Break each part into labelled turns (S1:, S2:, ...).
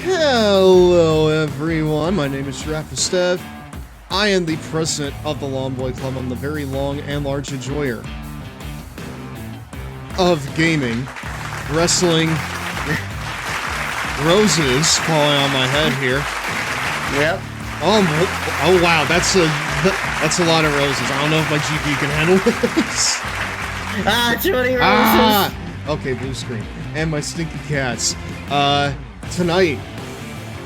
S1: Hello everyone, my name is Giraffe Estev. I am the president of the Long Boy Club. I'm the very long and large enjoyer of gaming, wrestling, roses falling on my head here.
S2: Yep.
S1: Oh wow, that's a lot of roses. I don't know if my GPU can handle this.
S2: Too many roses.
S1: Okay, blue screen. And my stinky cats. Tonight,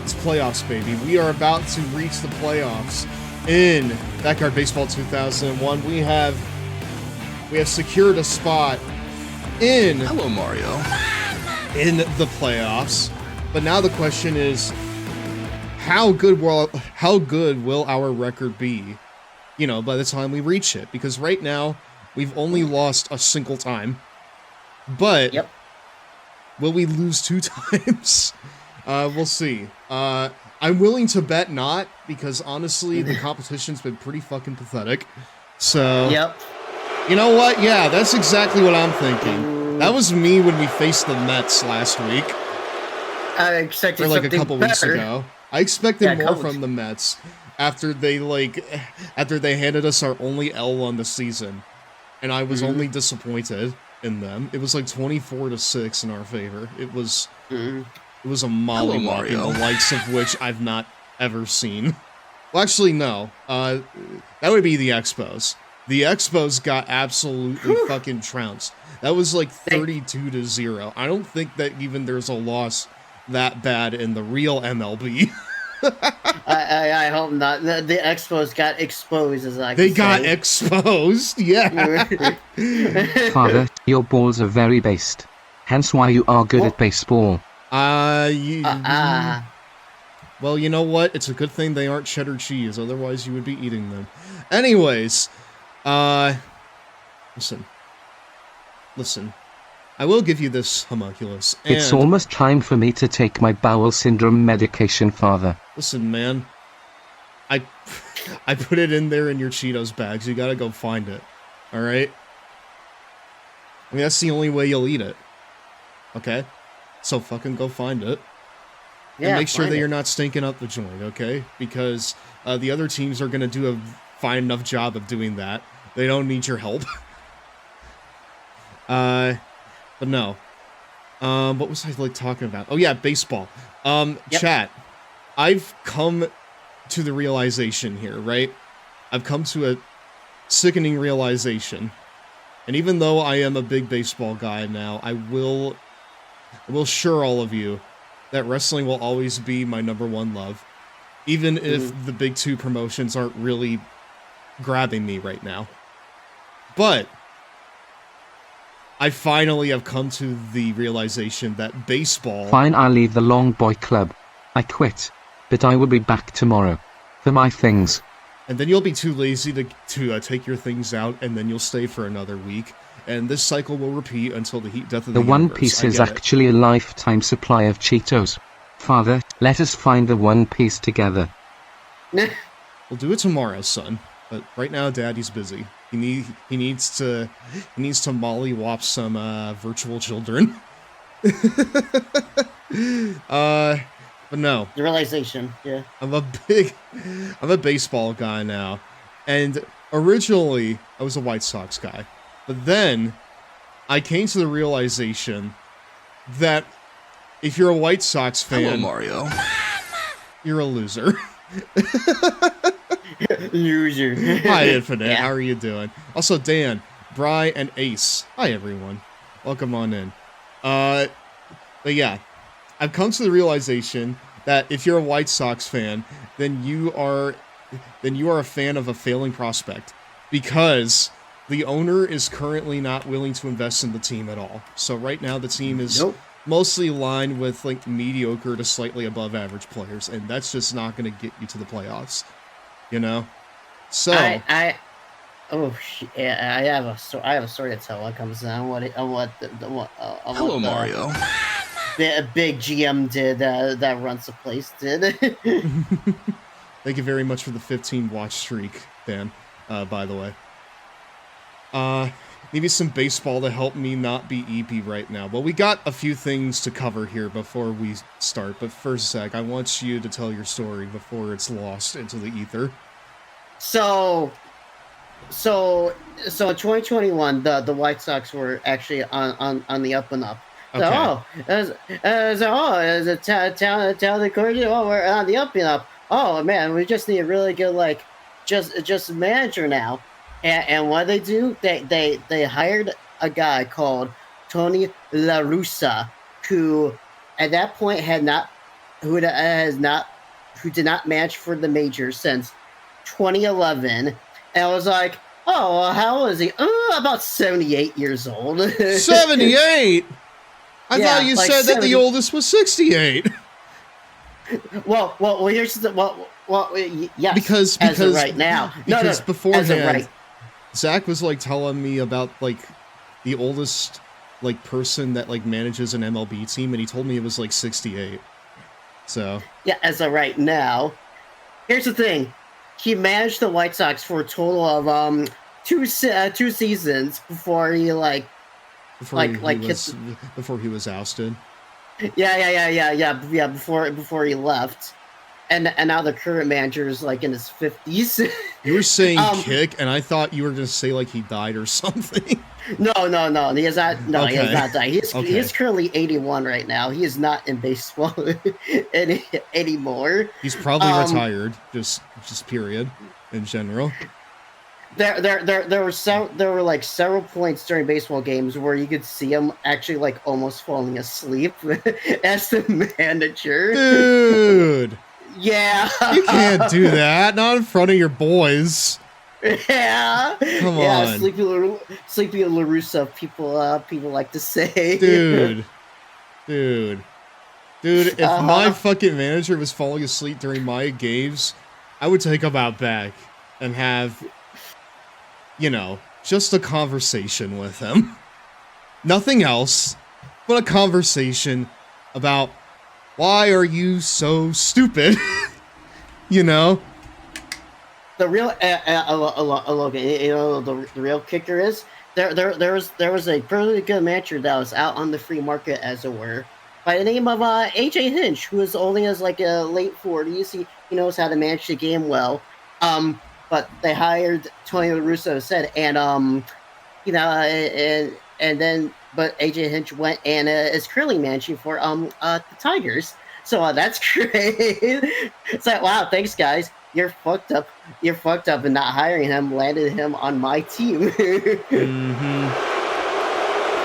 S1: it's playoffs, baby. We are about to reach the playoffs in Backyard Baseball 2001. We have secured a spot in
S3: Hello, Mario.
S1: in the playoffs. But now the question is, how good will our record be, by the time we reach it? Because right now, we've only lost a single time. But
S2: Yep.
S1: will we lose 2 times? We'll see. I'm willing to bet not, because honestly, the competition's been pretty fucking pathetic. So,
S2: Yep.
S1: you know what? Yeah, that's exactly what I'm thinking. That was me when we faced the Mets last week,
S2: I expected
S1: or like a
S2: something
S1: couple
S2: better.
S1: weeks ago. I expected more
S2: couple-
S1: from the Mets after they handed us our only L on the season, and I was only disappointed in them. It was like 24-6 in our favor. It was a mollywop,
S3: Mario.
S1: the likes of which I've not ever seen. Well, actually, no. That would be the Expos. The Expos got absolutely fucking trounced. That was like 32-0. I don't think that even there's a loss that bad in the real MLB.
S2: I hope not. The Expos got exposed, as I
S1: They
S2: can
S1: got
S2: say.
S1: exposed, yeah.
S4: Father, your balls are very based. Hence why you are good at baseball.
S1: Well, you know what? It's a good thing they aren't cheddar cheese, otherwise you would be eating them. Anyways, listen. I will give you this, homunculus.
S4: It's
S1: and-
S4: almost time for me to take my bowel syndrome medication, Father.
S1: Listen, man. I put it in there in your Cheetos bags. You gotta go find it. Alright? I mean, that's the only way you'll eat it. Okay? So fucking go find it.
S2: Yeah,
S1: And make sure
S2: find
S1: that
S2: it.
S1: you're not stinking up the joint, okay? Because the other teams are gonna do a fine enough job of doing that. They don't need your help. But no. What was I talking about? Oh yeah, baseball.
S2: Yep.
S1: Chat. I've come to the realization here, right? I've come to a sickening realization. And even though I am a big baseball guy now, I will assure all of you that wrestling will always be my #1 love. Even if the big 2 promotions aren't really grabbing me right now. But I finally have come to the realization that baseball...
S4: Fine, I'll leave the Long Boy Club. I quit. But I will be back tomorrow. For my things.
S1: And then you'll be too lazy to take your things out, and then you'll stay for another week. And this cycle will repeat until the heat death of the
S4: The One
S1: universe.
S4: Piece
S1: I
S4: is
S1: get it.
S4: actually a lifetime supply of Cheetos. Father, let us find the One Piece together.
S1: We'll do it tomorrow, son. But right now, Daddy's busy. He needs to mollywop some virtual children. But no,
S2: The realization, yeah.
S1: I'm a baseball guy now. And originally, I was a White Sox guy. But then, I came to the realization that if you're a White Sox
S3: Hello,
S1: fan,
S3: Mario.
S1: you're a loser.
S2: Loser.
S1: Hi, Infinite.
S2: Yeah.
S1: How are you doing? Also, Dan, Bry, and Ace. Hi, everyone. Welcome on in. But yeah, I've come to the realization that if you're a White Sox fan, then you are a fan of a failing prospect, because the owner is currently not willing to invest in the team at all. So right now, the team is
S2: Nope.
S1: mostly lined with like mediocre to slightly above average players, and that's just not going to get you to the playoffs. So
S2: Yeah, I have a story to tell what comes down.
S3: Hello, Mario.
S2: The big GM did that runs the place did.
S1: Thank you very much for the 15 watch streak, Dan, by the way. maybe some baseball to help me not be EP right now. Well, we got a few things to cover here before we start. But first, Zach, I want you to tell your story before it's lost into the ether.
S2: So in 2021, the White Sox were actually on the up and up. So,
S1: Okay.
S2: as a tell the coach, we're on the up and up. Oh man, we just need a really good just a manager now. And what they do, they hired a guy called Tony La Russa, who at that point who did not manage for the majors since 2011. And I was like, oh, well, how old is he? About 78 years old.
S1: 78? I thought you said that the oldest was 68.
S2: Well, here's the yes.
S1: Because
S2: as of right now,
S1: because beforehand,
S2: as of right.
S1: Zach was like telling me about like the oldest like person that like manages an MLB team, and he told me it was like 68. So
S2: yeah, as of right now, here's the thing: he managed the White Sox for a total of two seasons before he
S1: before he was ousted.
S2: Yeah. Before he left, and now the current manager is like in his 50s.
S1: You were saying kick, and I thought you were gonna say like he died or something.
S2: No. He has not. No,
S1: Okay.
S2: he has not died. He is currently 81 right now. He is not in baseball anymore.
S1: He's probably retired. Just period in general.
S2: There were like several points during baseball games where you could see him actually like almost falling asleep as the manager.
S1: Dude,
S2: yeah,
S1: you can't do that. Not in front of your boys.
S2: Yeah,
S1: Come on,
S2: Sleepy LaRussa. People like to say,
S1: dude. If my fucking manager was falling asleep during my games, I would take him out back and have, just a conversation with him. Nothing else, but a conversation about why are you so stupid?
S2: The real the real kicker is there was a pretty good manager that was out on the free market, as it were, by the name of AJ Hinch, who is only as like a late 40s. He knows how to manage the game well. But they hired Tony La Russa, said, and but AJ Hinch went and is currently managing for the Tigers. So that's great. It's like, wow, thanks guys. You're fucked up. You're fucked up, and not hiring him landed him on my team.
S1: Mm-hmm.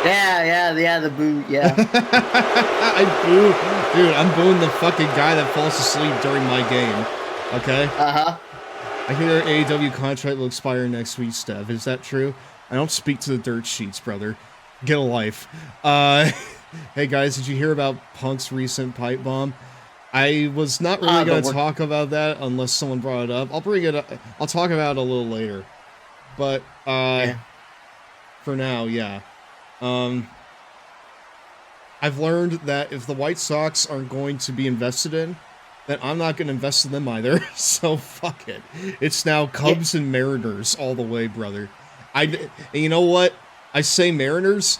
S2: Yeah, the boo, yeah.
S1: I boo. Dude, I'm booing the fucking guy that falls asleep during my game. Okay?
S2: Uh-huh.
S1: I hear AEW contract will expire next week, Steph. Is that true? I don't speak to the dirt sheets, brother. Get a life. Hey guys, did you hear about Punk's recent pipe bomb? I was not really going to talk about that unless someone brought it up. I'll bring it up. I'll talk about it a little later. But, for now, yeah. I've learned that if the White Sox aren't going to be invested in, then I'm not going to invest in them either. So, fuck it. It's now Cubs and Mariners all the way, brother. And you know what? I say Mariners,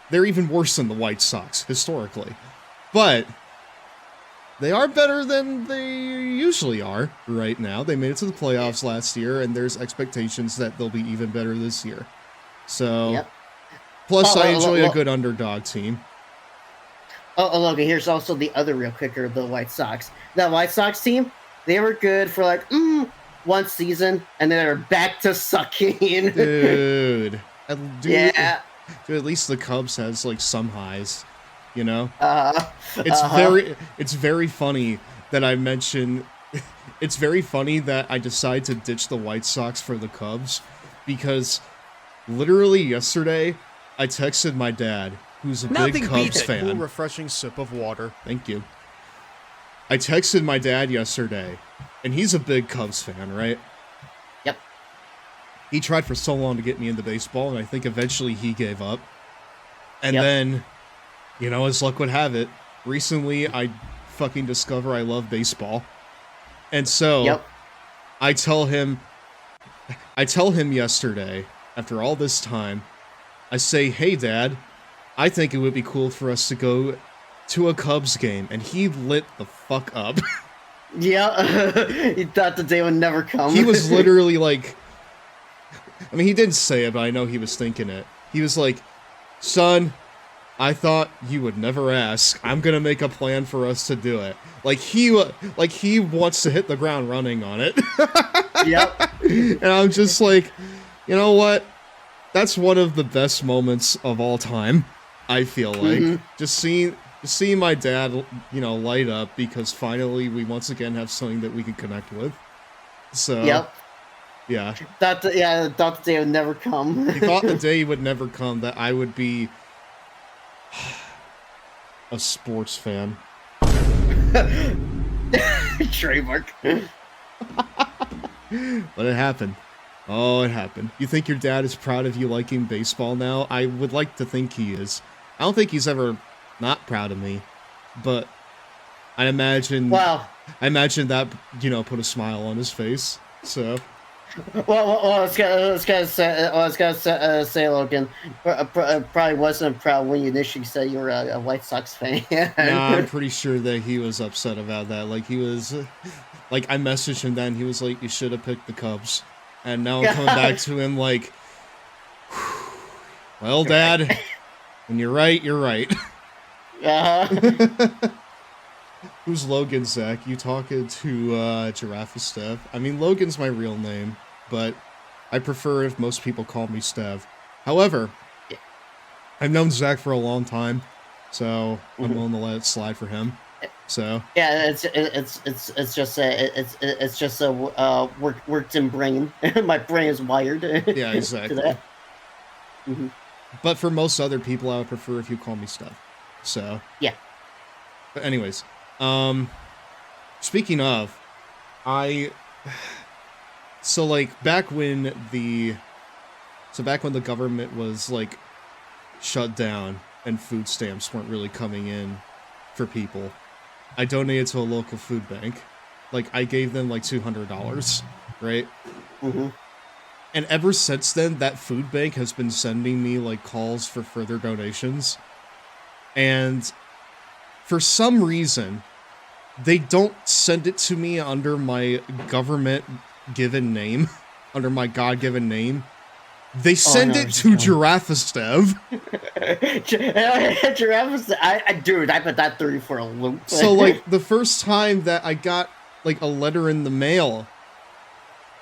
S1: they're even worse than the White Sox, historically. But they are better than they usually are right now. They made it to the playoffs last year, and there's expectations that they'll be even better this year. So, plus I enjoy a good underdog team.
S2: Look, here's also the other real kicker of the White Sox. The White Sox team, they were good for like one season, and then they're back to sucking.
S1: Dude,
S2: yeah.
S1: Dude, at least the Cubs has like some highs,
S2: It's
S1: It's very funny that I mention. It's very funny that I decide to ditch the White Sox for the Cubs, because literally yesterday I texted my dad, who's a big Cubs fan.
S5: Cool, refreshing sip of water.
S1: Thank you. I texted my dad yesterday, and he's a big Cubs fan, right?
S2: Yep.
S1: He tried for so long to get me into baseball, and I think eventually he gave up. And then, as luck would have it, recently I fucking discover I love baseball. And so, I tell him yesterday, after all this time, I say, hey, Dad, I think it would be cool for us to go to a Cubs game. And he lit the fuck up.
S2: Yeah, he thought the day would never come.
S1: He was literally like, I mean, he didn't say it, but I know he was thinking it. He was like, son, I thought you would never ask. I'm gonna make a plan for us to do it. Like he wants to hit the ground running on it.
S2: Yep.
S1: And I'm just like, you know what? That's one of the best moments of all time. I feel like just seeing my dad, light up because finally we once again have something that we can connect with. So.
S2: Yep.
S1: Yeah.
S2: Thought the day would never come.
S1: He thought the day would never come that I would be a sports fan.
S2: Trademark.
S1: But it happened. Oh, it happened. You think your dad is proud of you liking baseball now? I would like to think he is. I don't think he's ever not proud of me, but I imagine.
S2: Wow.
S1: I imagine that put a smile on his face. So.
S2: Well, I was gonna say, Logan, probably wasn't proud when you initially said you were a White Sox fan.
S1: Nah, I'm pretty sure that he was upset about that. Like, he was, like, I messaged him then, he was like, you should have picked the Cubs. And now I'm coming back to him like, well, Dad, when you're right, you're right.
S2: Uh-huh.
S1: Who's Logan, Zach? You talking to Giraffe Stev? I mean, Logan's my real name, but I prefer if most people call me Stev. However, I've known Zach for a long time, so I'm willing to let it slide for him. So
S2: yeah, it's just a worked in brain. My brain is wired.
S1: Yeah, exactly.
S2: To that.
S1: But for most other people, I would prefer if you call me Stev. So
S2: yeah.
S1: But anyways. Speaking of, back when the government was like shut down and food stamps weren't really coming in for people, I donated to a local food bank. Like, I gave them like $200, right? And ever since then, that food bank has been sending me like calls for further donations. And for some reason, they don't send it to me under my government-given name, under my God-given name. They send it to Giraffe-Stev.
S2: Giraffe, dude, I put that through for a loop.
S1: So, like, the first time that I got, like, a letter in the mail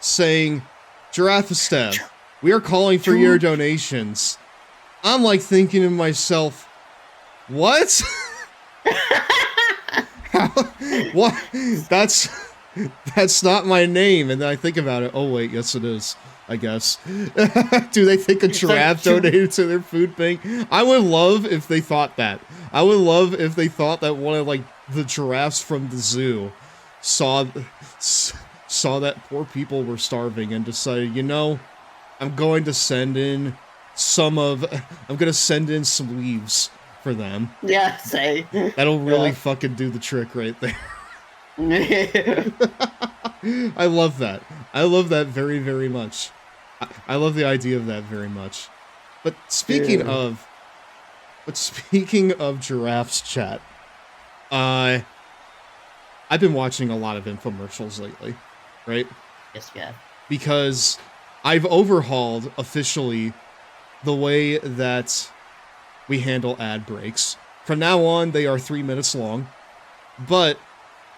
S1: saying, Giraffe-Stev, we are calling for your donations. I'm, like, thinking to myself, what? What? That's not my name. And then I think about it. Oh wait, yes it is. I guess. Do they think a giraffe donated to their food bank? I would love if they thought that. I would love if they thought that one of like the giraffes from the zoo saw that poor people were starving and decided, I'm going to send in some leaves for them.
S2: Yeah, say.
S1: That'll really fucking do the trick right there. I love that. I love that very, very much. I love the idea of that very much. But speaking of giraffes, chat, I've been watching a lot of infomercials lately, right?
S2: Yes, yeah.
S1: Because I've overhauled officially the way that we handle ad breaks. From now on, they are 3 minutes long, but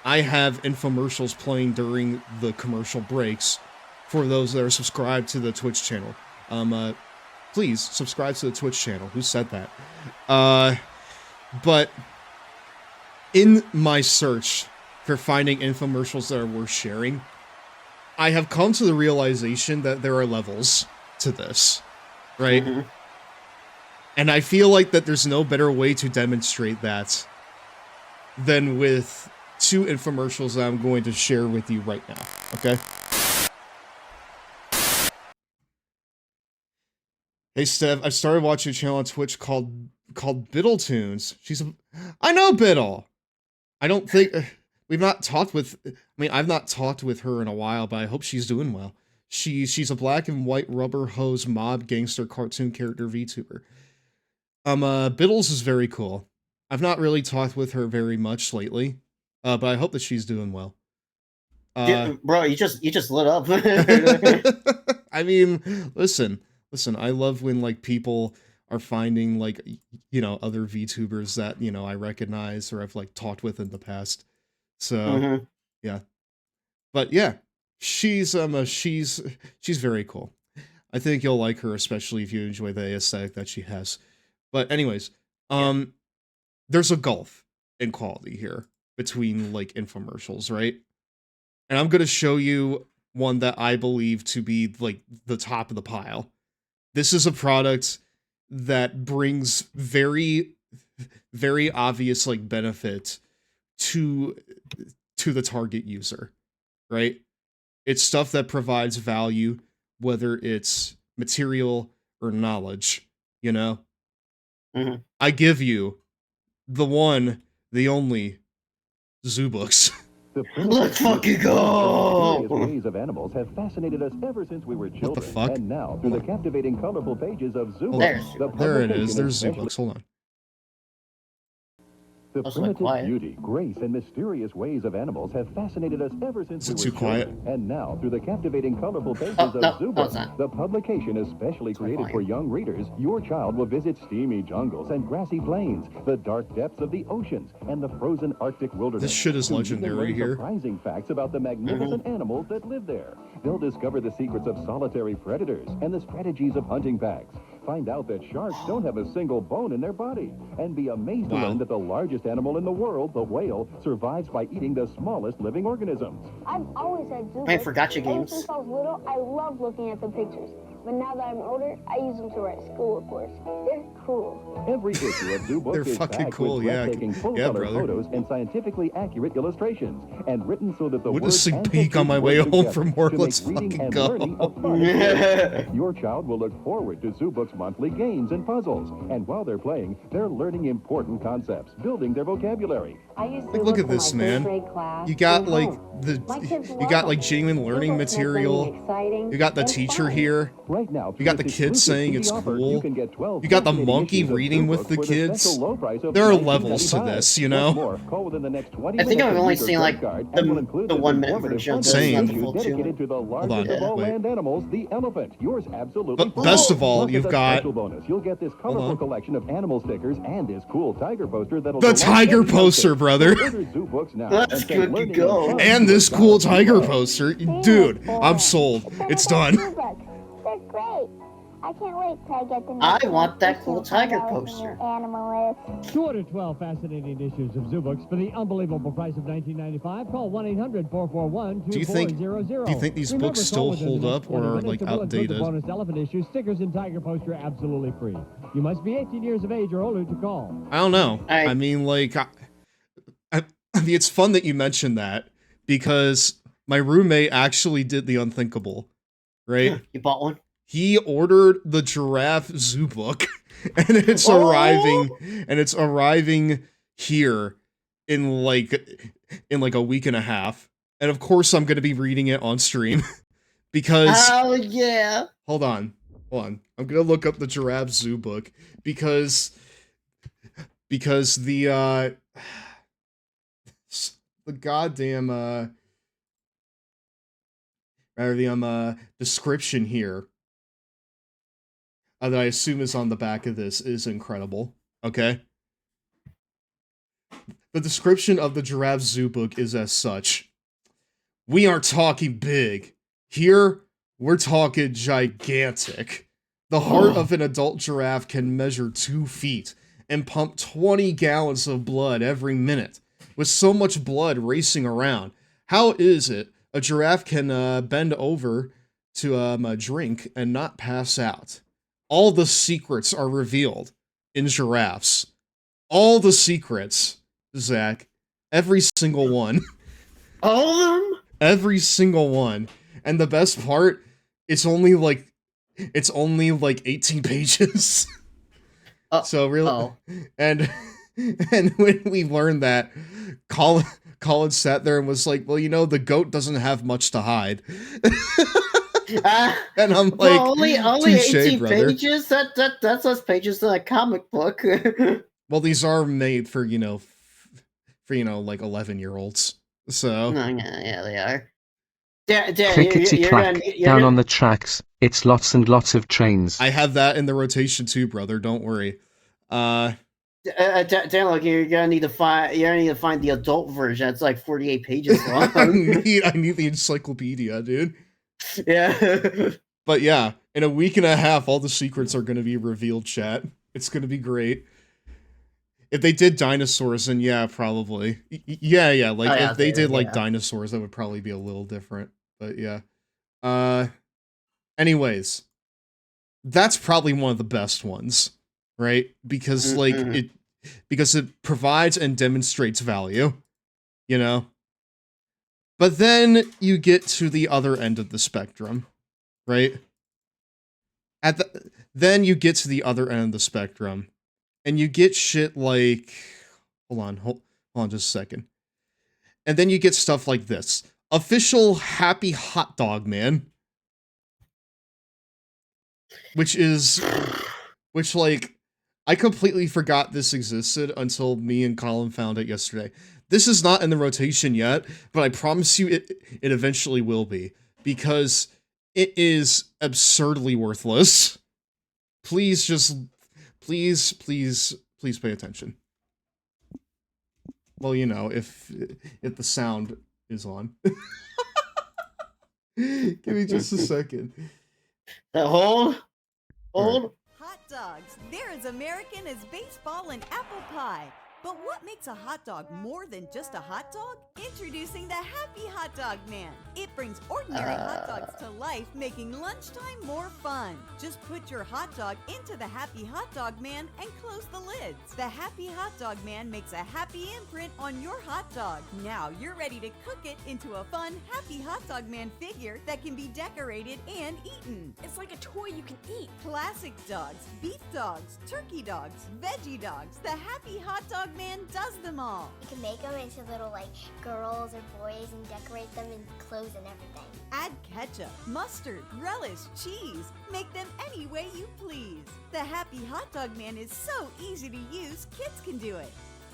S1: I have infomercials playing during the commercial breaks for those that are subscribed to the Twitch channel. Please subscribe to the Twitch channel. Who said that? But in my search for finding infomercials that are worth sharing, I have come to the realization that there are levels to this, right? Mm-hmm. And I feel like that there's no better way to demonstrate that than with two infomercials that I'm going to share with you right now, okay? Hey, Steph, I started watching a channel on Twitch called Biddletunes. I know Biddle! I don't think... I've not talked with her in a while, but I hope she's doing well. She's a black and white rubber hose mob gangster cartoon character VTuber. Biddles is very cool. I've not really talked with her very much lately, but I hope that she's doing well.
S2: Bro, you just lit up.
S1: I mean, listen. I love when like people are finding like other VTubers that I recognize or I've like talked with in the past. So yeah, but yeah, she's very cool. I think you'll like her, especially if you enjoy the aesthetic that she has. But anyways, there's a gulf in quality here between like infomercials, right? And I'm gonna show you one that I believe to be like the top of the pile. This is a product that brings very, very obvious like benefit to the target user, right? It's stuff that provides value, whether it's material or knowledge, I give you the one, the only Zoobooks.
S2: Let's fucking go!
S6: Ways of animals have fascinated us ever since we were children.
S1: What the fuck?
S6: And now, through the captivating, colorful pages of Zoobooks,
S1: There it is. There's Zoobooks. Hold on.
S6: The primitive beauty, grace, and mysterious ways of animals have fascinated us ever since we were
S1: too quiet?
S6: children. And now, through the captivating, colorful pages of Zoobooks, the publication especially created for young readers, your child will visit steamy jungles and grassy plains, the dark depths of the oceans, and the frozen Arctic wilderness.
S1: This shit is
S6: To
S1: legendary
S6: learn
S1: here.
S6: Surprising facts about the magnificent animals that live there. They'll discover the secrets of solitary predators and the strategies of hunting packs. Find out that sharks don't have a single bone in their body, and be amazed to learn that the largest animal in the world, the whale, survives by eating the smallest living organisms.
S7: I've always had Zoobooks.
S2: Hey, for gotcha
S7: Ever
S2: games.
S7: since I was little, I loved looking at the pictures. But now that I'm older, I use them to write school reports. They're cool.
S6: Every issue of Zoobooks
S1: They're
S6: is
S1: fucking
S6: packed
S1: cool,
S6: with
S1: yeah.
S6: breathtaking
S1: Yeah,
S6: full-color
S1: brother.
S6: photos and scientifically accurate illustrations, and written so that the
S1: What a
S6: words
S1: sneak
S6: and
S1: peek on
S6: pictures
S1: my way
S6: work
S1: home
S6: together
S1: from work.
S6: to make
S1: Let's
S6: reading
S1: fucking
S6: and
S1: go.
S6: learning a fun. Your child will look forward to Zoobooks' monthly games and puzzles, and while they're playing, they're learning important concepts, building their vocabulary.
S7: I use
S1: Like, look at this, man. You got like you got like genuine learning material. You got the teacher here.
S6: Right now,
S1: You got the kids saying it's cool. You got the monkey reading with the kids. There are levels to this,
S2: I think I've only seen like the 1 minute version of this.
S1: Same.
S2: Not the full 2.
S1: Hold on, wait.
S6: land animals, the elephant. Yours absolutely
S1: But best of all,
S6: Plus,
S1: you've
S6: as a
S1: got
S6: special bonus, you'll get this colorful
S1: on.
S6: collection of animal stickers and this cool tiger poster that'll
S1: The
S6: go on
S1: tiger
S6: every
S1: poster,
S6: outfit.
S1: brother.
S6: Order Zoobooks now
S2: Let's
S6: and start
S2: fucking
S6: learning
S2: go.
S6: fun
S1: And this
S6: Zoobooks
S1: cool
S6: out.
S1: tiger poster. Dude, I'm sold. It's done.
S7: They're great. I can't wait till I get the
S2: I
S7: next
S2: want
S7: one.
S2: that cool
S7: Just to find
S2: tiger
S7: out what the
S2: poster.
S7: new animal is.
S8: 212 fascinating issues of Zoobooks for the unbelievable price of $19.95. Call 1-800-441-2400.
S1: Do you think these
S8: Remember,
S1: books
S8: call
S1: still
S8: within the
S1: hold
S8: next
S1: up or
S8: 20
S1: are
S8: minutes
S1: like
S8: and we'll include the
S1: outdated?
S8: bonus elephant issue, stickers, and tiger poster absolutely free. You must be 18 years of age or older to call.
S1: I don't know.
S2: I-
S1: I mean, like, I mean, it's fun that you mentioned that because my roommate actually did the unthinkable, right?
S2: You bought one?
S1: He ordered the giraffe zoo book, and it's
S2: Oh!
S1: arriving here in like a week and a half. And of course, I'm gonna be reading it on stream because
S2: Oh yeah.
S1: hold on. I'm gonna look up the giraffe zoo book because the goddamn description here that I assume is on the back of this is incredible. Okay. The description of the giraffe zoo book is as such. We aren't talking big. Here, we're talking gigantic. The heart of an adult giraffe can measure 2 feet and pump 20 gallons of blood every minute. With so much blood racing around, how is it a giraffe can bend over to a drink and not pass out? All the secrets are revealed in giraffes. All the secrets, Zach. Every single one.
S2: All of them?
S1: Every single one. And the best part, it's only like 18 pages. So really, and when we learned that, Colin sat there and was like, "Well, the goat doesn't have much to hide." And I'm like,
S2: well, only
S1: touche,
S2: 18
S1: brother.
S2: pages. That's less pages than a comic book.
S1: Well, these are made for, like 11-year-olds. So,
S2: No, yeah, they are. Dan,
S4: Clickety
S2: you're
S4: clack,
S2: you're
S4: down
S2: gonna,
S4: on the tracks, it's lots and lots of trains.
S1: I have that in the rotation too, brother. Don't worry.
S2: Dan, look, you're gonna need to find the adult version. It's like 48 pages long.
S1: I need the encyclopedia, dude.
S2: Yeah.
S1: But yeah, in a week and a half, all the secrets are going to be revealed, chat. It's going to be great. If they did dinosaurs, then yeah, probably. Yeah. Like, if they did, like, dinosaurs, that would probably be a little different. But yeah. Anyways. That's probably one of the best ones, right? Because, like, because it provides and demonstrates value, you know? But then you get to the other end of the spectrum, right? Then you get to the other end of the spectrum, and you get shit like, hold on just a second. And then you get stuff like this. Official Happy Hot Dog Man. Which, like, I completely forgot this existed until me and Colin found it yesterday. This is not in the rotation yet, but I promise you it eventually will be. Because it is absurdly worthless. Please pay attention. Well, if the sound is on. Give me just a second.
S2: Hold.
S9: Hot dogs. They're as American as baseball and apple pie. But what makes a hot dog more than just a hot dog? Introducing the Happy Hot Dog Man. It brings ordinary hot dogs to life, making lunchtime more fun. Just put your hot dog into the Happy Hot Dog Man and close the lids. The Happy Hot Dog Man makes a happy imprint on your hot dog. Now you're ready to cook it into a fun Happy Hot Dog Man figure that can be decorated and eaten.
S10: It's like a toy you can eat.
S9: Classic dogs, beef dogs, turkey dogs, veggie dogs. The Happy Hot Dog Man does them all.
S10: You can make them into little girls or boys and decorate them in clothes and everything.
S9: Add ketchup, mustard, relish, cheese. Make them any way you please. The Happy Hot Dog Man is so easy to use, kids can do it.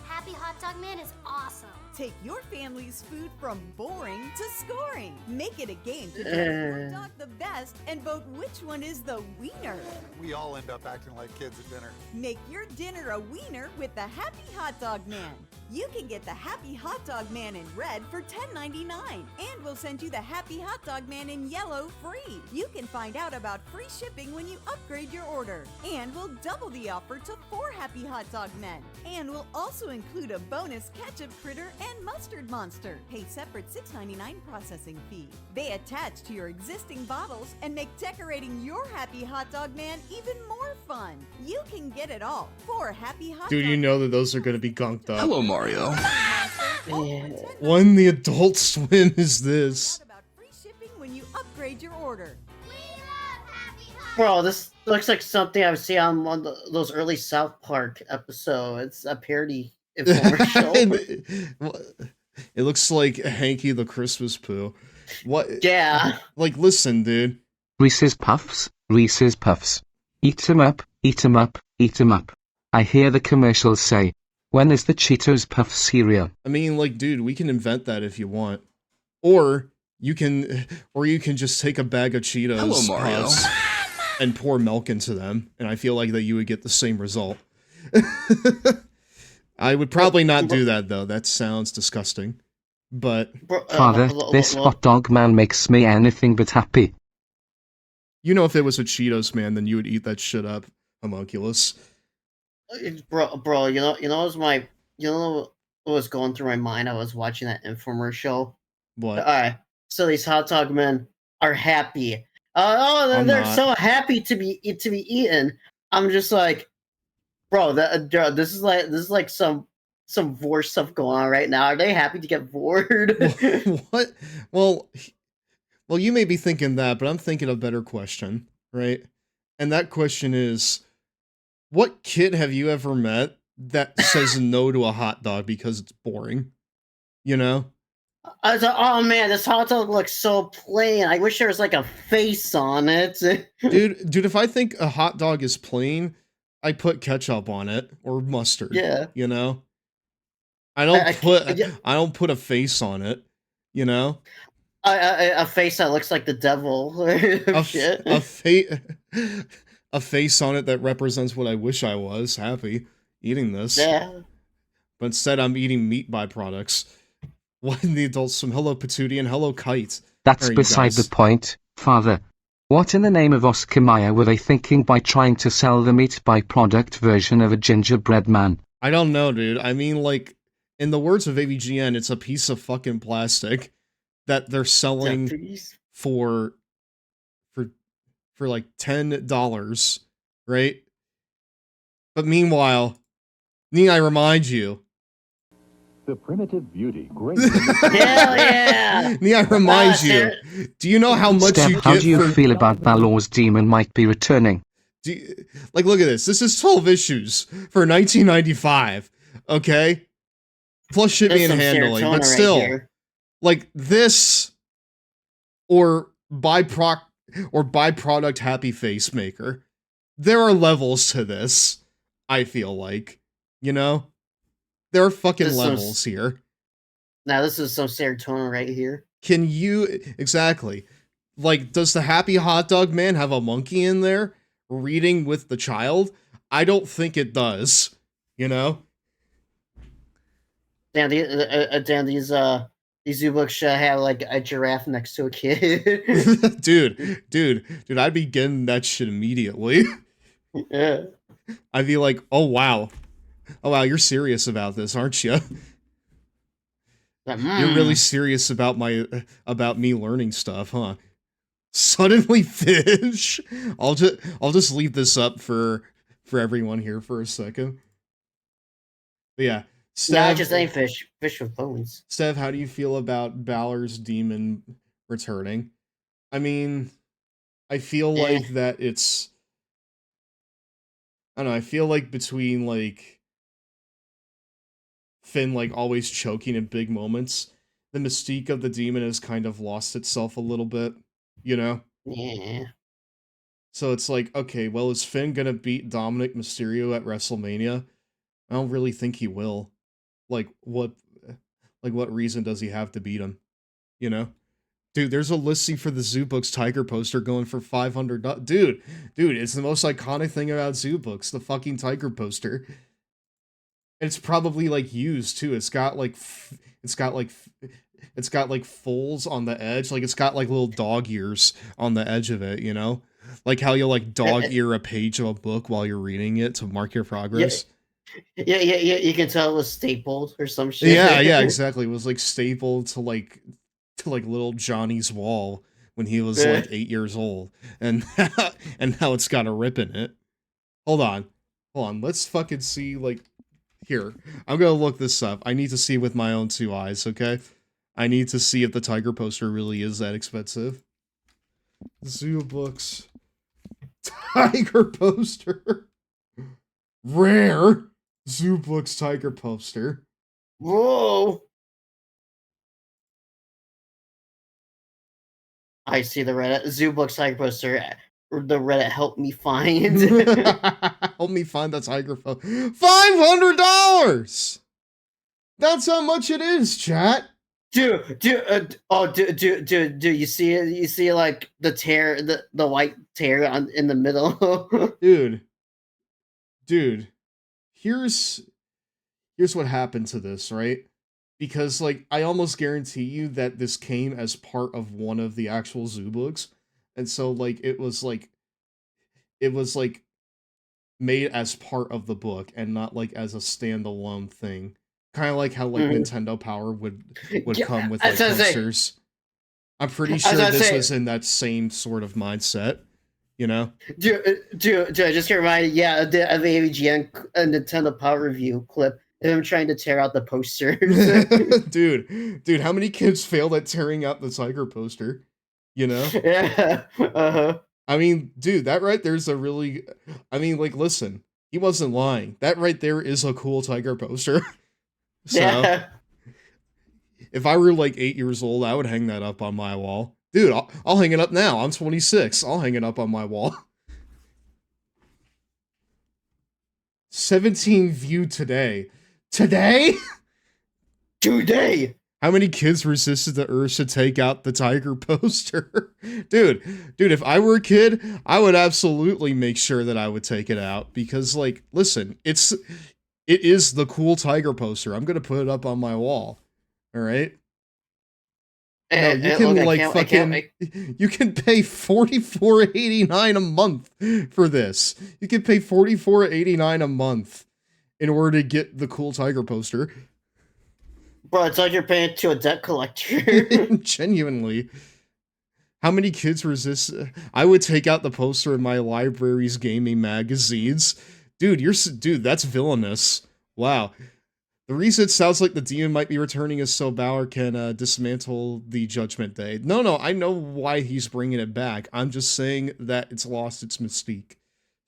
S10: Happy Hot Dog Man is awesome.
S9: Take your family's food from boring to scoring. Make it a game to judge your dog the best and vote which one is the wiener.
S11: We all end up acting like kids at dinner.
S9: Make your dinner a wiener with the Happy Hot Dog Man. You can get the Happy Hot Dog Man in red for $10.99, and we'll send you the Happy Hot Dog Man in yellow free. You can find out about free shipping when you upgrade your order, and we'll double the offer to 4 Happy Hot Dog Men, and we'll also include a bonus ketchup critter and mustard monster. Pay separate $6.99 processing fee. They attach to your existing bottles and make decorating your Happy Hot Dog Man even more fun. You can get it all for Happy Hot
S1: Dude,
S9: Dog.
S1: you know that those are going to be gunked up.
S3: Hello, Mario.
S1: When the Adult Swim is this?
S9: About free shipping when you upgrade your order.
S2: Bro, this looks like something I would see on one of those early South Park episodes. It's a parody infomercial.
S1: It looks like Hanky the Christmas Poo. What?
S2: Yeah.
S1: Like, listen, dude.
S4: Reese's Puffs, Reese's Puffs. Eat 'em up, eat 'em up, eat 'em up. I hear the commercials say, when is the Cheetos Puff cereal?
S1: I mean, like, dude, we can invent that if you want. Or you can just take a bag of Cheetos
S3: Hello, Mario.
S1: Puffs and pour milk into them, and I feel like that you would get the same result. I would probably not do that, though. That sounds disgusting. But
S4: Father, this hot dog man makes me anything but happy.
S1: you know, if it was a Cheetos man, then you would eat that shit up, homunculus.
S2: Bro, you know what was going through my mind? I was watching that infomercial.
S1: What?
S2: All right, so these hot dog men are happy. They're
S1: not.
S2: so happy to be eaten. I'm just like, bro, this is like some vor stuff going on right now. Are they happy to get bored?
S1: What? Well, you may be thinking that, but I'm thinking a better question, right? And that question is, what kid have you ever met that says no to a hot dog because it's boring? You know?
S2: I was like, oh man, this hot dog looks so plain. I wish there was like a face on it.
S1: Dude, if I think a hot dog is plain, I put ketchup on it or mustard.
S2: Yeah.
S1: You know? I don't put a face on it, you know?
S2: A face that looks like the devil.
S1: A face on it that represents what I wish I was, happy, eating this.
S2: Yeah.
S1: But instead I'm eating meat byproducts. What in the adults from Hello Patootie and Hello Kite?
S4: That's beside the point, Father. What in the name of Oscar Mayer were they thinking by trying to sell the meat byproduct version of a gingerbread man?
S1: I don't know, dude. I mean, like, in the words of AVGN, it's a piece of fucking plastic that they're selling for like $10, right? But meanwhile, need I remind you,
S6: The primitive beauty, great.
S2: Hell yeah!
S1: need I remind you, do you know how much
S4: Steph,
S1: you get
S4: how do you
S1: for...
S4: feel about Balor's demon might be returning?
S1: Like, look at this. This is 12 issues for 1995, okay? Plus shipping and handling, but still, like this or byproduct happy face maker. There are levels to this, I feel like. You know? There are fucking levels here.
S2: Now this is some serotonin right here.
S1: Can you... Exactly. Like, does the happy hot dog man have a monkey in there reading with the child? I don't think it does. You know?
S2: Damn, these zoo books should have like a giraffe next to a kid.
S1: dude, I'd be getting that shit immediately.
S2: Yeah.
S1: I'd be like, oh wow, you're serious about this, aren't you? You're really serious about me learning stuff, huh? Suddenly fish. I'll just leave this up for everyone here for a second. But yeah. Stev,
S2: no, just ain't fish. Fish with bones.
S1: Stev, how do you feel about Balor's demon returning? I mean, I feel like that it's... I don't know, I feel like between, like, Finn, like, always choking in big moments, the mystique of the demon has kind of lost itself a little bit, you know?
S2: Yeah.
S1: So it's like, okay, well, is Finn gonna beat Dominic Mysterio at WrestleMania? I don't really think he will. Like, what reason does he have to beat him? You know? Dude, there's a listing for the Zoo Books Tiger poster going for $500. Dude, it's the most iconic thing about Zoo Books, the fucking Tiger poster. And it's probably, like, used, too. It's got folds on the edge. Like, it's got, like, little dog ears on the edge of it, you know? Like how you'll, like, dog ear a page of a book while you're reading it to mark your progress.
S2: Yeah, you can tell it was stapled or some shit.
S1: Yeah, exactly. It was like stapled to little Johnny's wall when he was like 8 years old, and now it's got a rip in it. Hold on, let's fucking see. Like, here, I'm gonna look this up. I need to see with my own two eyes. Okay, I need to see if the Tiger poster really is that expensive. Zoo Books Tiger poster, rare. Zoo Books Tiger poster.
S2: Whoa! I see the Reddit Zoo Books Tiger poster. The Reddit helped me find.
S1: Help me find the Tiger poster. $500. That's how much it is, chat.
S2: Dude, you see it? You see like the tear, the white tear in the middle.
S1: Dude. Here's what happened to this, right? Because, like, I almost guarantee you that this came as part of one of the actual Zoo books. And so, like, it was made as part of the book and not, like, as a standalone thing. Kind of like how, like, Nintendo Power would come with, like, posters. I'm pretty sure this was in that same sort of mindset. You know?
S2: Dude, I just get reminded, of the AVGN Nintendo Power review clip of him trying to tear out the posters.
S1: dude, how many kids failed at tearing out the Tiger poster? You know?
S2: Yeah. Uh-huh.
S1: I mean, dude, that right there's a really... I mean, like, listen, he wasn't lying. That right there is a cool Tiger poster. So, if I were like 8 years old, I would hang that up on my wall. Dude, I'll hang it up now. I'm 26. I'll hang it up on my wall. 17 viewed today. Today?
S2: Today!
S1: How many kids resisted the urge to take out the tiger poster? Dude, if I were a kid, I would absolutely make sure that I would take it out because, like, listen, it is the cool tiger poster. I'm gonna put it up on my wall. All right. No, you can you can pay $44.89 a month for this. You can pay $44.89 a month in order to get the cool tiger poster.
S2: Bro, it's like you're paying to a debt collector.
S1: Genuinely. How many kids resist? I would take out the poster in my library's gaming magazines. Dude, that's villainous. Wow. The reason it sounds like the demon might be returning is so Bauer can dismantle the Judgment Day. No, I know why he's bringing it back. I'm just saying that it's lost its mystique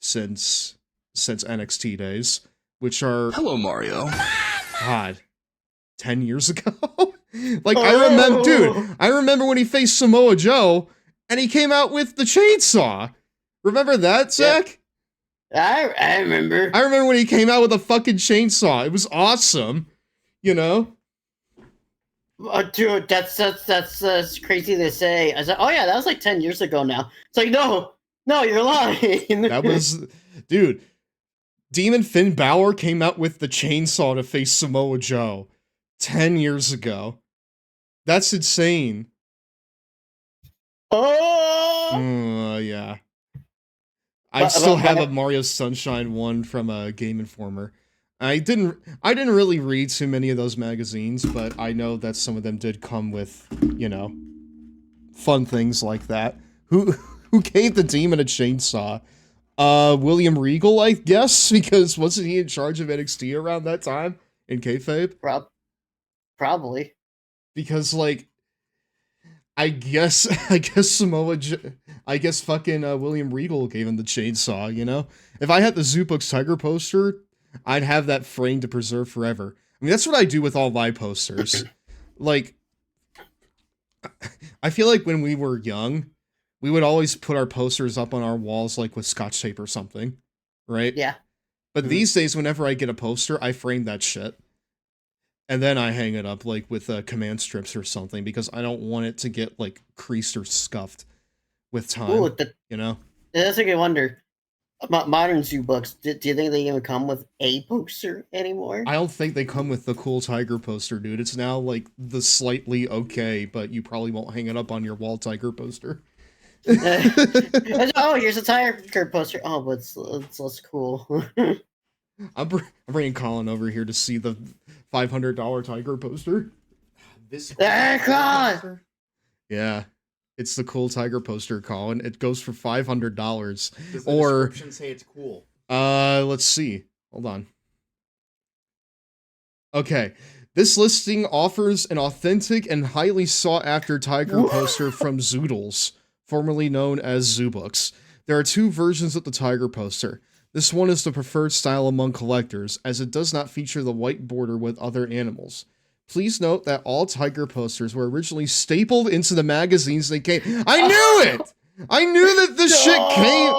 S1: since NXT days, which are...
S3: Hello, Mario.
S1: God, 10 years ago? Like, I remember when he faced Samoa Joe, and he came out with the chainsaw. Remember that, Zach?
S2: Yeah. I remember.
S1: I remember when he came out with a fucking chainsaw. It was awesome, you know?
S2: Dude, that's crazy to say. I said, oh yeah, that was like 10 years ago now. It's like, no, you're lying.
S1: That was, dude, Demon Finn Balor came out with the chainsaw to face Samoa Joe 10 years ago. That's insane.
S2: Oh!
S1: Yeah. I still have a Mario Sunshine one from a Game Informer. I didn't really read too many of those magazines, but I know that some of them did come with, you know, fun things like that. Who gave the demon a chainsaw? William Regal, I guess, because wasn't he in charge of NXT around that time in kayfabe?
S2: Probably.
S1: Because, like, I guess fucking William Regal gave him the chainsaw, you know? If I had the Zoobooks Tiger poster, I'd have that framed to preserve forever. I mean, that's what I do with all my posters. Like, I feel like when we were young, we would always put our posters up on our walls, like, with Scotch tape or something, right?
S2: Yeah.
S1: But these days, whenever I get a poster, I frame that shit. And then I hang it up, like, with command strips or something, because I don't want it to get, like, creased or scuffed with time, you know?
S2: That's a good wonder. Modern zoo books, do you think they even come with a poster anymore?
S1: I don't think they come with the cool tiger poster, dude. It's now, like, the slightly okay, but you probably won't hang it up on your wall tiger poster.
S2: Oh, here's a tiger poster. Oh, but it's less cool.
S1: I'm bringing Colin over here to see the $500 tiger poster.
S2: This poster?
S1: Yeah, it's the cool tiger poster, Colin. It goes for $500.
S12: Does the description say it's cool?
S1: Let's see. Hold on. Okay, this listing offers an authentic and highly sought-after tiger poster from Zoodles, formerly known as Zoobooks. There are two versions of the tiger poster. This one is the preferred style among collectors, as it does not feature the white border with other animals. Please note that all tiger posters were originally stapled into the magazines they came. I knew it! I knew that this shit came.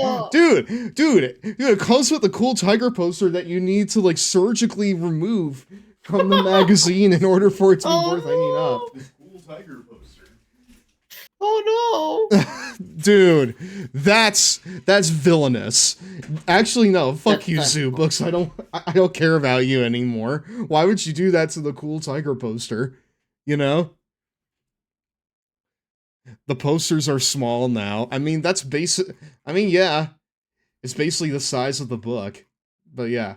S1: Dude, it comes with a cool tiger poster that you need to, like, surgically remove from the magazine in order for it to be worth hanging up.
S12: This cool tiger poster.
S2: Oh no!
S1: Dude, that's villainous. Actually, no, fuck you, Zoobooks. I don't care about you anymore. Why would you do that to the cool tiger poster? You know? The posters are small now. I mean, that's basic. I mean, yeah. It's basically the size of the book. But yeah.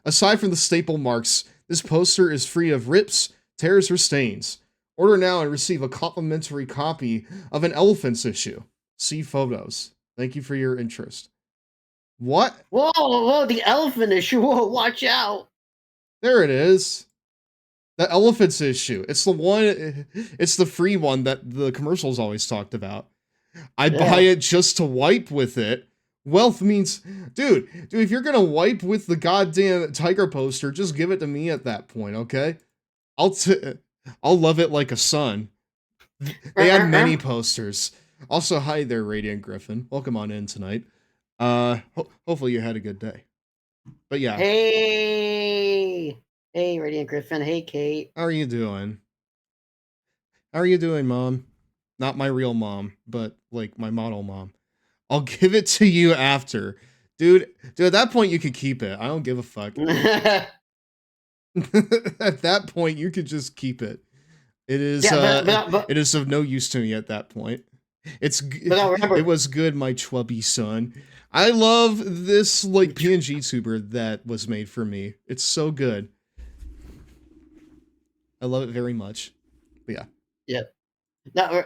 S1: Aside from the staple marks, this poster is free of rips, tears, or stains. Order now and receive a complimentary copy of an Elephants issue. See photos. Thank you for your interest. What?
S2: Whoa, the elephant issue. Whoa, watch out.
S1: There it is. The Elephants issue. It's the free one that the commercials always talked about. I buy it just to wipe with it. Wealth means, dude, if you're gonna wipe with the goddamn tiger poster, just give it to me at that point, okay? I'll love it like a son. They had many posters. Also, hi there, Radiant Griffin. Welcome on in tonight. Hopefully you had a good day. But yeah.
S2: Hey, Radiant Griffin. Hey, Kate.
S1: How are you doing? How are you doing, Mom? Not my real mom, but like my model mom. I'll give it to you after. Dude, at that point you could keep it. I don't give a fuck. At that point you could just keep it. It is it is of no use to me at that point. It was good, my chubby son. I love this like PNG tuber that was made for me. It's so good. I love it very much. But yeah.
S2: Yep. No,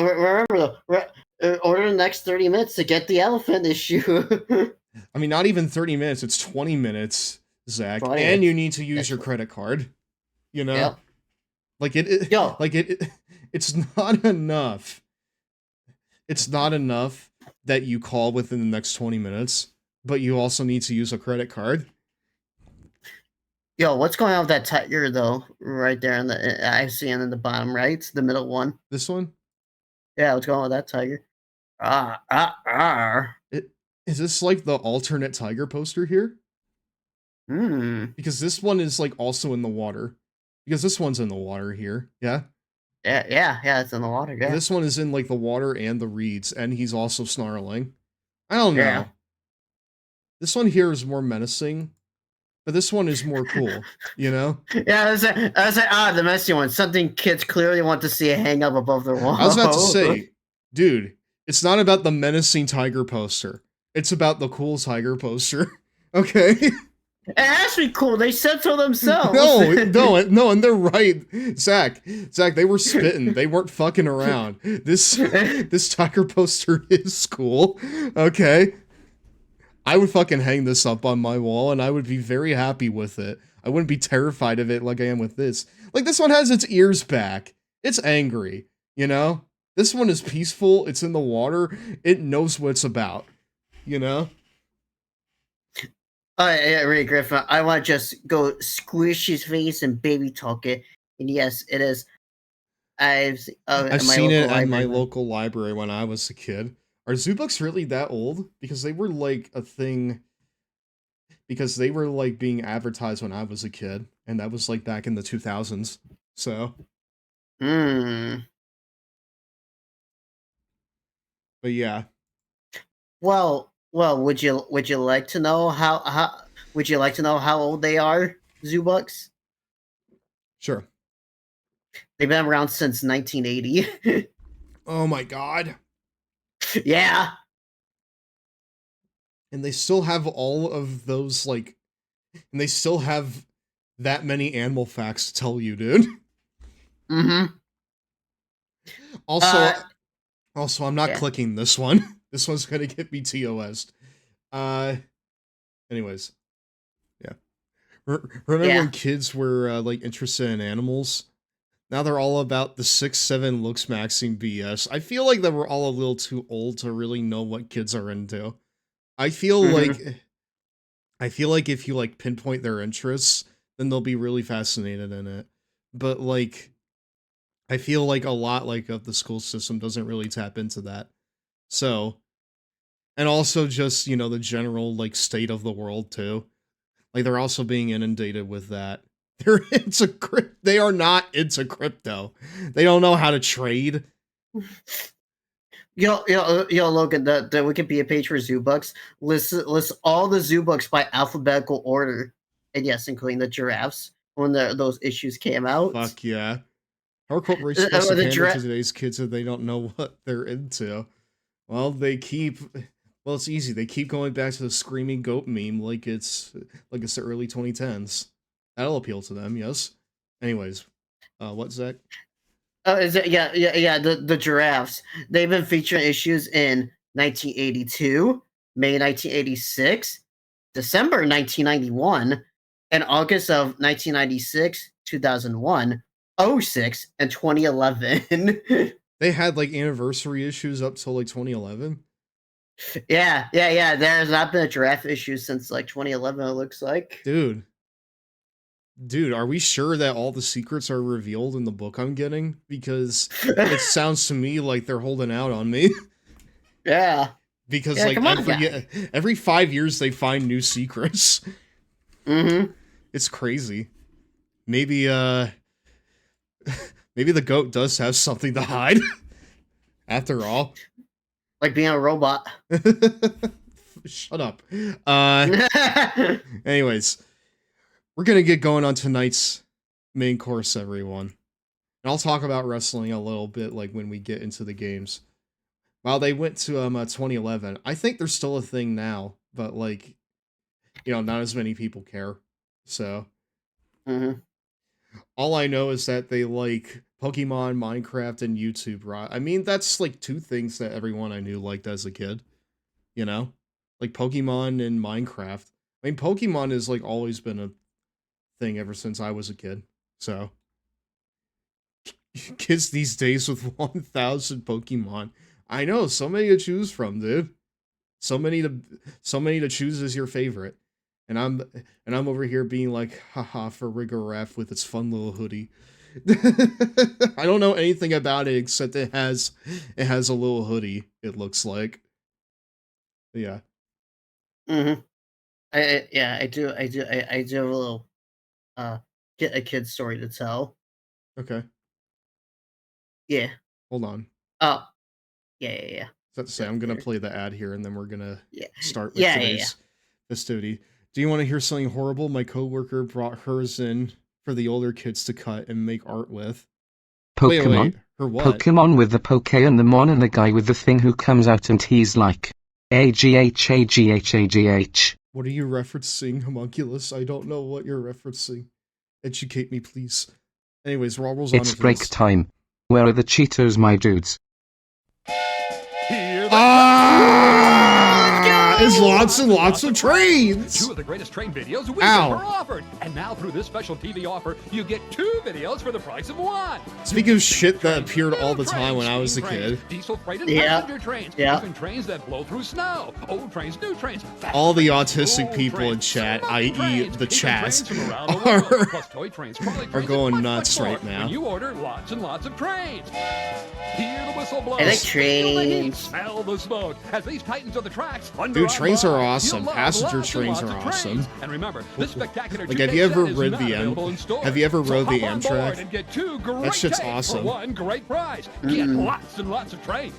S2: remember though, order the next 30 minutes to get the elephant issue.
S1: I mean, not even 30 minutes, it's 20 minutes, Zach. 20 and you need to use your credit card. You know? Yep. Like it's not enough. It's not enough that you call within the next 20 minutes, but you also need to use a credit card.
S2: Yo, what's going on with that tiger though? Right there in the I see it in the bottom right, the middle one.
S1: This one?
S2: Yeah, what's going on with that tiger?
S1: Is this like the alternate tiger poster here? Because this one is like also in the water. Because this one's in the water here. Yeah?
S2: Yeah, it's in the water. Yeah.
S1: This one is in like the water and the reeds, and he's also snarling. I don't know. Yeah. This one here is more menacing, but this one is more cool, you know?
S2: Yeah, I was like, the messy one. Something kids clearly want to see hang up above their wall.
S1: I was about to say, dude, it's not about the menacing tiger poster. It's about the cool tiger poster. Okay?
S2: It has to be cool. They said so themselves.
S1: No, and they're right. Zach, they were spitting. They weren't fucking around. This tiger poster is cool. Okay? I would fucking hang this up on my wall, and I would be very happy with it. I wouldn't be terrified of it like I am with this. Like, this one has its ears back. It's angry, you know? This one is peaceful. It's in the water. It knows what it's about, you know?
S2: Yeah, Ray Griffin, I want to just go squish his face and baby talk it. And yes, it is. I've
S1: seen it at my local library when I was a kid. Are zoo books really that old? Because they were like a thing. Because they were like being advertised when I was a kid, and that was like back in the 2000s. So. But yeah.
S2: Well, would you like to know how old they are, zoo books?
S1: Sure.
S2: They've been around since 1980.
S1: Oh my god.
S2: Yeah.
S1: And they still have all of those, like, and they still have that many animal facts to tell you, dude. Also, I'm not clicking this one. This one's gonna get me TOS'd. Anyways. Yeah. Remember when kids were, like, interested in animals? Now they're all about the 6'7" looks maxing BS. I feel like that we're all a little too old to really know what kids are into. I feel like if you, like, pinpoint their interests, then they'll be really fascinated in it. But, like, I feel like a lot, like, of the school system doesn't really tap into that. So, and also just, you know, the general, like, state of the world, too. Like, they're also being inundated with that. They are not into crypto. They don't know how to trade.
S2: Yo, Logan, the Wikipedia page for zoo books lists all the zoo books by alphabetical order. And yes, including the giraffes when those issues came out.
S1: Fuck yeah. How are corporations supposed to handle today's kids if they don't know what they're into? Well, it's easy. They keep going back to the screaming goat meme like it's the early 2010s. That'll appeal to them, yes. Anyways, what, Zach?
S2: Oh, is it? Yeah. The giraffes. They've been featuring issues in 1982, May 1986, December 1991, and August of 1996, 2001, 06, and 2011.
S1: They had like anniversary issues up till like 2011.
S2: Yeah. There has not been a giraffe issue since like 2011. It looks like,
S1: dude. Dude, are we sure that all the secrets are revealed in the book I'm getting? Because it sounds to me like they're holding out on me.
S2: Yeah.
S1: Because
S2: Yeah,
S1: like
S2: come on,
S1: every 5 years they find new secrets.
S2: Mm-hmm.
S1: It's crazy. Maybe maybe the goat does have something to hide. After all.
S2: Like being a robot.
S1: Shut up. Anyways, we're gonna get going on tonight's main course, everyone. And I'll talk about wrestling a little bit, like when we get into the games. While they went to 2011, I think there's still a thing now, but like, you know, not as many people care. So, all I know is that they like Pokemon, Minecraft, and YouTube. Right? I mean, that's like two things that everyone I knew liked as a kid. You know, like Pokemon and Minecraft. I mean, Pokemon has like always been a thing ever since I was a kid. So, kids these days with 1,000 Pokemon. I know, so many to choose from, dude. So many to choose as your favorite. And I'm over here being like, haha, for Rigoref with its fun little hoodie. I don't know anything about it except it has a little hoodie, it looks like. Yeah.
S2: I do have a little get a kid's story to tell.
S1: Okay.
S2: Yeah.
S1: Hold on.
S2: Oh. Yeah.
S1: So to say, I'm gonna play the ad here and then we're gonna start with
S2: Yeah,
S1: today's festivity. Do you want to hear something horrible? My coworker brought hers in for the older kids to cut and make art with.
S4: Pokemon?
S1: Wait, her what?
S4: Pokemon with the Poke and the Mon and the guy with the thing who comes out and he's like, AGH.
S1: What are you referencing, Homunculus? I don't know what you're referencing. Educate me, please. Anyways, Robble's on
S4: It's break time. Where are the Cheetos, my dudes?
S1: There's lots and lots of trains!
S13: Two of the greatest train videos we've
S1: Ow.
S13: ever offered. And now through this special TV offer, you get 2 videos for the price of 1.
S1: Speaking of shit that appeared all the time when I was a kid.
S13: Diesel freight and
S2: Yeah.
S13: passenger trains.
S2: Yeah.
S13: Even trains that blow through snow. Old trains, new trains. fast
S1: All the
S13: trains,
S1: autistic
S13: old
S1: people in
S13: trains,
S1: chat,
S13: summer
S1: i.e.
S13: trains,
S1: the
S13: even
S1: chat,
S13: trains from around the world, plus toy trains, trolley
S1: are
S13: trains,
S1: going
S13: and
S1: nuts
S13: much
S1: right
S13: more.
S1: now.
S13: When you order lots and lots of trains. Hear the whistle blow.
S2: I like
S13: Feel the heat,
S2: trains.
S13: smell the smoke. As these titans of the tracks.
S1: Dude, trains are awesome.
S13: You'll love
S1: Passenger
S13: lots and
S1: trains
S13: lots
S1: are
S13: of
S1: awesome.
S13: trains. And remember, this spectacular
S1: Like, have
S13: 2K
S1: you ever
S13: set is
S1: read
S13: not
S1: the
S13: available in stores.
S1: Have you ever
S13: So
S1: rode the
S13: hop on board
S1: Amtrak?
S13: and get 2 great
S1: That shit's
S13: tapes
S1: awesome.
S13: For 1 great prize. Get lots and lots of trains.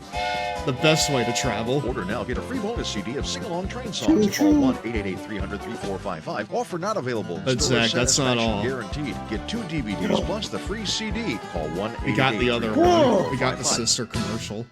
S1: The best way to travel.
S14: Order now, get a free bonus CD of sing-along train songs. Call 1-888-300-3455. Offer not available.
S1: But
S14: Store
S1: Zach, that's not
S14: satisfaction
S1: all.
S14: Guaranteed. Get 2 DVDs plus the free CD. Call 1-888-300-3455.
S1: We got the other one. We got the sister commercial.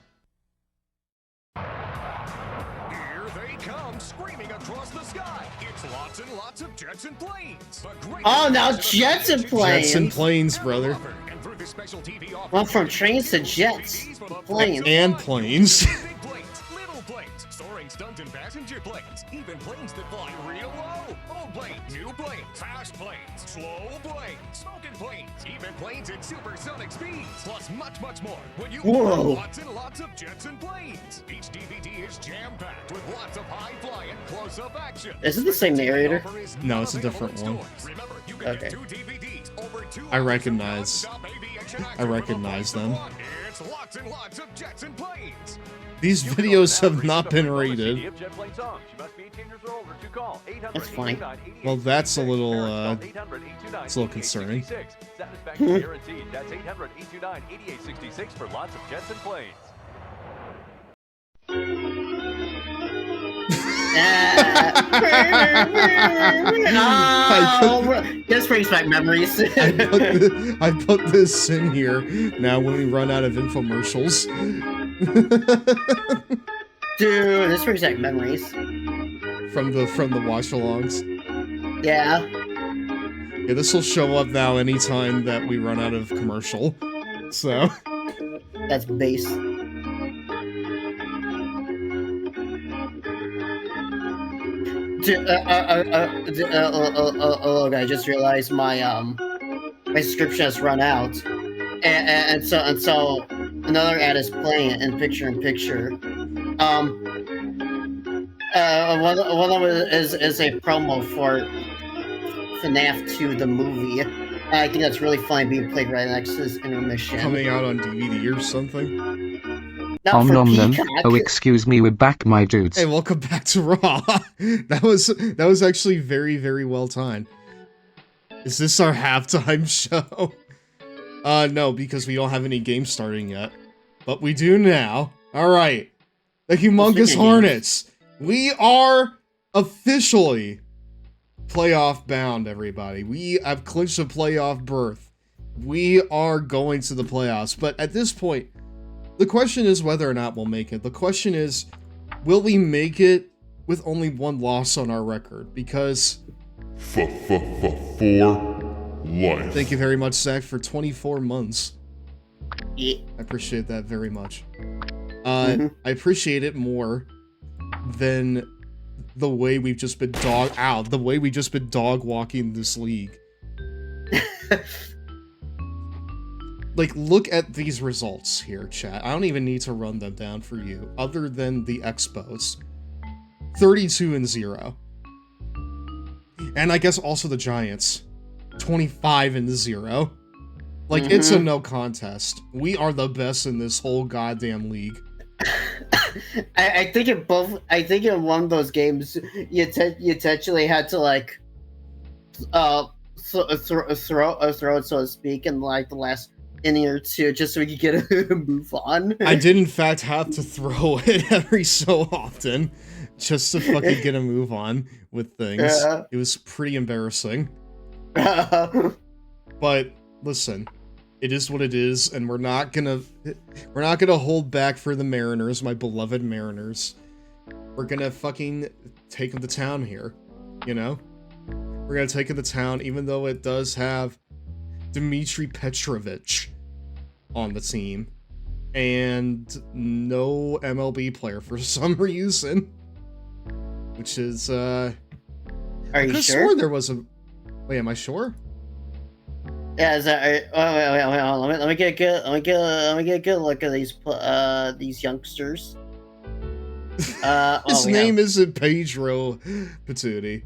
S15: Here they come, screaming across the sky. It's lots and lots of jets and planes.
S2: Oh, now jets and planes.
S1: Jets and planes, brother.
S15: And through this special TV offer,
S2: Went from trains to jets, to planes.
S1: And planes.
S15: big planes, little planes, soaring stunt and passenger planes, even planes that fly real low. Old planes, new planes, fast planes, slow planes, smoking planes, even planes at supersonic speeds, plus much, much more. When you order
S2: Whoa.
S15: lots and lots of jets and planes, each DVD is jam-packed with lots of high-flying, close-up action.
S2: Is it the same narrator?
S1: No, it's a different one.
S2: Okay.
S1: I recognize them.
S15: It's lots and lots of jets and planes.
S1: These videos have not been rated.
S2: That's funny.
S1: Well, that's a little, it's a little concerning.
S16: Satisfaction guaranteed. That's 800-829-8866 for lots of jets and planes.
S2: Oh, this brings back memories.
S1: I put this in here now when we run out of infomercials.
S2: Dude, this brings back memories.
S1: From the watch-alongs.
S2: Yeah.
S1: Yeah, this will show up now anytime that we run out of commercial. So.
S2: That's base. Look, I just realized my subscription has run out, and so another ad is playing in picture. One of them is a promo FNAF 2, the movie. I think that's really funny being played right next to this intermission.
S1: Coming out on DVD or something.
S2: Not for
S4: nom nom.
S2: Peacock.
S4: Oh, excuse me, we're back, my dudes.
S1: Hey, welcome back to Raw. that was actually very, very well timed. Is this our halftime show? No, because we don't have any games starting yet. But we do now. Alright. The Humongous Hornets. We are officially playoff bound, everybody. We have clinched a playoff berth. We are going to the playoffs. But at this point, the question is whether or not we'll make it. The question is, will we make it with only one loss on our record? Because...
S17: For life.
S1: Thank you very much, Zach, for 24 months.
S2: Yeah.
S1: I appreciate that very much. I appreciate it more than the way we've just been dog walking this league. Like, look at these results here, chat. I don't even need to run them down for you, other than the Expos. 32-0. And I guess also the Giants. 25-0. Like, it's a no contest. We are the best in this whole goddamn league.
S2: I think in one of those games, you essentially had to, like, throw it, so to speak, in, like, the last inning or two, just so we could get a move on.
S1: I did, in fact, have to throw it every so often, just to fucking get a move on with things.
S2: Yeah.
S1: It was pretty embarrassing. But, listen, it is what it is, and we're not gonna hold back for the Mariners, my beloved Mariners. We're gonna fucking take them to town here, you know? We're gonna take them to town, even though it does have Dmitry Petrovich on the team, and no MLB player for some reason. Which is,
S2: Are you
S1: I could've
S2: sure?
S1: sworn there was a... Wait, am I sure?
S2: Yeah, is that, wait, let me get a good look at these youngsters.
S1: His name isn't Pedro Patootie.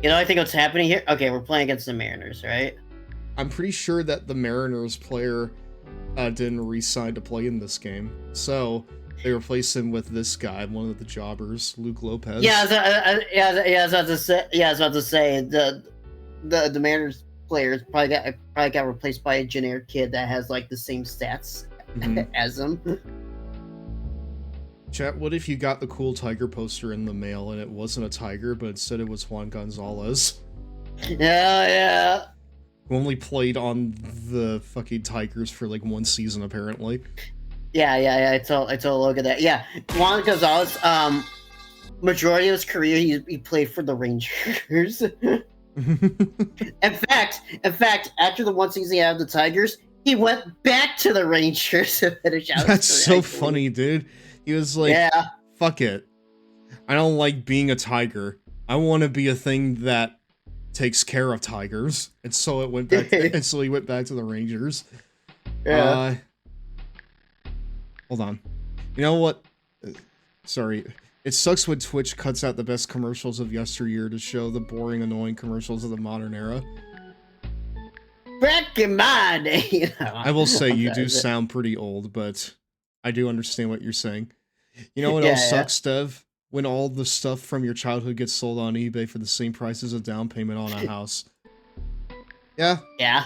S2: You know, I think what's happening here. Okay, we're playing against the Mariners, right?
S1: I'm pretty sure that the Mariners player didn't re-sign to play in this game, so they replaced him with this guy, one of the jobbers, Luke Lopez.
S2: I was about to say the Mariners players probably got replaced by a generic kid that has like the same stats as him.
S1: Chat, what if you got the cool Tiger poster in the mail and it wasn't a tiger, but instead it was Juan Gonzalez?
S2: Yeah.
S1: Who only played on the fucking Tigers for like one season, apparently.
S2: Yeah. I told look at that. Yeah, Juan Gonzalez. Majority of his career, he played for the Rangers. In fact, after the one season he had the Tigers, he went back to the Rangers to finish out.
S1: That's so funny, dude. He was like,
S2: Yeah.
S1: fuck it. I don't like being a tiger. I want to be a thing that takes care of tigers. And so it went back and so he went back to the Rangers.
S2: Yeah.
S1: Hold on. You know what? Sorry. It sucks when Twitch cuts out the best commercials of yesteryear to show the boring, annoying commercials of the modern era.
S2: Back in my day.
S1: I will say you do sound pretty old, but I do understand what you're saying. You know what else sucks, Dev? When all the stuff from your childhood gets sold on eBay for the same price as a down payment on a house. Yeah.
S2: Yeah.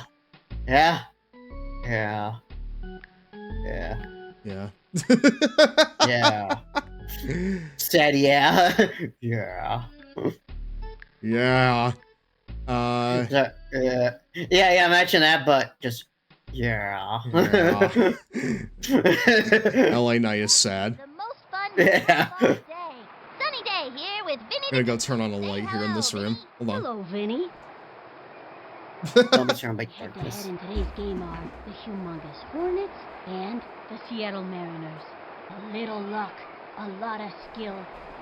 S2: Said yeah. Yeah. Imagine that, but just
S1: LA Night is sad.
S2: Yeah.
S10: Sunny day here with Vinny.
S1: I'm gonna go turn on a light here in this room. Hold on.
S18: Hello, Vinny.
S2: Don't be turned by darkness.
S18: In today's game are the Humongous Hornets and the Seattle Mariners. A little luck, a lot of skill,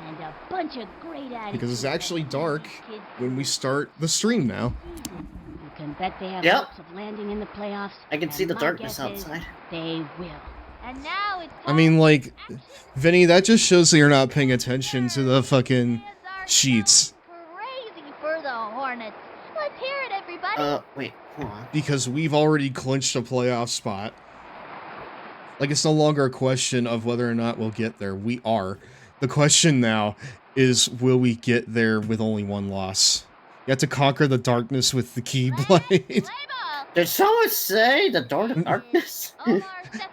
S18: and a bunch of great attitude.
S1: Because it's actually dark when we start the stream now.
S18: You can bet they have
S2: Yep.
S18: hopes of landing in the playoffs.
S2: I can see
S18: and
S2: the
S18: my
S2: darkness
S18: guess is
S2: outside.
S18: They will.
S10: And now it's
S1: I mean, like, Vinny, that just shows that you're not paying attention to the fucking Sheets.
S18: Crazy for the Hornets. Let's hear it, everybody.
S2: Wait, hold on.
S1: Because we've already clinched a playoff spot. Like, it's no longer a question of whether or not we'll get there. We are. The question now is, will we get there with only one loss? You have to conquer the darkness with the Keyblade.
S2: Did someone say the door to darkness?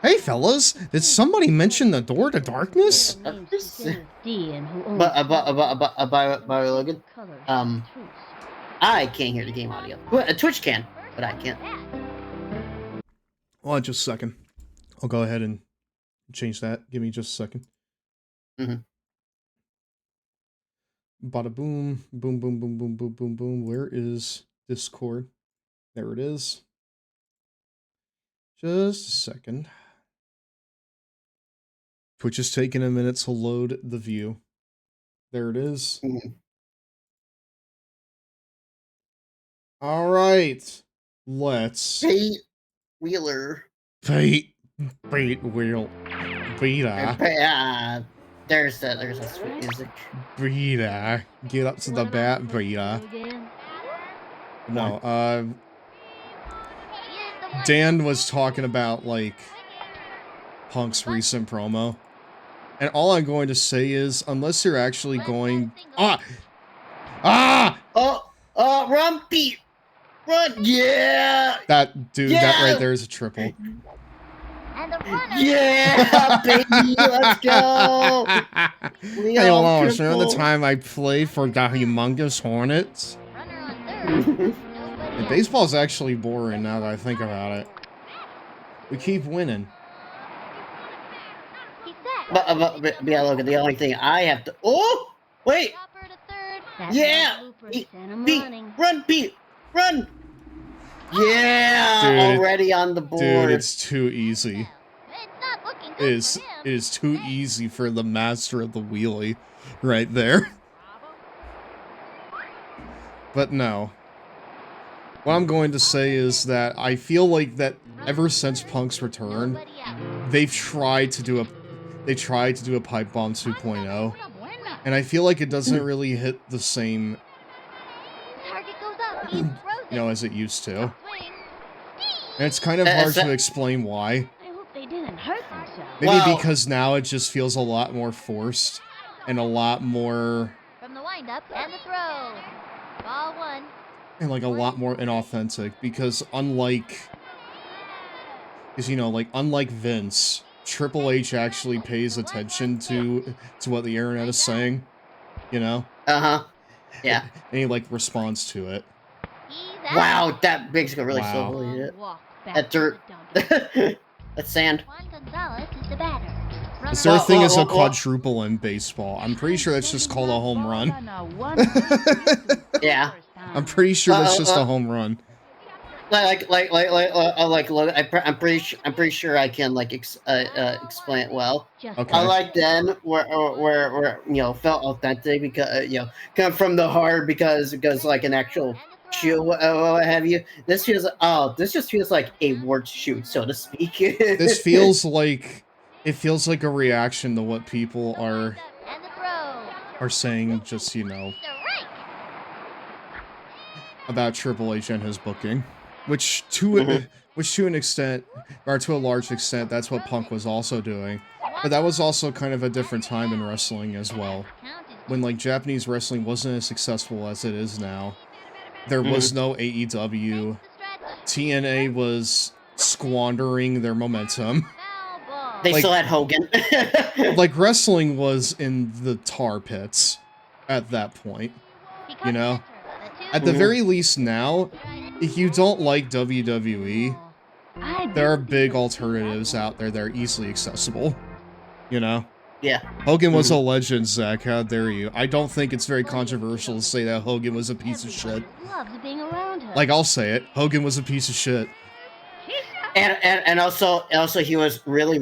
S1: Hey, fellas, did somebody mention the door to darkness?
S2: By Logan, I can't hear the game audio. Twitch can, but I can't.
S1: Hold on just a second. I'll go ahead and change that. Give me just a second.
S2: Mm-hmm.
S1: Bada boom, boom, boom, boom, boom, boom, boom, boom. Where is Discord? There it is. Just a second. Twitch is taking a minute to load the view. There it is.
S2: Mm-hmm.
S1: All right. Let's.
S2: Pete Wheeler.
S1: Pete Wheel. Beta.
S2: There's a sweet music.
S1: Beta. Get up to the bat, Beta. No, Dan was talking about, like, Punk's recent promo. And all I'm going to say is, unless you're actually going... Run,
S2: Pete! Run! Yeah!
S1: That, dude, that right there is a triple.
S2: Yeah, baby! Let's go!
S1: Hey, hello, remember the time I played for the Humongous Hornets? And baseball's actually boring now that I think about it. We keep winning.
S2: But yeah, look, the only thing I have to... Oh! Wait! Yeah! Pete! Run, Pete! Run! Yeah!
S1: Dude,
S2: already on the board.
S1: Dude, it's too easy. It is too easy for the master of the wheelie right there. But no. What I'm going to say is that I feel like that ever since Punk's return, they've tried to do a Pipe Bomb 2.0, and I feel like it doesn't really hit the same, you know, as it used to. And it's kind of hard to explain why. Maybe because now it just feels a lot more forced and a lot more
S18: From the windup and the throw. Ball one.
S1: and like a lot more inauthentic, because unlike Vince, Triple H actually pays attention to what the internet is saying, you know?
S2: Uh-huh. Yeah.
S1: And he like responds to it.
S2: Wow, that makes it really slowly. That dirt. That's sand.
S1: Is there a thing as a quadruple in baseball? I'm pretty sure that's just called a home run.
S2: Yeah.
S1: I'm pretty sure that's just a home run.
S2: I'm pretty sure I can explain it well.
S1: Okay.
S2: I like then where you know felt authentic because you know come from the heart because like an actual shoot what have you. This just feels like a word shoot, so to speak.
S1: This feels like a reaction to what people are saying, just, you know, about Triple H and his booking, which to an extent, or to a large extent, that's what Punk was also doing. But that was also kind of a different time in wrestling as well, when like Japanese wrestling wasn't as successful as it is now. There was no AEW. TNA was squandering their momentum.
S2: They still had Hogan.
S1: Like, wrestling was in the tar pits at that point, you know? At the very least now, if you don't like WWE, there are big alternatives out there that are easily accessible, you know?
S2: Yeah.
S1: Hogan was a legend, Zach. How dare you? I don't think it's very controversial to say that Hogan was a piece of shit. Like, I'll say it. Hogan was a piece of shit.
S2: And also he was really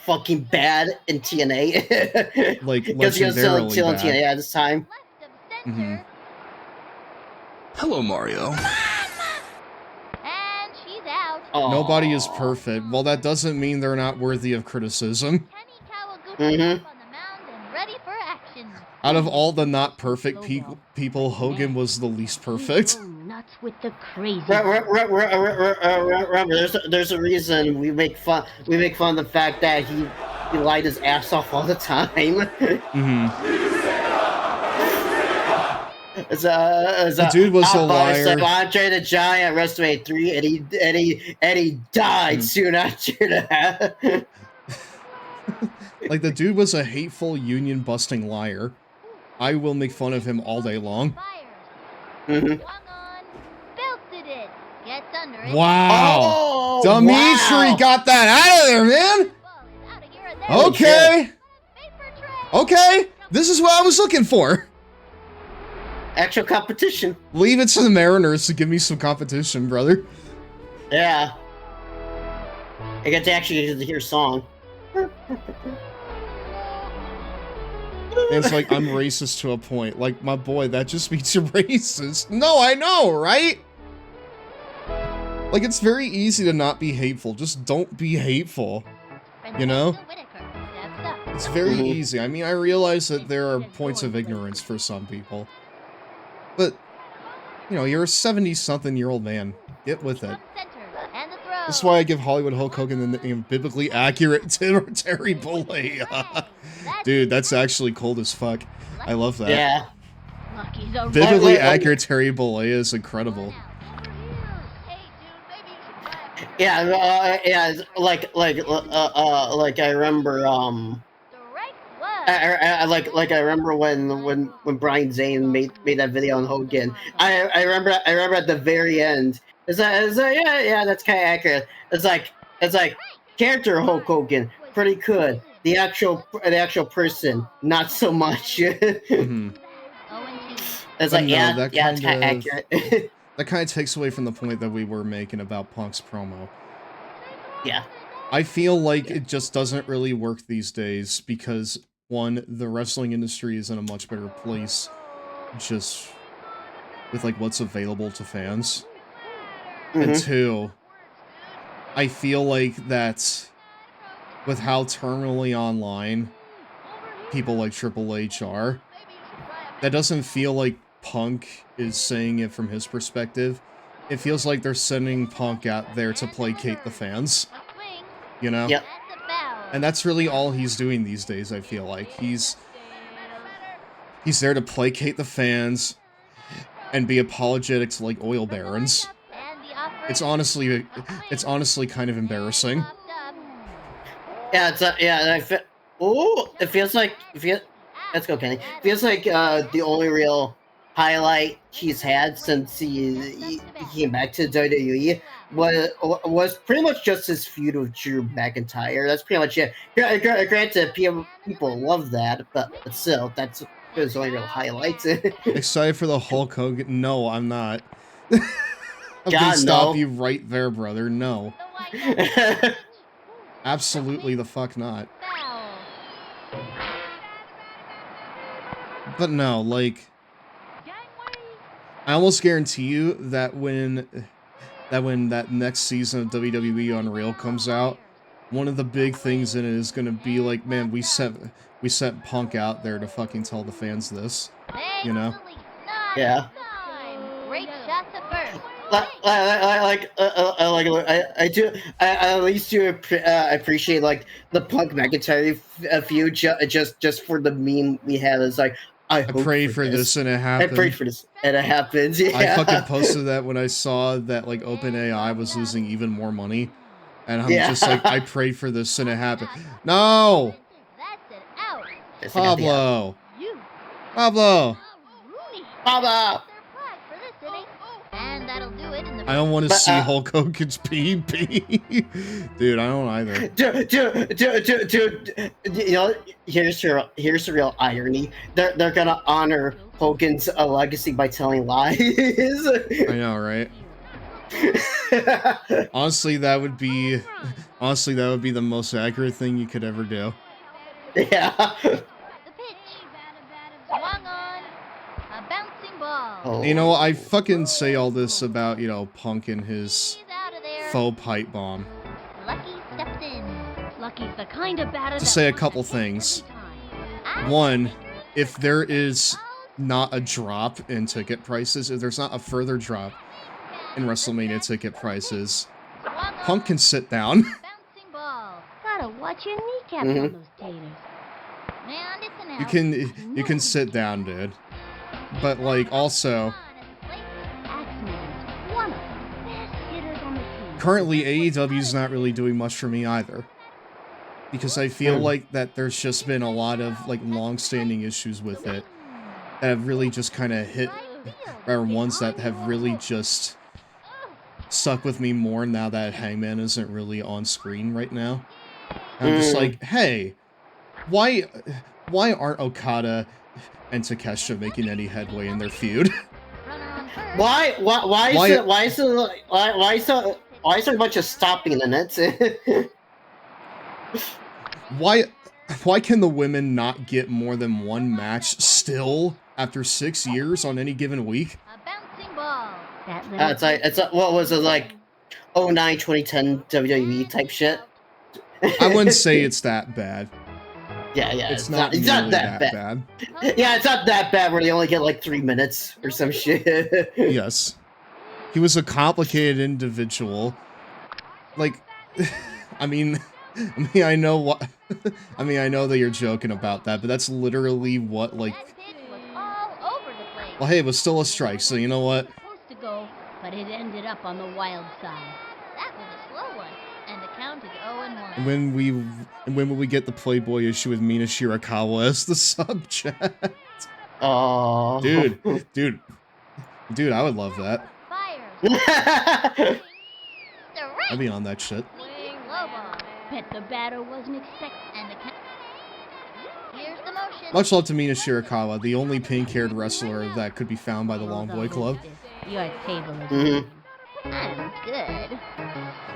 S2: fucking bad in TNA.
S1: Like,
S2: because he was still in
S1: legendarily
S2: TNA at this time.
S1: Mm-hmm.
S3: Hello, Mario.
S18: And she's out.
S1: Nobody is perfect. Well, that doesn't mean they're not worthy of criticism.
S18: On the mound and ready for action.
S1: Out of all the not perfect people, Hogan was the least perfect.
S18: Nuts with the crazy.
S2: Remember, there's a reason we make fun of the fact that he lied his ass off all the time.
S1: The dude was a liar.
S2: So Andre the Giant at WrestleMania 3, and he died soon after that.
S1: Like, the dude was a hateful, union-busting liar. I will make fun of him all day long. Wow!
S2: Oh,
S1: Dimitri got that out of there, man! Okay! Okay! This is what I was looking for!
S2: Actual competition.
S1: Leave it to the Mariners to give me some competition, brother.
S2: Yeah. I get to actually get to hear a song.
S1: And it's like, I'm racist to a point. Like, my boy, that just means you're racist. No, I know, right? Like, it's very easy to not be hateful. Just don't be hateful. You know? It's very easy. I mean, I realize that there are points of ignorance for some people. But, you know, you're a 70-something-year-old man. Get with it. That's why I give Hollywood Hulk Hogan the name biblically accurate Terry Bollea. Dude, that's actually cold as fuck. I love that.
S2: Yeah.
S1: Biblically accurate Terry Bollea is incredible.
S2: Yeah, like I remember, I remember when Brian Zane made that video on Hogan. I remember at the very end. It's like yeah, that's kind of accurate. It's like character Hulk Hogan, pretty good. The actual person, not so much. It's like
S1: no,
S2: that's kind of accurate.
S1: That kind of takes away from the point that we were making about Punk's promo.
S2: Yeah.
S1: I feel like it just doesn't really work these days because, one, the wrestling industry is in a much better place just with, like, what's available to fans. And two, I feel like that with how terminally online people like Triple H are, that doesn't feel like Punk is saying it from his perspective. It feels like they're sending Punk out there to placate the fans. You know?
S2: Yep.
S1: And that's really all he's doing these days, I feel like. He's there to placate the fans and be apologetic to, like, oil barons. It's honestly kind of embarrassing.
S2: Yeah, it feels like let's go, Kenny. It feels like the only real highlight he's had since he came back to WWE was pretty much just his feud with Drew McIntyre. That's pretty much it. Granted, people love that, but still, that's his only real highlights.
S1: Excited for the Hulk Hogan? No, I'm not. I'm
S2: God,
S1: gonna stop
S2: no.
S1: you right there, brother. No. Absolutely the fuck not. But no, like, I almost guarantee you that when that next season of WWE Unreal comes out, one of the big things in it is gonna be like, man, we sent Punk out there to fucking tell the fans this, you know?
S2: Yeah.
S18: Great shots at first.
S2: I at least do appreciate like the Punk McIntyre feud just for the meme we had. It's like I
S1: prayed for this and it happened.
S2: I prayed for this and it happens. Yeah.
S1: I fucking posted that when I saw that like OpenAI was losing even more money, and I'm just like, I prayed for this and it happened. No, Pablo.
S18: And that'll do it in the
S1: I don't want to see Hulk Hogan's PP. Dude, I don't either.
S2: Dude, you know, here's the real irony. They're gonna honor Hogan's legacy by telling lies.
S1: I know, right? Honestly, that would be the most accurate thing you could ever do.
S2: Yeah.
S18: Swung on a bouncing ball.
S2: Oh.
S1: You know, I fucking say all this about, you know, Punk and his faux pipe bomb.
S18: Lucky stepped in. Lucky's the kind of badass
S1: To say a couple things. One, if there is not a drop in ticket prices, if there's not a further drop in WrestleMania ticket prices, Punk can sit down.
S18: Bouncing ball. Gotta watch your kneecaps
S1: Mhm.
S18: on those taters. Man, it's an
S1: You can sit down, dude. But like also,
S18: Axeman's one of the best hitters on the team.
S1: currently AEW's not really doing much for me either. Because I feel
S2: Hmm.
S1: like that there's just been a lot of like long-standing issues with it that have really just kind of hit, or ones that have really just stuck with me more now that Hangman isn't really on screen right now. I'm just like, hey, why aren't Okada and Takeshita making any headway in their feud?
S2: Why is there a bunch of stopping in it?
S1: Why can the women not get more than one match still after 6 years on any given week?
S18: Bouncing ball. That
S2: It's like what was it like 09, 2010 WWE type shit?
S1: I wouldn't say it's that bad.
S2: Yeah,
S1: It's not
S2: it's not
S1: nearly
S2: that
S1: bad.
S2: Yeah, it's not that bad where they only get like 3 minutes or some shit.
S1: Yes. He was a complicated individual. Like, I mean, I know what, I mean, I know that you're joking about that, but that's literally what, like, well, hey, it was still a strike, so you know what?
S18: Supposed to go, but it ended up on the wild side. That was a slow one, and the count is 0-1.
S1: When will we get the Playboy issue with Mina Shirakawa as the subject?
S2: Oh,
S1: dude, I would love that. I'd be on that shit.
S18: Low ball. Bet the batter wasn't expecting, and the count. Here's the motion.
S1: Much love to Mina Shirakawa, the only pink-haired wrestler that could be found by the Long Boy Club.
S18: Your table is I'm good.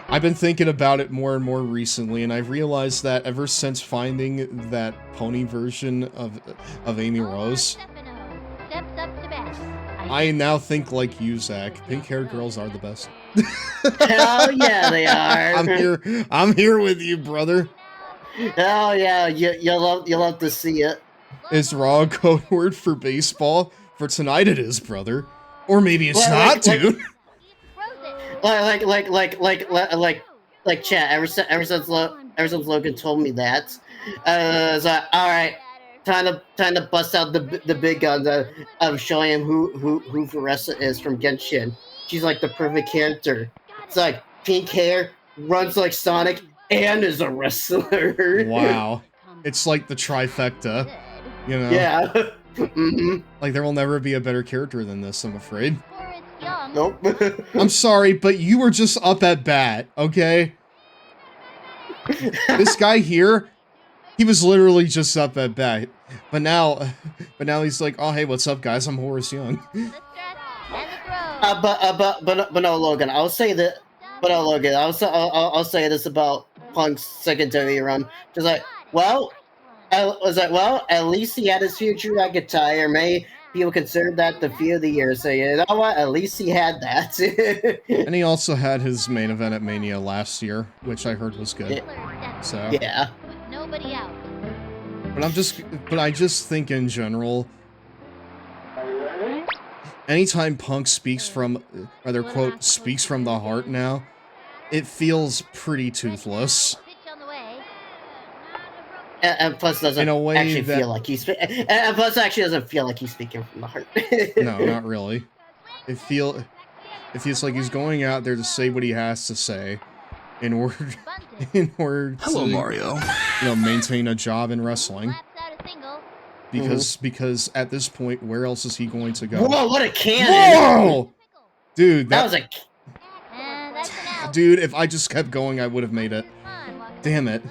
S1: I've been thinking about it more and more recently, and I've realized that ever since finding that pony version of Amy Rose,
S18: Steps up to bat.
S1: I now think like you, Zach. Pink-haired girls are the best.
S2: Hell yeah, they are.
S1: I'm here with you, brother.
S2: Hell yeah, you'll love to see it.
S1: Is Raw a code word for baseball? For tonight it is, brother. Or maybe it's not, dude.
S2: Like chat. Ever since Logan told me that, I was like, all right, time to bust out the big guns of showing him who Vanessa is from Genshin. She's like the perfect character. It's like pink hair, runs like Sonic, and is a wrestler.
S1: Wow. It's like the trifecta, you know?
S2: Yeah. Mm-hmm.
S1: Like, there will never be a better character than this, I'm afraid.
S2: Nope.
S1: I'm sorry, but you were just up at bat, okay? This guy here, he was literally just up at bat. But now he's like, oh, hey, what's up, guys? I'm Horace Young.
S2: But no, Logan. I'll say that. But no, Logan. I'll say this about Punk's secondary run. Just like, at least he had his future McIntyre. May people consider that the feud of the year. So you know what? At least he had that.
S1: And he also had his main event at Mania last year, which I heard was good. So
S2: yeah.
S18: Nobody out.
S1: But I just think in general, anytime Punk speaks from, rather quote, speaks from the heart now, it feels pretty toothless.
S2: And plus, doesn't
S1: In a way
S2: actually
S1: that-
S2: feel like he's. And plus, actually doesn't feel like he's speaking from the heart.
S1: No, not really. It feels like he's going out there to say what he has to say, in order
S3: Hello,
S1: to,
S3: Mario.
S1: you know, maintain a job in wrestling. Because at this point, where else is he going to go?
S2: Whoa! What a cannon!
S1: Whoa! Dude,
S2: That was a.
S1: dude, if I just kept going, I would have made it. Damn it.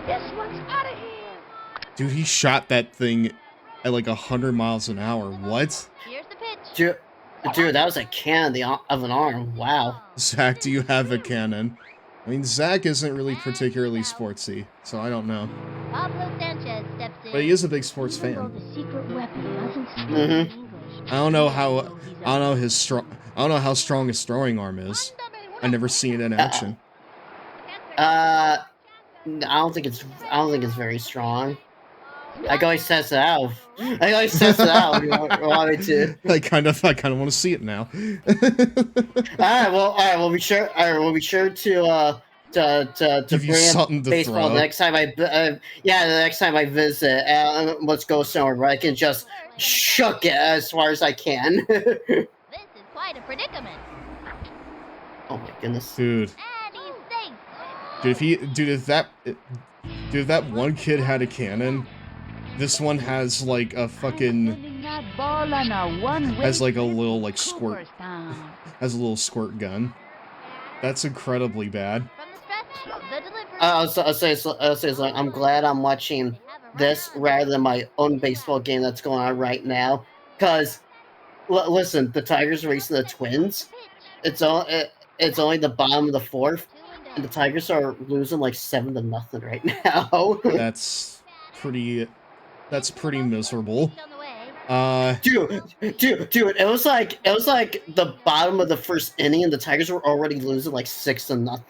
S18: This one's out of here.
S1: Dude, he shot that thing at like 100 miles an hour. What?
S18: Here's the pitch.
S2: Dude, that was a cannon of an arm. Wow.
S1: Zach, do you have a cannon? I mean, Zach isn't really particularly sportsy, so I don't know.
S18: Pablo Sanchez steps in.
S1: But he is a big sports fan.
S18: The secret weapon doesn't speak
S2: Mm-hmm.
S18: English.
S1: I don't know how strong his throwing arm is. I've never seen it in action.
S2: I don't think it's very strong. I can always test it out. I always test it out if you want me to.
S1: I kind of want to see it now.
S2: All right. We'll be sure. All right, we'll be sure to
S1: Give you
S2: bring
S1: something
S2: up
S1: to
S2: baseball
S1: throw.
S2: the next time the next time I visit. Let's go somewhere where I can just shook it as far as I can.
S18: This is quite a predicament.
S2: Oh my goodness,
S1: Dude.
S18: And he's safe.
S1: If that one kid had a cannon, this one has like a fucking has like a little like squirt has a little squirt gun. That's incredibly bad.
S2: I'll say like, I'm glad I'm watching this rather than my own baseball game that's going on right now. Cause listen, the Tigers are racing the Twins. It's only the bottom of the fourth, and the Tigers are losing like 7-0 right now.
S1: That's pretty miserable.
S2: Dude, it was like the bottom of the first inning, and the Tigers were already losing like 6-0.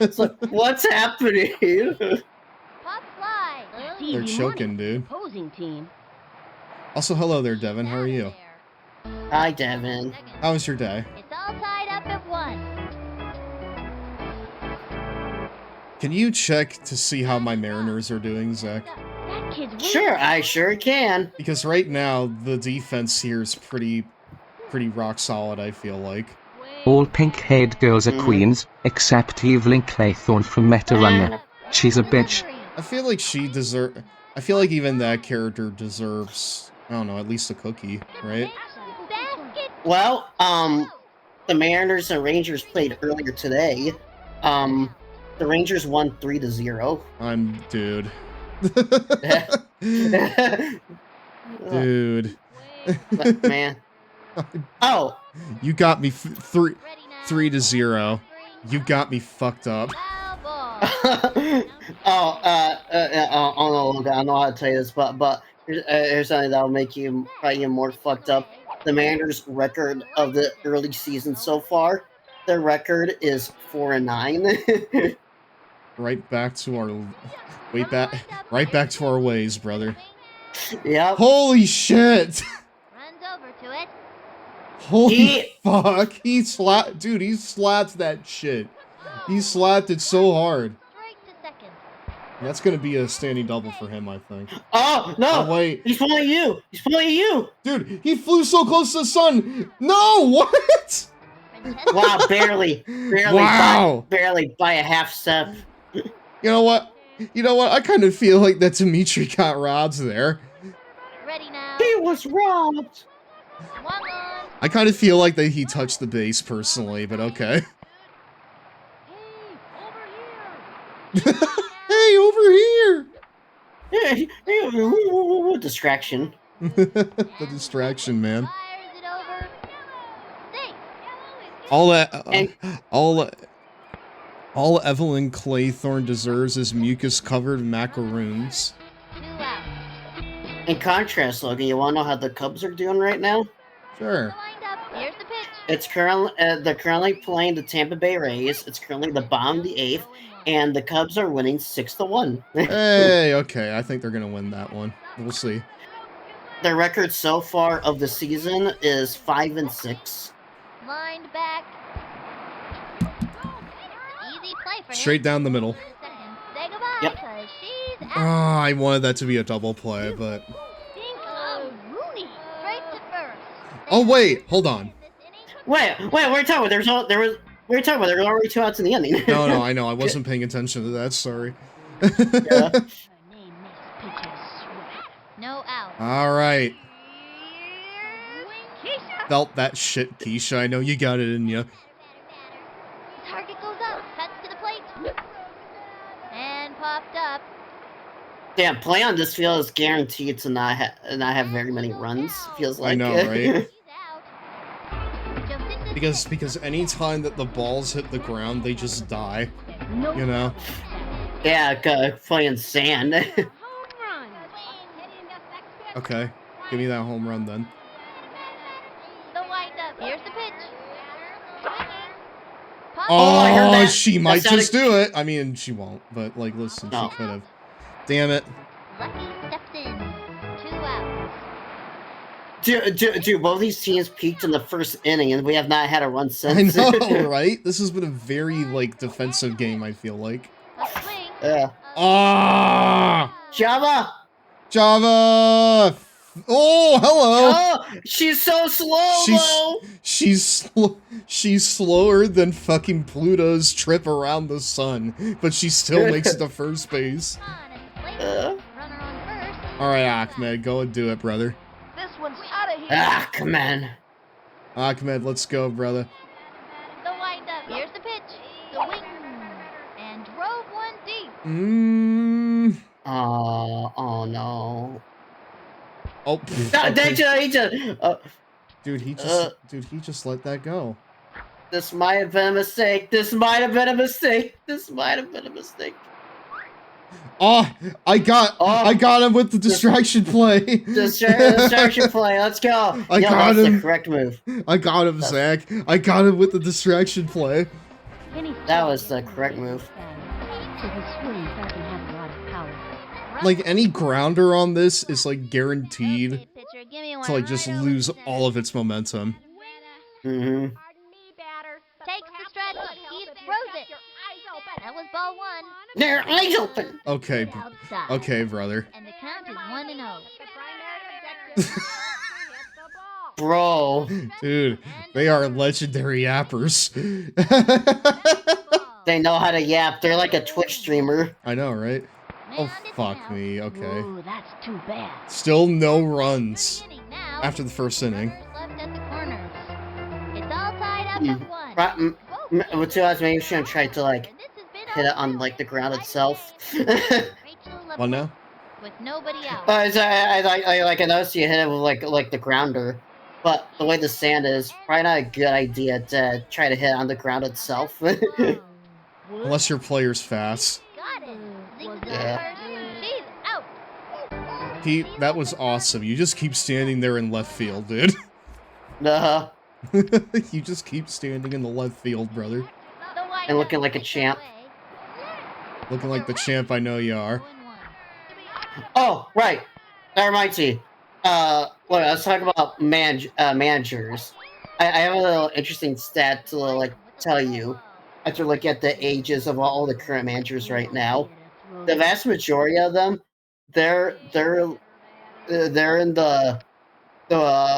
S2: It's like, what's happening?
S1: They're choking, dude.
S18: Opposing team.
S1: Also, hello there, Devin. How are you?
S2: Hi, Devin.
S1: How was your day?
S18: It's all tied up at 1.
S1: Can you check to see how my Mariners are doing, Zach?
S18: That kid's
S2: Sure, I sure can.
S1: Because right now, the defense here is pretty rock solid, I feel like.
S4: All pink-haired girls are queens, except Evelyn Claythorne from Meta Runner. She's a bitch.
S1: I feel like I feel like even that character deserves, I don't know, at least a cookie, right?
S2: Well, the Mariners and Rangers played earlier today. The Rangers won 3-0.
S1: Dude. Dude.
S2: Man. Oh.
S1: You got me 3-0. You got me fucked up.
S2: I don't know how to tell you this, but here's something that'll make you probably even more fucked up. The Mariners' record of the early season so far, their record is 4-9.
S1: Right back to our ways, brother.
S2: Yep.
S1: Holy shit!
S18: Runs over to it.
S1: Holy fuck! He slapped that shit. He slapped it so hard. That's gonna be a standing double for him, I think.
S2: Oh no!
S1: Oh, wait.
S2: He's pulling you. He's pulling you.
S1: Dude, he flew so close to the sun. No, what?
S2: Wow, barely.
S1: Wow.
S2: Barely by a half step.
S1: You know what? I kind of feel like that Dimitri got robbed there.
S18: Ready now.
S2: He was robbed.
S1: I kind of feel like that he touched the base personally, but okay. Hey, over here!
S2: Hey, distraction.
S1: The distraction, man. All Evelyn Claythorne deserves is mucus-covered macaroons.
S2: In contrast, Logan, you want to know how the Cubs are doing right now?
S1: Sure.
S18: Here's the pitch.
S2: It's they're currently playing the Tampa Bay Rays. It's currently the bottom of the 8th, and the Cubs are winning 6-1.
S1: Hey, okay, I think they're gonna win that one. We'll see.
S2: Their record so far of the season is 5-6.
S18: Lined back. Easy play for
S1: Straight down the middle.
S18: Say goodbye,
S2: Yep.
S18: 'cause she's
S1: Oh, I wanted that to be a double play, but...
S18: Rooney, straight to first.
S1: Oh, wait, hold on.
S2: Wait, what are you talking about? There were already 2 outs in the inning.
S1: No, I know, I wasn't paying attention to that, sorry.
S18: No out.
S1: Alright.
S18: Keisha.
S1: Felt that shit, Keisha. I know you got it in ya.
S18: Target goes up. Cuts to the plate. And popped up.
S2: Damn, play on this field is guaranteed to not have very many runs. Feels like.
S1: I know, right? Because any time that the balls hit the ground, they just die. You know?
S2: Yeah, playing sand.
S1: Okay, give me that home run then.
S18: The windup. Here's the pitch.
S2: I heard that.
S1: She
S2: That
S1: might
S2: sounded-
S1: just do it. I mean, she won't, but like, listen,
S2: No.
S1: she could have. Damn it.
S17: Lucky steps in. 2 outs.
S2: Dude, both these teams peaked in the first inning, and we have not had a run
S1: I
S2: since.
S1: know, right? This has been a very, like, defensive game, I feel like.
S2: Yeah.
S1: Ah!
S2: Java!
S1: Java! Oh, hello!
S2: Oh, she's so slow, though!
S1: She's slower than fucking Pluto's trip around the sun, but she still makes it to first base. Alright, Ahmed, go and do it, brother.
S17: This one's out of here.
S2: Ah, come on.
S1: Ahmed, let's go, brother.
S17: The windup. Here's the pitch. The wing. And drove one deep.
S2: Oh no.
S1: Oh, dude, he just let that go.
S2: This might have been a mistake. This might have been a mistake.
S1: Oh, I got him with the distraction play.
S2: Distraction play. Let's go.
S1: I got
S2: that's
S1: him.
S2: the correct move.
S1: I got him, Zach. I got him with the distraction play.
S2: That was the correct move.
S1: Like, any grounder on this is, like, guaranteed to, like, just lose all of its momentum.
S2: Mm-hmm.
S17: Takes the stretch. He throws it. That was ball 1.
S2: Their eyes open.
S1: Okay, okay, brother.
S17: And the count is 1-0.
S2: Bro.
S1: Dude, they are legendary yappers.
S2: They know how to yap. They're like a Twitch streamer.
S1: I know, right? Oh, fuck me. Okay.
S17: Ooh, that's too bad.
S1: Still no runs after the first inning.
S17: Left at the corners. It's all tied up at 1.
S2: With 2 outs, maybe you shouldn't try to like hit it on like the ground itself.
S1: What now?
S17: With nobody else.
S2: I noticed you hit it with like the grounder, but the way the sand is, probably not a good idea to try to hit on the ground itself.
S1: Unless your player's fast.
S17: Got it.
S2: Yeah.
S17: She's out.
S1: Pete, that was awesome. You just keep standing there in left field, dude.
S2: Uh-huh.
S1: You just keep standing in the left field, brother.
S2: And looking like a champ.
S1: Looking like the champ I know you are.
S2: Oh, right. That reminds me. I was talking about managers. I have a little interesting stat to like tell you. After looking at the ages of all the current managers right now, the vast majority of them, they're in the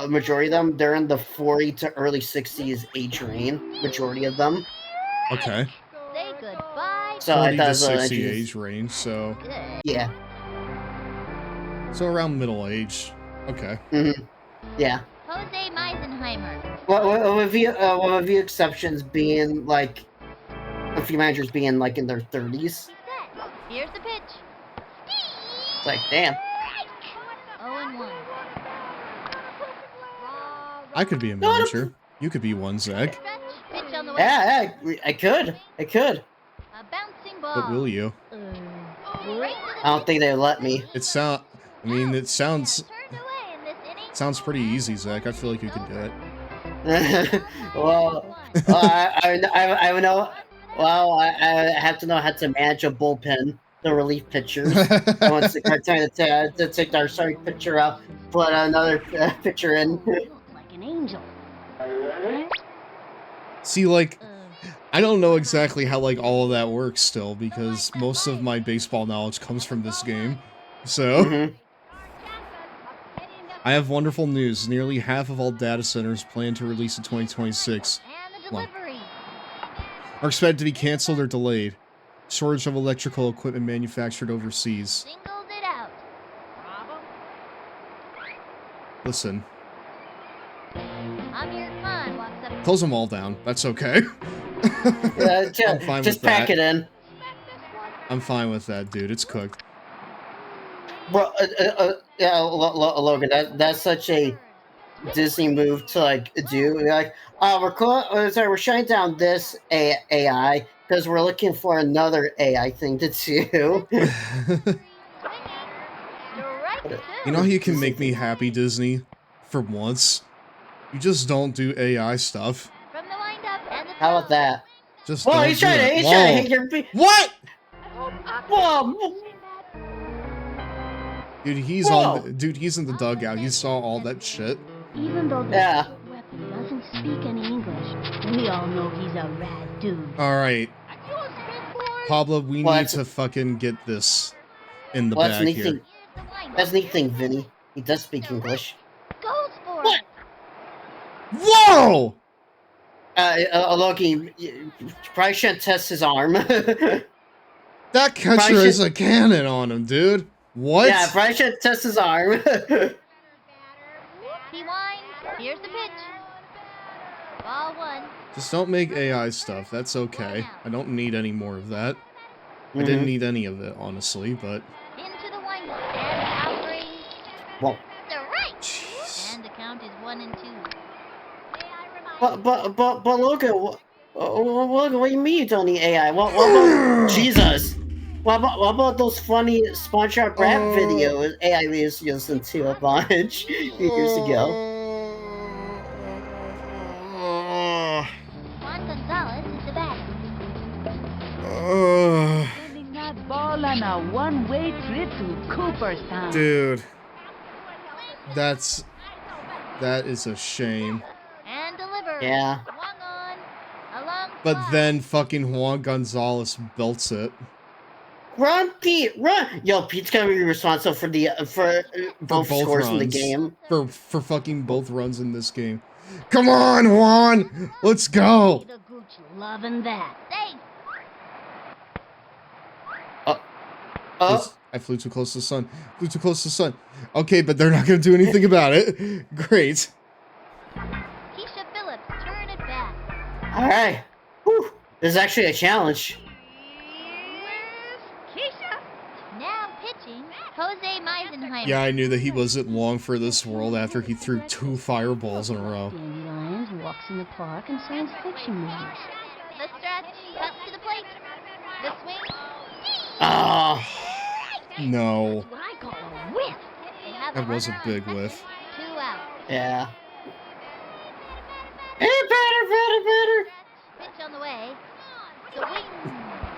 S2: majority of them, they're in the 40 to early 60s age range. Majority of them.
S1: Okay.
S17: Say goodbye.
S2: So I
S1: 40
S2: thought
S1: to
S2: it was
S1: 60
S2: interesting.
S1: age range, so
S2: Yeah.
S1: so around middle age. Okay.
S2: Mm-hmm. Yeah.
S17: Jose Meisenheimer.
S2: Well, with a few exceptions being like a few managers being like in their 30s.
S17: Here's the pitch.
S2: It's like, damn.
S17: 0-1.
S1: I could be a manager. You could be one, Zach.
S17: Pitch on the way.
S2: Yeah, I could.
S17: A bouncing ball.
S1: But will you?
S2: I don't think they let me.
S1: It sounds pretty easy, Zach. I feel like you could do it.
S2: I know. Well, I have to know how to manage a bullpen, the relief pitchers. Once the correct time to take our starting pitcher out, put another pitcher in.
S18: Like an angel.
S1: See, like, I don't know exactly how, like, all of that works still, because most of my baseball knowledge comes from this game. So, I have wonderful news. Nearly half of all data centers plan to release in 2026 are expected to be canceled or delayed. Shortage of electrical equipment manufactured overseas.
S17: Singled it out.
S1: Listen,
S17: Amir Khan walks up.
S1: close them all down. That's okay. I'm fine
S2: Just
S1: with
S2: pack
S1: that.
S2: it in.
S1: I'm fine with that, dude. It's cooked.
S2: Bro, yeah, Logan, that's such a Disney move to like do. Like, we're shutting down this AI because we're looking for another AI thing to do.
S1: You know how you can make me happy, Disney? For once. You just don't do AI stuff.
S17: From the windup and the
S2: How about that?
S1: Just
S2: Well,
S1: don't
S2: he's
S1: do
S2: trying to
S1: it.
S2: hit
S1: Whoa.
S2: your feet.
S1: What?
S2: Whoa.
S1: Dude, he's
S2: Whoa.
S1: dude, he's in the dugout. He saw all that shit.
S18: Even though the
S2: Yeah.
S18: weapon doesn't speak any English, we all know he's a rad dude.
S1: All right, Pablo, we
S2: Well,
S1: need
S2: that's-
S1: to fucking get this in the
S2: Well, that's
S1: bag
S2: neat
S1: here.
S2: thing. That's neat thing, Vinny. He does speak English.
S18: Goes for
S2: What?
S18: it.
S1: Whoa!
S2: Loki, probably shouldn't test his arm.
S1: That catcher
S2: Probably
S1: has
S2: should-
S1: a cannon on him, dude. What?
S2: Yeah, probably shouldn't test his arm.
S17: He winds. Here's the pitch. Ball one.
S1: Just don't make AI stuff. That's okay. I don't need any more of that. I didn't need any of it, honestly, but...
S17: Into the windup. And the outrage.
S2: Well,
S17: The right. And the count is 1 and 2.
S2: but Logan, what do you mean you don't need AI? What about Jesus? What about those funny SpongeBob rap videos AI was using to a bunch years ago?
S17: Juan Gonzalez is the batter.
S18: Sending that ball on a one-way trip to Cooperstown.
S1: Dude. That is a shame.
S17: And delivers.
S2: Yeah.
S17: Swung on. Along
S1: But then fucking Juan Gonzalez belts it.
S2: Run, Pete, run! Yo, Pete's gonna be responsible for both scores in the game.
S1: For fucking both runs in this game. Come on, Juan! Let's go!
S18: The Gooch loving that.
S17: safe.
S1: I flew too close to the sun. Flew too close to the sun. Okay, but they're not gonna do anything about it. Great.
S17: Keisha Phillips, turn it back.
S2: Alright. Whew. This is actually a challenge.
S17: Keisha. Now pitching, Jose Meisenheimer.
S1: Yeah, I knew that he wasn't long for this world after he threw 2 fireballs in a row.
S18: Dandelions walks in the park and science fiction movies.
S17: The stretch, cut to the plate. The swing.
S1: Ah, no.
S18: What I call a whiff.
S17: They have
S1: That was a
S17: runner on
S1: big
S17: second.
S1: whiff.
S17: 2 out.
S2: Yeah. Hey, better.
S17: Pitch on the way. The wing.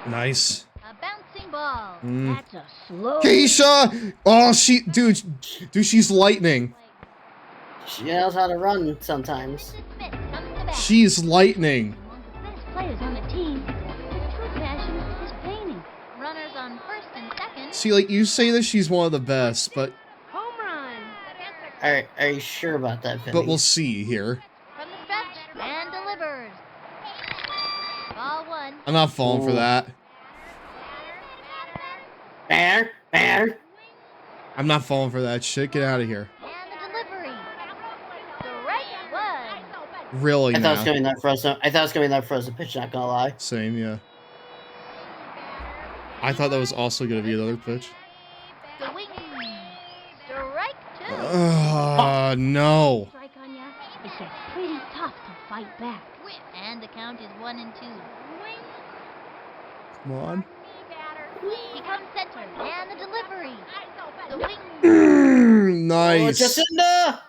S1: Nice.
S17: A bouncing ball.
S18: That's a slow.
S1: Keisha! Oh, dude, she's lightning.
S2: She knows how to run sometimes.
S17: Smith comes to bat.
S1: She's lightning.
S18: Among the best players on the team, his true passion is painting.
S17: Runners on first and second.
S1: See, like, you say that she's one of the best, but
S17: Home run.
S2: Are you sure about that, Vinny?
S1: but we'll see here.
S17: From the stretch and delivers. Ball one.
S1: I'm not falling for
S2: Ooh.
S1: that.
S2: Better.
S1: I'm not falling for that shit. Get out of here.
S17: And the delivery. Strike one.
S1: Really
S2: I thought it was
S1: now.
S2: gonna be that frozen. I thought it was gonna be that frozen pitch. Not gonna lie.
S1: Same, yeah. I thought that was also gonna be another pitch.
S17: The wing. Strike two.
S1: No.
S18: Strike on ya. It gets pretty tough to fight back.
S17: And the count is 1 and 2.
S1: Come on.
S17: He comes center. And the delivery. The wing.
S1: Nice.
S2: Jacinda!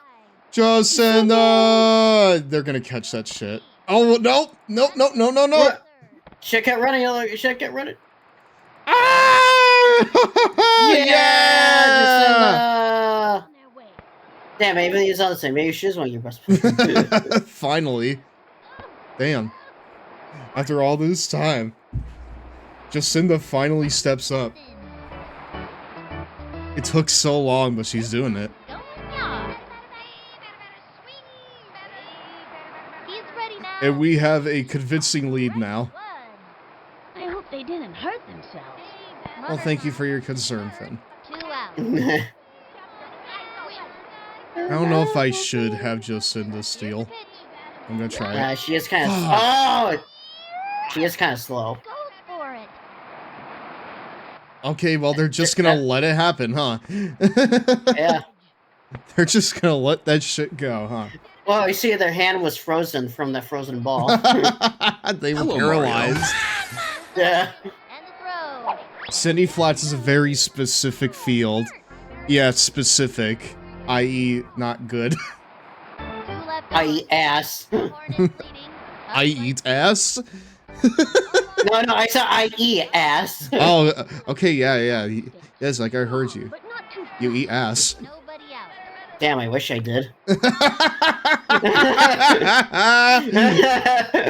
S1: Jacinda! They're gonna catch that shit. Oh, no.
S2: Should get running. Should get running.
S1: Ah!
S2: Yeah! Jacinda! Damn, maybe he's on the same. Maybe she's one of your best players.
S1: Finally. Damn. After all this time. Jacinda finally steps up. It took so long, but she's doing it.
S17: He's ready now.
S1: And we have a convincing lead now.
S18: I hope they didn't hurt themselves.
S1: Well, thank you for your concern, Finn.
S17: 2 out.
S1: I don't know if I should have Jacinda steal. I'm gonna try it.
S2: She is kind of. Oh! She is kind of slow.
S17: Goes for it.
S1: Okay, well, they're just gonna let it happen, huh?
S2: Yeah.
S1: They're just gonna let that shit go, huh?
S2: Well, you see, their hand was frozen from the frozen ball.
S1: They were
S14: Hello,
S1: paralyzed.
S2: Yeah.
S17: And the throw.
S1: Cindy Flats is a very specific field. Yeah, specific. I.e., not good.
S17: 2 left.
S2: I eat ass.
S17: Hornets leading.
S1: I eat ass?
S2: No, I said I eat ass.
S1: Oh, okay, yeah. Yes, like I heard you. You eat ass.
S2: Damn, I wish I did.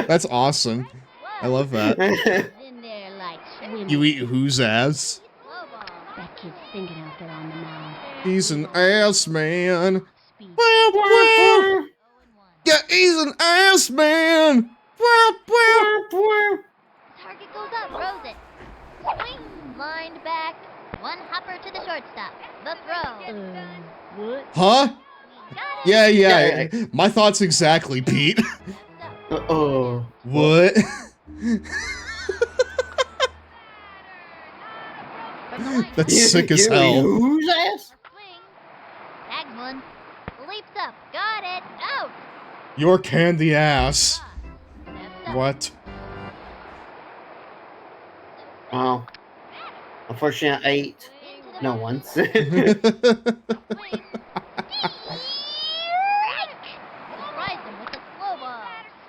S1: That's awesome. I love that. You eat whose ass?
S18: That kid's thinking out there on the mound.
S1: He's an ass man. Yeah, he's an ass man.
S17: Target goes up, throws it. Swing, lined back. One hopper to the shortstop. The throw.
S18: What?
S1: Huh? Yeah. My thoughts exactly, Pete.
S2: Oh.
S1: What? That's sick as hell.
S2: Whose ass?
S17: Tags one. Leaps up. Got it. Out.
S1: Your candy ass. What?
S2: Oh. Unfortunately, I ate no once.
S17: Surprise him with the slow ball.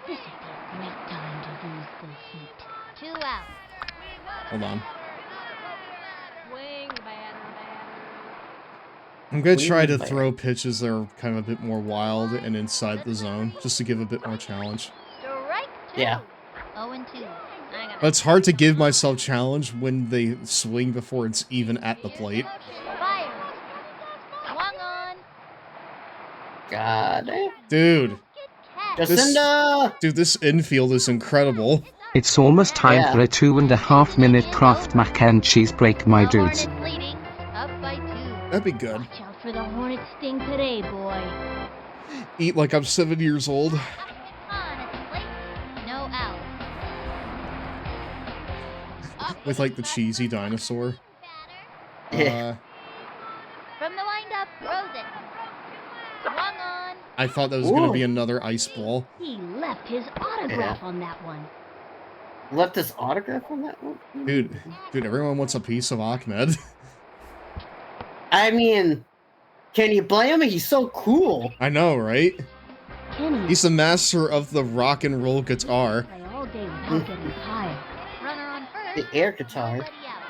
S18: This is a great time to use the heat.
S17: 2 out.
S1: Hold on.
S17: Swing, batter.
S1: I'm gonna try to throw pitches that are kind of a bit more wild and inside the zone, just to give a bit more challenge.
S17: Strike 2.
S2: Yeah.
S17: 0-2.
S1: But it's hard to give myself challenge when they swing before it's even at the plate.
S17: Fires. Swung on.
S2: God.
S1: Dude.
S2: Jacinda!
S1: This infield is incredible.
S4: It's almost time
S2: Yeah.
S4: for a 2.5-minute Kraft mac and cheese break, my dudes.
S17: Hornets leading. Up by 2.
S1: That'd be good.
S18: Watch out for the hornet sting today, boy.
S1: Eat like I'm 7 years old.
S17: On at the plate. No out.
S1: With like the cheesy dinosaur.
S2: Yeah.
S17: From the windup, throws it. Swung on.
S1: I thought that was gonna
S2: Ooh.
S1: be another ice ball.
S18: He left his autograph on that one.
S2: Left this autograph on that one?
S1: Dude, everyone wants a piece of Ahmed.
S2: I mean, can you blame him? He's so cool.
S1: I know, right?
S18: Kenny,
S1: He's the master of the rock and roll guitar.
S18: play all day without getting tired.
S17: Runner on first.
S2: The air guitar.
S17: Buddy out.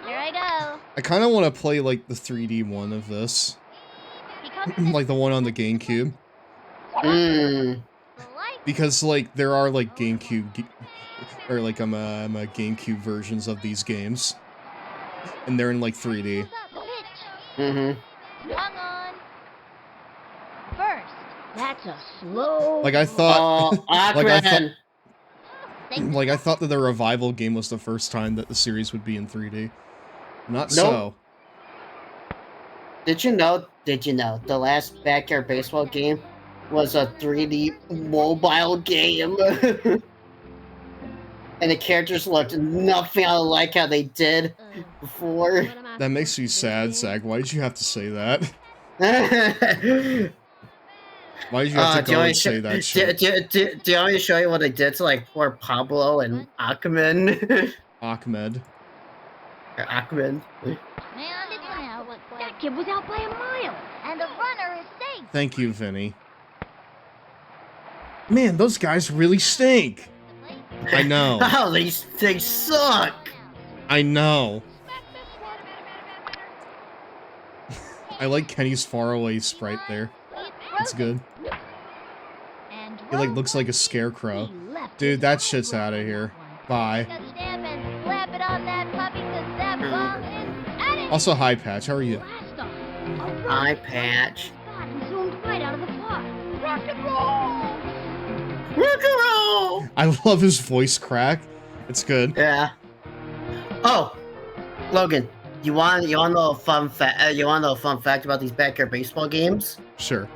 S17: Here I go.
S1: I kind of want to play like the 3D one of this.
S17: He comes
S1: Like the one on the GameCube.
S2: Mmm.
S1: Because like there are like GameCube or like GameCube versions of these games. And they're in like 3D.
S2: Mm-hmm.
S17: Swung on. First.
S18: That's a slow.
S1: Like I thought
S2: Aquaman.
S1: like I thought that the Revival game was the first time that the series would be in 3D. Not
S2: Nope.
S1: so.
S2: Did you know the last Backyard Baseball game was a 3D mobile game? And the characters looked nothing like how they did before.
S1: That makes you sad, Zach. Why did you have to say that? Why did you have to
S2: do you
S1: go
S2: want
S1: and say that shit?
S2: Do you want me to show you what they did to like poor Pablo and Aquaman?
S1: Ahmed.
S2: Or Aquaman.
S17: Man, it's an out.
S18: That kid was out by a mile.
S17: And the runner is safe.
S1: Thank you, Vinny. Man, those guys really stink. I know.
S2: Oh, they suck.
S1: I know. I like Kenny's faraway sprite there. It's good.
S17: And
S1: He like looks like a scarecrow. Dude, that shit's out of here. Bye.
S17: stamp and slap it on that puppy 'cause that ball is at it.
S1: Also, hi Patch, how are you?
S2: Eye patch.
S18: And zoomed right out of the park.
S17: Rock and roll.
S2: Rock and roll.
S1: I love his voice crack. It's good.
S2: Yeah. Oh, Logan, you want to know a fun fact? You want to know a fun fact about these Backyard Baseball games?
S1: Sure.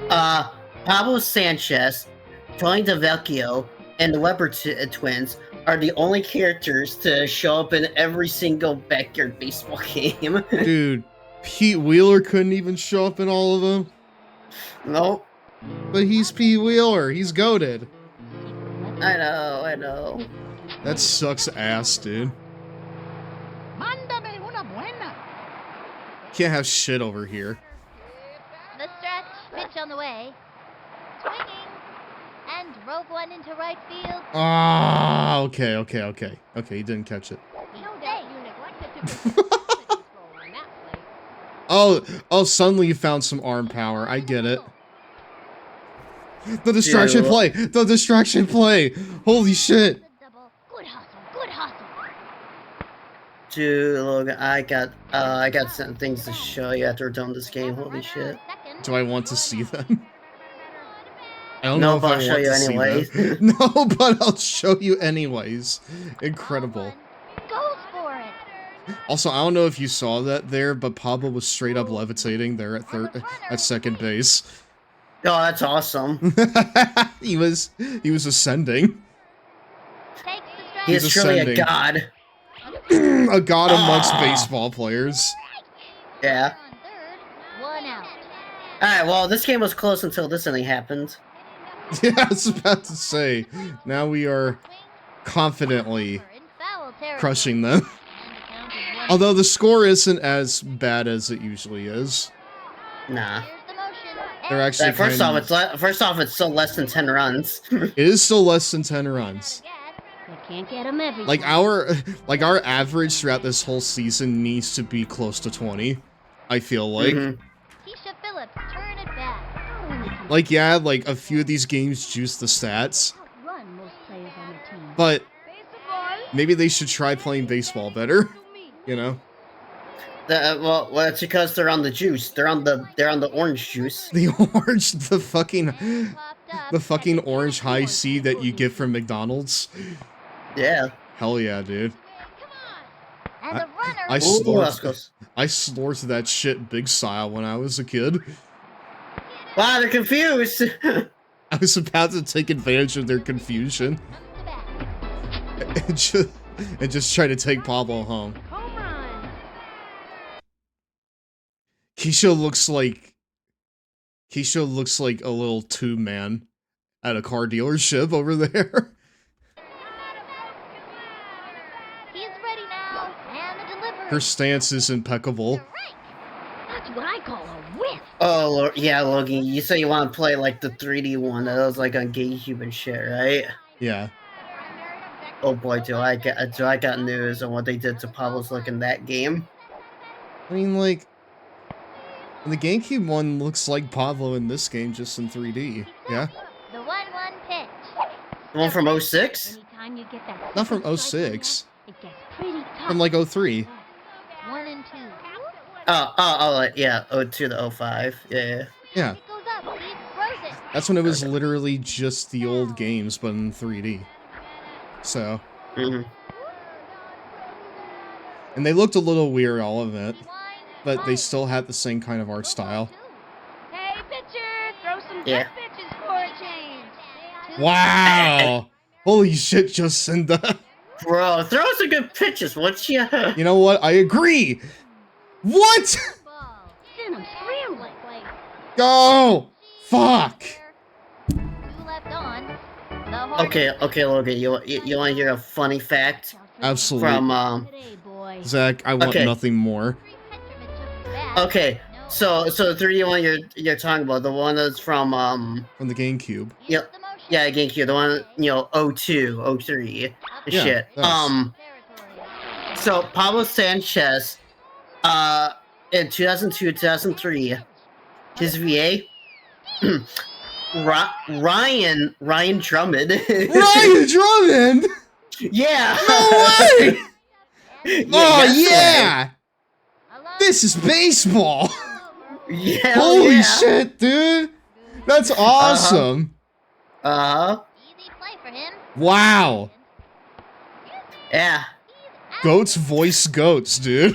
S2: Pablo Sanchez, Tony DeVecchio, and the Weber twins are the only characters to show up in every single Backyard Baseball game.
S1: Dude, Pete Wheeler couldn't even show up in all of them.
S2: Nope.
S1: But he's Pete Wheeler. He's goated.
S2: I know.
S1: That sucks ass, dude.
S17: Mándame una buena.
S1: Can't have shit over here.
S17: The stretch, pitch on the way. Swinging. And drove one into right field.
S1: Ah, okay. He didn't catch it.
S17: No doubt you neglected to
S1: Oh, suddenly you found some arm power. I get it. The distraction play! The distraction play! Holy shit!
S17: Good hustle.
S2: Dude, Logan, I got some things to show you after we're done with this game. Holy shit.
S1: Do I want to see them? I don't
S2: No,
S1: know if
S2: but
S1: I
S2: I'll show
S1: want
S2: you
S1: to see
S2: anyways.
S1: them. No, but I'll show you anyways. Incredible.
S17: Goes for it.
S1: Also, I don't know if you saw that there, but Pablo was straight up levitating there at second base.
S2: Oh, that's awesome.
S1: he was ascending.
S2: He is truly a god.
S1: A god amongst baseball players.
S2: Yeah.
S17: One out.
S2: Alright, well, this game was close until this inning happened.
S1: Yeah, I was about to say. Now we are confidently crushing them. Although the score isn't as bad as it usually is.
S2: Nah.
S1: They're actually
S2: first off, it's still less than 10 runs.
S1: It is still less than 10 runs.
S18: You can't get them every
S1: Like our average throughout this whole season needs to be close to 20. I feel like.
S17: Keisha Phillips, turn it back.
S1: Like yeah, like a few of these games juice the stats.
S18: Run most players on the team.
S1: But maybe they should try playing baseball better. You know?
S2: Well, it's because they're on the juice. They're on the orange juice.
S1: The fucking orange high C that you get from McDonald's.
S2: Yeah.
S1: Hell yeah, dude. I slurred that shit big style when I was a kid.
S2: Wow, they're confused.
S1: I was about to take advantage of their confusion and just try to take Pablo home. Keisha looks like a little tube man at a car dealership over there.
S17: He's ready now, and the delivery.
S1: Her stance is impeccable.
S18: That's what I call a whiff.
S2: Oh, yeah, Logan, you say you want to play like the 3D one that was like on GameCube and shit, right?
S1: Yeah.
S2: Oh boy, do I got news on what they did to Pablo's look in that game.
S1: I mean, like, the GameCube one looks like Pablo in this game, just in 3D. Yeah?
S17: The 1-1 pitch.
S2: The one from 06?
S18: Anytime you get that
S1: Not from 06.
S18: it gets pretty tough.
S1: From like 03.
S17: 1 and 2.
S2: Oh, yeah, 02 to 05. Yeah.
S1: Yeah.
S17: It goes up. He throws it.
S1: That's when it was literally just the old games, but in 3D. So.
S2: Mm-hmm.
S1: And they looked a little weird, all of it. But they still had the same kind of art style.
S7: Hey, pitcher, throw some
S2: Yeah.
S7: pitches for a change.
S1: Wow! Holy shit, Jacinda.
S2: Bro, throw some good pitches, won't you?
S1: You know what? I agree! What?!
S18: Send him scrambling.
S1: Go! Fuck!
S17: Two left on. The Hornets.
S2: Okay, Logan, you want to hear a funny fact?
S1: Absolutely.
S2: From,
S1: Zach, I want
S2: Okay.
S1: nothing more.
S2: Okay, so the 3D one you're talking about, the one that's from
S1: From the GameCube.
S2: yeah, GameCube, the one 02, 03,
S1: Yeah,
S2: shit.
S1: yes.
S2: So Pablo Sanchez, in 2002, 2003, his VA, Ryan Drummond.
S1: Ryan Drummond?
S2: Yeah.
S1: No way! Oh
S2: yes,
S1: yeah! This is baseball!
S2: Yeah.
S1: Holy
S2: yeah.
S1: shit, dude! That's awesome!
S17: Easy play for him.
S1: Wow!
S2: Yeah.
S1: Goats voice goats, dude.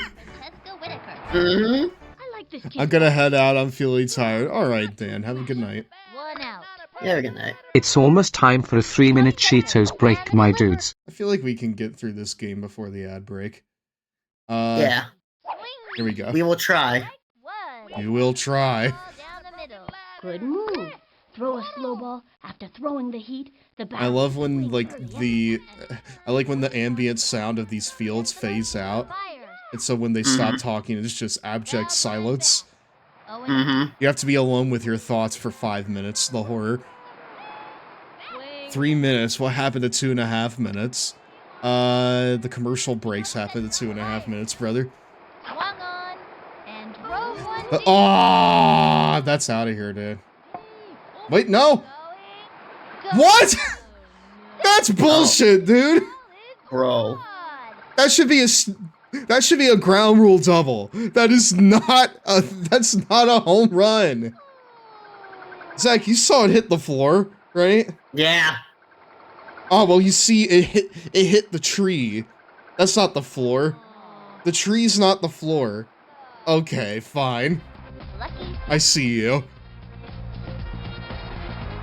S2: Mm-hmm.
S18: I like this
S1: I'm gonna head out, I'm feeling tired. Alright, Dan, have a good night.
S17: 1 out.
S2: Yeah, good night.
S4: It's almost time for a 3-minute Cheetos break, my dudes.
S1: I feel like we can get through this game before the ad break.
S2: Yeah.
S1: Here we go.
S2: We will try.
S1: We will try.
S18: Good move. Throw a slow ball after throwing the heat. The
S1: I love when when the ambient sound of these fields fades out. And so when they stop talking, it's just abject silence.
S2: Mm-hmm.
S1: You have to be alone with your thoughts for 5 minutes, the horror. 3 minutes. What happened to 2.5 minutes? The commercial breaks happened to 2.5 minutes, brother.
S17: Swung on and drove one.
S1: Oh, that's out of here, dude. Wait, no. What? That's bullshit, dude.
S2: Bro.
S1: That should be a ground rule double. That's not a home run. Zach, you saw it hit the floor, right?
S2: Yeah.
S1: Oh, well, you see it hit the tree. That's not the floor. The tree's not the floor. Okay, fine. I see you.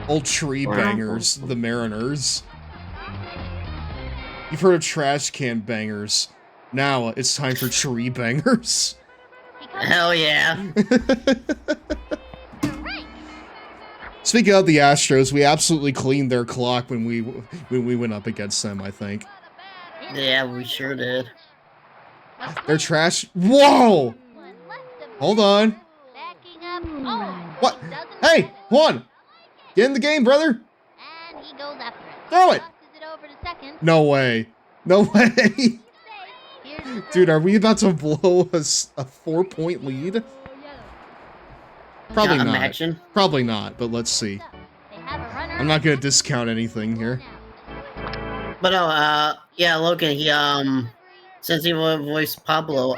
S1: Old tree bangers, the Mariners. You've heard of trash can bangers. Now it's time for tree bangers.
S2: Hell yeah.
S1: Speaking of the Astros, we absolutely cleaned their clock when we went up against them, I think.
S2: Yeah, we sure did.
S1: They're trash. Whoa! Hold on. What? Hey, Juan! Get in the game, brother!
S17: And he goes after it.
S1: Throw it!
S17: Tosses it over to second.
S1: No way. No way! Dude, are we about to blow a 4-point lead? Probably not.
S2: Imagine.
S1: Probably not, but let's see. I'm not gonna discount anything here.
S2: But no, yeah, Logan, he since he voiced Pablo,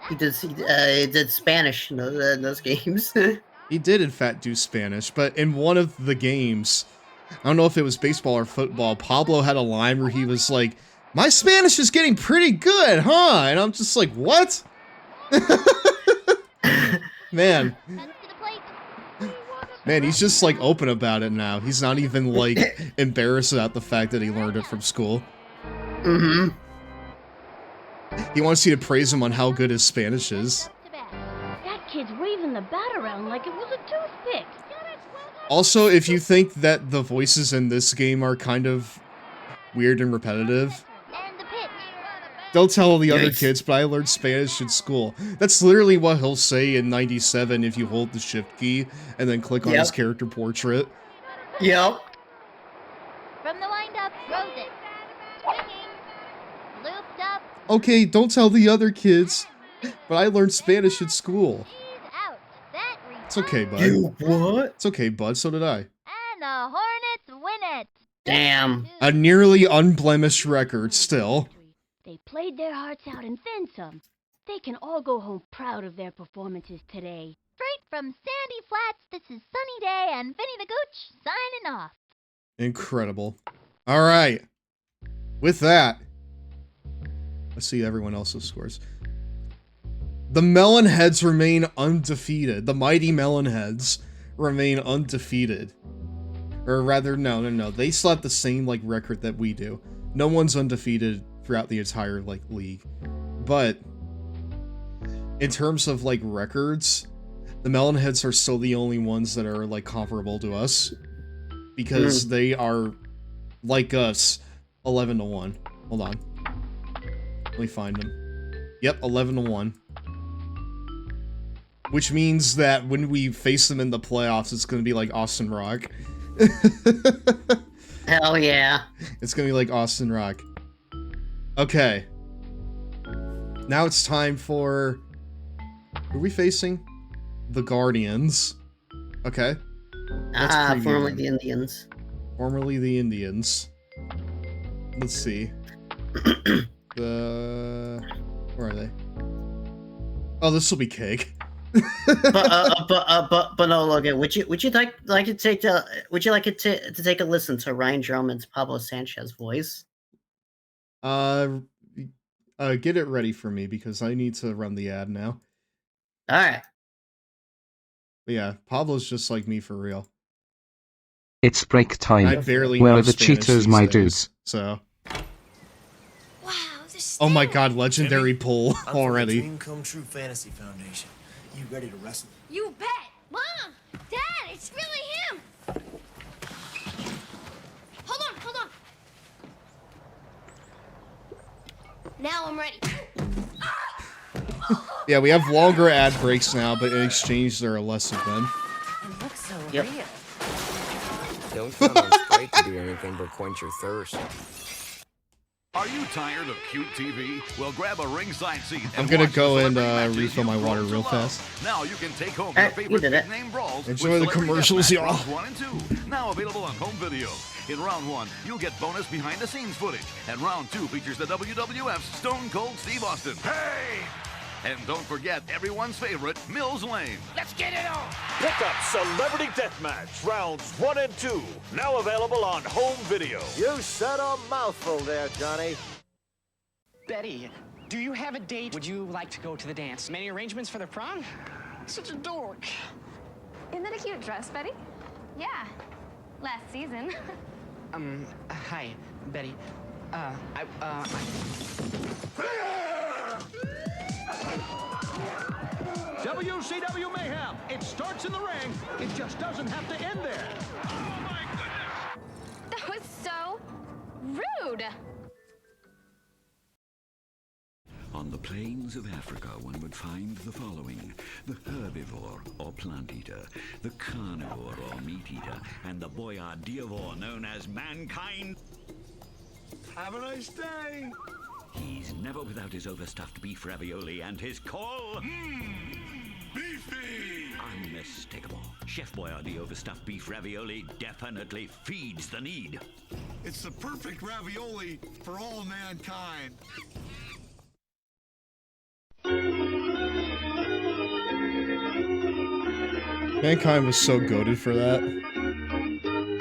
S2: he did Spanish in those games.
S1: He did in fact do Spanish, but in one of the games, I don't know if it was baseball or football, Pablo had a line where he was like, "My Spanish is getting pretty good, huh?" And I'm just like, what? Man, he's just like open about it now. He's not even like embarrassed about the fact that he learned it from school.
S2: Mm-hmm.
S1: He wants you to praise him on how good his Spanish is.
S18: That kid's waving the bat around like it was a toothpick.
S1: Also, if you think that the voices in this game are kind of weird and repetitive, don't tell the other kids, but I learned Spanish in school. That's literally what he'll say in 97 if you hold the shift key and then click on his character portrait.
S2: Yep.
S17: From the windup, throws it. Swinging. Looped up.
S1: Okay, don't tell the other kids, but I learned Spanish in school. It's okay, bud.
S2: You what?
S1: It's okay, bud. So did I.
S17: And the Hornets win it.
S2: Damn.
S1: A nearly unblemished record still.
S18: They played their hearts out and then some. They can all go home proud of their performances today.
S17: Straight from Sandy Flats, this is Sunny Day and Vinny the Gooch signing off.
S1: Incredible. All right. With that, let's see everyone else's scores. The Melonheads remain undefeated. The mighty Melonheads remain undefeated. Or rather, no. They still have the same, like, record that we do. No one's undefeated throughout the entire, like, league. But in terms of, like, records, the Melonheads are still the only ones that are, like, comparable to us. Because they are, like us, 11-1. Hold on. Let me find them. Yep, 11-1. Which means that when we face them in the playoffs, it's going to be like Austin Rock.
S2: Hell yeah.
S1: It's going to be like Austin Rock. Okay. Now it's time for... Who are we facing? The Guardians. Okay.
S2: Formerly the Indians.
S1: Formerly the Indians. Let's see. Where are they? Oh, this will be cake.
S2: but no, Logan. Would you like to take to take a listen to Ryan Drummond's Pablo Sanchez voice?
S1: Get it ready for me because I need to run the ad now.
S2: All right.
S1: But yeah, Pablo's just like me for real.
S4: It's break time.
S1: I barely
S4: Where
S1: know
S4: are the
S1: Spanish
S4: Cheetos,
S1: these
S4: my
S1: days,
S4: dudes?
S1: So. Oh my god, legendary pull already.
S19: Dream Come True Fantasy Foundation. You ready to wrestle?
S10: You bet! Mom! Dad! It's really him! Hold on! Now I'm ready.
S1: Yeah, we have longer ad breaks now, but in exchange there are less of them.
S10: It looks so
S2: Yep.
S10: real.
S20: Don't count on Sprite to do anything but quench your thirst.
S15: Are you tired of cute TV? Well, grab a ringside seat.
S1: I'm gonna go and refill my water real fast.
S15: Now you can take home your favorite big name brawls.
S1: Enjoy the commercials, y'all.
S15: Rounds 1 and 2. Now available on home video. In round 1, you'll get bonus behind-the-scenes footage, and round 2 features the WWF's Stone Cold Steve Austin. Hey! And don't forget everyone's favorite, Mills Lane.
S21: Let's get it on! Pick up Celebrity Deathmatch, rounds 1 and 2. Now available on home video.
S22: You said a mouthful there, Johnny.
S23: Betty, do you have a date? Would you like to go to the dance? Many arrangements for the prom? Such a dork.
S24: Isn't that a cute dress, Betty? Yeah, last season.
S23: Hi, Betty.
S13: WCW Mayhem. It starts in the ring. It just doesn't have to end there.
S24: Oh my goodness! That was so rude.
S25: On the plains of Africa, one would find the following: the herbivore or plant eater, the carnivore or meat eater, and the boyardivore known as mankind.
S21: Have a nice day.
S25: He's never without his overstuffed beef ravioli and his call.
S21: Beefy!
S25: Unmistakable. Chef Boyardee overstuffed beef ravioli definitely feeds the need.
S21: It's the perfect ravioli for all mankind.
S1: Mankind was so goated for that.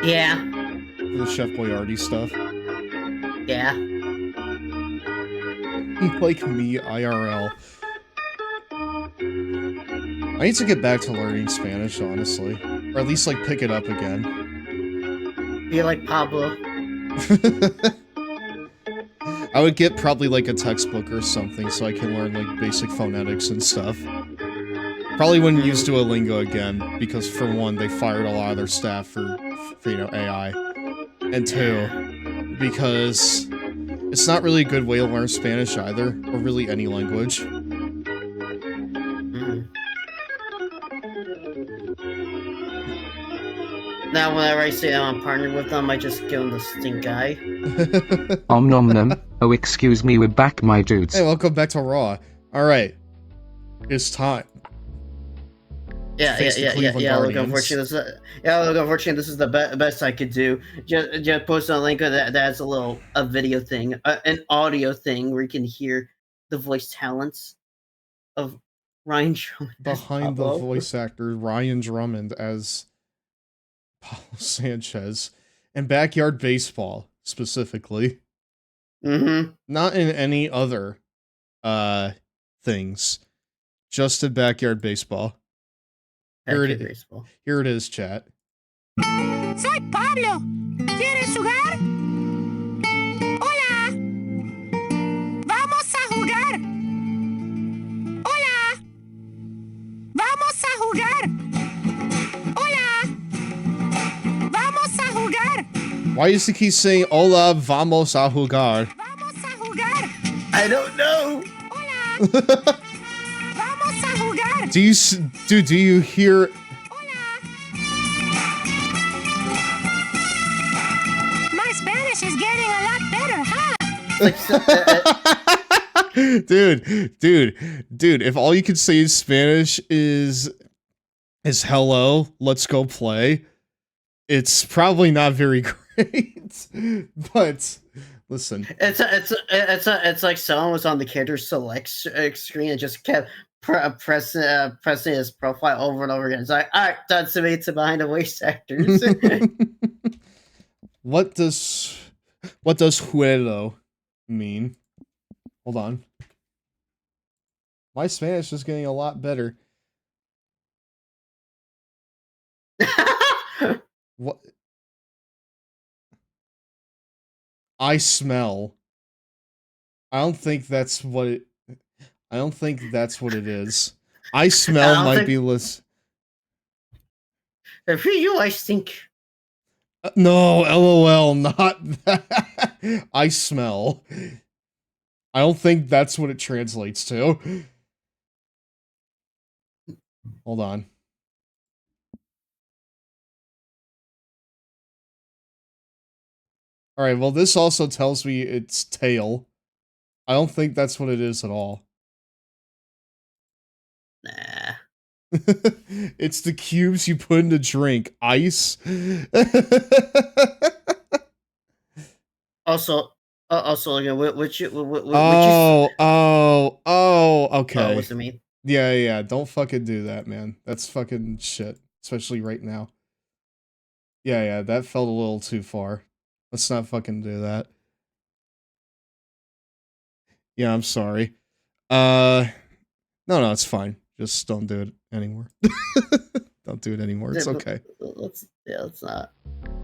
S2: Yeah.
S1: For the Chef Boyardee stuff.
S2: Yeah.
S1: Like me, IRL. I need to get back to learning Spanish, honestly. Or at least, like, pick it up again.
S2: Be like Pablo.
S1: I would get probably, like, a textbook or something so I can learn, like, basic phonetics and stuff. Probably wouldn't use Duolingo again, because, for one, they fired a lot of their staff for you know, AI. And two, because it's not really a good way to learn Spanish either, or really any language.
S2: Now, whenever I say I'm partnered with them, I just give them the stink eye.
S4: Om nom nom. Oh, excuse me, we're back, my dudes.
S1: Hey, welcome back to Raw. Alright. It's time.
S2: Yeah. Look, unfortunately, this is the best I could do. Just post a link that's a video thing, an audio thing where you can hear the voice talents of Ryan Drummond.
S1: Behind the voice actor, Ryan Drummond as Paulo Sanchez, and Backyard Baseball, specifically.
S2: Mm-hmm.
S1: Not in any other, things. Just in Backyard Baseball. Here it is, chat.
S26: Soy Pablo. ¿Quieres jugar? Hola. Vamos a jugar. Hola. Vamos a jugar. Hola. Vamos a jugar.
S1: Why does he keep saying "Hola, vamos a jugar"?
S26: Vamos a jugar.
S2: I don't know.
S26: Hola. Vamos a jugar.
S1: Do you hear?
S26: My Spanish is getting a lot better, huh?
S1: Dude, if all you can say in Spanish is hello, let's go play, it's probably not very great. But listen.
S2: It's like someone was on the character select screen and just kept pressing his profile over and over again. It's like, alright, that's the mates behind the voice actors.
S1: What does juego mean? Hold on. My Spanish is getting a lot better. What? I smell. I don't think that's what it is. I smell might be less.
S2: For you, I stink.
S1: No, LOL, not that. I smell. I don't think that's what it translates to. Hold on. Alright, well, this also tells me it's tail. I don't think that's what it is at all.
S2: Nah.
S1: It's the cubes you put in the drink. Ice.
S2: Also, again, what you
S1: okay.
S2: what's it mean?
S1: Yeah, don't fucking do that, man. That's fucking shit. Especially right now. Yeah, that felt a little too far. Let's not fucking do that. Yeah, I'm sorry. No, it's fine. Just don't do it anymore. Don't do it anymore. It's okay.
S2: Let's not.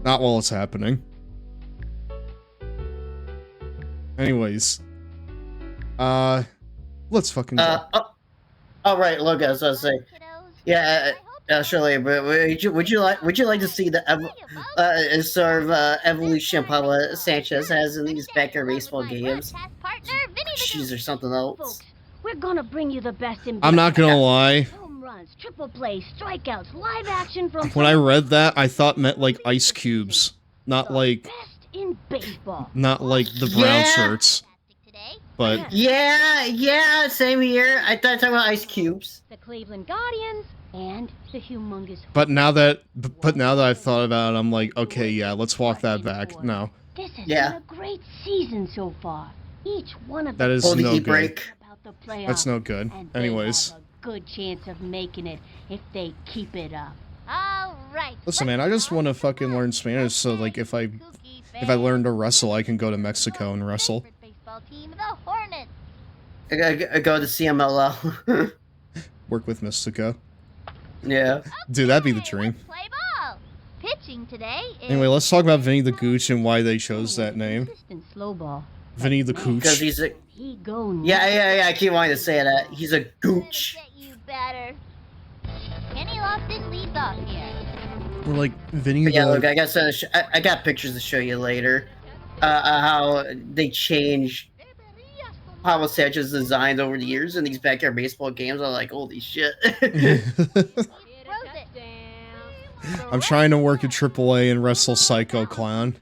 S1: Not while it's happening. Anyways. Let's fucking go.
S2: All right, look, as I was saying, yeah, surely, but would you like to see the evolution Pablo Sanchez has in these backyard baseball games? Jeez, or something else.
S18: We're gonna bring you the best in
S1: I'm not gonna lie.
S18: home runs, triple plays, strikeouts, live action from
S1: When I read that, I thought meant like ice cubes, not like
S18: in baseball.
S1: not like the brown shirts. But
S2: Yeah, same here. I thought talking about ice cubes.
S18: The Cleveland Guardians and the humongous.
S1: but now that I've thought about it, I'm like, okay, yeah, let's walk that back. No,
S18: This has been a great season so far. Each one of
S1: that is
S18: them
S1: no good.
S18: about the playoffs,
S1: That's no good.
S18: and they
S1: Anyways,
S18: have a good chance of making it if they keep it up.
S17: All right.
S1: listen, man, I just want to fucking learn Spanish, so like if I learn to wrestle, I can go to Mexico and wrestle.
S17: Baseball team, the Hornets.
S2: I go to CMLL.
S1: Work with Mystico.
S2: Yeah.
S1: Dude, that'd be the dream.
S17: Play ball. Pitching today is
S1: Anyway, let's talk about Vinny the Gooch and why they chose that name.
S18: Slow ball.
S1: Vinny the Gooch.
S2: Because he's a.
S18: He go.
S2: Yeah. I keep wanting to say that. He's a gooch.
S17: you better. Kenny Lofton leads off here.
S1: We're like Vinny.
S2: Yeah, look, I got pictures to show you later. How they changed Pablo Sanchez's designs over the years in these backyard baseball games. I'm like, holy shit.
S1: I'm trying to work at AAA and wrestle Psycho Clown.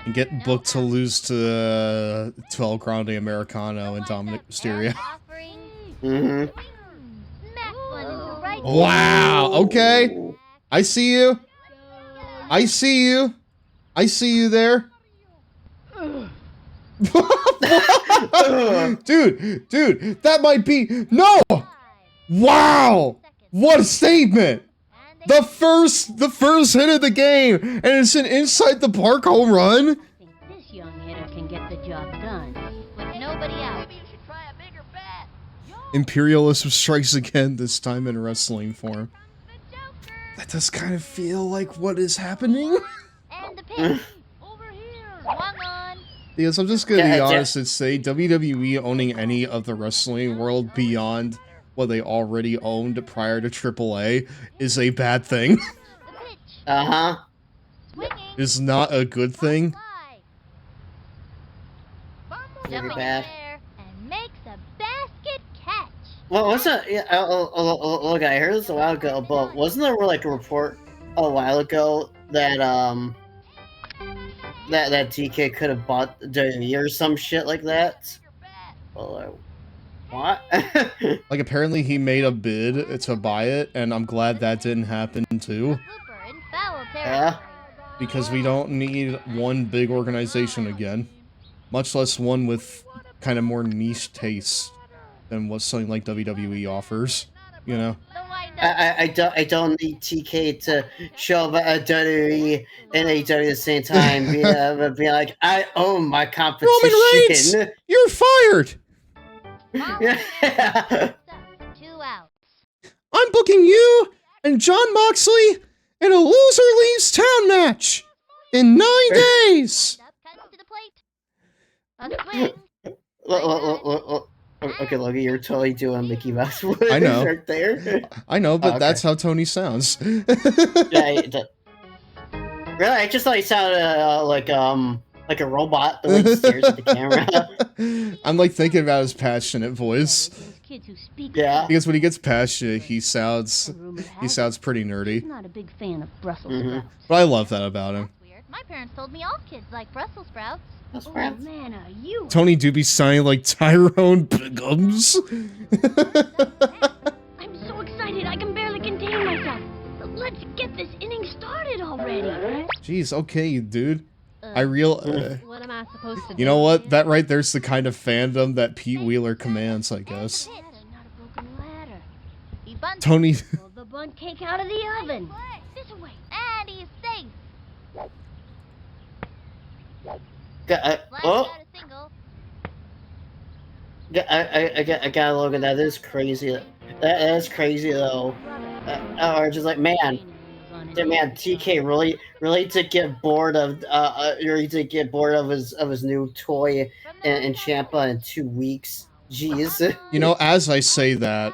S1: And get booked to lose to El Grande Americano and Dominic Mysterio. Wow, okay. I see you. I see you. I see you there. Dude, that might be no. Wow, what a statement! The first hit of the game, and it's an inside the park home run.
S18: This young hitter can get the job done
S17: with nobody out.
S1: Imperialism strikes again, this time in wrestling form. That does kind of feel like what is happening.
S17: And the pitch. Over here. Swung on.
S1: Because I'm just gonna be honest and say WWE owning any of the wrestling world beyond what they already owned prior to AAA is a bad thing. Is not a good thing.
S2: Very bad.
S17: And makes a basket catch.
S2: Well, what's that? Yeah, look, I heard this a while ago, but wasn't there like a report a while ago that that TK could have bought WWE or some shit like that? Well, what?
S1: Like apparently he made a bid to buy it, and I'm glad that didn't happen too.
S2: Yeah.
S1: Because we don't need one big organization again, much less one with kind of more niche tastes than what something like WWE offers. You know.
S2: I don't need TK to show up at WWE and AEW at the same time. Being like, I own my competition.
S1: Roman Reigns, you're fired.
S2: Yeah.
S17: 2 outs.
S1: I'm booking you and John Moxley in a loser leaves town match in 9 days.
S17: A swing.
S2: Okay, Logan, you're totally doing Mickey Mouse voice
S1: I know.
S2: right there.
S1: I know, but
S2: Okay.
S1: that's how Tony sounds.
S2: Yeah, really, I just thought he sounded like a robot the way he stares at the camera.
S1: I'm like thinking about his passionate voice.
S2: Yeah.
S1: Because when he gets passionate, he sounds pretty nerdy.
S18: Not a big fan of Brussels
S2: Mm-hmm.
S18: sprouts.
S1: But I love that about him.
S17: My parents told me all kids like Brussels sprouts.
S2: That's
S18: Oh
S2: right.
S18: man, are you?
S1: Tony Doobie sounding like Tyrone Biggums.
S18: I'm so excited I can barely contain myself. So let's get this inning started already.
S1: Jeez, okay, dude. What
S5: am I supposed to do?
S1: You know what? That right there's the kind of fandom that Pete Wheeler commands, I guess. Tony.
S18: Pull the bunt cake out of the oven. This way.
S17: And he's safe.
S2: Oh. I gotta look at that. That is crazy. That is crazy though. Or just like man, TK really to get bored of his new toy in Champa in 2 weeks. Jeez.
S1: You know, as I say that,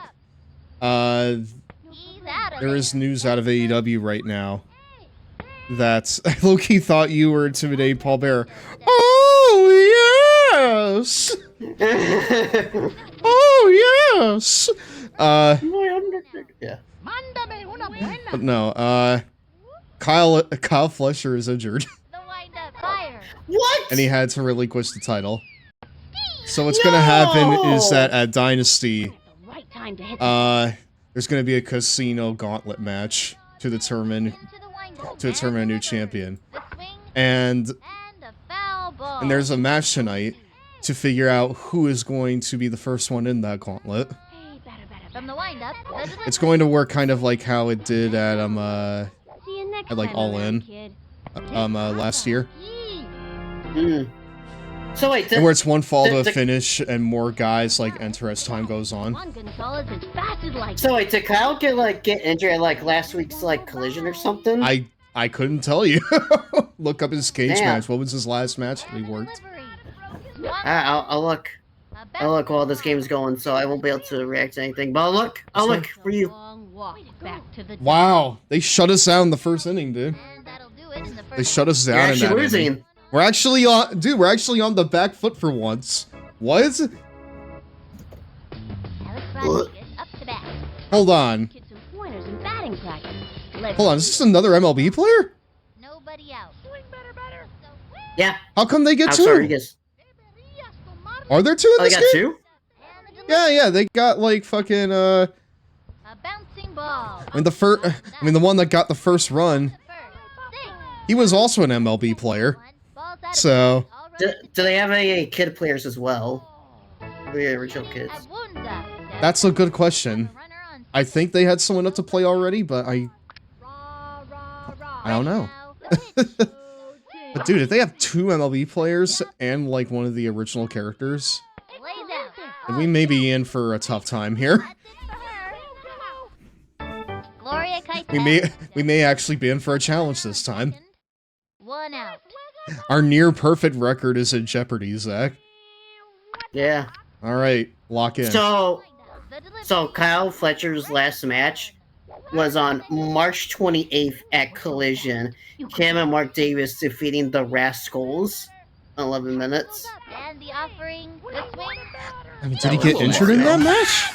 S1: there is news out of AEW right now that Loki thought you were intimidating Paul Bearer. Oh yes. Oh yes.
S2: Yeah.
S1: But no, Kyle Fletcher is injured.
S2: What?
S1: And he had to relinquish the title. So what's gonna happen is that at Dynasty, there's gonna be a casino gauntlet match to determine a new champion. And there's a match tonight to figure out who is going to be the first one in that gauntlet.
S17: From the wind-up,
S1: It's going to work kind of like how it did at like All In last year.
S2: So wait,
S1: and where it's one fall to a finish and more guys like enter as time goes on.
S2: So wait, did Kyle get injured at like last week's like collision or something?
S1: I couldn't tell you. Look up his cage
S2: Damn.
S1: match. What was his last match? He worked.
S2: I'll look while this game's going, so I won't be able to react to anything. But I'll look for you.
S1: Wow, they shut us down in the first inning, dude. They shut us down in that inning. We're actually on, dude. We're actually on the back foot for once. What? Hold on. Hold on. Is this another MLB player?
S2: Yeah.
S1: How come they get
S2: Alex
S1: two?
S2: Rodriguez.
S1: Are there two in this
S2: they
S1: game?
S2: got two?
S1: Yeah, they got like fucking
S17: a bouncing ball.
S1: I mean the one that got the first run. He was also an MLB player. So
S2: Do they have any kid players as well? The original kids.
S1: that's a good question. I think they had someone up to play already, but I don't know. But dude, if they have two MLB players and like one of the original characters, then we may be in for a tough time here. We may actually be in for a challenge this time.
S17: 1 out.
S1: Our near perfect record is in jeopardy, Zach.
S2: Yeah.
S1: All right, lock in.
S2: So Kyle Fletcher's last match was on March 28th at Collision. Him and Mark Davis defeating the Rascals in 11 minutes.
S17: And the offering, the swing.
S1: I mean, did he get injured in that match?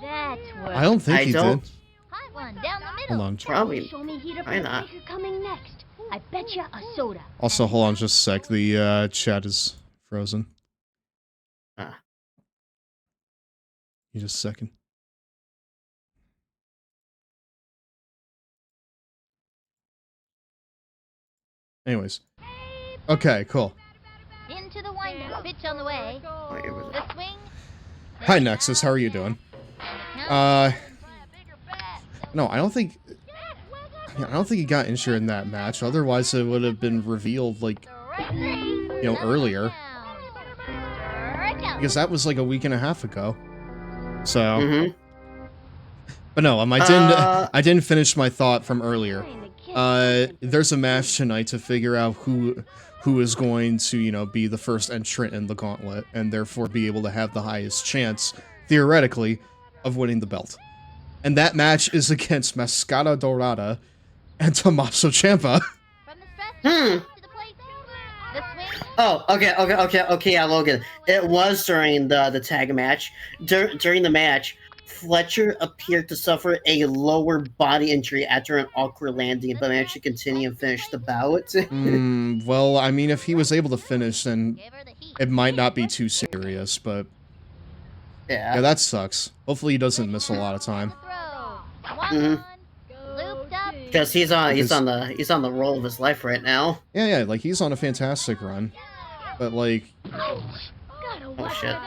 S1: I don't think he did.
S17: Hot one down the middle.
S1: Hold on.
S2: Probably.
S18: Why not? Coming next. I bet you a soda.
S1: Also, hold on just a sec. The chat is frozen. You just a second. Anyways. Okay, cool.
S17: Into the windup, pitch on the way. The swing.
S1: Hi, Nexus. How are you doing? No, I don't think he got injured in that match. Otherwise, it would have been revealed, like, earlier. Because that was, like, a week and a half ago. So. But no, I didn't finish my thought from earlier. There's a match tonight to figure out who is going to, be the first entrant in the gauntlet, and therefore be able to have the highest chance, theoretically, of winning the belt. And that match is against Mascata Dorada and Tommaso Ciampa.
S2: Oh, okay, yeah, Logan. It was during the tag match. During the match, Fletcher appeared to suffer a lower body injury after an awkward landing, but managed to continue and finish the bout.
S1: Well, I mean, if he was able to finish, then it might not be too serious, but yeah, that sucks. Hopefully he doesn't miss a lot of time.
S2: Because he's on the roll of his life right now.
S1: Yeah, like he's on a fantastic run. But like,
S2: oh shit.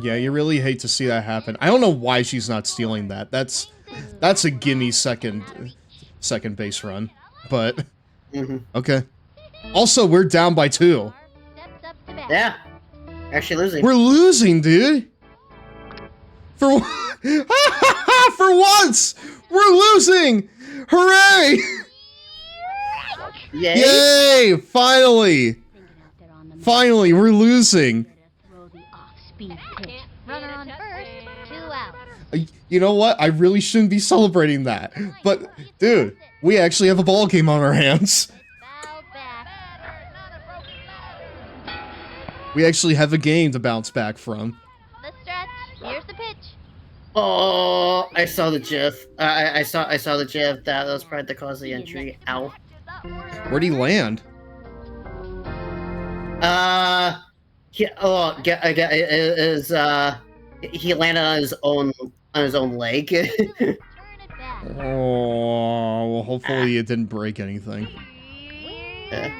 S1: Yeah, you really hate to see that happen. I don't know why she's not stealing that. That's a gimme second base run. But okay. Also, we're down by 2.
S2: Yeah. Actually losing.
S1: We're losing, dude. For for once, we're losing. Hooray!
S2: Yay!
S1: Yay! Finally! Finally, we're losing.
S17: Runner on first, 2 out.
S1: You know what? I really shouldn't be celebrating that. But, dude, we actually have a ball game on our hands. We actually have a game to bounce back from.
S17: The stretch. Here's the pitch.
S2: Oh, I saw the GIF. I saw the GIF. That was probably the cause of the injury. Ow.
S1: Where'd he land?
S2: He landed on his own leg.
S1: Oh, well, hopefully it didn't break anything.
S2: Yeah.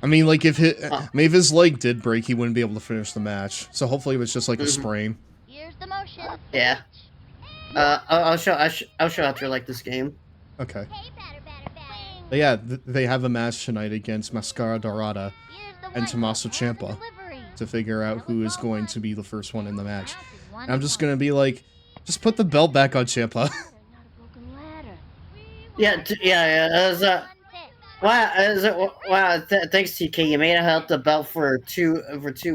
S1: I mean, like if his leg did break, he wouldn't be able to finish the match. So hopefully it was just like a sprain.
S17: Here's the motion.
S2: Yeah. I'll show after like this game.
S1: Okay. But yeah, they have a match tonight against Mascara Dorada and Tommaso Ciampa to figure out who is going to be the first one in the match. And I'm just gonna be like, just put the belt back on Ciampa.
S2: Yeah. Wow. Thanks, TK. You made it out the belt for 2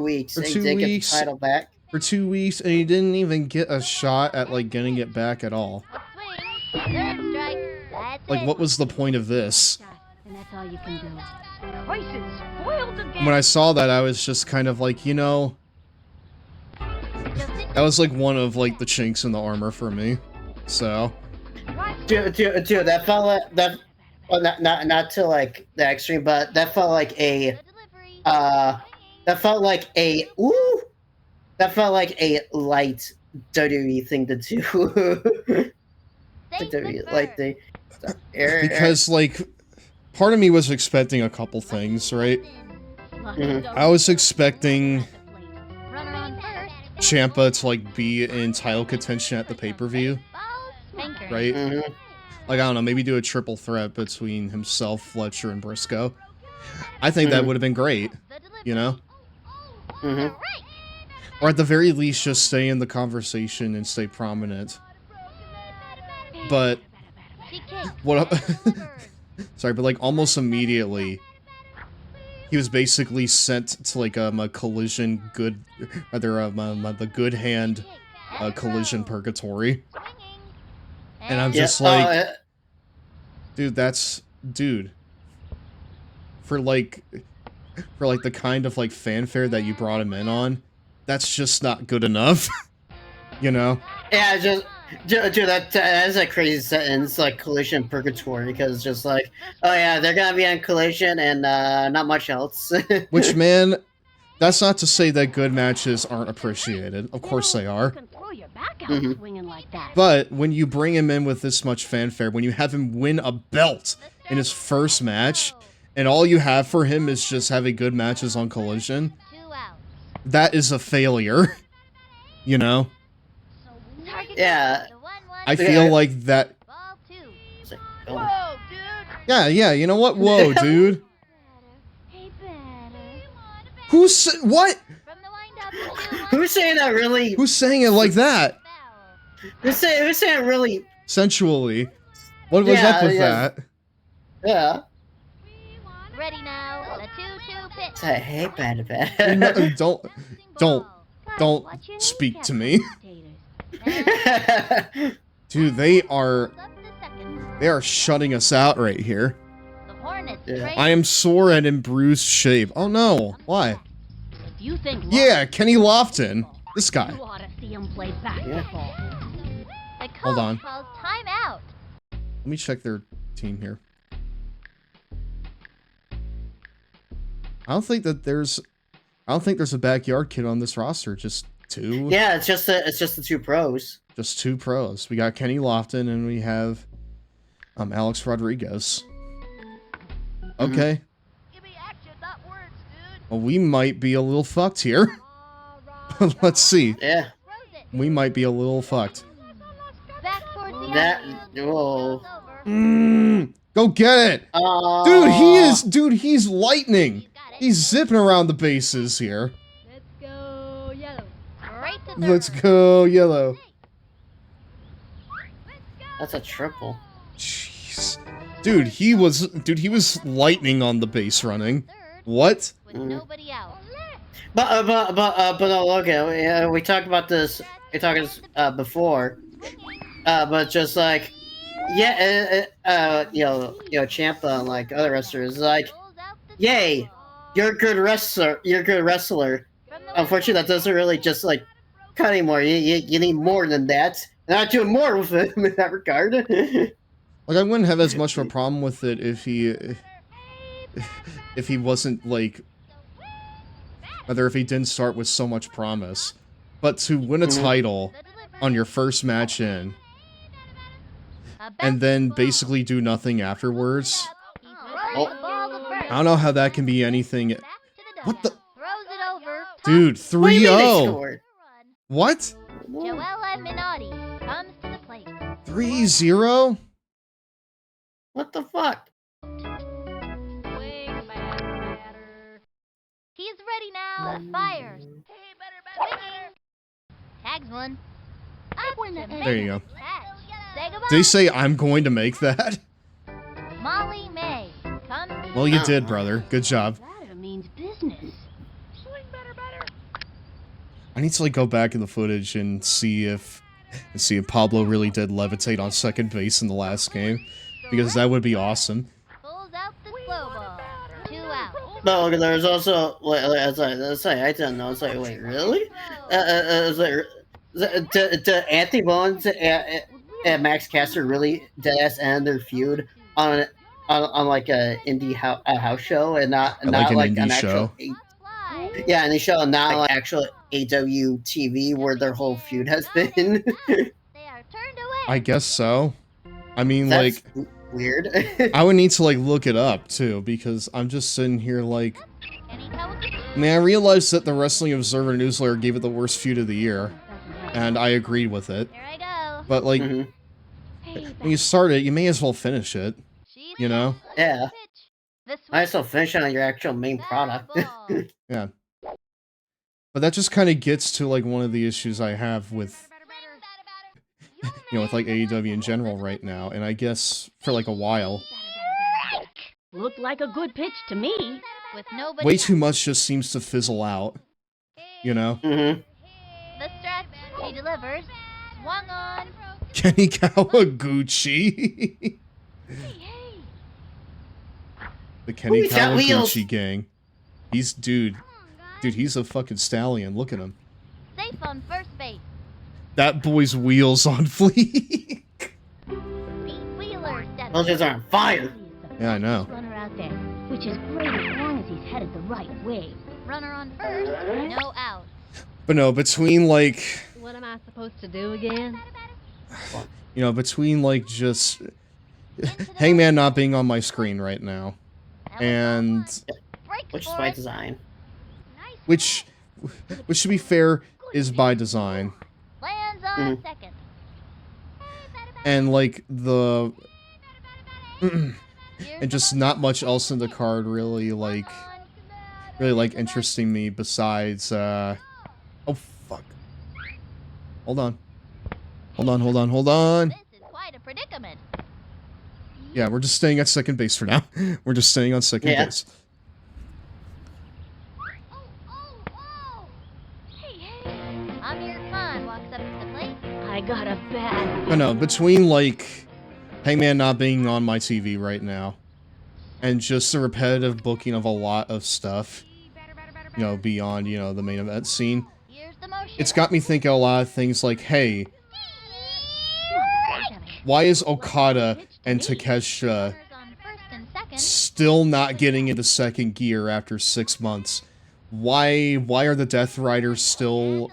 S2: weeks.
S1: For
S2: and
S1: 2
S2: you didn't get the
S1: weeks.
S2: title back.
S1: For 2 weeks, and he didn't even get a shot at like getting it back at all. Like, what was the point of this?
S18: And that's all you can do. Prices spoiled again.
S1: When I saw that, I was just kind of like, you know, that was like one of like the chinks in the armor for me. So,
S2: Dude, that felt like that. Well, not to like the extreme, but that felt like a light WWE thing to do.
S1: because like, part of me was expecting a couple things, right? I was expecting Ciampa to like be in title contention at the pay-per-view, right? Like, I don't know, maybe do a triple threat between himself, Fletcher, and Briscoe. I think that would have been great, you know? Or at the very least, just stay in the conversation and stay prominent. But, sorry, but like almost immediately, he was basically sent to like a collision the good hand collision purgatory. And I'm just like, dude, for the kind of like fanfare that you brought him in on, that's just not good enough, you know?
S2: Yeah, dude, that's a crazy sentence, like collision purgatory, because it's just like, oh yeah, they're gonna be on collision and not much else.
S1: Which, man, that's not to say that good matches aren't appreciated. Of course they are. But when you bring him in with this much fanfare, when you have him win a belt in his first match, and all you have for him is just having good matches on Collision, that is a failure. You know?
S2: Yeah.
S1: I feel like that... Yeah, you know what? Whoa, dude. What?
S2: Who's saying that really?
S1: Who's saying it like that?
S2: Who's saying it really?
S1: Sensually. What was up with that?
S2: Yeah.
S17: Ready now. The 2-2 pitch.
S2: Hey, bad.
S1: Don't speak to me. Dude, they are shutting us out right here. I am sore and in bruised shape. Oh no, why?
S18: You think
S1: yeah, Kenny Lofton. This guy.
S18: You ought to see him play basketball.
S1: Hold on.
S17: Calls timeout.
S1: Let me check their team here. I don't think there's a backyard kid on this roster. Just two.
S2: Yeah, it's just the two pros.
S1: Just two pros. We got Kenny Lofton and we have Alex Rodriguez. Okay. Well, we might be a little fucked here. Let's see.
S2: Yeah.
S1: We might be a little fucked.
S2: Whoa.
S1: Go get it! Dude, he's lightning! He's zipping around the bases here. Let's go, yellow.
S2: That's a triple.
S1: Jeez. Dude, he was lightning on the base running. What?
S17: Nobody out.
S2: But no, look, we talked about this. We talked before. But just like, Ciampa and like other wrestlers, like, yay, you're a good wrestler. You're a good wrestler. Unfortunately, that doesn't really just like cut anymore. You need more than that. And I'm doing more with it in that regard.
S1: Like, I wouldn't have as much of a problem with it if he wasn't like, whether if he didn't start with so much promise. But to win a title on your first match in, and then basically do nothing afterwards. I don't know how that can be anything. What the? Dude, 3-0. What?
S17: Joella Minotti comes to the plate.
S1: 3-0?
S2: What the fuck?
S17: He's ready now. Fires. Swinging. Tags one.
S1: There you go.
S17: Say goodbye.
S1: Did he say I'm going to make that?
S17: Molly May comes to
S1: Well, you did, brother. Good job.
S18: That means business.
S1: I need to like go back in the footage and see if Pablo really did levitate on second base in the last game, because that would be awesome.
S17: pulls out the slow ball. 2 out.
S2: No, there's also I didn't know. It's like, wait, really? It's like, the Anthony Bowens and Max Caster really deadass end their feud on like a indie house show and not like an actual indie show, and not like actual AWTV where their whole feud has been.
S1: I guess so. I mean,
S2: That's
S1: like,
S2: weird.
S1: I would need to like look it up too, because I'm just sitting here like, I mean, I realized that the Wrestling Observer newsletter gave it the worst feud of the year, and I agreed with it. But like, when you start it, you may as well finish it. You know?
S2: Yeah. I still finish it on your actual main product.
S1: Yeah. But that just kind of gets to like one of the issues I have with, with like AEW in general right now, and I guess for like a while.
S18: Looked like a good pitch to me.
S17: With nobody
S1: Way too much just seems to fizzle out. You know?
S2: Mm-hmm.
S17: The stretch. He delivers. Swung on.
S1: Kenny Kawaguchi. The Kenny Kawaguchi gang. Dude, he's a fucking stallion. Look at him.
S17: Safe on first base.
S1: That boy's wheels on fleek.
S17: Pete Wheeler steps.
S2: Those guys are on fire.
S1: Yeah, I know.
S18: Runner out there, which is great as long as he's headed the right way.
S17: Runner on first. No out.
S1: But no, between like,
S5: What am I supposed to do again?
S1: between like just Hangman not being on my screen right now, and
S2: which is by design.
S1: Which to be fair is by design.
S17: Lands on second.
S1: And like the and just not much else in the card really like interesting me besides oh fuck. Hold on.
S17: This is quite a predicament.
S1: Yeah, we're just staying at second base for now. We're just staying on second base.
S17: Amir Khan walks up to the plate.
S18: I got a bad.
S1: But no, between like Hangman not being on my TV right now, and just the repetitive booking of a lot of stuff, beyond, the main event scene, it's got me thinking a lot of things like, hey, Why is Okada and Takeshita still not getting into second gear after 6 months? Why are the Death Riders still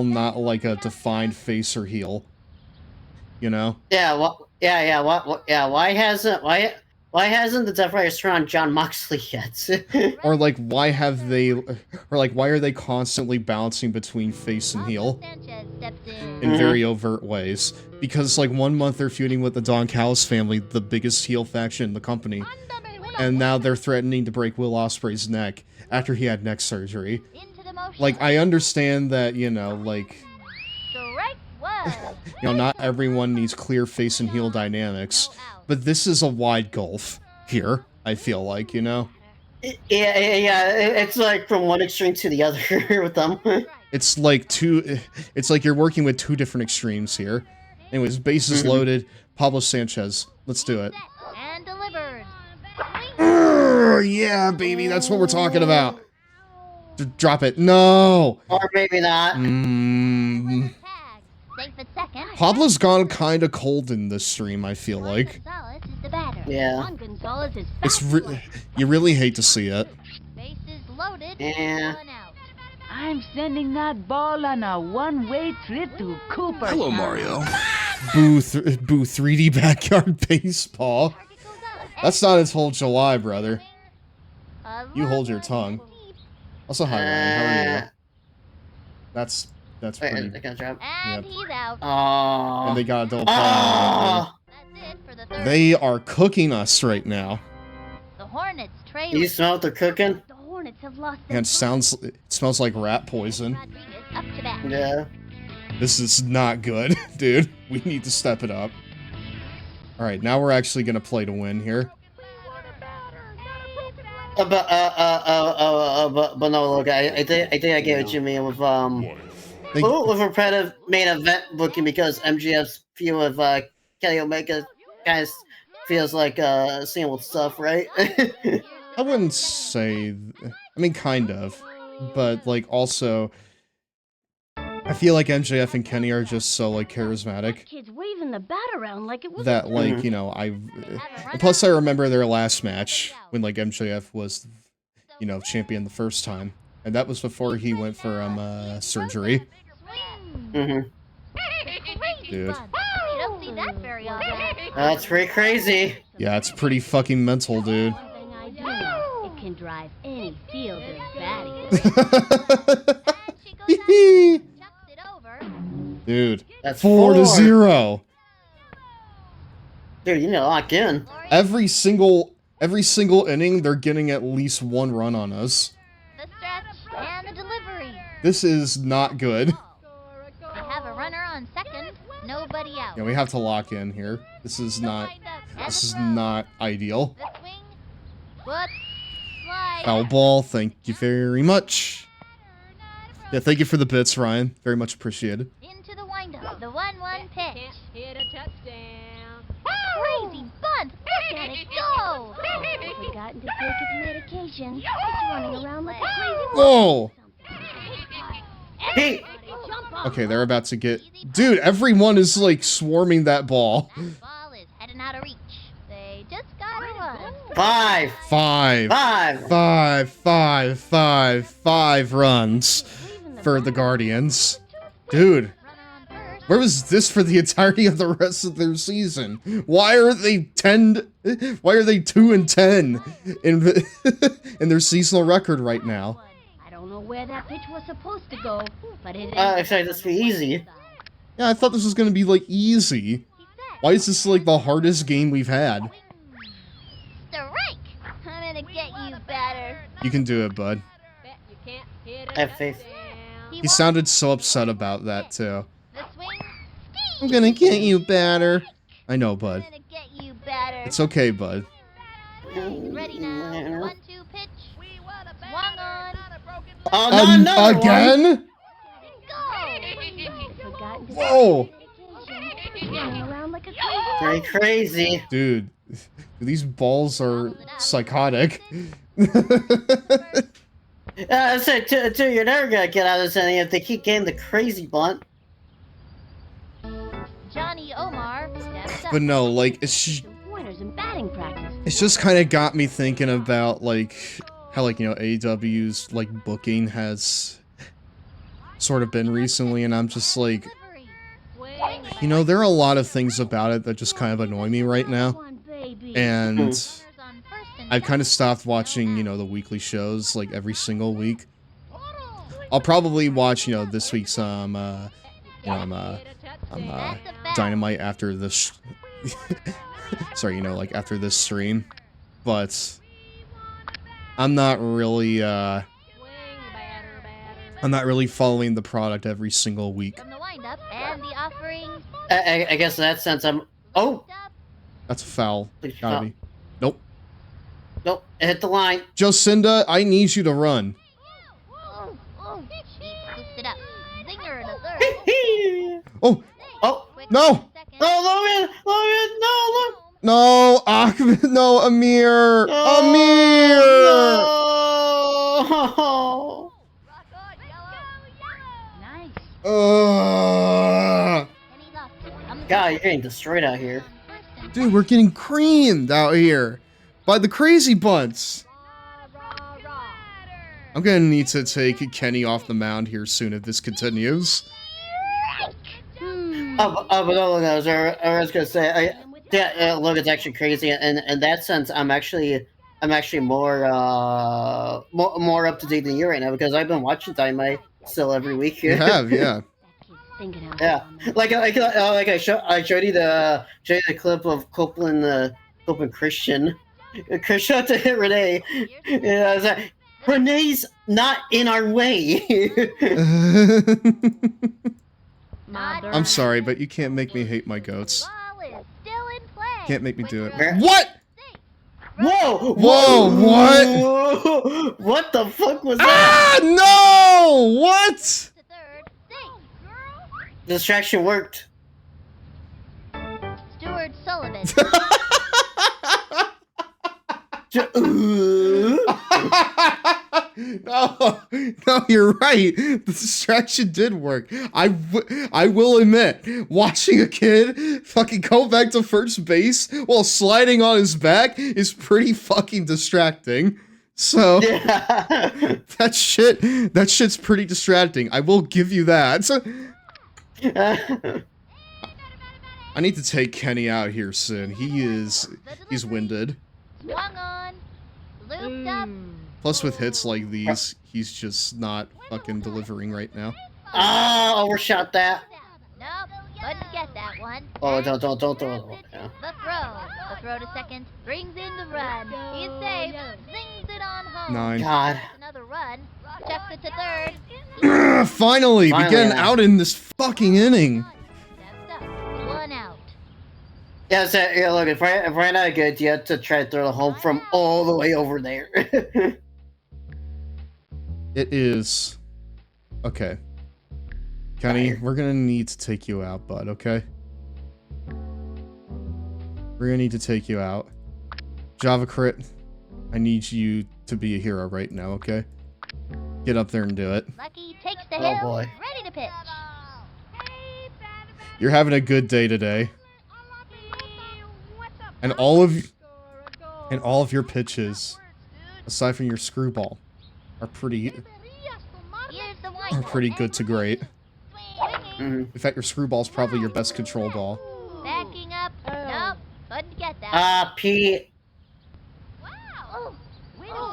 S1: not like a defined face or heel? You know?
S2: Yeah, why hasn't the Death Riders turned on John Moxley yet?
S1: Or like why are they constantly bouncing between face and heel in very overt ways? Because like 1 month they're feuding with the Don Callis family, the biggest heel faction in the company, and now they're threatening to break Will Ospreay's neck after he had neck surgery. Like, I understand that, you know, like, you know, not everyone needs clear face and heel dynamics, but this is a wide gulf here, I feel like, you know?
S2: Yeah, it's like from one extreme to the other with them.
S1: It's like you're working with two different extremes here. Anyways, bases loaded. Pablo Sanchez. Let's do it.
S17: And delivered.
S1: Yeah, baby, that's what we're talking about. Drop it. No!
S2: Or maybe not.
S1: Pablo's gone kind of cold in this stream, I feel like.
S2: Yeah.
S1: It's you really hate to see it.
S2: Yeah.
S6: I'm sending that ball on a one-way trip to Cooper.
S20: Hello, Mario.
S1: Boo 3D backyard baseball. That's not until July, brother. You hold your tongue. Also, hi, Ryan. How are you? That's pretty.
S2: Yep.
S17: And he's out.
S1: And they got a double play. They are cooking us right now.
S17: The Hornets trailer.
S2: Do you smell what they're cooking?
S17: The Hornets have lost.
S1: And it smells like rat poison.
S2: Yeah.
S1: This is not good, dude. We need to step it up. All right, now we're actually gonna play to win here.
S2: But no, look, I think I get what you mean with with repetitive main event booking, because MJF's feud with Kenny Omega kind of feels like same old stuff, right?
S1: I wouldn't say. I mean, kind of, but like also, I feel like MJF and Kenny are just so like charismatic.
S18: Kids waving the bat around like it was
S1: that like you know and plus I remember their last match when like MJF was, you know, champion the first time, and that was before he went for surgery. Dude,
S17: You don't see that very often.
S2: That's pretty crazy.
S1: Yeah, it's pretty fucking mental, dude.
S18: It can drive any field of batty.
S1: Dude,
S2: That's
S1: 4-0.
S2: Dude, you need to lock in.
S1: Every single inning, they're getting at least one run on us.
S17: The stretch and the delivery.
S1: This is not good.
S17: They have a runner on second, nobody out.
S1: Yeah, we have to lock in here. This is not ideal.
S17: The swing. Whoops. Slide.
S1: Foul ball. Thank you very much. Yeah, thank you for the bits, Ryan. Very much appreciated.
S17: Into the windup. The 1-1 pitch.
S5: Hit a touchdown.
S17: Crazy bunt. Look at it go.
S18: Forgotten to take his medication. It's running around like a crazy
S1: Whoa!
S2: Hey!
S1: Okay, they're about to get... Dude, everyone is, like, swarming that ball.
S17: That ball is heading out of reach. They just gotta run.
S2: 5
S1: runs for the Guardians. Dude, where was this for the entirety of the rest of their season? Why are they 2-10 in their seasonal record right now?
S18: I don't know where that pitch was supposed to go, but it
S2: expect this to be easy.
S1: Yeah, I thought this was gonna be, like, easy. Why is this, like, the hardest game we've had?
S17: Strike! I'm gonna get you better.
S1: You can do it, bud.
S2: I have faith.
S1: He sounded so upset about that, too.
S17: The swing.
S1: I'm gonna get you better. I know, bud.
S17: I'm gonna get you better.
S1: It's okay, bud.
S17: Ready now. 1-2 pitch. Swung on.
S2: Oh, no,
S1: again? Whoa!
S2: Very crazy.
S1: Dude, these balls are psychotic.
S2: I said, you're never gonna get out of this inning if they keep getting the crazy bunt.
S1: But no, like, it's
S18: Pointers and batting practice.
S1: just kind of got me thinking about, like, how, like, you know, AEW's, like, booking has sort of been recently, and I'm just like, you know, there are a lot of things about it that just kind of annoy me right now. And I've kind of stopped watching, you know, the weekly shows, like, every single week. I'll probably watch, you know, this week's, Dynamite after this, sorry, you know, like, after this stream. But I'm not really following the product every single week.
S17: From the windup and the offering.
S2: I guess in that sense, Oh!
S1: That's a foul. Gotta be. Nope.
S2: Nope, it hit the line.
S1: Jocinda, I need you to run.
S17: Scooped it up. Zinger in a third.
S1: Oh!
S2: Oh!
S1: No!
S2: No, Logan! Logan! No, look!
S1: No! Ahmed! No, Amir! Amir!
S2: No! God, you're getting destroyed out here.
S1: Dude, we're getting creamed out here by the crazy bunts. I'm gonna need to take Kenny off the mound here soon if this continues.
S2: But no, look, I was gonna say, Logan's actually crazy, and in that sense, I'm actually more up to date than you right now because I've been watching Dynamite still every week here.
S1: You have, yeah.
S2: Yeah, like I showed you the clip of Copeland Christian shot to hit Renee. Yeah, I was like, Renee's not in our way.
S1: I'm sorry, but you can't make me hate my goats. Can't make me do it.
S2: What? Whoa!
S1: Whoa! What?
S2: What the fuck was that?
S1: Ah! No! What?
S2: Distraction worked.
S17: Stuart Sullivan.
S1: No, you're right. The distraction did work. I will admit, watching a kid fucking go back to first base while sliding on his back is pretty fucking distracting. So,
S2: yeah.
S1: that shit's pretty distracting. I will give you that. I need to take Kenny out here soon. He's winded.
S17: Swung on. Looped up.
S1: Plus with hits like these, he's just not fucking delivering right now.
S2: Oh, overshot that.
S17: Nope, couldn't get that one.
S2: Oh, don't. Yeah.
S17: The throw to second, brings in the run. He's safe, zings it on home.
S1: 9.
S2: God.
S17: Another run, chucks it to third.
S1: Finally, we getting out in this fucking inning.
S17: One out.
S2: Yeah, so, yeah, look, if I ran out of good, you have to try to throw the home from all the way over there.
S1: It is. Okay. Kenny, we're gonna need to take you out, bud, okay? We're gonna need to take you out. Java Crit, I need you to be a hero right now, okay? Get up there and do it.
S17: Lucky takes the hill,
S2: boy.
S17: ready to pitch.
S1: You're having a good day today. And all of your pitches, aside from your screwball, are pretty good to great. In fact, your screwball's probably your best control ball.
S17: Backing up. Nope. Couldn't get that.
S2: Pete.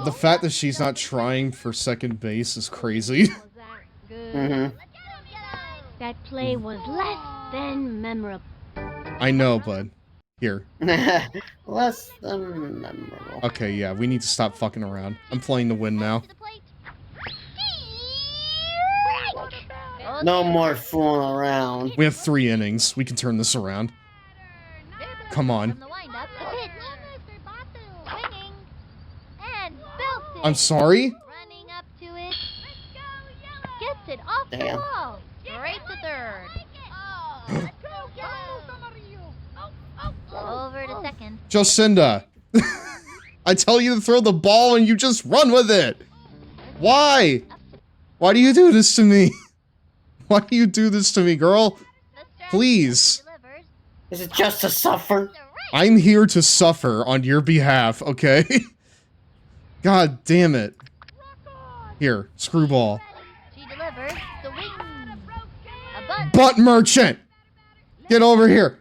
S1: The fact that she's not trying for second base is crazy.
S18: That play was less than memorable.
S1: I know, bud. Here.
S2: Less than memorable.
S1: Okay, yeah, we need to stop fucking around. I'm playing to win now.
S2: No more fooling around.
S1: We have 3 innings. We can turn this around. Come on. I'm sorry?
S17: Running up to it. Gets it off the wall. Straight to third. Over to second.
S1: Jocinda! I tell you to throw the ball and you just run with it! Why? Why do you do this to me? Why do you do this to me, girl? Please.
S2: Is it just to suffer?
S1: I'm here to suffer on your behalf, okay? God damn it. Here, screwball.
S17: She delivers the wing. A butt.
S1: Butt merchant! Get over here!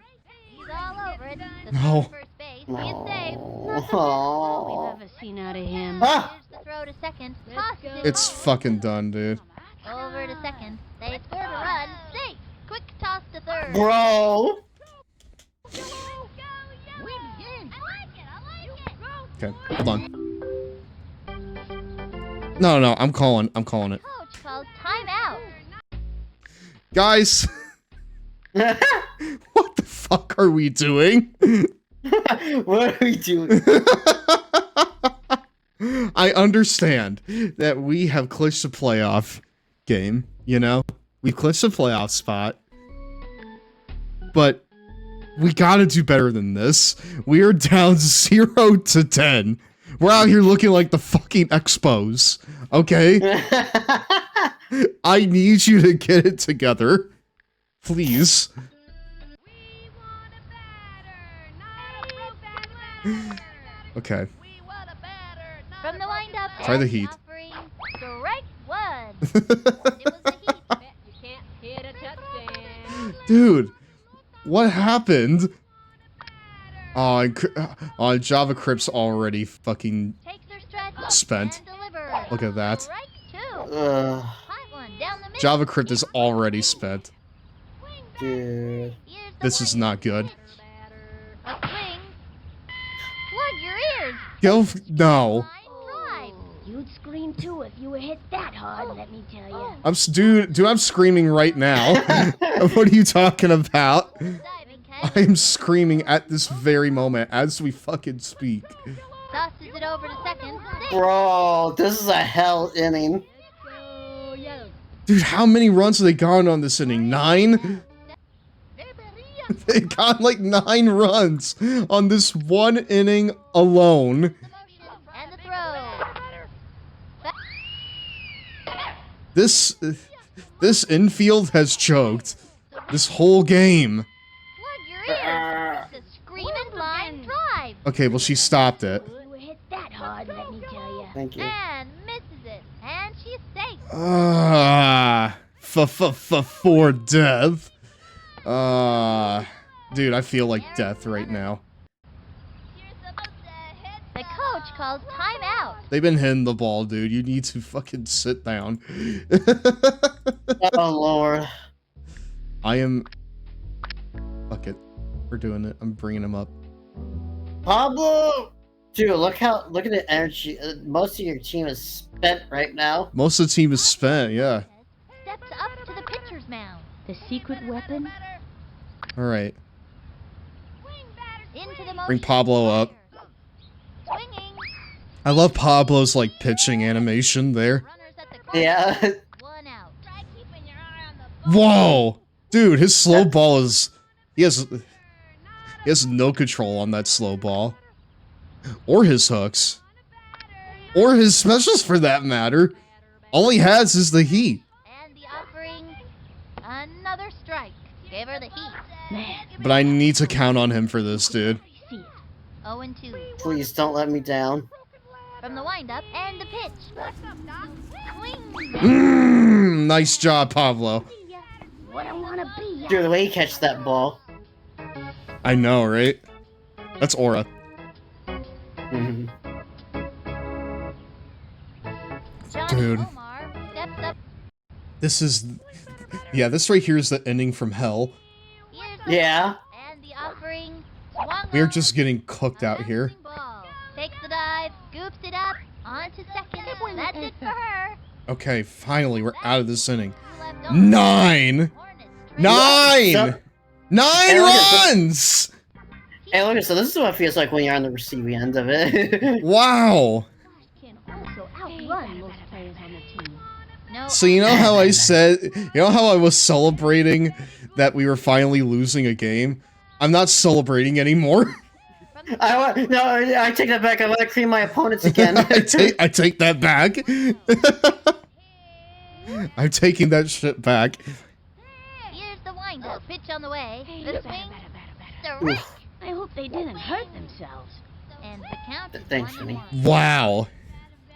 S17: He's all over it. The
S1: No.
S17: first base. He is safe.
S2: Oh.
S18: We've ever seen out of him.
S2: Ah!
S17: Here's the throw to second. Tosses it
S1: It's
S17: home.
S1: fucking done, dude.
S17: Over to second. They scored a run. Safe. Quick toss to third.
S2: Bro.
S1: Okay, hold on. No, I'm calling it.
S17: Coach called timeout.
S1: Guys! What the fuck are we doing?
S2: What are we doing?
S1: I understand that we have clinched a playoff game, you know? We've clinched a playoff spot. But we gotta do better than this. We are down 0-10. We're out here looking like the fucking Expos, okay? I need you to get it together. Please. Okay.
S17: From the windup.
S1: Try the Heat.
S17: Strike one.
S5: You can't hit a touchdown.
S1: Dude, what happened? Oh, JavaScript's already fucking
S17: Takes her stretch
S1: spent.
S17: and delivers.
S1: Look at that.
S17: Strike two.
S2: Ugh,
S17: Hot one down the middle.
S1: JavaScript is already spent.
S2: dude.
S17: Here's the
S1: This is
S17: wing.
S1: not good.
S17: A swing. Plug your ears.
S1: No.
S17: Line drive.
S18: You'd scream too if you were hit that hard, let me tell you.
S1: Dude, I'm screaming right now. What are you talking about?
S17: Diving catch.
S1: I'm screaming at this very moment as we fucking speak.
S17: Tosses it over to second. Safe.
S2: Bro, this is a hell inning.
S5: Go yellow.
S1: Dude, how many runs have they gone on this inning? 9? They got like 9 runs on this one inning alone.
S17: And the throw.
S1: This infield has choked this whole game.
S17: Plug your ears. It's a screaming line drive.
S1: Okay, well she stopped it.
S18: You were hit that hard, let me tell you.
S2: Thank you.
S17: And misses it. And she's safe.
S1: For death. Dude, I feel like death right now.
S17: The coach calls timeout.
S1: They've been hitting the ball, dude. You need to fucking sit down.
S2: Oh, Lord.
S1: I am... Fuck it. We're doing it. I'm bringing him up.
S2: Pablo! Dude, look at the energy. Most of your team is spent right now.
S1: Most of the team is spent, yeah.
S17: Steps up to the pitcher's mound.
S18: The secret weapon?
S1: Alright.
S17: Into the motion.
S1: Bring Pablo up.
S17: Swinging.
S1: I love Pablo's, like, pitching animation there.
S17: Runners at the corner.
S2: Yeah.
S17: One out. Try keeping your eye on the ball.
S1: Whoa! Dude, his slow ball is... He has no control on that slow ball. Or his hooks. Or his specials, for that matter. All he has is the heat.
S17: And the offering. Another strike. Gave her the heat.
S18: Man,
S1: But I need to count on him for this, dude.
S17: 0-2.
S2: Please don't let me down.
S17: From the windup and the pitch. Swing.
S1: Nice job, Pablo.
S18: what I wanna be.
S2: Dude, the way you catch that ball.
S1: I know, right? That's Aura.
S2: Mhm.
S17: Johnny
S1: Dude.
S17: Omar steps up.
S1: This is... Yeah, this right here is the ending from hell.
S17: Here's the
S2: Yeah.
S17: and the offering. Swung
S1: We're
S17: on.
S1: just getting cooked out here.
S17: Ball. Takes the dive. Scoops it up. Onto second. That's it for her.
S1: Okay, finally, we're out of this inning.
S17: Left on.
S1: 9! 9!
S2: So-
S1: 9
S2: Hey, look at
S1: runs!
S2: Hey, look, so this is what it feels like when you're on the receiving end of it.
S1: Wow!
S18: Can also outrun most players on the team.
S17: No.
S1: So you know how I said... You know how I was celebrating that we were finally losing a game? I'm not celebrating anymore.
S2: I take that back. I want to cream my opponents again.
S1: I take that back. I'm taking that shit back.
S17: Here's the windup. Pitch on the way. The swing. Strike!
S18: I hope they didn't hurt themselves.
S17: And the count is
S2: Thanks,
S17: 1-1.
S2: Vinny.
S1: Wow.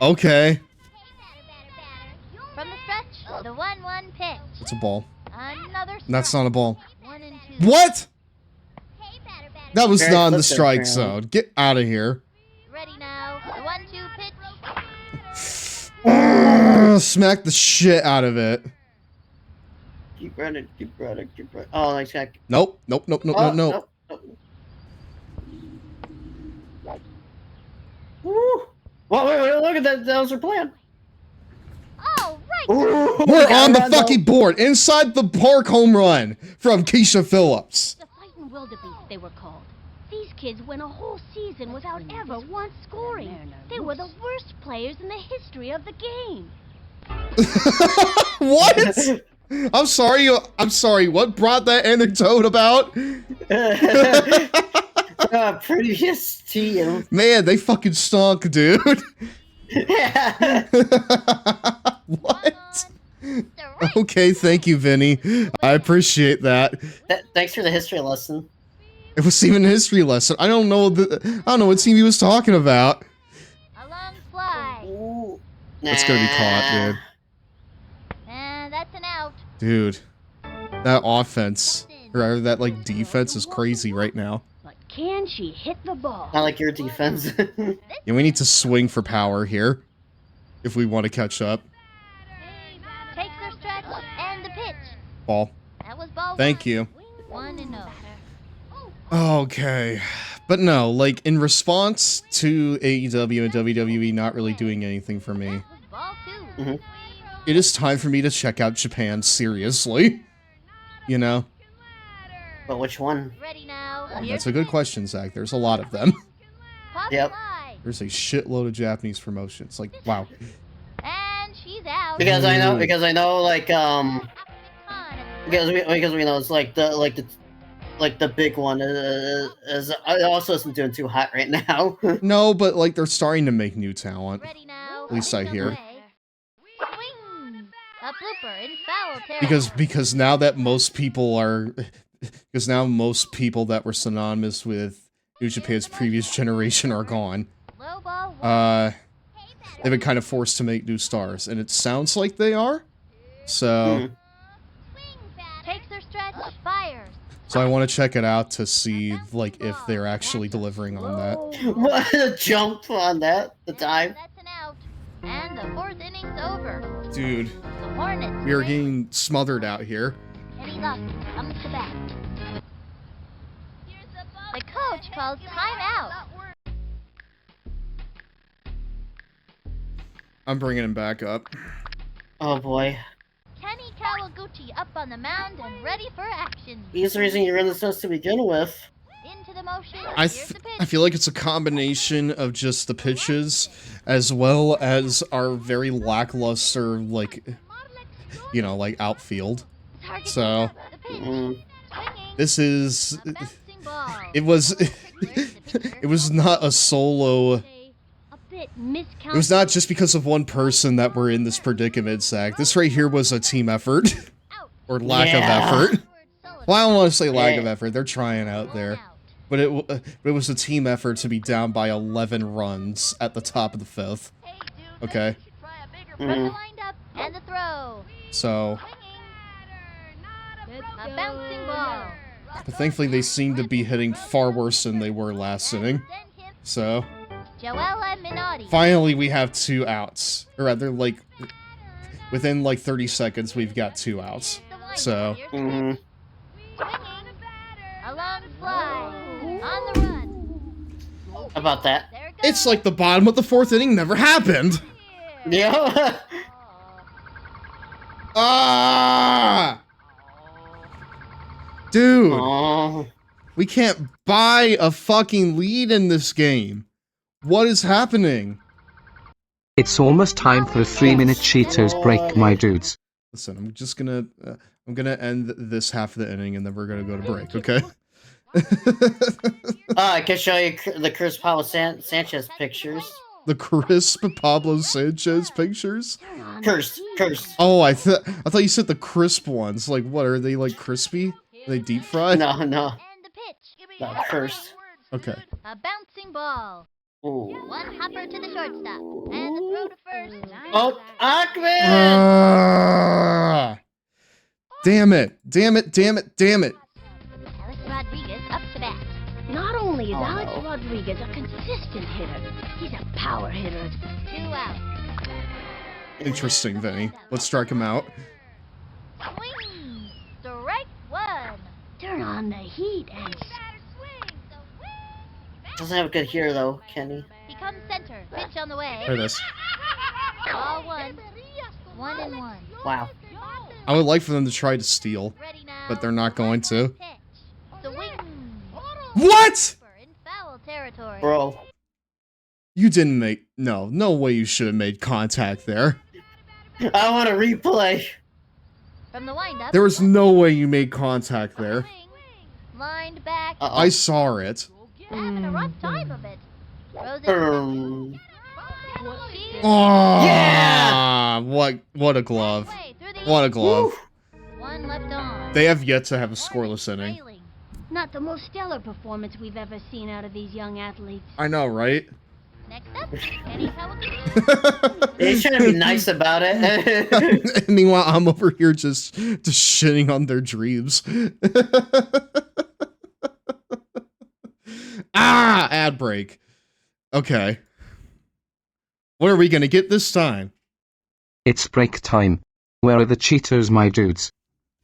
S1: Okay.
S17: From the stretch, the 1-1 pitch.
S1: It's a ball.
S17: Another strike.
S1: That's not a ball.
S17: 1-2.
S1: What? That was
S2: Very
S1: not in the
S2: close there,
S1: strike
S2: Carol.
S1: zone. Get out of here.
S17: Ready now. The 1-2 pitch.
S1: Smack the shit out of it.
S2: Keep running, keep running, keep running. Oh, nice guy.
S1: Nope. Nope. Nope. Nope.
S2: Oh,
S1: Nope. Nope.
S2: nope. Woo! Well, wait, look at that. That was her plan.
S17: Oh, right.
S2: Ooh,
S1: We're
S2: got
S1: on the
S2: around
S1: fucking board. Inside the park home run from Keisha Phillips.
S18: The fighting wildebeest, they were called. These kids went a whole season without ever once scoring. They were the worst players in the history of the game.
S1: What? I'm sorry. What brought that anecdote about?
S2: Previous team.
S1: Man, they fucking stunk, dude. What? Okay, thank you, Vinny. I appreciate that.
S2: Thanks for the history lesson.
S1: It was even a history lesson. I don't know what team he was talking about.
S17: A long fly.
S1: It's gonna be caught,
S17: And that's an out.
S1: dude. Dude, that offense or that like defense is crazy right now.
S18: But can she hit the ball?
S2: Not like your defense.
S1: Yeah, we need to swing for power here if we want to catch up.
S17: Takes her stretch and the pitch.
S1: Ball.
S17: That was ball.
S1: Thank you.
S17: 1-0.
S1: Okay. But no, like in response to AEW and WWE not really doing anything for me,
S17: Ball 2.
S1: it is time for me to check out Japan seriously. You know?
S2: But which one?
S17: Ready now.
S1: That's a good question, Zach. There's a lot of them.
S2: Yep.
S1: There's a shitload of Japanese promotions. Like, wow.
S17: And she's out.
S2: Because I know, like because we know it's like the big one is also isn't doing too hot right now.
S1: No, but like they're starting to make new talent.
S17: Ready now.
S1: At least I hear.
S17: Swing. A blooper in foul territory.
S1: Because now that most people that were synonymous with New Japan's previous generation are gone.
S17: Low ball.
S1: They've been kind of forced to make new stars, and it sounds like they are. So,
S17: Takes her stretch. Fires.
S1: so I want to check it out to see like if they're actually delivering on that.
S2: What a jump on that, the time.
S17: That's an out. And the 4th inning's over.
S1: Dude,
S17: The Hornets.
S1: we are
S17: win.
S1: getting smothered out here.
S17: Eddie Luck comes to bat. The coach calls timeout.
S1: I'm bringing him back up.
S2: Oh boy.
S17: Kenny Kawaguchi up on the mound and ready for action.
S2: He's the reason you're in this house to begin with.
S17: Into the motion.
S1: I
S17: Here's the pitch.
S1: feel like it's a combination of just the pitches as well as our very lackluster like like outfield. So this is it was not a solo.
S18: A bit miscounted.
S1: It was not just because of one person that we're in this predicament, Zach. This right here was a team effort or lack of effort. Well, I don't want to say lack of effort. They're trying out there. But it was a team effort to be down by 11 runs at the top of the 5th. Okay.
S17: Lined up and the throw.
S1: So,
S17: A bouncing ball.
S1: but thankfully they seem to be hitting far worse than they were last inning. So,
S17: Joella Minotti.
S1: finally we have 2 outs. Or rather, like, within like 30 seconds we've got 2 outs. So,
S17: A long fly. On the run.
S2: How about that?
S1: it's like the bottom of the 4th inning never happened.
S2: Yeah.
S1: Ah! Dude,
S2: Aw.
S1: we can't buy a fucking lead in this game. What is happening?
S4: It's almost time for a 3-minute Cheetos break, my dudes.
S1: Listen, I'm gonna end this half of the inning and then we're gonna go to break, okay?
S2: I can show you the Chris Pablo Sanchez pictures.
S1: The crisp Pablo Sanchez pictures?
S2: Cursed.
S1: Oh, I thought you said the crisp ones. Like, what, are they like crispy? Are they deep fried?
S2: No.
S17: And the pitch.
S2: First.
S1: Okay.
S17: A bouncing ball.
S2: Ooh.
S17: One hopper to the shortstop. And a throw to first.
S2: Oh, Ahmed!
S1: Ah! Damn it. Damn it. Damn it. Damn it.
S17: Alex Rodriguez up to bat.
S18: Not only is Alex Rodriguez a consistent hitter, he's a power hitter.
S17: 2 out.
S1: Interesting, Vinny. Let's strike him out.
S17: Swing. Strike 1.
S18: Turn on the heat and
S2: Doesn't have a good here though, Kenny.
S17: He comes center. Pitch on the way.
S1: There it is.
S17: Ball 1. 1-1.
S2: Wow.
S1: I would like for them to try to steal, but they're not going to.
S17: Swing.
S1: What?
S17: In foul territory.
S2: Bro.
S1: You didn't make... No way you should have made contact there.
S2: I want a replay.
S17: From the windup.
S1: There was no way you made contact there.
S17: Lined back.
S1: I saw it.
S17: Having a rough time of it. Throws it.
S1: Oh,
S2: yeah!
S1: What a glove. What a glove.
S17: One left on.
S1: They have yet to have a scoreless inning.
S18: not the most stellar performance we've ever seen out of these young athletes.
S1: I know, right?
S17: Next up, Kenny Kawakami.
S2: He's trying to be nice about it.
S1: Meanwhile, I'm over here just shitting on their dreams. Ad break. Okay. What are we gonna get this time?
S4: It's break time. Where are the Cheetos, my dudes?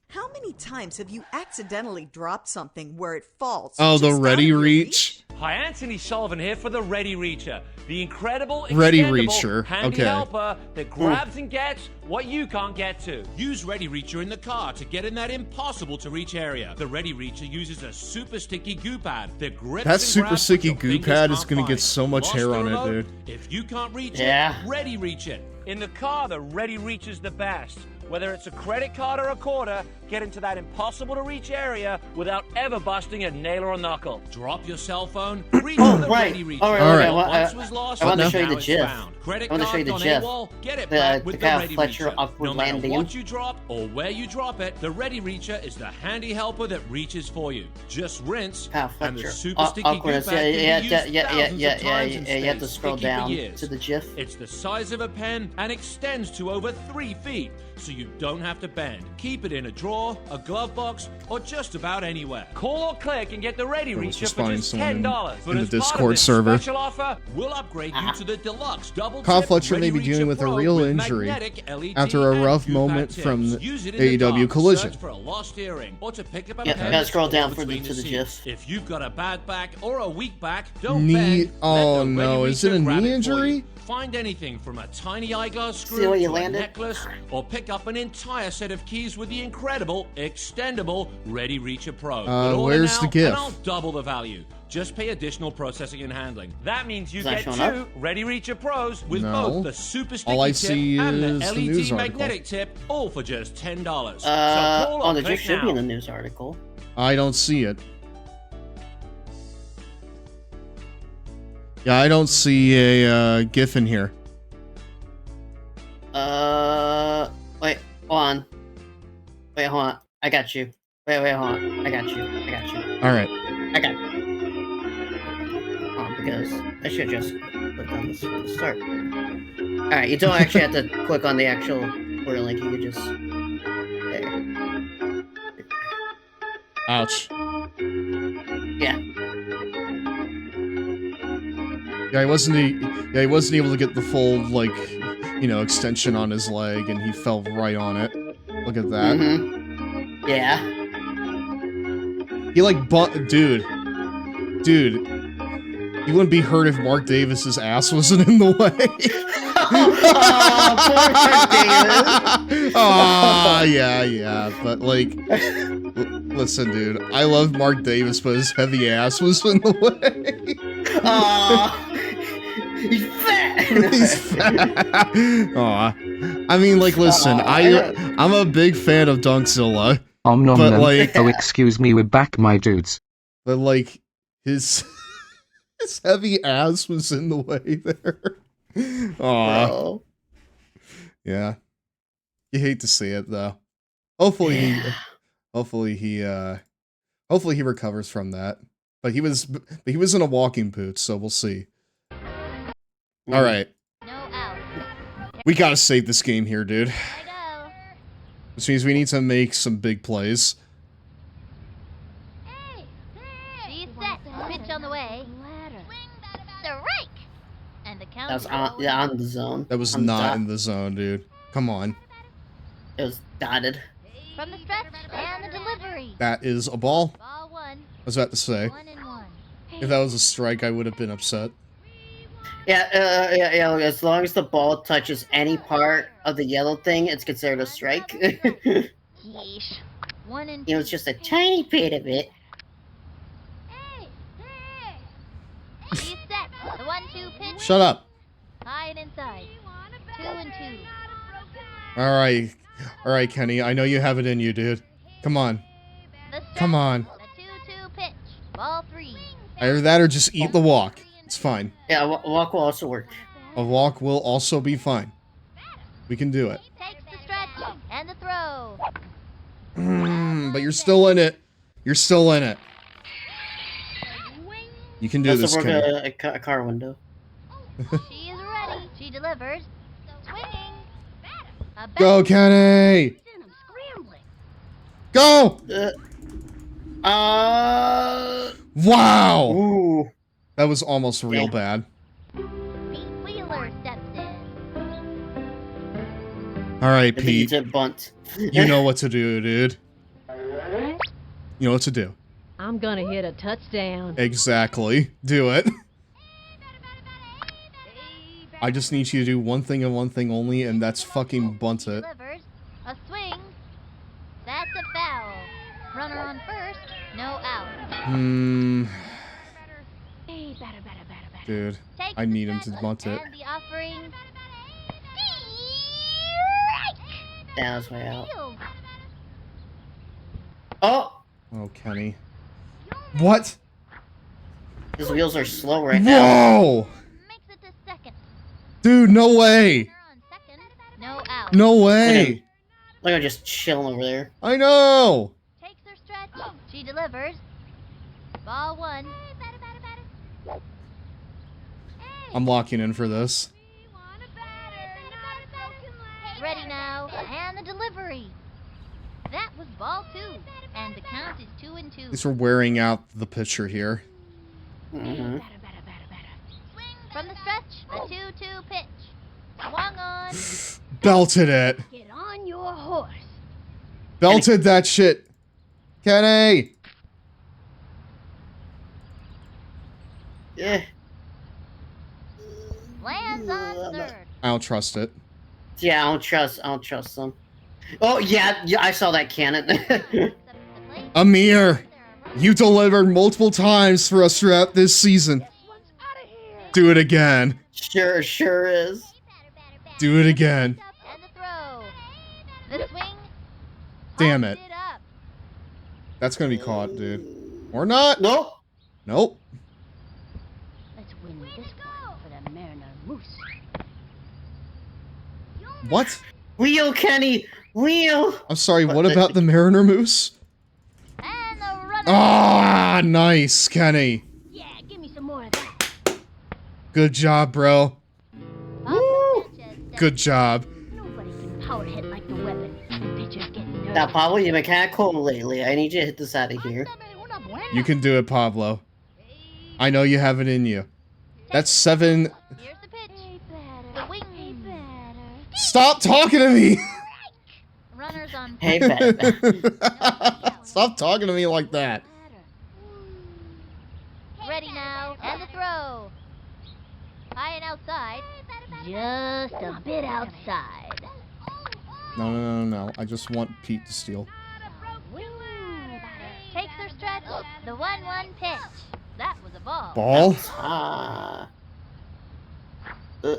S3: How many times have you accidentally dropped something where it falls?
S1: Oh, the
S3: just
S1: Ready
S3: out of your
S1: Reach?
S8: Hi, Anthony Sullivan here for the Ready Reacher, the incredible,
S1: Ready
S8: extendable,
S1: Reacher,
S8: handy
S1: okay.
S8: helper that grabs and gets what you can't get to.
S9: Use Ready Reacher in the car to get in that impossible to reach area. The Ready Reacher uses a super sticky goo pad that grips
S1: That
S9: and
S1: super
S9: grabs
S1: sticky
S9: what
S1: goo
S9: your fingers
S1: pad is
S9: can't
S1: gonna
S9: find.
S1: get so much
S9: Lost
S1: hair
S9: the
S1: on it,
S9: remote?
S1: dude.
S9: If you can't reach
S2: Yeah.
S9: it, Ready Reach it.
S8: In the car, the Ready Reach is the best. Whether it's a credit card or a quarter, get into that impossible to reach area without ever busting a nail or a knuckle.
S9: Drop your cell phone, reach
S2: Oh,
S9: the
S2: right.
S9: Ready Reacher.
S2: All right,
S1: All right.
S2: Well,
S9: Once was lost,
S2: I want to
S9: now
S2: show you the
S9: it's
S2: GIF.
S9: found. Credit
S2: I want to show you
S9: card
S2: the
S9: on
S2: GIF.
S9: AWOL, get it
S2: The-
S9: back
S2: the
S9: with the
S2: guy
S9: Ready
S2: Fletcher
S9: Reacher.
S2: awkward
S9: No matter
S2: landing.
S9: what you drop or where you drop it, the Ready Reacher is the handy helper that reaches for you. Just rinse,
S2: Kyle
S9: and the
S2: Fletcher.
S9: super sticky goo
S2: Awkwardness.
S9: pad
S2: Yeah,
S9: can be
S2: yeah,
S9: used
S2: yeah,
S9: thousands of times and
S2: you have to
S9: stays
S2: scroll
S9: sticky for
S2: down
S9: years.
S2: to the GIF.
S9: It's the size of a pen and extends to over 3 feet, so you don't have to bend. Keep it in a drawer, a glove box, or just about anywhere.
S8: Call or click and get the Ready
S1: I was
S8: Reacher
S1: just
S8: for
S1: finding
S8: just
S1: someone
S8: $10.
S1: in the
S9: as part of
S1: Discord
S9: this
S1: server.
S8: Special offer,
S9: We'll upgrade you to the deluxe double
S1: Kyle
S9: tip
S1: Fletcher may
S9: Ready
S1: be dealing
S9: Reacher
S1: with a
S9: Pro
S1: real
S9: with
S1: injury
S9: magnetic LED
S1: after a
S9: and
S1: rough
S9: goo pad
S1: moment
S9: tips.
S1: from the
S9: Use it in the
S1: AEW
S9: dark,
S1: collision.
S9: search for a lost earring or to pick up a
S2: Yeah,
S9: pen
S2: gotta scroll
S9: that's
S2: down
S9: between
S2: further to the
S9: seats.
S2: GIF.
S9: If you've got a bad back or a weak back, don't
S1: Knee.
S9: bend. Let
S1: Oh
S9: the
S1: no,
S9: Ready
S1: is it a
S9: Reacher grab
S1: knee
S9: it for you.
S1: injury?
S9: Find anything from a tiny eyeglass
S2: See
S9: screw
S2: where you
S9: to a
S2: landed?
S9: necklace, or pick up an entire set of keys with the incredible, extendable Ready Reacher Pro. Put all in
S1: where's
S9: now,
S1: the GIF?
S9: And I'll double the value. Just pay additional processing and handling.
S8: That means you
S2: Is that
S8: get
S2: showing
S8: two Ready Reacher Pros
S9: With
S1: No.
S9: both the super sticky
S1: All I
S9: tip
S1: see
S9: and the
S1: is the
S9: LED
S1: news article.
S9: magnetic tip, all for just $10. So call
S2: Oh,
S9: or
S2: the
S9: click
S2: GIF should
S9: now.
S2: be in the news article.
S1: I don't see it. Yeah, I don't see a GIF in here.
S2: Wait, hold on. Wait, hold on. I got you. Wait, hold on. I got you.
S1: All right.
S2: I got you. Because I should just click on this from the start. Alright, you don't actually have to click on the actual Twitter link, you could just... There.
S1: Ouch.
S2: Yeah.
S1: Yeah, he wasn't able to get the full, like, you know, extension on his leg, and he fell right on it. Look at that.
S2: Mm-hmm. Yeah.
S1: He, like, dude, you wouldn't be hurt if Mark Davis's ass wasn't in the way. Oh, yeah, but, like, listen, dude, I love Mark Davis, but his heavy ass was in the way.
S2: He's fat!
S1: He's fat. Aw. I mean, like, listen, I'm a big fan of Dunkzilla,
S4: Nom
S1: but,
S4: nom.
S1: like,
S4: Oh, excuse me, we're back, my dudes.
S1: but, like, his heavy ass was in the way there. Aw.
S2: Bro.
S1: Yeah. You hate to see it, though. Hopefully he recovers from that. But he was in a walking boot, so we'll see. All right.
S17: No out.
S1: We gotta save this game here, dude. Which means we need to make some big plays.
S17: She's set. Pitch on the way. Strike. And the count.
S2: That was on the zone.
S1: That was
S2: On the
S1: not
S2: dot.
S1: in the zone, dude. Come on.
S2: It was dotted.
S17: From the stretch and the delivery.
S1: That is a ball.
S17: Ball one.
S1: I was about to say.
S17: 1-1.
S1: If that was a strike, I would have been upset.
S2: Yeah, as long as the ball touches any part of the yellow thing, it's considered a strike.
S17: Yeesh. 1 and 2.
S2: It was just a tiny bit of it.
S17: She's set. The 1-2 pitch.
S1: Shut up.
S17: High and inside. 2 and 2.
S1: All right, Kenny. I know you have it in you, dude. Come on. Come on.
S17: The 2-2 pitch. Ball 3.
S1: Either that or just eat the walk. It's fine.
S2: Yeah, walk will also work.
S1: A walk will also be fine. We can do it.
S17: Takes the stretch and the throw.
S1: But you're still in it. You're still in it. You can do this,
S2: Work
S1: Kenny.
S2: a car window.
S17: She is ready. She delivers. Swinging. A
S1: Go, Kenny! Go! Wow!
S2: Ooh.
S1: That was almost real bad.
S17: Pete Wheeler steps in.
S1: All right,
S2: I think it's
S1: Pete.
S2: a bunt.
S1: You know what to do, dude. You know what to do.
S5: I'm gonna hit a touchdown.
S1: Exactly. Do it. I just need you to do one thing and one thing only, and that's fucking bunt it.
S17: Delivers. A swing. That's a foul. Runner on first. No out.
S1: Dude, I need him to bunt it.
S17: And the offering.
S2: That was way out. Oh!
S1: Oh, Kenny. What?
S2: His wheels are slow right now.
S1: Whoa! Dude, no way!
S17: No out.
S1: No way!
S2: Look, I'm just chilling over there.
S1: I know!
S17: Takes her stretch. She delivers. Ball 1.
S1: I'm locking in for this.
S17: Ready now. And the delivery. That was ball 2. And the count is 2 and 2.
S1: At least we're wearing out the pitcher here.
S2: Mm-hmm.
S17: From the stretch, the 2-2 pitch. Swung on.
S1: Belted it.
S18: Get on your horse.
S1: Belted that shit. Kenny!
S2: Yeah.
S17: Lands on third.
S1: I don't trust it.
S2: Yeah, I don't trust them. Oh yeah, I saw that cannon.
S1: Amir! You delivered multiple times for us throughout this season. Do it again.
S2: Sure is.
S1: Do it again.
S17: And the throw. The swing.
S1: Damn it. That's gonna be caught, dude. Or not.
S2: Nope.
S1: Nope.
S18: Let's win this one for the Mariner Moose.
S1: What?
S2: Wheel, Kenny! Wheel!
S1: I'm sorry, what about the Mariner Moose?
S17: And the runner.
S1: Ah, nice, Kenny.
S18: Yeah, give me some more of that.
S1: Good job, bro.
S2: Woo!
S1: Good job.
S18: Nobody can power hit like the weapon. Pitchers get nervous.
S2: Now, Pablo, you've been kind of cold lately. I need you to hit this out of here.
S1: You can do it, Pablo. I know you have it in you. That's 7.
S17: Here's the pitch. The wing.
S1: Stop talking to me!
S17: Runners on
S2: Hey, batter.
S1: Stop talking to me like that.
S17: Ready now. And the throw. High and outside.
S18: Just a bit outside.
S1: No. I just want Pete to steal.
S17: Takes her stretch. The 1-1 pitch. That was a ball.
S1: Ball?
S2: Ah.
S1: All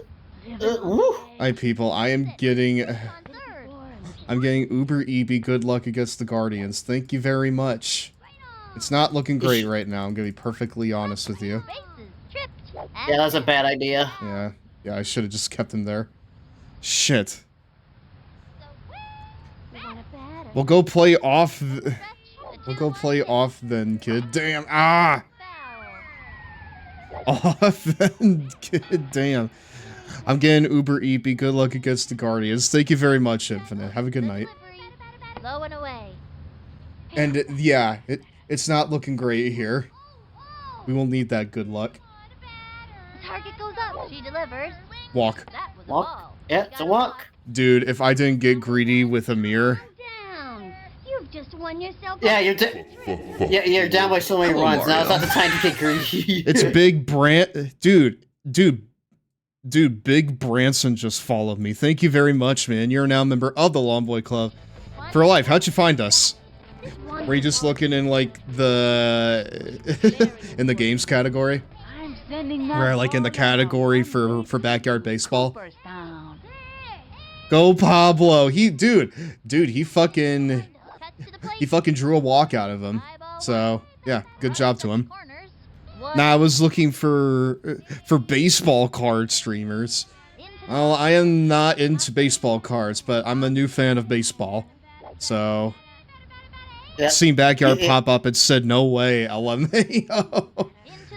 S1: right, people. I'm getting Uber EB good luck against the Guardians. Thank you very much. It's not looking great right now. I'm gonna be perfectly honest with you.
S2: Yeah, that's a bad idea.
S1: Yeah. I should have just kept him there. Shit. We'll go play off. We'll go play off then, kid. Damn. Ah. off. Good damn. I'm getting Uber Eepy. Good luck against the Guardians. Thank you very much, Infinite. Have a good night.
S17: Low and away.
S1: And yeah, it's not looking great here. We will need that good luck.
S17: The target goes up. She delivers.
S1: Walk.
S17: That was a
S2: Walk.
S17: ball.
S2: Yeah, it's a walk.
S1: Dude, if I didn't get greedy with a mirror.
S18: Down. You've just won yourself.
S2: Yeah, you're down by so many runs. Now it's not the time to get greedy.
S1: It's Big Dude, Big Branson just followed me. Thank you very much, man. You're now a member of the Long Boy Club for life. How'd you find us? Were you just looking in like the in the games category?
S6: I'm sending that
S1: Right, like in the
S6: ball
S1: category for backyard baseball.
S6: Cooper's down.
S1: Go Pablo. He fucking drew a walk out of him. So, yeah, good job to him. Nah, I was looking for baseball card streamers. Well, I am not into baseball cards, but I'm a new fan of baseball. So, seen Backyard pop up and said, no way, LMAO.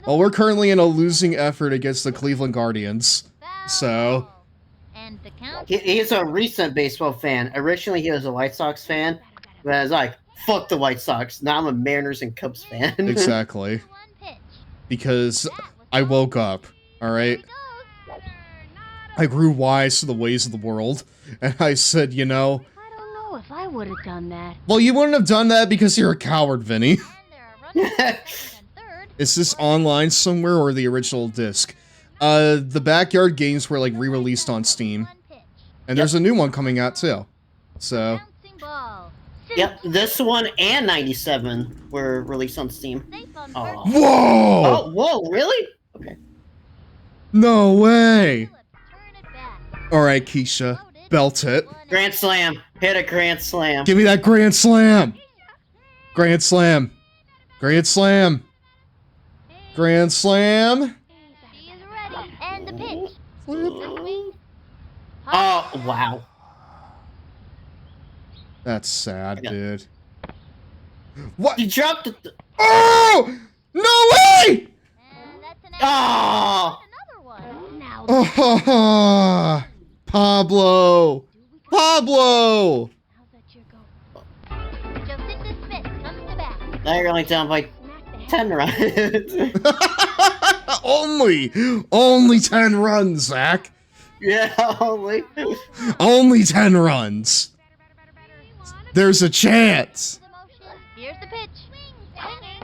S1: Well, we're currently in a losing effort against the Cleveland Guardians. So,
S2: he's a recent baseball fan. Originally, he was a White Sox fan, but I was like, fuck the White Sox. Now I'm a Mariners and Cubs fan.
S1: Exactly. Because I woke up, alright? I grew wise to the ways of the world, and I said, you know...
S18: I don't know if I would have done that.
S1: Well, you wouldn't have done that because you're a coward, Vinny. Is this online somewhere or the original disc? The Backyard games were, like, re-released on Steam. And there's a new one coming out, too. So...
S2: Yep, this one and 97 were released on Steam.
S1: Whoa!
S2: Oh, whoa, really? Okay.
S1: No way! Alright, Keisha. Belt it.
S2: Grand Slam. Hit a Grand Slam.
S1: Give me that Grand Slam! Grand Slam. Grand Slam. Grand Slam.
S17: She is ready. And the pitch.
S2: Oh, wow.
S1: That's sad, dude. What?
S2: You dropped it.
S1: Oh! No way!
S2: Oh!
S1: Oh! Pablo! Pablo!
S2: Now you're only down by 10 runs.
S1: Only 10 runs, Zach.
S2: Yeah, only.
S1: Only 10 runs. There's a chance.
S17: Here's the pitch. Swinging.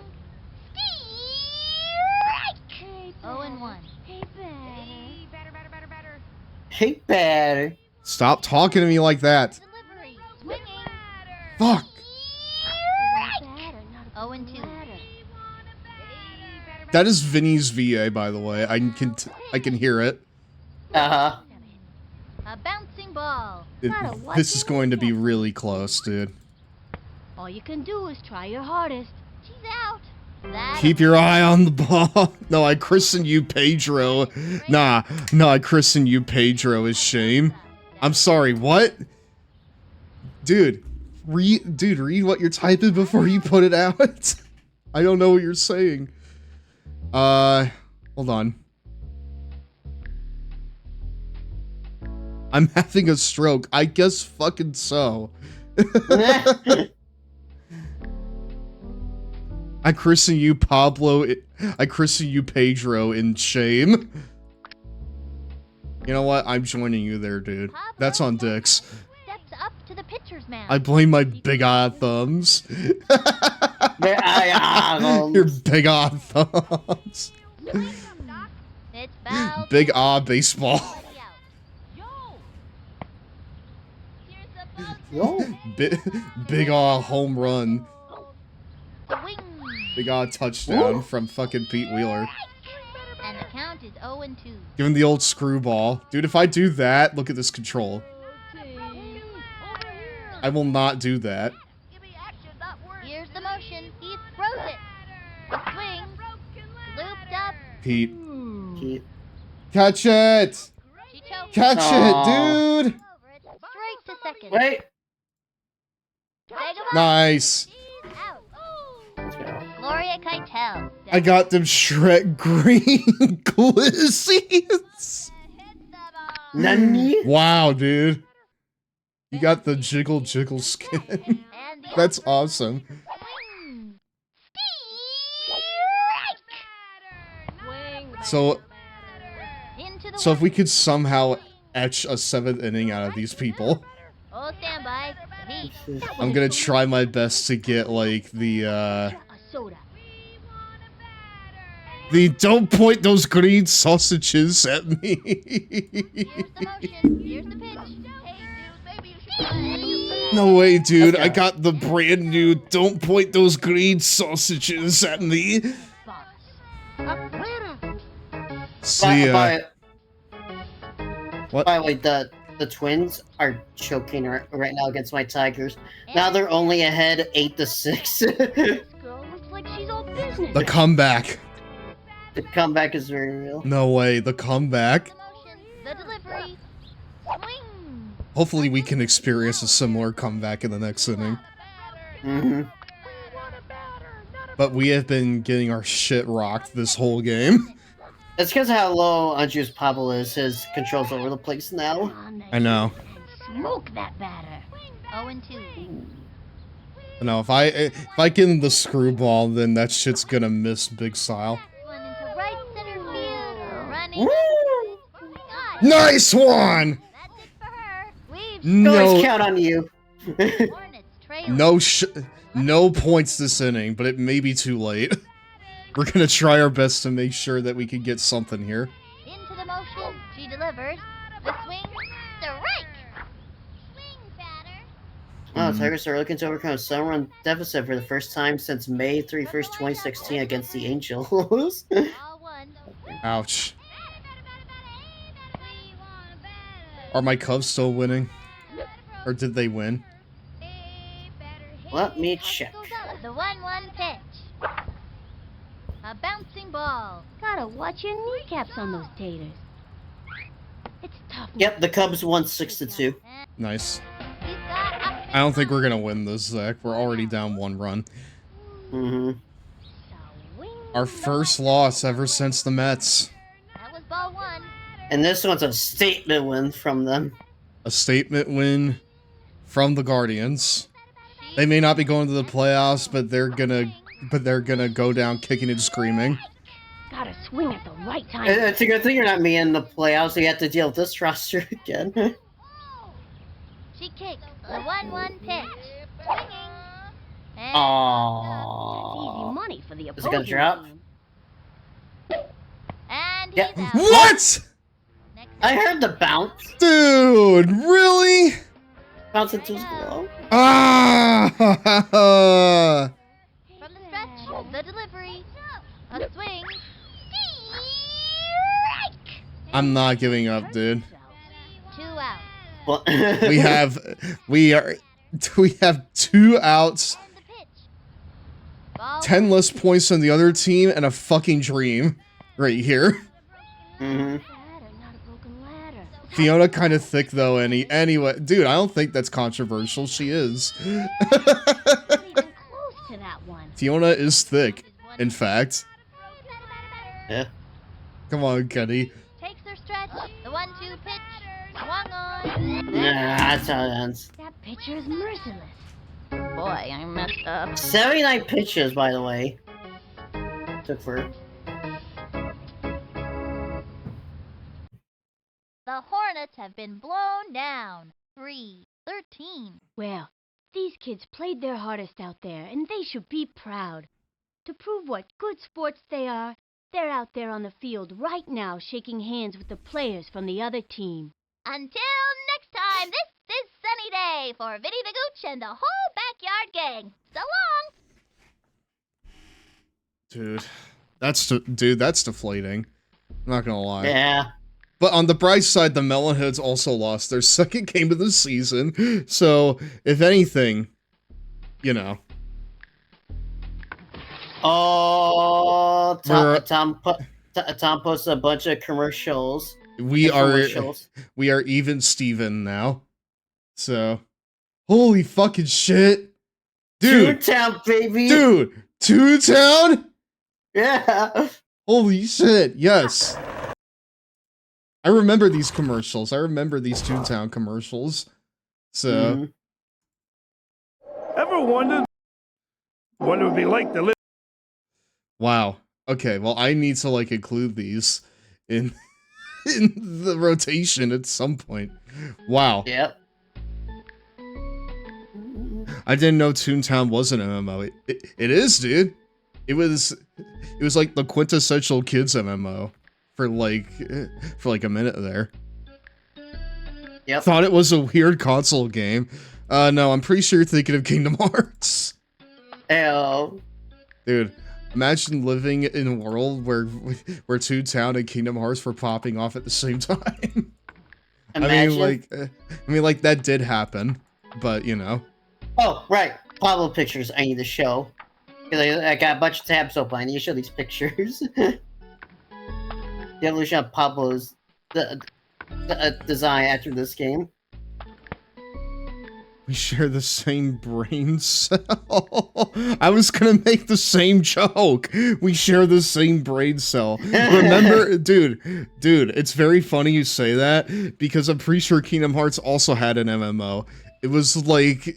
S17: Strike. 0-1.
S2: Hey, batter.
S1: Stop talking to me like that. Fuck.
S17: 0-2.
S1: That is Vinny's VA, by the way. I can hear it.
S2: Uh-huh.
S17: A bouncing ball.
S1: This is going to be really close, dude.
S18: All you can do is try your hardest.
S17: She's out.
S1: Keep your eye on the ball. No, I christen you Pedro. Nah, I christen you Pedro is shame. I'm sorry, what? Dude, read what you're typing before you put it out. I don't know what you're saying. Hold on. I'm having a stroke. I guess fucking so. I christen you Pablo. I christen you Pedro in shame. You know what? I'm joining you there, dude. That's on dicks.
S17: Steps up to the pitcher's mound.
S1: I blame my big odd thumbs. Your big odd thumbs.
S17: It's foul.
S1: Big odd baseball. Big odd home run. Big odd touchdown from fucking Pete Wheeler.
S17: And the count is 0-2.
S1: Give him the old screwball. Dude, if I do that, look at this control. I will not do that.
S17: Here's the motion. He throws it. The swing. Looped up.
S1: Pete. Catch it! Catch it, dude!
S17: Straight to second.
S2: Wait.
S17: Take him out.
S1: Nice.
S17: Lori Victoria Keitel.
S1: I got them Shrek green glissies.
S2: Nani?
S1: Wow, dude. You got the jiggle skin. That's awesome. So if we could somehow etch a 7th inning out of these people,
S17: Oh, standby.
S1: I'm gonna try my best to get, like, the don't point those green sausages at me.
S17: Here's the pitch.
S1: No way, dude. I got the brand new don't point those green sausages at me. See ya. What?
S2: By the way, the Twins are choking right now against my Tigers. Now they're only ahead 8-6.
S18: Girl looks like she's all business.
S1: The comeback.
S2: The comeback is very real.
S1: No way, the comeback.
S17: The delivery. Swing.
S1: Hopefully we can experience a similar comeback in the next inning.
S2: Mm-hmm.
S1: But we have been getting our shit rocked this whole game.
S2: It's because of how low Andres Pablo is. His control's over the place now.
S1: I know.
S18: Smoke that batter.
S17: 0-2.
S1: No, if I get in the screwball, then that shit's gonna miss big style.
S17: One into right center field. Running.
S1: Nice one!
S2: No,
S1: No,
S2: always count on you.
S1: no points this inning, but it may be too late. We're gonna try our best to make sure that we can get something here.
S17: Into the motion. She delivers. The swing. Strike. Swing batter.
S2: Oh, Tigers are looking to overcome a 7-run deficit for the first time since May 31st, 2016 against the Angels.
S1: Ouch. Are my Cubs still winning? Or did they win?
S2: Let me check.
S17: The 1-1 pitch. A bouncing ball.
S18: Gotta watch your kneecaps on those taters. It's tough.
S2: Yep, the Cubs won 6-2.
S1: Nice. I don't think we're gonna win this, Zach. We're already down 1 run.
S2: Mm-hmm.
S1: Our first loss ever since the Mets.
S17: That was ball 1.
S2: And this one's a statement win from them.
S1: A statement win from the Guardians. They may not be going to the playoffs, but they're gonna go down kicking and screaming.
S18: Gotta swing at the right time.
S2: It's a good thing you're not me in the playoffs, so you have to deal with this roster again.
S17: She kicks. The 1-1 pitch. Swinging. And
S2: Aww.
S18: Easy money for the
S2: Is it gonna drop?
S17: And
S2: Yeah.
S17: he's out.
S1: What?
S2: I heard the bounce.
S1: Dude, really?
S2: Bounce into his glove.
S1: Ah!
S17: From the stretch. The delivery. A swing. Strike.
S1: I'm not giving up, dude.
S17: 2 out.
S2: Well,
S1: We have 2 outs,
S17: Ball
S1: 10 less points than the other team, and a fucking dream right here.
S2: Mm-hmm.
S1: Fiona kind of thick though. Anyway, dude, I don't think that's controversial. She is.
S18: Not even close to that one.
S1: Fiona is thick, in fact.
S2: Yeah.
S1: Come on, Kenny.
S17: takes her stretch. The 1-2 pitch. Swung on.
S2: Nah, that's how it ends.
S18: That pitcher is merciless.
S17: Boy, I messed up.
S2: 79 pitches, by the way. Took for.
S17: The Hornets have been blown down. 3-13.
S18: Well, these kids played their hardest out there, and they should be proud. To prove what good sports they are, they're out there on the field right now shaking hands with the players from the other team.
S17: Until next time, this is Sunny Day for Vinny the Gooch and the whole backyard gang. So long.
S1: Dude, that's deflating. I'm not gonna lie.
S2: Yeah.
S1: But on the bright side, the Melonheads also lost their second game of the season. So, if anything, you know.
S2: Oh,
S1: We're-
S2: Tom posted a bunch of commercials.
S1: We are even Steven now. So, holy fucking shit. Dude,
S2: Toontown, baby.
S1: Toontown?
S2: Yeah.
S1: Holy shit, yes. I remember these commercials. I remember these Toontown commercials. So.
S21: Ever wondered what it would be like to live?
S1: Wow. Okay, well, I need to, like, include these in in the rotation at some point. Wow.
S2: Yep.
S1: I didn't know Toontown was an MMO. It is, dude. It was like the quintessential kids MMO for like a minute there.
S2: Yep.
S1: Thought it was a weird console game. No, I'm pretty sure you're thinking of Kingdom Hearts.
S2: Ew.
S1: Dude, imagine living in a world where Toontown and Kingdom Hearts were popping off at the same time.
S2: Imagine.
S1: I mean, like that did happen, but you know.
S2: Oh, right. Pablo pictures I need to show. Because I got a bunch of tabs open. I need to show these pictures. The evolution of Pablo's design after this game.
S1: We share the same brain cell. I was gonna make the same joke. We share the same brain cell. Remember, dude, it's very funny you say that because I'm pretty sure Kingdom Hearts also had an MMO. It was like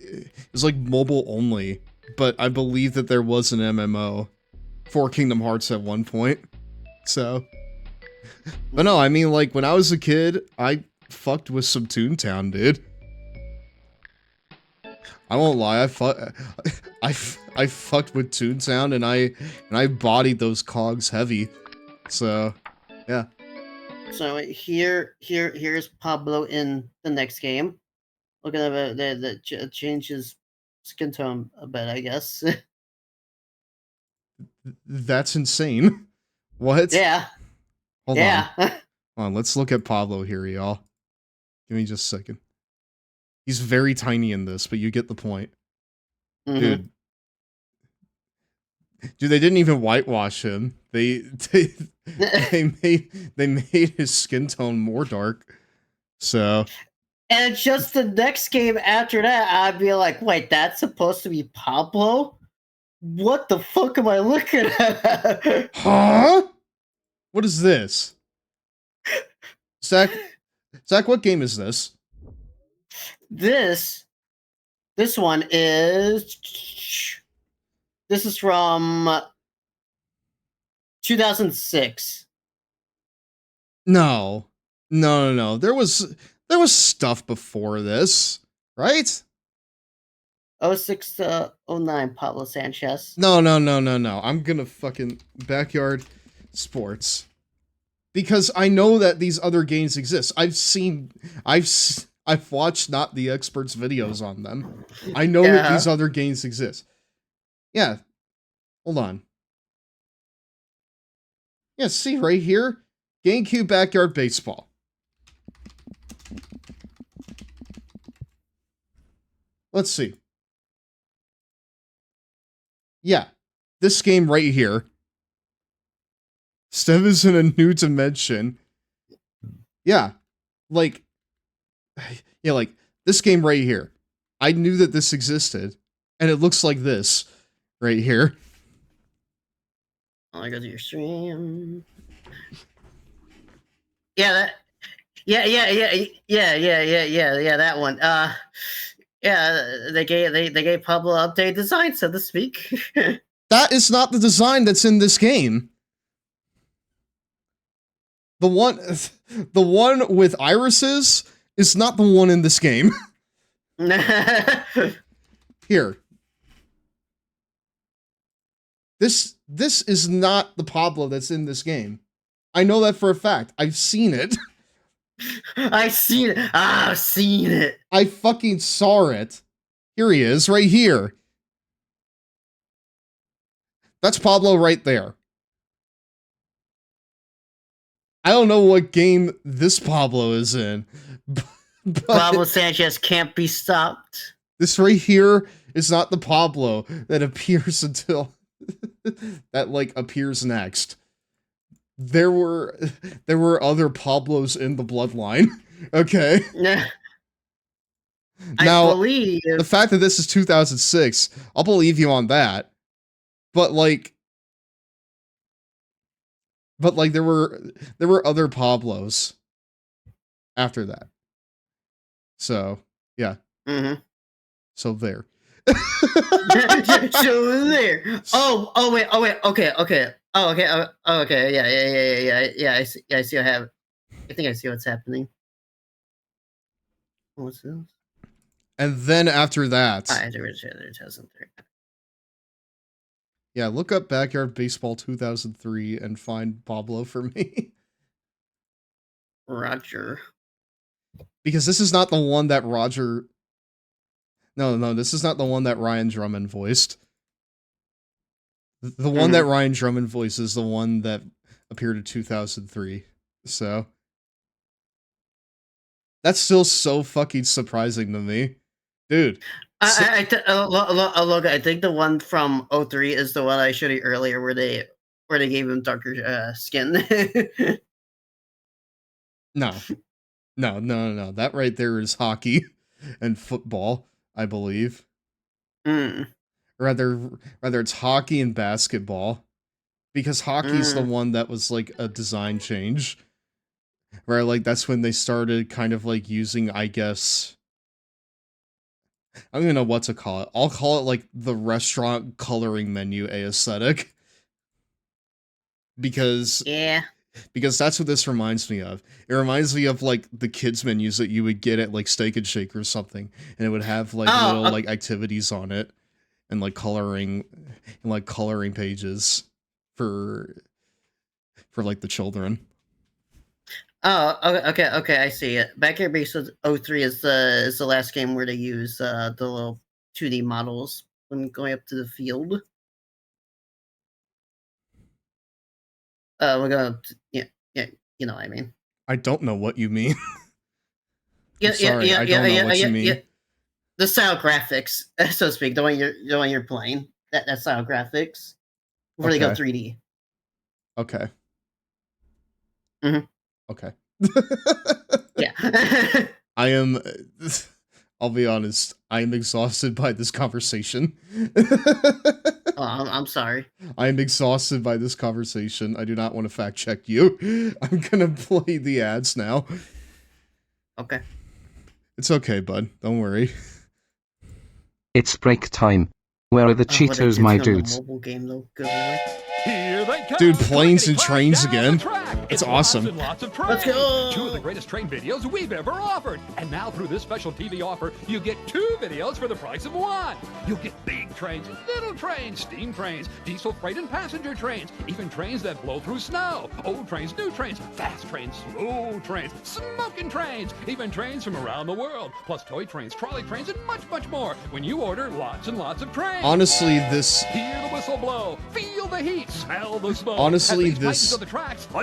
S1: mobile only, but I believe that there was an MMO for Kingdom Hearts at one point. So, but no, I mean, like when I was a kid, I fucked with some Toontown, dude. I won't lie, I fucked with Toontown and I bodied those cogs heavy. So, yeah.
S2: So here's Pablo in the next game. Look at that changes skin tone a bit, I guess.
S1: That's insane. What?
S2: Yeah.
S1: Hold on. Hold on, let's look at Pablo here, y'all. Give me just a second. He's very tiny in this, but you get the point.
S2: Mm-hmm.
S1: Dude, they didn't even whitewash him. They made his skin tone more dark. So
S2: And just the next game after that, I'd be like, wait, that's supposed to be Pablo? What the fuck am I looking at?
S1: Huh? What is this? Zach, what game is this?
S2: This one is... This is from 2006.
S1: No. There was stuff before this, right?
S2: 06 to 09, Pablo Sanchez.
S1: No. I'm gonna fucking Backyard Sports. Because I know that these other games exist. I've watched Not the Experts videos on them. I know that these other games exist. Yeah. Hold on. Yeah, see right here? GameCube Backyard Baseball. Let's see. Yeah. This game right here. Steve is in a new dimension. Yeah. Like this game right here. I knew that this existed. And it looks like this. Right here.
S2: Oh, I go to your stream. Yeah, that one. Yeah, they gave Pablo updated design, so to speak.
S1: That is not the design that's in this game. The one with irises is not the one in this game. Here. This is not the Pablo that's in this game. I know that for a fact. I've seen it.
S2: I've seen it. I've seen it.
S1: I fucking saw it. Here he is, right here. That's Pablo right there. I don't know what game this Pablo is in. But
S2: Pablo Sanchez can't be stopped.
S1: This right here is not the Pablo that appears until... that appears next. There were other Pablos in the bloodline. Okay.
S2: Now,
S1: I
S2: believe
S1: the fact that this is 2006, I'll believe you on that. But like there were other Pablos after that. So yeah.
S2: Mm-hmm.
S1: So there.
S2: So there. Oh wait. Okay. Oh, okay. Yeah. I see what happened. I think I see what's happening. What's this?
S1: And then after that, yeah, look up Backyard Baseball 2003 and find Pablo for me.
S2: Roger.
S1: Because this is not the one that Roger... No, this is not the one that Ryan Drummond voiced. The one that Ryan Drummond voiced is the one that appeared in 2003. So... That's still so fucking surprising to me. Dude.
S2: Look, I think the one from 03 is the one I showed you earlier where they gave him darker skin.
S1: No. That right there is hockey and football, I believe. Rather it's hockey and basketball. Because hockey's the one that was like a design change. Where like that's when they started kind of like using, I guess, I don't even know what to call it. I'll call it like the restaurant coloring menu aesthetic. Because that's what this reminds me of. It reminds me of like the kids menus that you would get at like Steak and Shake or something, and it would have like little like activities on it and like coloring pages for like the children.
S2: Oh, okay, I see it. Backyard Baseball 03 is the last game where they use the little 2D models when going up to the field. We're gonna, yeah, you know what I mean.
S1: I don't know what you mean.
S2: I don't know what you mean.
S1: Yeah.
S2: The style graphics, so to speak, the one you're playing, that style graphics, before they go 3D.
S1: Okay.
S2: Mm-hmm.
S1: Okay.
S2: Yeah.
S1: I'll be honest, I am exhausted by this conversation.
S2: I'm sorry.
S1: I am exhausted by this conversation. I do not want to fact check you. I'm gonna play the ads now.
S2: Okay.
S1: It's okay, bud. Don't worry.
S4: It's break time. Where are the Cheetos, my dudes?
S2: Mobile game, though. Good Lord.
S9: Here they come.
S1: Dude, planes and trains again. It's awesome.
S9: Lots of
S2: Let's go.
S9: 2 of the greatest train videos we've ever offered. And now through this special TV offer, you get 2 videos for the price of 1. You'll get big trains, little trains, steam trains, diesel freight and passenger trains, even trains that blow through snow, old trains, new trains, fast trains, slow trains, smoking trains, even trains from around the world, plus toy trains, trolley trains, and much, much more when you order lots and lots of trains.
S1: Honestly, this...
S9: Hear the whistle blow, feel the heat, smell the smoke.
S1: Honestly, this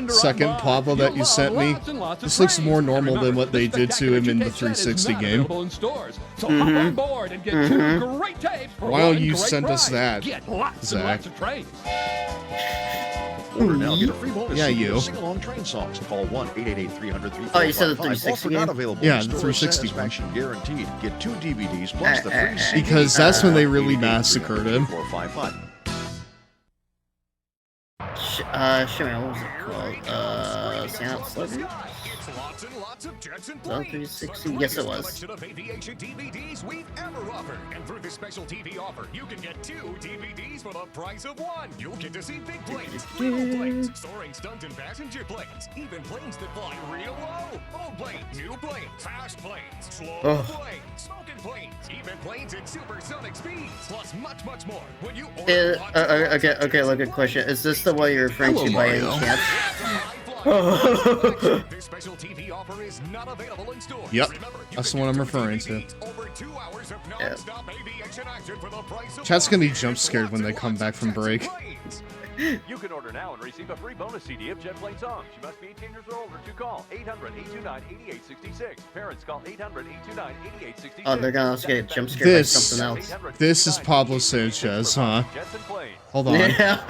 S1: second Pablo that you sent me, this looks more normal than what they did to him in the 360 game.
S9: So hop on board and get 2 great tapes for
S1: Why don't
S9: one
S1: you
S9: great
S1: send us
S9: price.
S1: that,
S9: Get lots and
S1: Zach?
S9: lots of trains.
S22: Order now, get a free bonus.
S1: Yeah,
S22: CD
S1: you.
S22: of sing-along train songs. Call 1-888-300-3455.
S2: Oh, you said the 360
S22: Offer not
S2: game?
S22: available.
S1: Yeah, the
S22: Store
S1: 360 one.
S22: satisfaction guaranteed. Get 2 DVDs plus the free CD.
S1: Because that's when they really massacred him.
S22: 455.
S2: Show me, what was it called? Sound Slugger?
S15: Lots and lots of jets and
S2: Oh,
S15: planes.
S2: 360, yes it was.
S15: Selection of aviation DVDs we've ever offered. And through this special TV offer, you can get 2 DVDs for the price of 1. You'll get to see big planes, little planes, soaring stunt and passenger planes, even planes that fly real low. Old planes, new planes, fast planes, slow planes, smoking planes, even planes at supersonic speeds, plus much, much more. When you order
S2: Okay, look, a question. Is this the one you're referring to by any chance?
S15: This special TV offer is not available in stores.
S1: Yep,
S15: Remember, you
S1: that's the
S15: can
S1: one I'm
S15: get 2
S1: referring to.
S15: DVDs, over 2 hours of non-stop aviation action for the price of
S1: Chat's
S15: 1.
S1: gonna be jump scared when they come back from break.
S21: You can order now and receive a free bonus CD of Jet Plane songs. You must be 18 years or older to call 800-829-8866. Parents call 800-829-8866.
S2: Oh, they're gonna also get jump scared by something else.
S1: This is Pablo Sanchez, huh? Hold on.
S2: Yeah.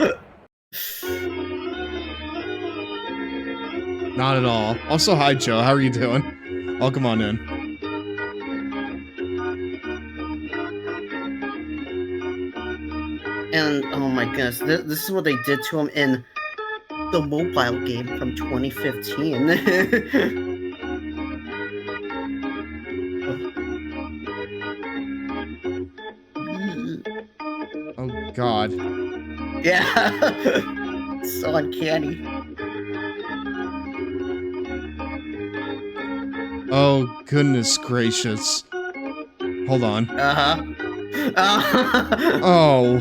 S1: Not at all. Also, hi, Joe. How are you doing? Welcome on in.
S2: And oh my goodness, this is what they did to him in the mobile game from 2015.
S1: Oh God.
S2: Yeah. So uncanny.
S1: Oh goodness gracious. Hold on. Oh.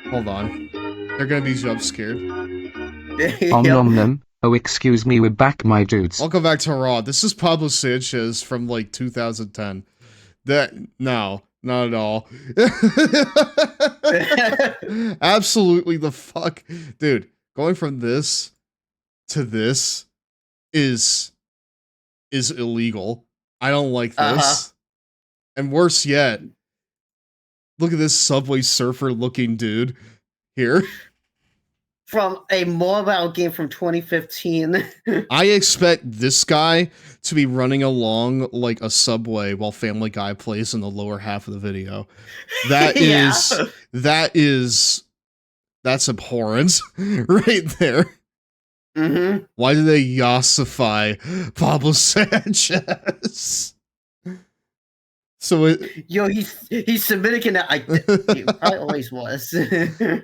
S1: Hold on. They're gonna be jump scared.
S4: Nom nom. Oh, excuse me, we're back, my dudes.
S1: Welcome back to Raw. This is Pablo Sanchez from like 2010. No, not at all. Absolutely the fuck. Dude, going from this to this is illegal. I don't like this. And worse yet, look at this Subway Surfer looking dude here.
S2: From a mobile game from 2015.
S1: I expect this guy to be running along like a subway while Family Guy plays in the lower half of the video. That that's abhorrent right there.
S2: Mm-hmm.
S1: Why do they yassify Pablo Sanchez? So
S2: he's Dominican. He probably always was.
S1: I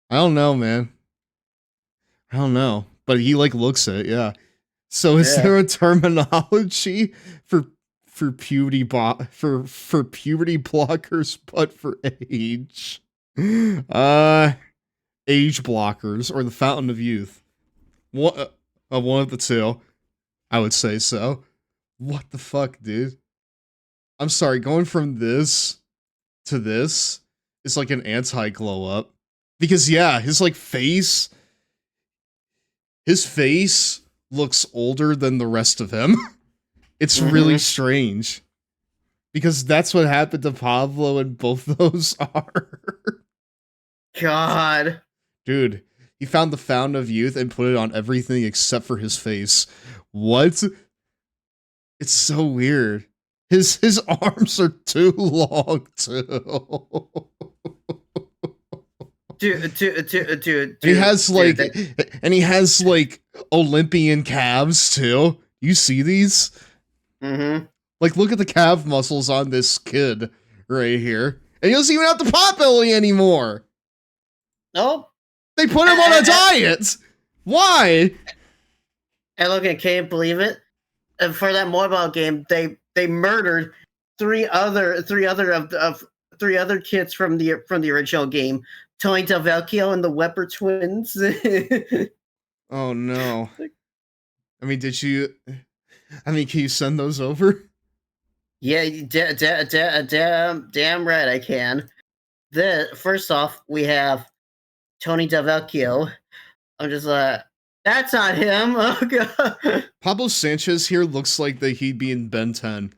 S1: don't know, man. I don't know, but he like looks it, yeah. So is there a terminology for puberty for puberty blockers, but for age? Age blockers or the fountain of youth? One of the two, I would say so. What the fuck, dude? I'm sorry, going from this to this is like an anti-glow up. Because yeah, his like face looks older than the rest of him. It's really strange. Because that's what happened to Pablo and both those are.
S2: God.
S1: Dude, he found the fountain of youth and put it on everything except for his face. What? It's so weird. His arms are too long too. Dude. He has and he has like Olympian calves too. You see these?
S2: Mm-hmm.
S1: Like, look at the calf muscles on this kid right here, and he doesn't even have the pot belly anymore.
S2: Nope.
S1: They put him on a diet. Why?
S2: And look, I can't believe it. And for that mobile game, they murdered three other kids from the original game. Tony Del Vecchio and the Weber twins.
S1: Oh no. I mean, can you send those over?
S2: Yeah, damn right I can. First off, we have Tony Del Vecchio. I'm just that's not him. Oh god.
S1: Pablo Sanchez here looks like that he'd be in Ben 10.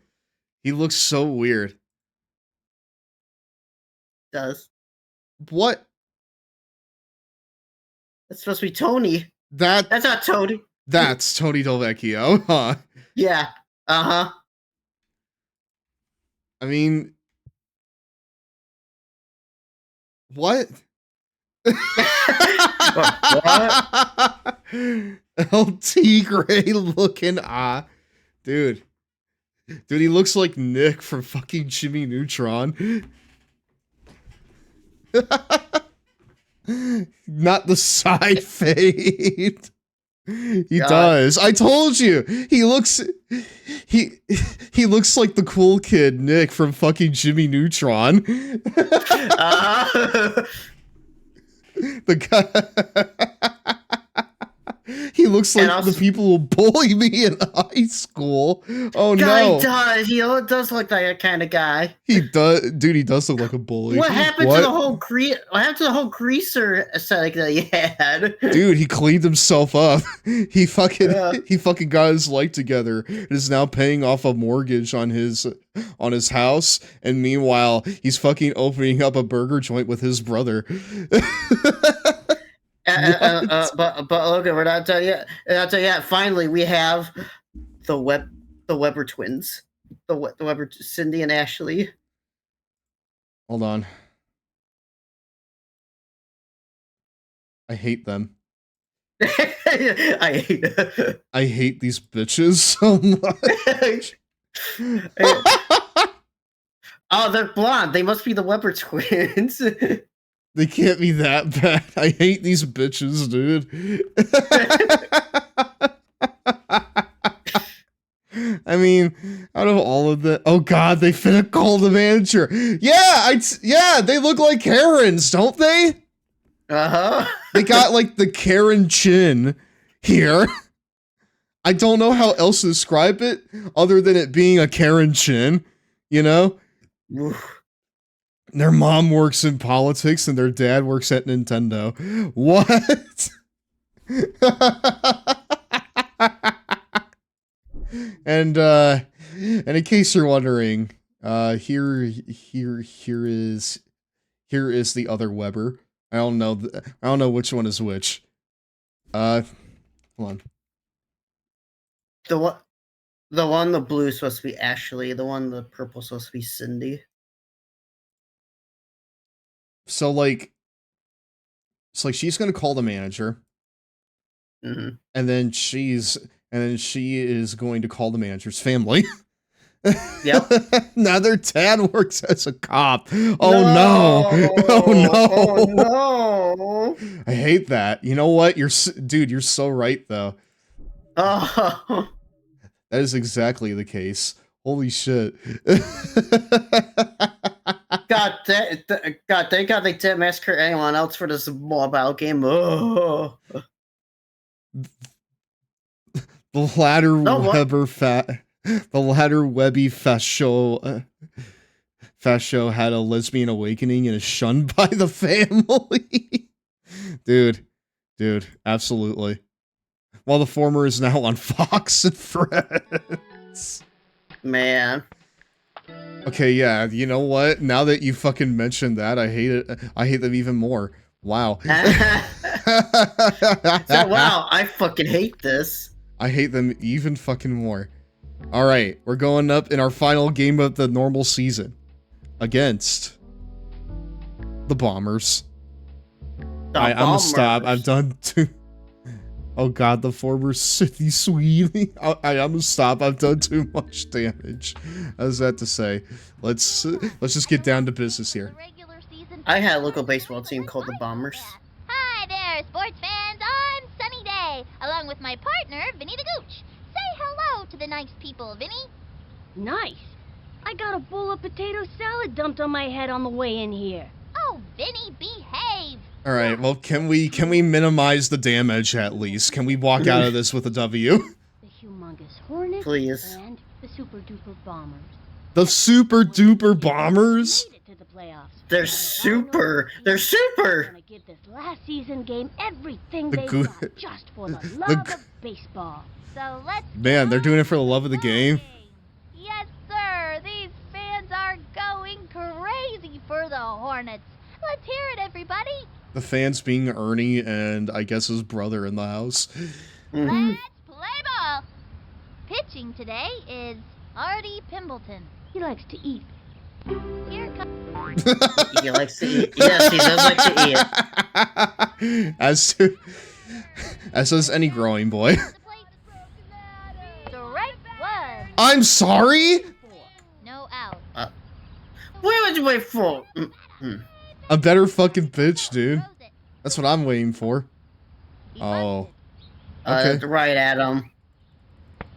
S1: He looks so weird.
S2: Does.
S1: What?
S2: That's supposed to be Tony. That's not Tony.
S1: That's Tony Del Vecchio, huh?
S2: Yeah. Uh-huh.
S1: I mean, what?
S2: What?
S1: LT Gray looking dude, he looks like Nick from fucking Jimmy Neutron. Not the side fade. He does. I told you. He looks like the cool kid Nick from fucking Jimmy Neutron. The guy. He looks like the people who bully me in high school. Oh no.
S2: He does. He does look like that kind of guy.
S1: He does, dude. He does look like a bully.
S2: What happened to the whole greaser aesthetic that he had?
S1: Dude, he cleaned himself up. He fucking got his life together and is now paying off a mortgage on his house. And meanwhile, he's fucking opening up a burger joint with his brother.
S2: But okay, we're not done yet. Not done yet. Finally, we have the Weber twins, the Weber, Cindy and Ashley.
S1: Hold on. I hate them.
S2: I
S1: hate these bitches so much.
S2: Oh, they're blonde. They must be the Weber twins.
S1: They can't be that bad. I hate these bitches, dude. I mean, out of all of the, oh god, they finna call the manager. Yeah, they look like Karens, don't they? They got like the Karen chin here. I don't know how else to describe it other than it being a Karen chin, you know? Their mom works in politics and their dad works at Nintendo. What? And in case you're wondering, here is the other Weber. I don't know which one is which. Hold on.
S2: The one the blue is supposed to be Ashley. The one the purple is supposed to be Cindy.
S1: So like, she's gonna call the manager,
S2: Mhm.
S1: and then she is going to call the manager's family.
S2: Yep.
S1: Now their dad works as a cop. Oh no! Oh no!
S2: Oh no!
S1: I hate that. You know what? You're so right though.
S2: Oh.
S1: That is exactly the case. Holy shit.
S2: God, thank God they didn't massacre anyone else for this mobile game. Oh.
S1: The latter
S2: what?
S1: The latter Webby Fascio had a lesbian awakening and is shunned by the family. Dude, absolutely. While the former is now on Fox and Friends.
S2: Man.
S1: Okay, yeah, you know what? Now that you fucking mentioned that, I hate it. I hate them even more. Wow.
S2: So, wow, I fucking hate this.
S1: I hate them even fucking more. All right, we're going up in our final game of the normal season against the Bombers. I'm gonna stop. I've done too. Oh god, the former City Sweeney. I'm gonna stop. I've done too much damage. How's that to say? Let's just get down to business here.
S2: I had a local baseball team called the Bombers.
S17: Hi there, sports fans. I'm Sunny Day, along with my partner, Vinny the Gooch. Say hello to the nice people, Vinny.
S18: Nice. I got a bowl of potato salad dumped on my head on the way in here.
S17: Oh, Vinny, behave.
S1: All right. Well, can we minimize the damage at least? Can we walk out of this with a W?
S18: The humongous Hornets
S2: Please.
S18: and the super duper Bombers.
S1: The super duper Bombers?
S2: They're super. They're super.
S18: Gonna give this last season game everything
S1: The
S18: they
S1: goo-
S18: got just for the love of baseball.
S17: So let's
S1: Man, they're doing it for the love of the game.
S17: Yes, sir. These fans are going crazy for the Hornets. Let's hear it, everybody.
S1: The fans being Ernie and I guess his brother in the house.
S17: Let's play ball. Pitching today is Artie Pimbleton.
S18: He likes to eat.
S17: Here comes.
S2: He likes to eat. Yes, he does like to eat.
S1: As does any growing boy.
S17: Strike one.
S1: I'm sorry?
S17: No out.
S2: What would you wait for?
S1: A better fucking pitch, dude. That's what I'm waiting for. Oh. Okay.
S2: Right at him.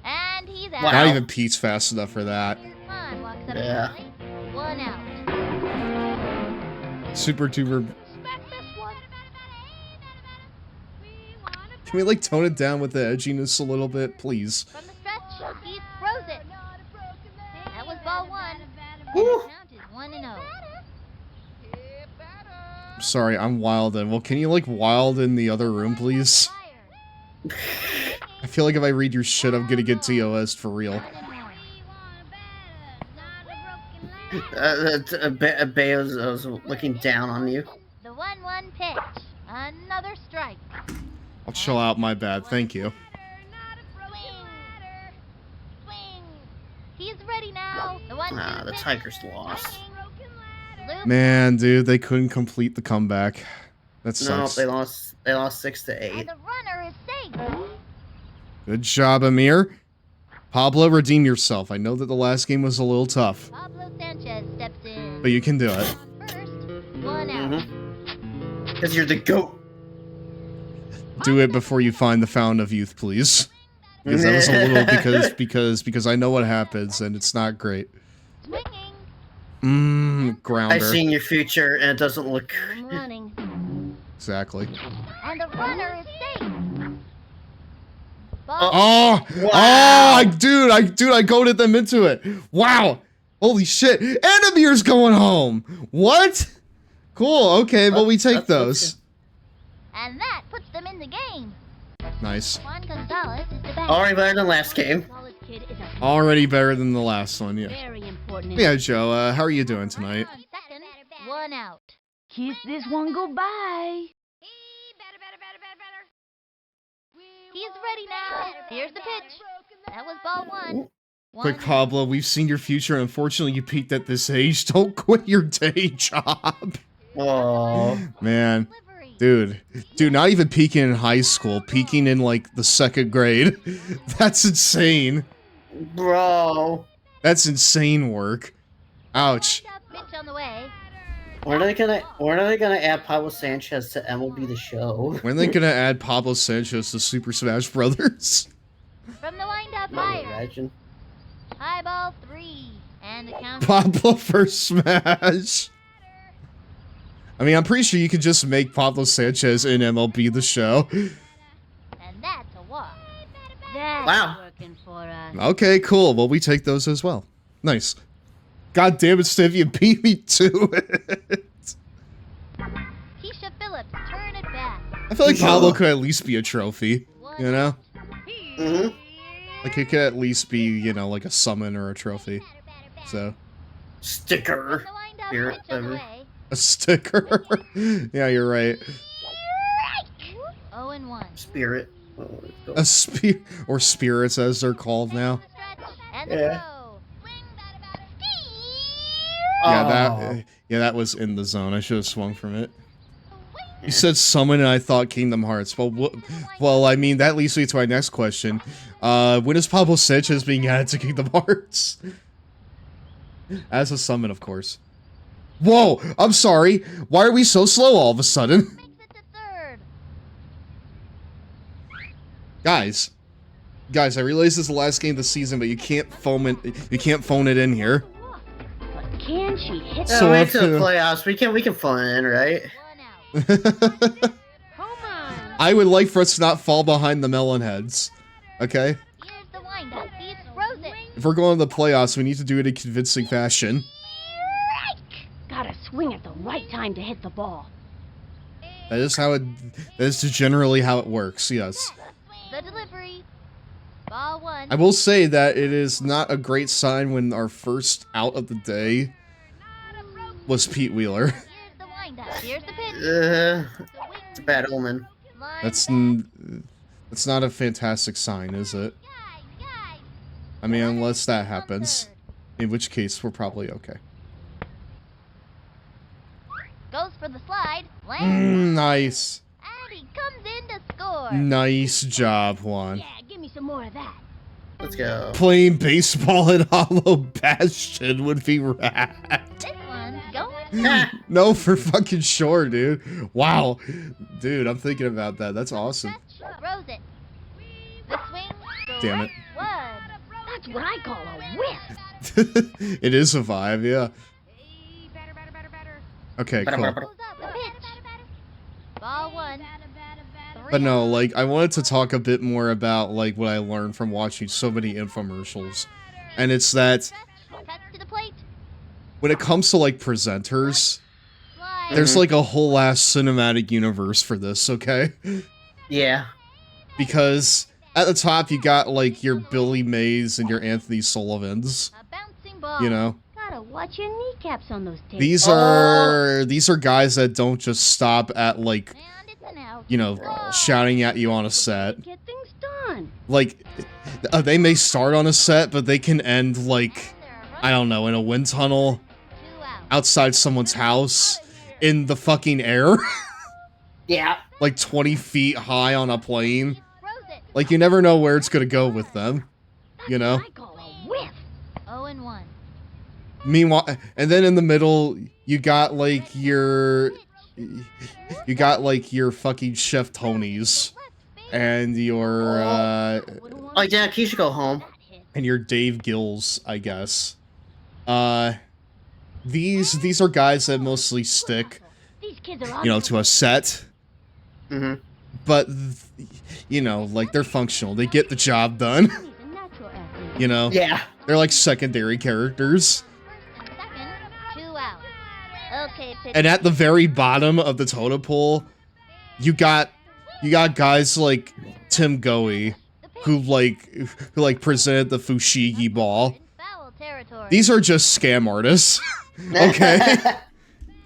S17: And he's out.
S1: Not even Pete's fast enough for that.
S17: Come on, walks up
S2: Yeah.
S17: early. One out.
S1: Super duper. Can we like tone it down with the edginess a little bit, please?
S17: From the stretch, he throws it. That was ball one. And
S2: Woo.
S17: the count is 1-0.
S1: Sorry, I'm wild and well, can you like wild in the other room, please? I feel like if I read your shit, I'm gonna get TOS for real.
S2: Bayo's looking down on you.
S17: The 1-1 pitch. Another strike.
S1: I'll chill out, my bad. Thank you.
S17: Swing. He's ready now. The one.
S2: Nah, the Tigers lost.
S1: Man, dude, they couldn't complete the comeback. That
S2: No,
S1: sucks.
S2: they lost 6-8.
S17: The runner is safe.
S1: Good job, Amir. Pablo, redeem yourself. I know that the last game was a little tough,
S17: Pablo Sanchez steps in.
S1: but you can do it.
S17: One out.
S2: Because you're the GOAT.
S1: Do it before you find the fountain of youth, please. Because that was a little because I know what happens and it's not great. Grounder.
S2: I've seen your future and it doesn't look
S18: I'm running.
S1: Exactly.
S17: And the runner is safe.
S1: Oh,
S2: Wow.
S1: I goaded them into it. Wow. Holy shit. And Amir's going home. What? Cool. Okay, well, we take those.
S17: And that puts them in the game.
S1: Nice.
S17: Juan Gonzalez is the batter.
S2: already better than last game.
S18: Kid is a
S1: Already better than the last one, yeah.
S18: very important.
S1: Yeah, Joe, how are you doing tonight?
S17: Second, one out.
S6: Kiss this one goodbye.
S17: He's ready now. Here's the pitch. That was ball one.
S1: Quick, Pablo, we've seen your future. Unfortunately, you peaked at this age. Don't quit your day job.
S2: Oh.
S1: Man. Dude, not even peaking in high school. Peaking in, like, the 2nd grade. That's insane.
S2: Bro.
S1: That's insane work. Ouch.
S17: Pitch on the way.
S2: When are they gonna add Pablo Sanchez to MLB The Show?
S1: When are they gonna add Pablo Sanchez to Super Smash Brothers?
S17: From the windup
S2: Not
S17: fire.
S2: imagine.
S17: High ball 3. And the count.
S1: Pablo for Smash. I mean, I'm pretty sure you could just make Pablo Sanchez in MLB The Show.
S17: And that's a walk.
S18: That's
S2: Wow.
S18: working for us.
S1: Okay, cool. Well, we take those as well. Nice. God damn it, Steve, you beat me to it.
S17: Keisha Phillips, turn it back.
S1: I feel like Pablo could at least be a trophy, you know?
S2: Mm-hmm.
S1: Like, it could at least be, you know, like a summon or a trophy. So.
S2: Sticker. Spirit, whatever.
S1: A sticker. Yeah, you're right.
S17: 0-1.
S2: Spirit.
S1: A or spirits, as they're called now.
S17: And the
S2: Yeah.
S17: throw.
S1: Yeah, that was in the zone. I should have swung from it. You said summon, and I thought Kingdom Hearts. Well, I mean, that leads me to my next question. When is Pablo Sanchez being added to Kingdom Hearts? As a summon, of course. Whoa! I'm sorry. Why are we so slow all of a sudden? Guys, I realize this is the last game of the season, but you can't phone it in here.
S18: Can she hit
S2: So wait till the playoffs. We can phone it in, right?
S1: I would like for us to not fall behind the melon heads. Okay?
S17: Here's the windup. He throws it.
S1: If we're going to the playoffs, we need to do it in convincing fashion.
S18: Gotta swing at the right time to hit the ball.
S1: That is generally how it works, yes.
S17: The delivery. Ball 1.
S1: I will say that it is not a great sign when our first out of the day was Pete Wheeler.
S17: Here's the windup. Here's the pitch.
S2: It's a bad omen.
S1: That's not a fantastic sign, is it? I mean, unless that happens. In which case, we're probably okay.
S17: Goes for the slide. Lands.
S1: Nice.
S17: And he comes in to score.
S1: Nice job, Juan.
S18: Yeah, give me some more of that.
S2: Let's go.
S1: Playing baseball in Hollow Bastion would be rad.
S17: This one's going.
S1: No, for fucking sure, dude. Wow. Dude, I'm thinking about that. That's awesome.
S17: Throws it. The swing.
S1: Damn it.
S17: One.
S18: That's what I call a whip.
S1: It is a vibe, yeah. Okay, cool.
S17: The pitch. Ball 1.
S1: But no, like, I wanted to talk a bit more about, like, what I learned from watching so many infomercials. And it's that
S17: Cuts to the plate.
S1: when it comes to, like, presenters, there's, like, a whole ass cinematic universe for this, okay?
S2: Yeah.
S1: Because at the top, you got, like, your Billy Mays and your Anthony Sullivans. You know?
S18: Gotta watch your kneecaps on those tapes.
S1: These are guys that don't just stop at, like, you know, shouting at you on a set.
S18: Get things done.
S1: Like, they may start on a set, but they can end, like, I don't know, in a wind tunnel, outside someone's house, in the fucking air.
S2: Yeah.
S1: Like 20 feet high on a plane. Like, you never know where it's gonna go with them. You know?
S17: 0-1.
S1: Meanwhile, and then in the middle, you got like your fucking Chef Tony's, and your
S2: Oh yeah, Keisha go home.
S1: and your Dave Gills, I guess. These are guys that mostly stick,
S18: These kids are
S1: you know, to a set.
S2: Mm-hmm.
S1: But you know, like, they're functional. They get the job done. You know?
S2: Yeah.
S1: They're like secondary characters.
S17: 2 out. Okay, pitch.
S1: And at the very bottom of the totem pole, you got guys like Tim Goey, who presented the Fushigi Ball. These are just scam artists. Okay?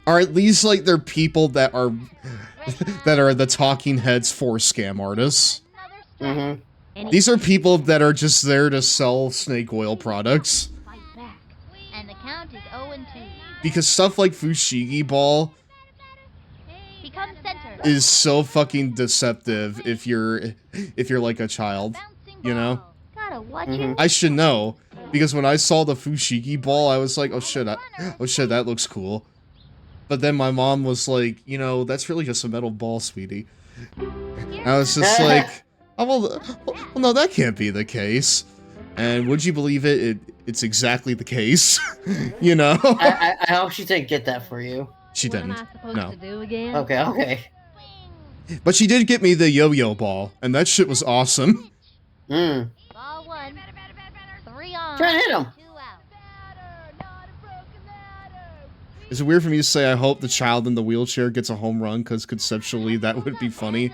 S1: Or at least like they're people that are the talking heads for scam artists.
S2: Mm-hmm.
S1: These are people that are just there to sell snake oil products.
S17: And the count is 0-2.
S1: Because stuff like Fushigi Ball
S17: Become center.
S1: is so fucking deceptive if you're like a child, you know?
S18: Gotta watch
S2: Mm-hmm.
S18: it.
S1: I should know, because when I saw the Fushigi Ball, I was like, oh shit, that looks cool. But then my mom was like, you know, that's really just a metal ball, sweetie. And I was just like, oh, well, no, that can't be the case. And would you believe it? It's exactly the case. You know?
S2: I hope she didn't get that for you.
S1: She didn't. No.
S2: Okay.
S1: But she did get me the yo-yo ball, and that shit was awesome.
S2: Mm.
S17: Ball 1. 3 on.
S2: Try to hit him.
S17: 2 out.
S1: Is it weird for me to say I hope the child in the wheelchair gets a home run, because conceptually that would be funny?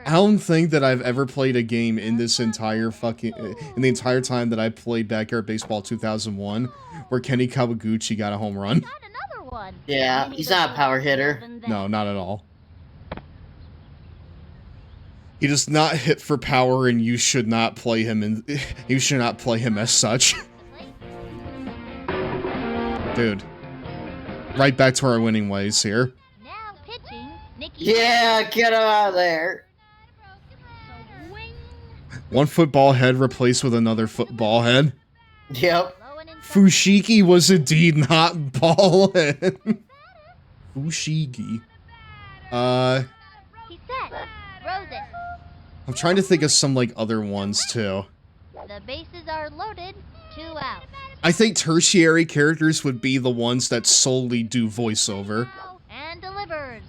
S1: I don't think that I've ever played a game in the entire time that I played Backyard Baseball 2001 where Kenny Kawaguchi got a home run.
S17: Another one.
S2: Yeah, he's not a power hitter.
S1: No, not at all. He does not hit for power, and you should not play him as such. Dude. Right back to our winning ways here.
S17: Now pitching, Nikki.
S2: Yeah, get him out of there.
S1: One football head replaced with another football head.
S2: Yep.
S1: Fushigi was indeed not ball head. Fushigi.
S17: He's set. Throws it.
S1: I'm trying to think of some like other ones too.
S17: The bases are loaded. 2 out.
S1: I think tertiary characters would be the ones that solely do voiceover.
S17: And delivers.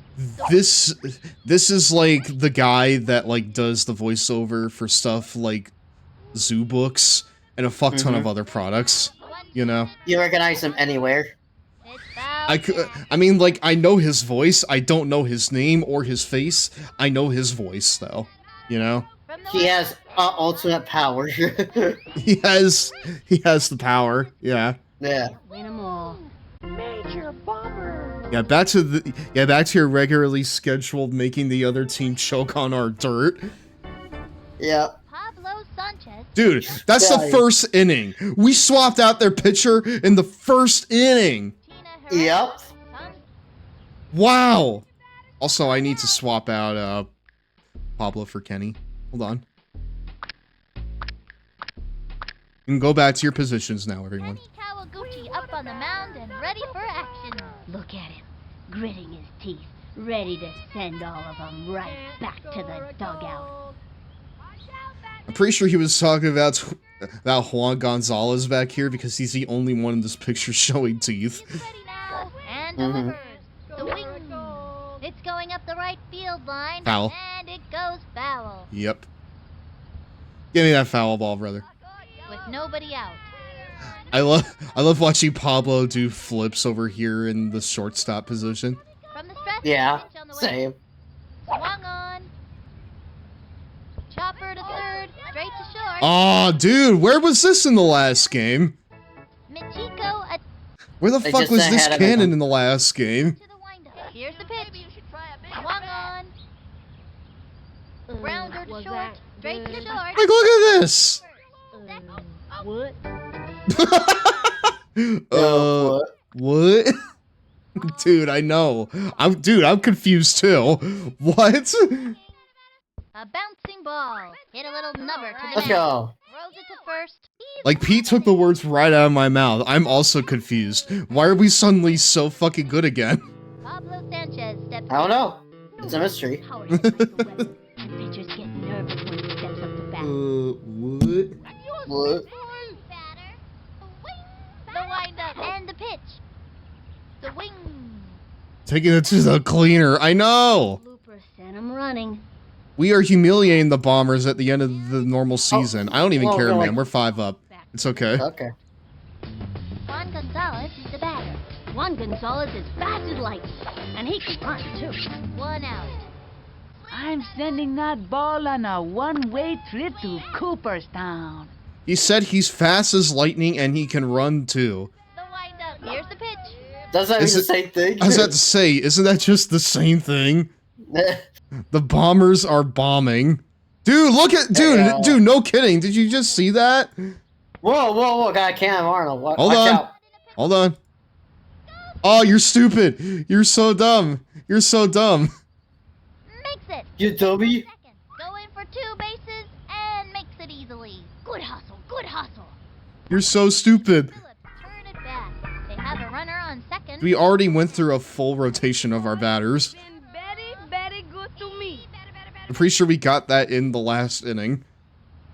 S1: This is like the guy that like does the voiceover for stuff like Zoo Books and a fuck ton of other products, you know.
S2: You recognize him anywhere.
S1: I mean, like, I know his voice. I don't know his name or his face. I know his voice though, you know.
S2: He has ultimate power.
S1: He has the power. Yeah.
S2: Yeah.
S18: Win them all.
S6: Major bomber.
S1: Yeah, back to your regularly scheduled making the other team choke on our dirt.
S2: Yeah.
S17: Pablo Sanchez.
S1: Dude, that's the first inning. We swapped out their pitcher in the first inning.
S2: Yep.
S1: Wow. Also, I need to swap out Pablo for Kenny. Hold on. You can go back to your positions now, everyone.
S17: Kenny Kawaguchi up on the mound and ready for action.
S18: Look at him, gritting his teeth, ready to send all of them right back to the dugout.
S1: I'm pretty sure he was talking about Juan Gonzalez back here because he's the only one in this picture showing teeth.
S17: And delivers. The wing. It's going up the right field line.
S1: Foul.
S17: And it goes foul.
S1: Yep. Give me that foul ball, brother.
S17: With nobody out.
S1: I love watching Pablo do flips over here in the shortstop position.
S17: From the stretch.
S2: Yeah,
S17: pitch on the
S2: same.
S17: Swung on. Chopper to third. Straight to short.
S1: Aw, dude, where was this in the last game?
S17: Michiko.
S1: Where the
S2: They
S1: fuck
S2: just
S1: was this
S2: had him
S1: cannon in the last game?
S17: Here's the pitch. Swung on. Rounder to
S5: was
S17: short,
S5: that
S17: straight to
S5: good?
S17: short.
S1: Like, look at this.
S5: What?
S1: What? Dude, I know. I'm confused too. What?
S17: A bouncing ball. Hit a little number to the
S2: Let's
S17: net.
S2: go.
S17: Throws it to first.
S1: Like, Pete took the words right out of my mouth. I'm also confused. Why are we suddenly so fucking good again?
S17: Pablo Sanchez steps.
S2: I don't know. It's a mystery.
S18: And pitchers get nervous when he steps up to bat.
S1: What?
S17: The windup and the pitch. The wing.
S1: Taking it to the cleaner. I know.
S18: Looper sent him running.
S1: We are humiliating the Bombers at the end of the normal season. I don't even care, man. We're 5 up. It's okay.
S2: Okay.
S17: Juan Gonzalez is the batter.
S18: Juan Gonzalez is fast as lightning, and he can run too.
S17: 1 out.
S6: I'm sending that ball on a one-way trip to Cooperstown.
S1: He said he's fast as lightning and he can run too.
S17: The windup. Here's the pitch.
S2: Does that mean the same thing?
S1: I was about to say, isn't that just the same thing? The Bombers are bombing. Dude, look at dude, no kidding. Did you just see that?
S2: Whoa, got Cam Arnold. Watch
S1: Hold on.
S2: out.
S1: Hold on. Oh, you're stupid. You're so dumb. You're so dumb.
S17: Makes it.
S2: You dummy.
S17: Go in for 2 bases and makes it easily.
S18: Good hustle, good hustle.
S1: You're so stupid.
S17: Turn it back. They have a runner on second.
S1: We already went through a full rotation of our batters.
S5: Very good to me.
S1: I'm pretty sure we got that in the last inning.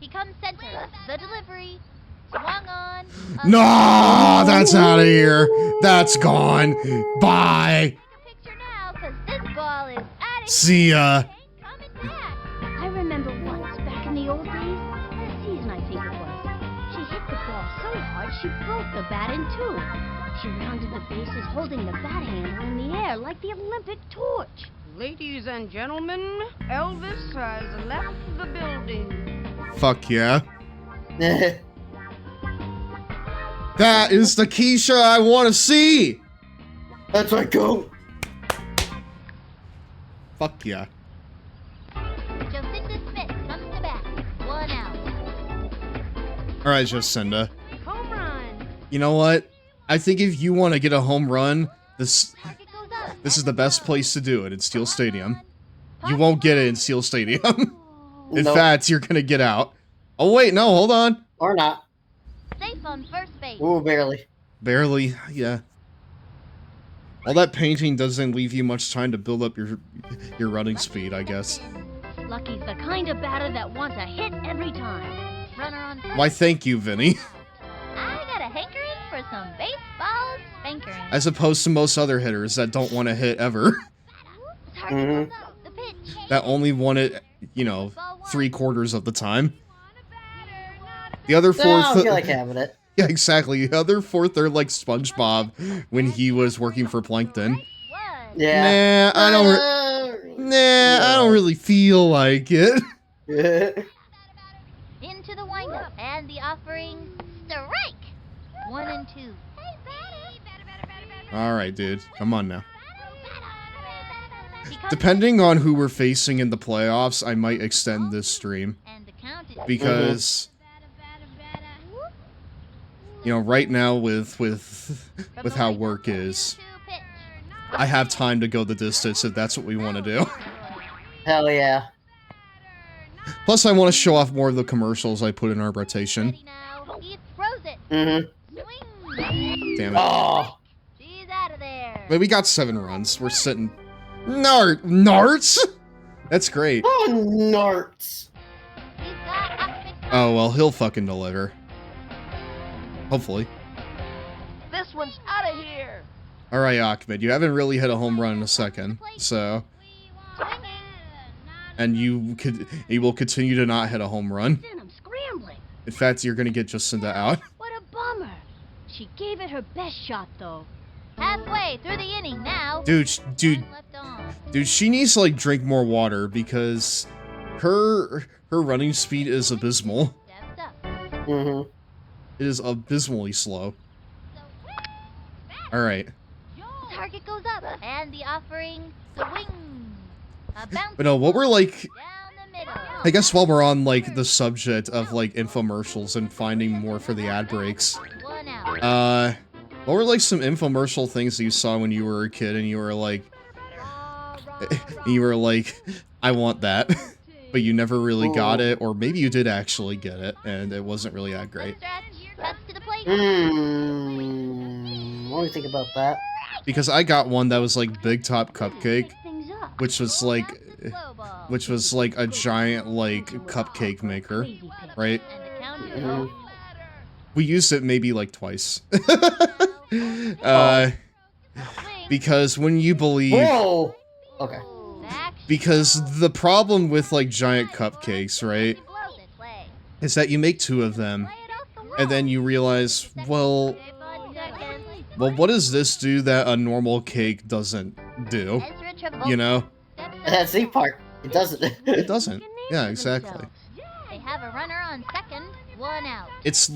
S17: He comes center. The delivery. Swung on.
S1: No, that's out of here. That's gone. Bye.
S17: Picture now, cause this ball is out of
S1: See ya.
S18: I remember once, back in the old days, last season I think it was, she hit the ball so hard she broke the bat in 2. She rounded the bases holding the bat handle in the air like the Olympic torch.
S5: Ladies and gentlemen, Elvis has left the building.
S1: Fuck yeah. That is the Keisha I want to see.
S2: That's right, go.
S1: Fuck yeah.
S17: Jocinda Smith comes to bat. 1 out.
S1: All right, Jocinda.
S5: Home run.
S1: You know what? I think if you want to get a home run, this is the best place to do it, in Steel Stadium. You won't get it in Steel Stadium. In
S2: Nope.
S1: fact, you're gonna get out. Oh wait, no, hold on.
S2: Or not.
S17: Safe on first base.
S2: Ooh, barely.
S1: Barely, yeah. All that painting doesn't leave you much time to build up your running speed, I guess.
S18: Lucky's the kind of batter that wants a hit every time.
S17: Runner on first.
S1: Why, thank you, Vinny.
S17: I got a hankering for some baseball spankering.
S1: As opposed to most other hitters that don't want to hit ever.
S17: The pitch.
S1: That only want it, you know, 3/4 of the time. The other 4
S2: I don't feel like having it.
S1: Yeah, exactly. The other 4/3 are like SpongeBob when he was working for Plankton.
S2: Yeah.
S1: Nah, I don't really feel like it.
S17: Into the windup and the offering. Strike. 1 and 2.
S1: All right, dude. Come on now. Depending on who we're facing in the playoffs, I might extend this stream. Because you know, right now with how work is, I have time to go the distance if that's what we want to do.
S2: Hell yeah.
S1: Plus, I want to show off more of the commercials I put in our rotation.
S17: He throws it.
S2: Mm-hmm.
S1: Damn it.
S2: Oh.
S17: She's out of there.
S1: But we got 7 runs. We're sitting... Narts? That's great.
S2: Oh, Narts.
S1: Oh, well, he'll fucking deliver. Hopefully.
S5: This one's out of here.
S1: Alright, Ahmed, you haven't really hit a home run in a second, so... And you will continue to not hit a home run.
S18: I'm scrambling.
S1: In fact, you're gonna get Jacinda out.
S18: What a bummer. She gave it her best shot, though.
S17: Halfway through the inning now.
S1: Dude, she needs to, like, drink more water, because her running speed is abysmal.
S2: Mm-hmm.
S1: It is abysmally slow. Alright.
S17: Target goes up and the offering swing. A bounce
S1: But no, what we're like...
S17: down the middle.
S1: I guess while we're on, like, the subject of, like, infomercials and finding more for the ad breaks, what were, like, some infomercial things that you saw when you were a kid and you were like, I want that, but you never really got it, or maybe you did actually get it, and it wasn't really that great.
S2: What do you think about that?
S1: Because I got one that was, like, Big Top Cupcake, which was, like, a giant, like, cupcake maker, right? We used it maybe, like, twice. Because when you believe...
S2: Whoa! Okay.
S1: Because the problem with, like, giant cupcakes, right, is that you make 2 of them, and then you realize, well, what does this do that a normal cake doesn't do? You know?
S2: That's the part. It doesn't.
S1: It doesn't. Yeah, exactly.
S17: They have a runner on second, 1 out.
S1: It's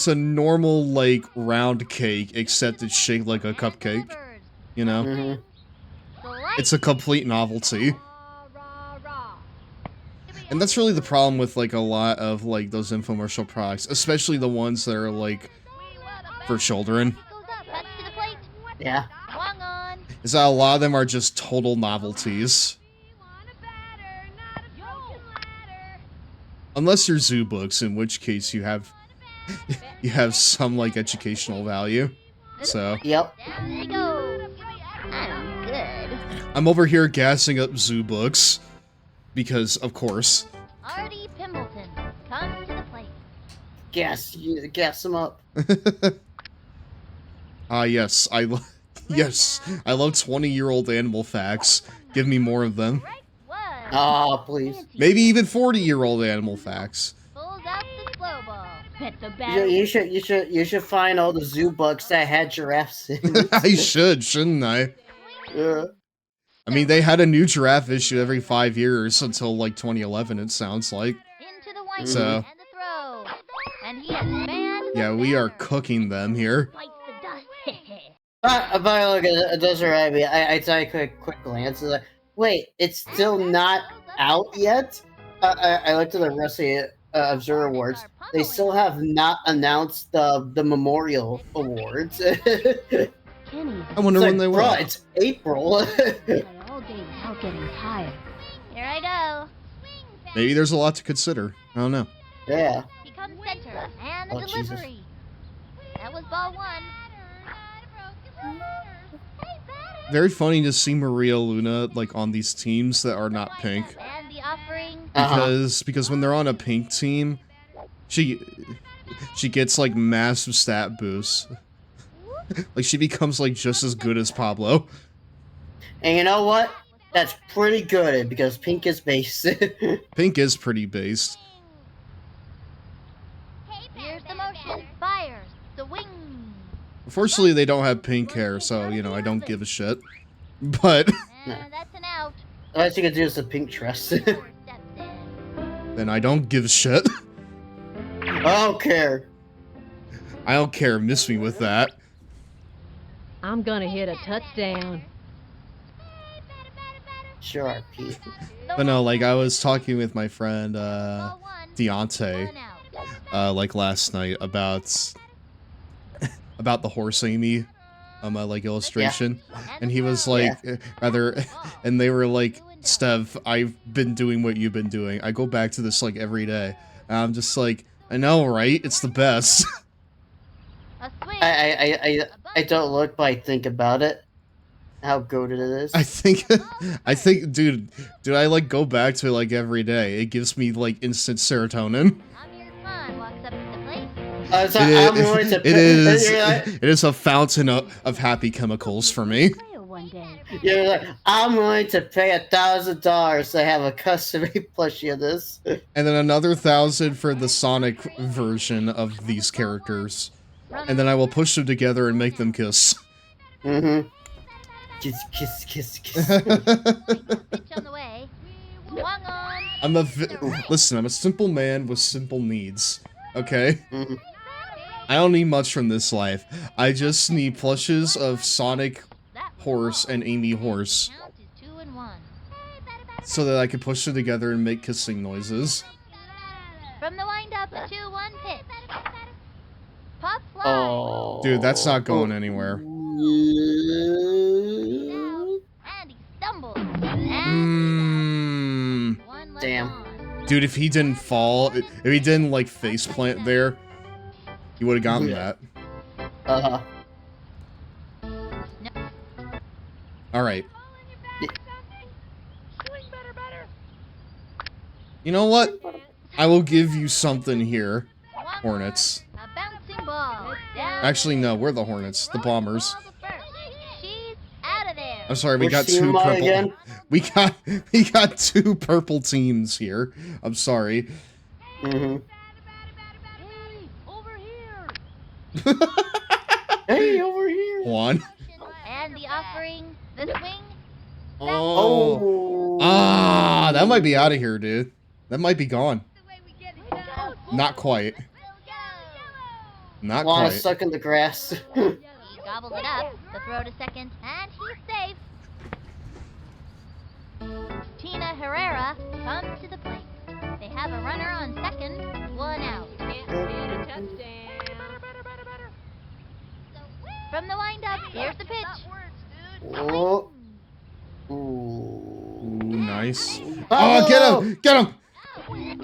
S1: a normal, like, round cake, except it's shaped like a cupcake. You know?
S2: Mm-hmm.
S1: It's a complete novelty. And that's really the problem with, like, a lot of, like, those infomercial products, especially the ones that are, like, for children.
S2: Yeah.
S1: Is that a lot of them are just total novelties. Unless you're Zoo Books, in which case you have some, like, educational value. So.
S2: Yep.
S1: I'm over here gassing up Zoo Books. Because, of course.
S17: Artie Pimbleton comes to the plate.
S2: Gas them up.
S1: Yes, I love 20-year-old animal facts. Give me more of them.
S2: Oh, please.
S1: Maybe even 40-year-old animal facts.
S2: You should find all the zoo books that had giraffes in it.
S1: I should, shouldn't I?
S2: Yeah.
S1: I mean, they had a new giraffe issue every 5 years until, like, 2011, it sounds like. So. Yeah, we are cooking them here.
S2: But look, it does remind me. I took a quick glance. Like, wait, it's still not out yet? I looked at the rest of the Observer Awards. They still have not announced the Memorial Awards.
S1: I wonder when they will.
S2: Bro, it's April.
S18: All day without getting tired.
S17: Here I go.
S1: Maybe there's a lot to consider. I don't know.
S2: Yeah.
S17: He comes center and the delivery.
S2: Jesus.
S17: That was ball 1.
S1: Very funny to see Maria Luna, like, on these teams that are not pink.
S17: And the offering.
S1: Because when they're on a pink team, she gets, like, massive stat boosts. Like, she becomes, like, just as good as Pablo.
S2: And you know what? That's pretty good, because pink is base.
S1: Pink is pretty based.
S17: Here's the motion. Fires. The wing.
S1: Unfortunately, they don't have pink hair, so, you know, I don't give a shit. But...
S17: That's an out.
S2: All you can do is the pink dress.
S1: Then I don't give a shit.
S2: I don't care.
S1: I don't care. Miss me with that.
S7: I'm gonna hit a touchdown.
S2: Sure, Pete.
S1: But no, like, I was talking with my friend, Deontay, like, last night about the horse Amy, like, illustration. Yeah. And he was like, and they were like, Stev, I've been doing what you've been doing. I go back to this, like, every day. And I'm just like, I know, right? It's the best.
S2: I don't look, but I think about it. How good it is.
S1: I think, dude, I, like, go back to it, like, every day. It gives me, like, instant serotonin. It is a fountain of happy chemicals for me.
S2: You're like, I'm willing to pay $1,000 to have a custom plushie of this.
S1: And then another 1,000 for the Sonic version of these characters. And then I will push them together and make them kiss.
S2: Mm-hmm. Kiss, kiss, kiss, kiss.
S1: Listen, I'm a simple man with simple needs. Okay?
S2: Mm-hmm.
S1: I don't need much from this life. I just need plushes of Sonic Horse and Amy Horse. so that I can push them together and make kissing noises.
S17: From the wind-up, the 2-1 pitch. Puff fly.
S2: Oh.
S1: Dude, that's not going anywhere.
S17: And he stumbles. And one left
S2: Damn.
S17: on.
S1: Dude, if he didn't fall, if he didn't, like, face plant there, he would have gotten that.
S2: Uh-huh.
S1: Alright. You know what? I will give you something here, Hornets.
S17: A bouncing ball. Down.
S1: Actually, no, we're the Hornets, the Bombers.
S17: She's out of there.
S1: I'm sorry, we
S2: Which
S1: got
S2: team
S1: two
S2: am I
S1: purple.
S2: again?
S1: We got two purple teams here. I'm sorry.
S2: Mm-hmm.
S17: Hey, over here.
S2: Hey, over here.
S1: One.
S17: And the offering, the swing.
S1: Oh. Ah, that might be out of here, dude. That might be gone. Not quite. Not
S2: Lana
S1: quite.
S2: stuck in the grass.
S17: He gobbles it up. The throw to second, and he's safe. Tina Herrera comes to the plate. They have a runner on second, 1 out. From the windup, here's the pitch.
S2: Oh.
S1: Ooh, nice.
S2: Oh,
S1: Oh, get him! Get him!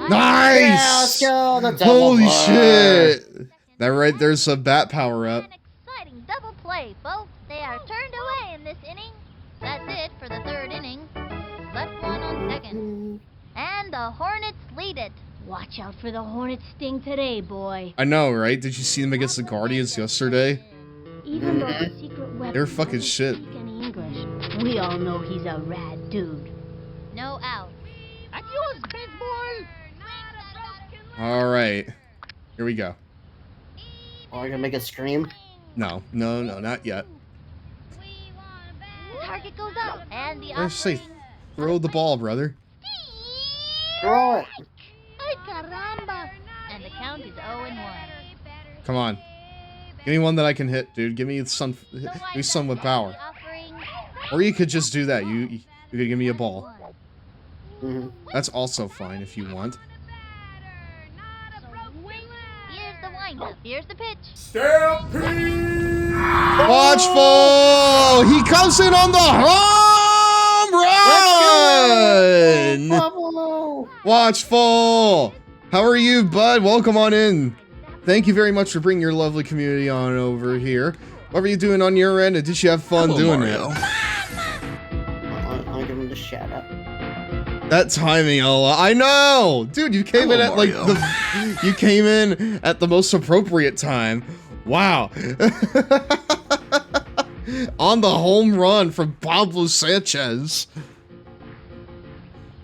S1: Nice!
S2: Yeah, let's go. The double
S1: Holy
S2: play.
S1: shit! That right there's a bat power up.
S17: Exciting double play, folks. They are turned away in this inning. That's it for the third inning. Left one on second. And the Hornets lead it.
S18: Watch out for the Hornets sting today, boy.
S1: I know, right? Did you see them against the Guardians yesterday?
S18: Even though the secret weapon
S1: They're fucking
S18: doesn't
S1: shit.
S18: speak any English, we all know he's a rad dude.
S17: No out.
S5: Adios, baseball.
S1: Alright. Here we go.
S2: Oh, you're gonna make it scream?
S1: No, not yet.
S17: Target goes up, and the
S1: I say, throw the ball, brother.
S2: Throw it.
S17: Ay, caramba. And the count is 0-1.
S1: Come on. Give me one that I can hit, dude. Give me some with power. Or you could just do that. You could give me a ball.
S2: Mm-hmm.
S1: That's also fine if you want.
S17: Here's the windup. Here's the pitch.
S1: Watchful! He comes in on the home run!
S2: Buffalo!
S1: Watchful! How are you, bud? Welcome on in. Thank you very much for bringing your lovely community on over here. What were you doing on your end? And did you have fun doing
S2: Mario. I'll give him the shout out.
S1: it? That timing, Ella. I know! Dude, you came in at like you came in at the most appropriate time. Wow. On the home run from Pablo Sanchez.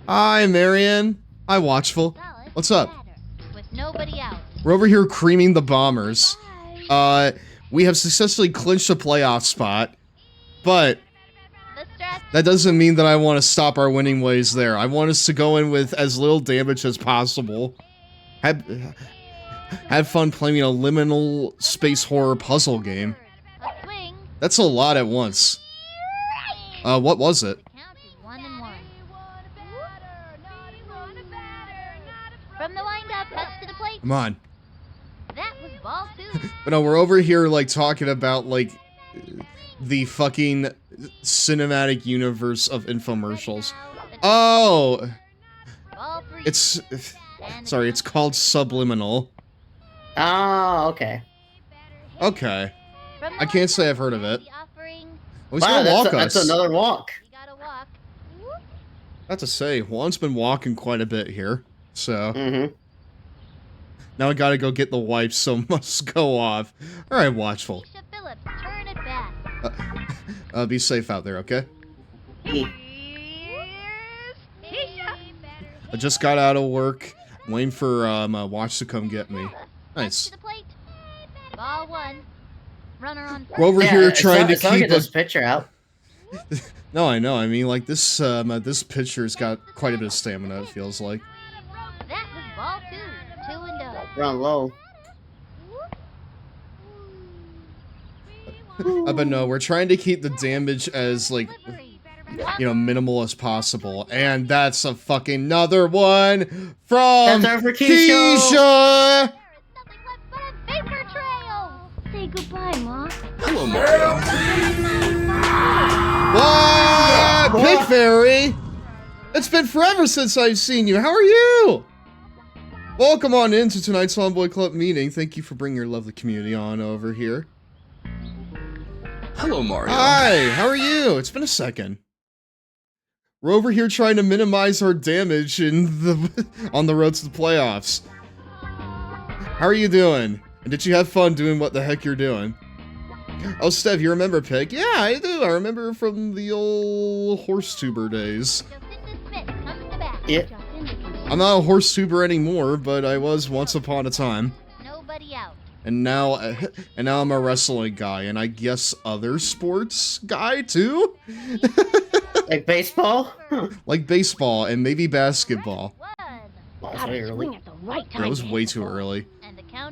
S1: Hi, Marion. Hi, Watchful. What's up?
S17: With nobody out.
S1: We're over here creaming the Bombers. We have successfully clinched a playoff spot, but that doesn't mean that I want to stop our winning ways there. I want us to go in with as little damage as possible. Have fun playing a liminal space horror puzzle game. That's a lot at once. What was it?
S17: From the windup, cuts to the plate.
S1: Come on.
S17: That was ball 2.
S1: But no, we're over here like talking about like the fucking cinematic universe of infomercials. Oh, it's sorry, it's called Subliminal.
S2: Oh, okay.
S1: Okay, I can't say I've heard of it. Oh, he's
S2: Wow,
S1: gonna walk
S2: that's
S1: us.
S2: another walk.
S1: Not to say, Juan's been walking quite a bit here, so.
S2: Mm-hmm.
S1: Now I gotta go get the wipes, so must go off. All right, Watchful.
S17: Phillips, turn it back.
S1: Be safe out there, okay? I just got out of work, waiting for my watch to come get me. Nice.
S17: Ball 1. Runner on.
S1: We're over here trying to keep
S2: this picture out.
S1: No, I know. I mean, like this this pitcher's got quite a bit of stamina. It feels like.
S17: That was ball 2. 2 and 0.
S2: Run low.
S1: But no, we're trying to keep the damage as like minimal as possible. And that's a fucking another one from
S2: That's our for Keisha.
S1: Keisha.
S17: Vapor trail.
S18: Say goodbye, Ma.
S22: Hello, Mario.
S1: What? Pig Fairy? It's been forever since I've seen you. How are you? Welcome on into tonight's Homeboy Club meeting. Thank you for bringing your lovely community on over here.
S22: Hello, Mario.
S1: Hi, how are you? It's been a second. We're over here trying to minimize our damage on the road to the playoffs. How are you doing? And did you have fun doing what the heck you're doing? Oh, Steph, you remember Pig? Yeah, I do. I remember from the old horse tuber days.
S2: Yeah.
S1: I'm not a horse tuber anymore, but I was once upon a time.
S17: Nobody out.
S1: And now I'm a wrestling guy, and I guess other sports guy too?
S2: Like baseball?
S1: Like baseball and maybe basketball.
S2: Way early.
S1: That was way too early.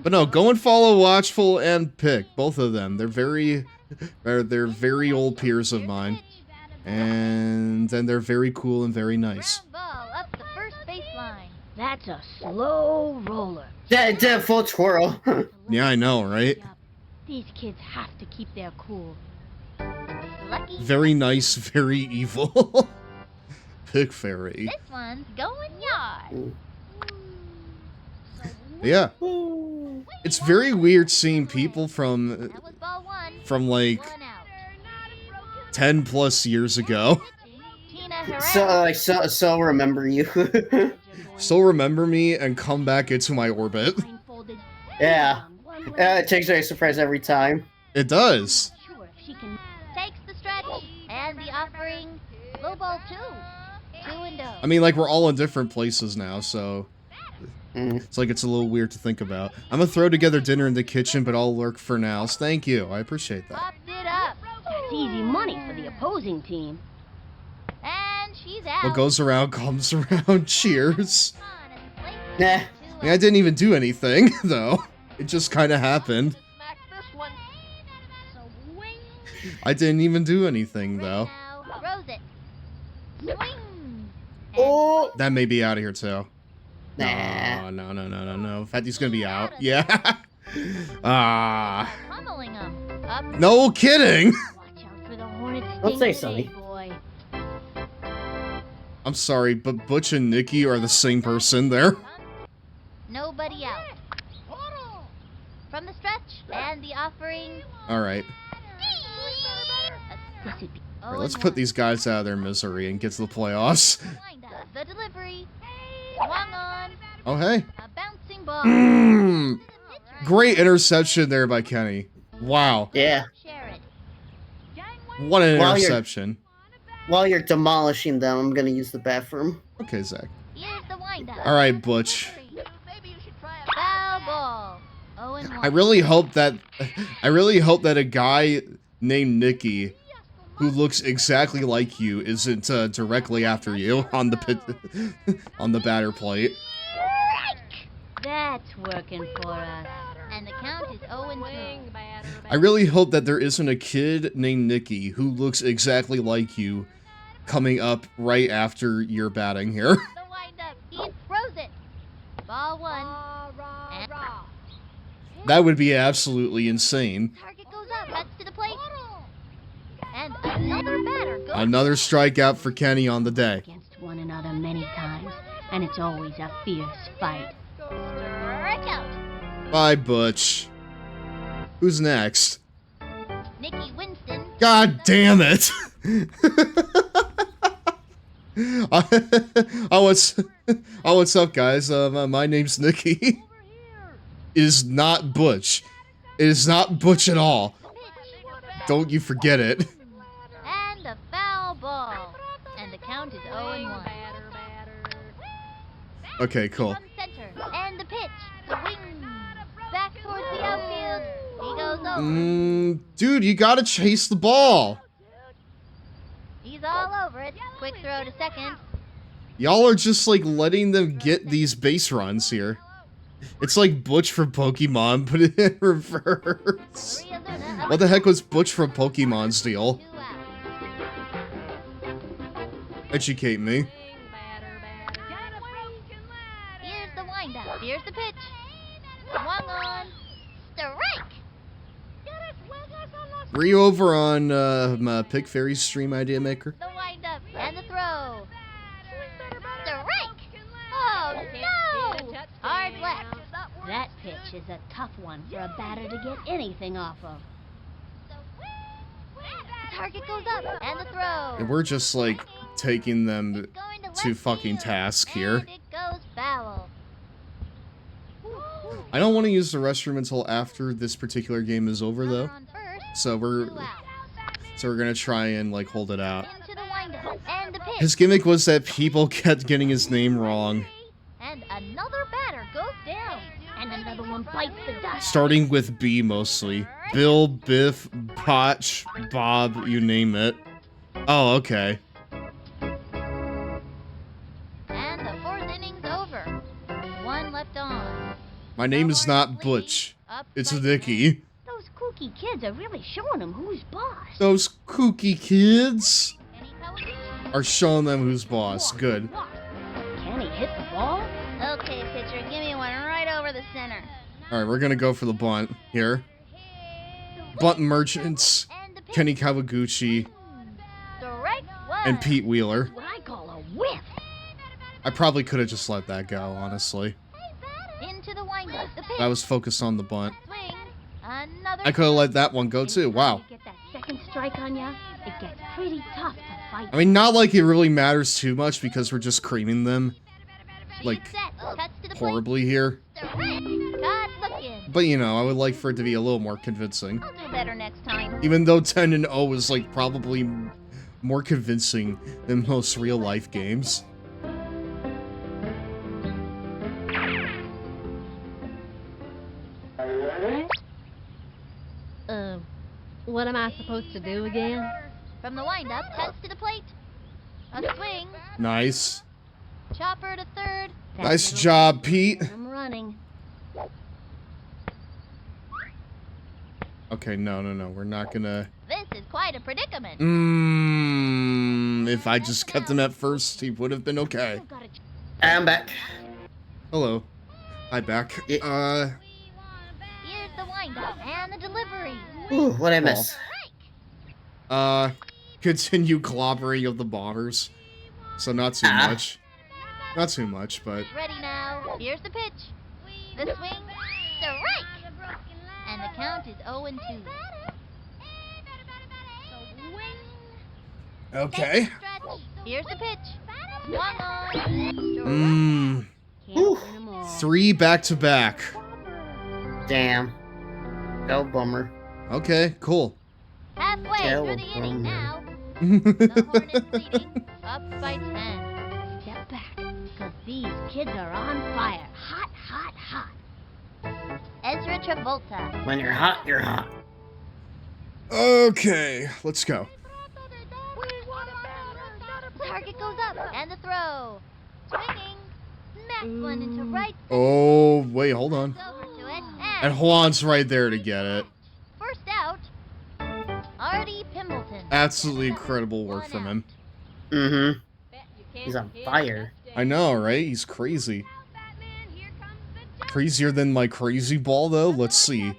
S1: But no, go and follow Watchful and Pick, both of them. They're very old peers of mine. And then they're very cool and very nice.
S17: Ball up the first baseline.
S18: That's a slow roller.
S2: That full twirl.
S1: Yeah, I know, right?
S18: These kids have to keep their cool.
S17: Lucky.
S1: Very nice, very evil. Pig Fairy.
S17: This one's going yard.
S1: Yeah. It's very weird seeing people from like 10 plus years ago.
S2: So remember you.
S1: Still remember me and come back into my orbit.
S2: Yeah. It takes me a surprise every time.
S1: It does.
S17: Takes the stretch and the offering. Low ball 2. 2-0.
S1: I mean, like, we're all in different places now, so it's like it's a little weird to think about. I'm gonna throw together dinner in the kitchen, but I'll lurk for now. So thank you. I appreciate that.
S17: Popped it up.
S18: That's easy money for the opposing team.
S17: And she's out.
S1: What goes around comes around. Cheers.
S2: Nah.
S1: I mean, I didn't even do anything, though. It just kind of happened. I didn't even do anything, though.
S17: Throws it. Swing.
S2: Oh.
S1: That may be out of here, too.
S2: Nah.
S1: No. Fatty's gonna be out. Yeah.
S17: Pummeling him. Up.
S1: No kidding.
S18: Watch out for the Hornets.
S2: Don't say Sonny.
S18: Boy.
S1: I'm sorry, but Butch and Nikki are the same person there.
S17: Nobody out. From the stretch and the offering.
S1: All right. All right, let's put these guys out of their misery and get to the playoffs.
S17: The delivery. Swung on.
S1: Oh, hey.
S17: A bouncing ball.
S1: Great interception there by Kenny. Wow.
S2: Yeah.
S1: What an interception.
S2: While you're demolishing them, I'm gonna use the bathroom.
S1: Okay, Zach.
S17: Here's the windup.
S1: All right, Butch.
S17: Foul ball. 0-1.
S1: I really hope that a guy named Nicky, who looks exactly like you, isn't directly after you on the batter plate.
S18: That's working for us.
S17: And the count is 0-2.
S1: I really hope that there isn't a kid named Nicky who looks exactly like you coming up right after you're batting here.
S17: The windup. He throws it. Ball 1. And
S1: That would be absolutely insane.
S17: target goes up. Cuts to the plate. And another batter goes.
S1: Another strikeout for Kenny on the day.
S18: Against one another many times, and it's always a fierce fight.
S17: Strikeout.
S1: Bye, Butch. Who's next?
S17: Nicky Winston.
S1: God damn it! what's up, guys? My name's Nicky. It is not Butch. It is not Butch at all. Don't you forget it.
S17: And a foul ball. And the count is 0-1.
S1: Okay, cool.
S17: From center. And the pitch. Swing. Back towards the outfield. He goes over.
S1: Dude, you gotta chase the ball.
S17: He's all over it. Quick throw to second.
S1: Y'all are just like letting them get these base runs here. It's like Butch from Pokemon, but in reverse. What the heck was Butch from Pokemon's deal? Educate me.
S17: Here's the windup. Here's the pitch. Swung on. Strike.
S1: Were you over on my Pig Fairy stream, Idea Maker?
S17: The windup and the throw. Strike. Oh no! Hard left.
S18: That pitch is a tough one for a batter to get anything off of.
S17: The target goes up and the throw.
S1: And we're just like taking them to fucking task here.
S17: And it goes foul.
S1: I don't want to use the restroom until after this particular game is over though. So we're gonna try and like hold it out.
S17: Into the windup and the pitch.
S1: His gimmick was that people kept getting his name wrong.
S17: And another batter goes down.
S18: And another one bites the dust.
S1: Starting with B mostly. Bill, Biff, Botch, Bob, you name it. Oh, okay.
S17: And the fourth inning's over. One left on.
S1: My name is not Butch. It's Vicky.
S18: Those kooky kids are really showing them who's boss.
S1: Those kooky kids are showing them who's boss. Good.
S18: Can he hit the ball?
S17: Okay, pitcher, give me one right over the center.
S1: Alright, we're gonna go for the bunt here. Bunt Merchants, Kenny Kawaguchi, and Pete Wheeler.
S18: What I call a whiff.
S1: I probably could have just let that go, honestly.
S17: Into the windup. The pitch.
S1: I was focused on the bunt.
S17: Swing. Another
S1: I could have let that one go too. Wow.
S18: Get that second strike on ya, it gets pretty tough to fight.
S1: I mean, not like it really matters too much because we're just creaming them, like, horribly here. But, you know, I would like for it to be a little more convincing.
S17: I'll do better next time.
S1: Even though 10-0 is, like, probably more convincing than most real-life games.
S7: What am I supposed to do again?
S17: From the windup, heads to the plate. A swing.
S1: Nice.
S17: Chopper to third.
S1: Nice job, Pete.
S18: I'm running.
S1: Okay, no, we're not gonna...
S17: This is quite a predicament.
S1: If I just kept him at first, he would have been okay.
S2: I'm back.
S1: Hello. Hi, back.
S17: Here's the windup and the delivery.
S2: Ooh, what'd I miss?
S1: Continue clobbering of the bombers. So not too much. Not too much, but...
S17: Ready now. Here's the pitch. The swing. Strike. And the count is 0-2.
S1: Okay.
S17: Here's the pitch. Swung on.
S1: 3 back-to-back.
S2: Damn. Go Bummer.
S1: Okay, cool.
S17: Halfway through the inning now. The Hornets leading up by 10.
S18: Step back, because these kids are on fire. Hot, hot, hot.
S17: Ezra Travolta.
S2: When you're hot, you're hot.
S1: Okay, let's go.
S17: Target goes up, and the throw. Swinging. Smacks one into right.
S1: Oh, wait, hold on.
S17: Over to it,
S1: And Juan's right there to get it.
S17: First out. Artie Pimbleton.
S1: Absolutely incredible work from him.
S2: Mm-hmm. He's on fire.
S1: I know, right? He's crazy. Crazier than my crazy ball, though? Let's see.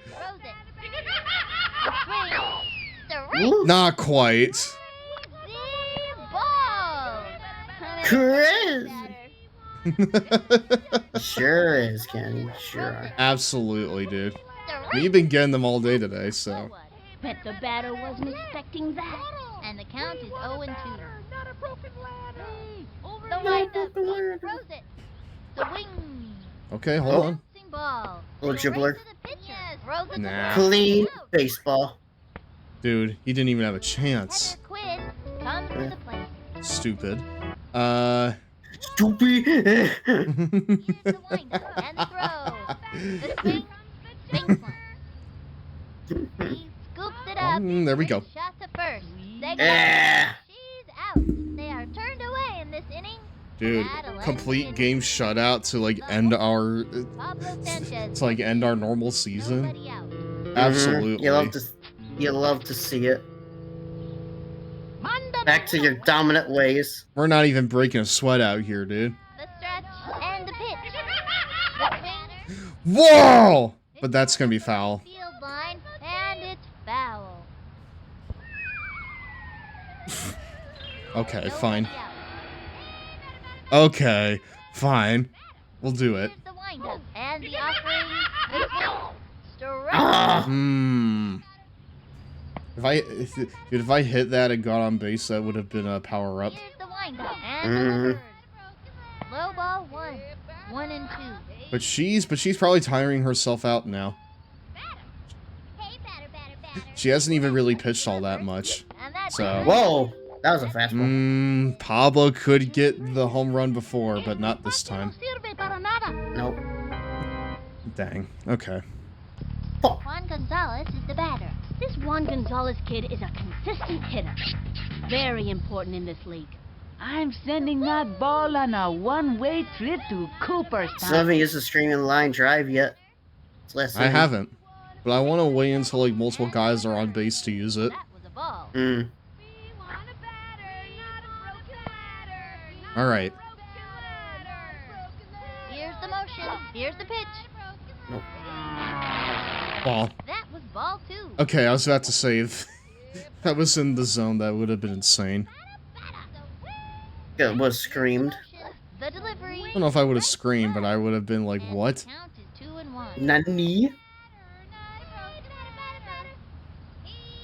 S1: Not quite.
S2: Crazy. Sure is, Kenny. Sure.
S1: Absolutely, dude. We've been getting them all day today, so.
S18: Bet the batter wasn't expecting that.
S17: And the count is 0-2. The windup, he throws it. The wing.
S1: Okay, hold on.
S17: Ball.
S2: Little dribbler.
S1: Nah.
S2: Clean baseball.
S1: Dude, he didn't even have a chance.
S17: Quinn comes to the plate.
S1: Stupid.
S2: Stupid.
S17: Here's the windup and the throw. The swing. Swings one. He scoops it up.
S1: There we go.
S17: Shot to first. She's out. They are turned away in this inning.
S1: Dude, complete game shutout to like end our normal season. Absolutely.
S2: You love to see it.
S17: Manda
S2: Back to your dominant ways.
S1: We're not even breaking a sweat out here, dude.
S17: The stretch and the pitch. The swing,
S1: Whoa! But that's gonna be foul.
S17: field line, and it's foul.
S1: Okay, fine. Okay, fine. We'll do it.
S17: The windup and the offering. The swing. Strike.
S1: Hmm. If I hit that and got on base, that would have been a power up.
S17: Here's the windup and delivered. Low ball 1. 1 and 2.
S1: But she's probably tiring herself out now. She hasn't even really pitched all that much. So
S2: Whoa, that was a fastball.
S1: Pablo could get the home run before, but not this time.
S2: Nope.
S1: Dang. Okay.
S17: Juan Gonzalez is the batter.
S18: This Juan Gonzalez kid is a consistent hitter. Very important in this league.
S6: I'm sending that ball on a one-way trip to Cooperstown.
S2: Still haven't used the streaming line drive yet. It's less
S1: I haven't, but I want to wait until like multiple guys are on base to use it. All right.
S17: Here's the motion. Here's the pitch.
S2: Nope.
S1: Ball.
S17: That was ball 2.
S1: Okay, I was about to say if that was in the zone, that would have been insane.
S2: It was screamed.
S17: The delivery.
S1: I don't know if I would have screamed, but I would have been like, what?
S17: Count is 2 and 1.
S2: Nani?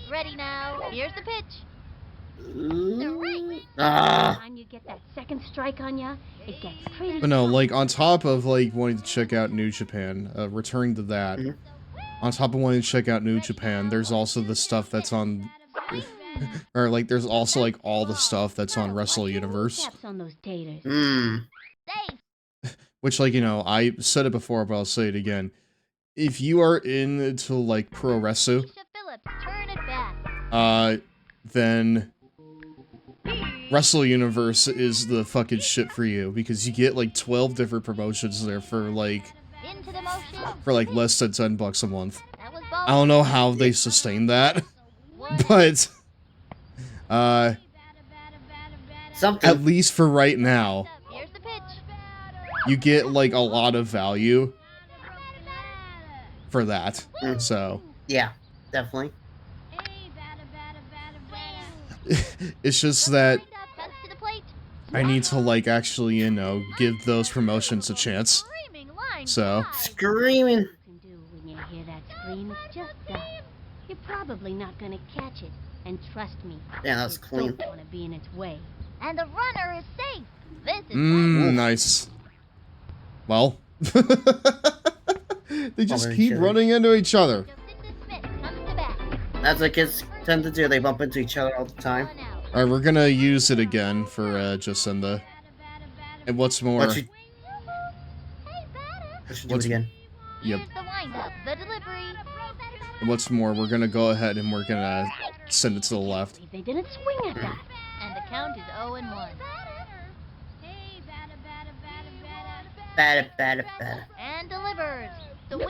S17: Ready now. Here's the pitch.
S18: Time you get that second strike on ya, it gets pretty.
S1: But no, like on top of like wanting to check out New Japan, returning to that. On top of wanting to check out New Japan, there's also the stuff that's on, or like there's also like all the stuff that's on Wrestle Universe.
S18: On those taters.
S1: Which, like, you know, I said it before, but I'll say it again. If you are into like pro wrestling,
S17: Turn it back.
S1: then Wrestle Universe is the fucking shit for you, because you get like 12 different promotions there for like less than $10 a month. I don't know how they sustain that, but at least for right now, you get like a lot of value for that. So
S2: yeah, definitely.
S1: it's just that I need to like actually, you know, give those promotions a chance. So
S2: screaming.
S18: When you hear that scream, it's just that. You're probably not gonna catch it, and trust me.
S2: Yeah, that's clean.
S18: Don't want to be in its way.
S17: And the runner is safe. This is
S1: nice. Well, they just keep running into each other.
S2: That's what kids tend to do. They bump into each other all the time.
S1: All right, we're gonna use it again for Jacinda. And what's more,
S2: do it again.
S1: Yep.
S17: the windup. The delivery.
S1: And what's more, we're gonna go ahead and we're gonna send it to the left.
S18: They didn't swing at that.
S17: And the count is 0 and 1.
S2: Batter.
S17: And delivered. The wing.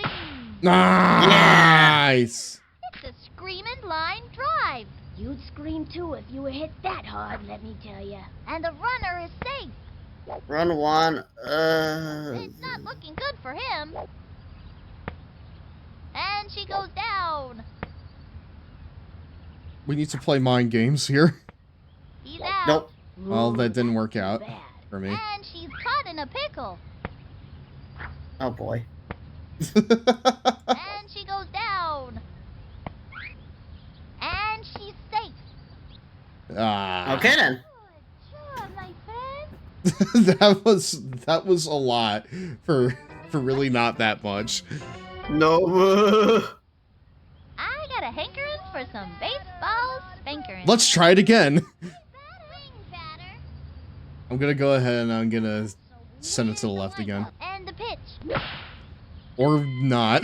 S1: Nice.
S17: It's a screaming line drive.
S18: You'd scream too if you were hit that hard, let me tell ya.
S17: And the runner is safe.
S2: Run one.
S17: It's not looking good for him. And she goes down.
S1: We need to play mind games here.
S17: He's out.
S2: Nope.
S1: Well, that didn't work out for me.
S17: And she's caught in a pickle.
S2: Oh boy.
S17: And she goes down. And she's safe.
S2: Okay then.
S1: that was a lot for really not that much.
S2: No.
S17: I got a hankering for some baseball spankering.
S1: Let's try it again. I'm gonna go ahead and I'm gonna send it to the left again.
S17: And the pitch.
S1: Or not.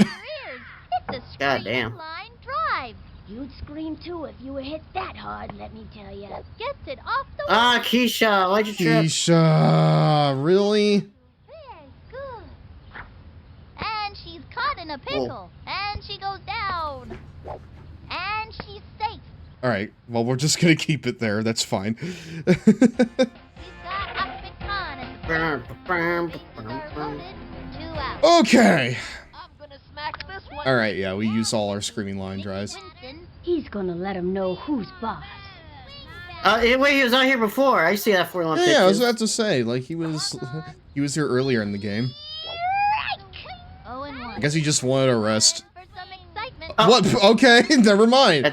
S17: It's a
S2: Goddamn.
S17: line drive.
S18: You'd scream too if you were hit that hard, let me tell ya.
S17: Gets it off the
S2: Ah, Keisha, why'd you trip?
S1: Keisha, really?
S17: Good. And she's caught in a pickle. And she goes down. And she's safe.
S1: Alright, well, we're just gonna keep it there. That's fine. Okay. Alright, yeah, we use all our screaming line drives.
S18: He's gonna let him know who's boss.
S2: Wait, he was out here before. I see that 41
S1: Yeah, I was about to say, like, he was here earlier in the game. I guess he just wanted a rest. What? Okay, never mind.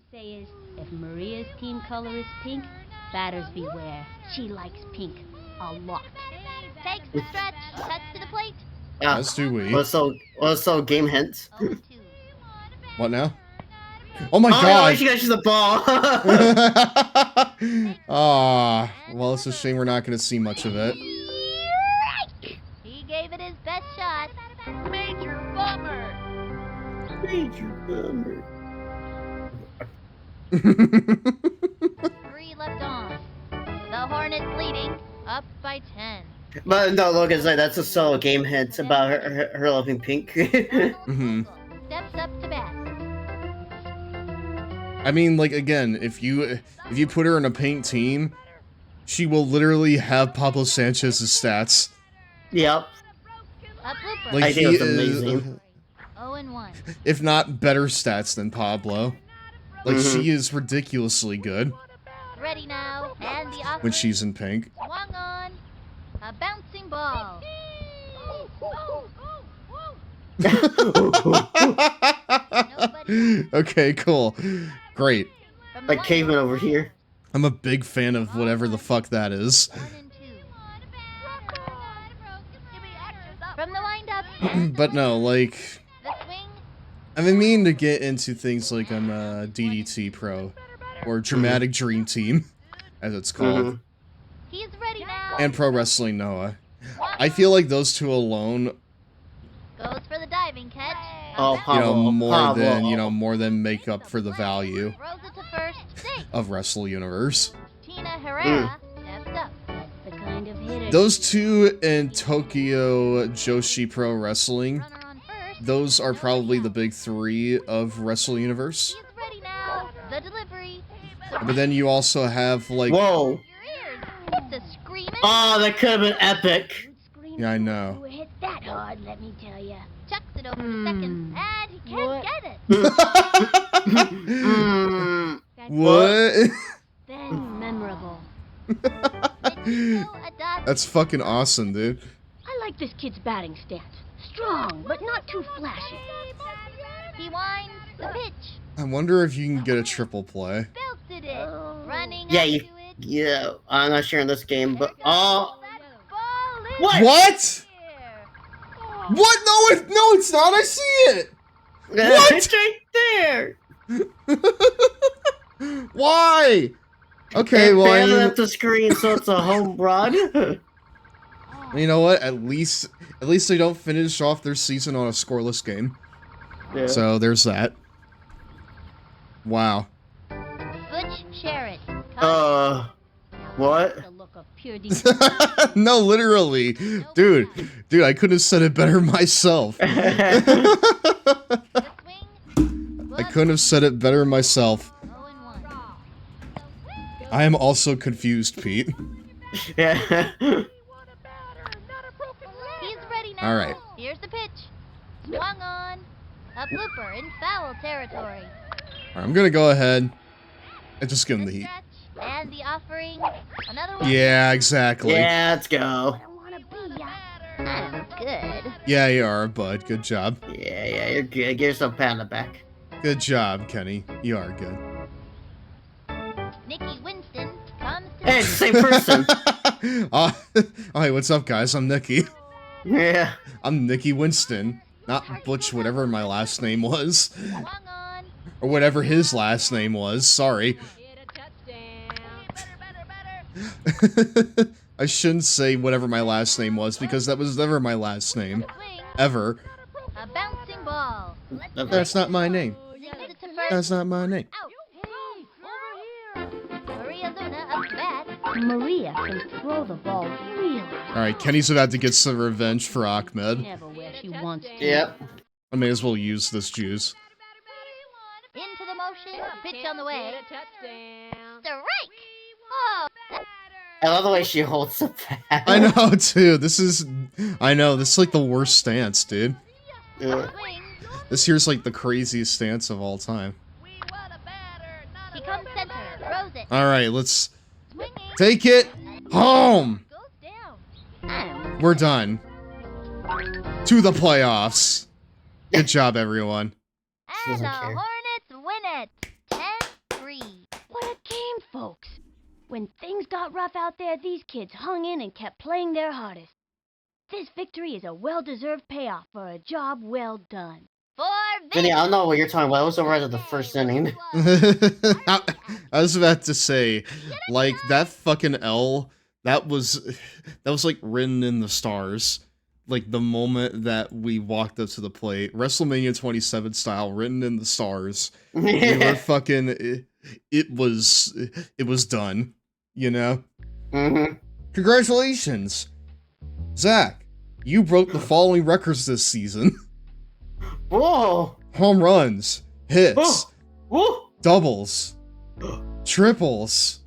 S18: Say is, if Maria's team color is pink, batters beware. She likes pink a lot.
S17: Takes the stretch, cuts to the plate.
S1: As do we.
S2: Also game hints.
S1: What now? Oh my
S2: god!
S1: god!
S2: Oh, she got you the ball.
S1: Ah, well, it's a shame we're not going to see much of it.
S17: He gave it his best shot. Major bummer.
S2: Major bummer.
S17: 3 left on. The Hornets leading, up by 10.
S2: But no, look, it's like that's a solo game hint about her loving pink.
S1: Mm-hmm.
S17: Steps up to bat.
S1: I mean, like, again, if you put her in a pink team, she will literally have Pablo Sanchez's stats.
S2: Yep.
S1: Like,
S2: I think it's amazing.
S17: 0-1.
S1: If not better stats than Pablo. Like, she is ridiculously good
S17: Ready now, and the offering.
S1: when she's in pink.
S17: Swung on. A bouncing ball.
S1: Okay, cool. Great.
S2: Like caveman over here.
S1: I'm a big fan of whatever the fuck that is.
S17: From the windup.
S1: But no, like, I've been meaning to get into things like DDT Pro, or Dramatic Dream Team, as it's called,
S17: He's ready now.
S1: and Pro Wrestling Noah. I feel like those two alone,
S17: Goes for the diving catch.
S2: Oh, Pablo.
S1: more than make up for the value
S17: Throws it to first. Safe.
S1: of Wrestle Universe.
S17: Tina Herrera steps up.
S18: The kind of hitter.
S1: Those two in Tokyo Joshi Pro Wrestling, those are probably the big three of Wrestle Universe.
S17: Ready now. The delivery.
S1: But then you also have, like...
S2: Whoa!
S17: The screaming.
S2: Oh, that could have been epic.
S1: Yeah, I know.
S18: Hit that hard, let me tell ya.
S17: Chucks it over the second, and he can't get it.
S1: What?
S18: Then memorable.
S1: That's fucking awesome, dude.
S18: I like this kid's batting stance. Strong, but not too flashy.
S17: He winds the pitch.
S1: I wonder if you can get a triple play.
S17: Belted it. Running
S2: Yeah,
S17: up
S2: you.
S17: to it.
S2: Yeah, I'm not sure in this game, but
S17: Ball
S1: What? What? No, it's not. I see it. What?
S2: It's right there.
S1: Why? Okay,
S2: They
S1: well,
S2: have it at the screen, so it's a home run.
S1: you know what? At least they don't finish off their season on a scoreless game.
S2: Yeah.
S1: So there's that. Wow.
S17: Butch Sherritt.
S2: What?
S18: The look of pure
S1: No, literally, dude, I couldn't have said it better myself. I couldn't have said it better myself. I am also confused, Pete.
S2: Yeah.
S17: He's ready now.
S1: All right.
S17: Here's the pitch. Swung on. A blooper in foul territory.
S1: All right, I'm gonna go ahead and just give him the heat.
S17: And the offering. Another one.
S1: Yeah, exactly.
S2: Yeah, let's go.
S17: I'm good.
S1: Yeah, you are, bud. Good job.
S2: Yeah, you're good. Give yourself a pat on the back.
S1: Good job, Kenny. You are good.
S17: Nikki Winston comes to
S2: Hey, it's the same person.
S1: Hey, what's up, guys? I'm Nikki.
S2: Yeah.
S1: I'm Nikki Winston, not Butch, whatever my last name was. Or whatever his last name was. Sorry. I shouldn't say whatever my last name was, because that was never my last name. Ever.
S17: a bouncing ball.
S1: That's not my name.
S17: Sends it to first.
S1: That's not my name.
S17: Maria Luna up to bat.
S18: Maria can throw the ball really.
S1: Alright, Kenny's about to get some revenge for Ahmed.
S18: Never where she wants to.
S2: Yep.
S1: I may as well use this juice.
S17: Into the motion. pitch on the way.
S7: Get a touchdown.
S17: Strike! Oh,
S2: I love the way she holds the bat.
S1: I know, too. This is like the worst stance, dude.
S2: Yeah.
S1: This here's like the craziest stance of all time.
S17: He comes center, throws it.
S1: All right, let's take it home. We're done. To the playoffs. Good job, everyone.
S17: And the Hornets win it. 10-3.
S18: What a game, folks. When things got rough out there, these kids hung in and kept playing their hardest. This victory is a well-deserved payoff for a job well done.
S2: Vinny, I don't know what you're talking about. I was over at the first inning.
S1: I was about to say, like, that fucking L, that was like written in the stars. Like, the moment that we walked up to the plate, WrestleMania 27 style, written in the stars. We were fucking, it was done, you know?
S2: Mm-hmm.
S1: Congratulations, Zach. You broke the following records this season.
S2: Whoa!
S1: Home runs, hits,
S2: Whoa.
S1: doubles, triples,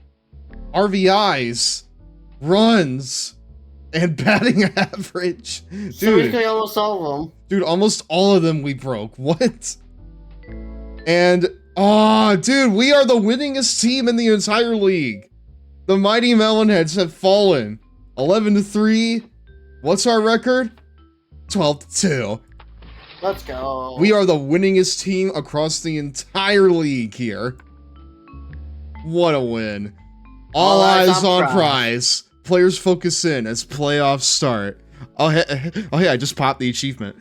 S1: RBIs, runs, and batting average.
S2: So we could almost all of them.
S1: Dude, almost all of them we broke. What? And, dude, we are the winningest team in the entire league. The Mighty Melonheads have fallen. 11-3. What's our record? 12-2.
S2: Let's go.
S1: We are the winningest team across the entire league here. What a win. All eyes on prize. Players focus in as playoffs start. Oh, hey, I just popped the achievement.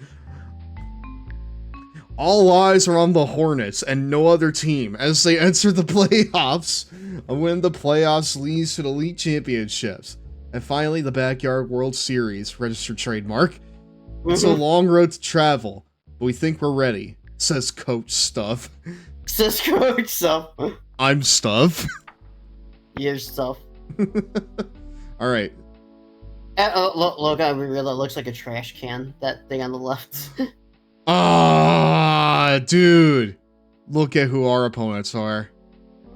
S1: All eyes are on the Hornets and no other team as they enter the playoffs. A win the playoffs leads to the Elite Championships. And finally, the Backyard World Series, registered trademark. It's a long road to travel, but we think we're ready, says Coach Stuff.
S2: Says Coach Stuff.
S1: I'm Stuff.
S2: You're Stuff.
S1: All right.
S2: Look, I really looks like a trash can, that thing on the left.
S1: Dude. Look at who our opponents are.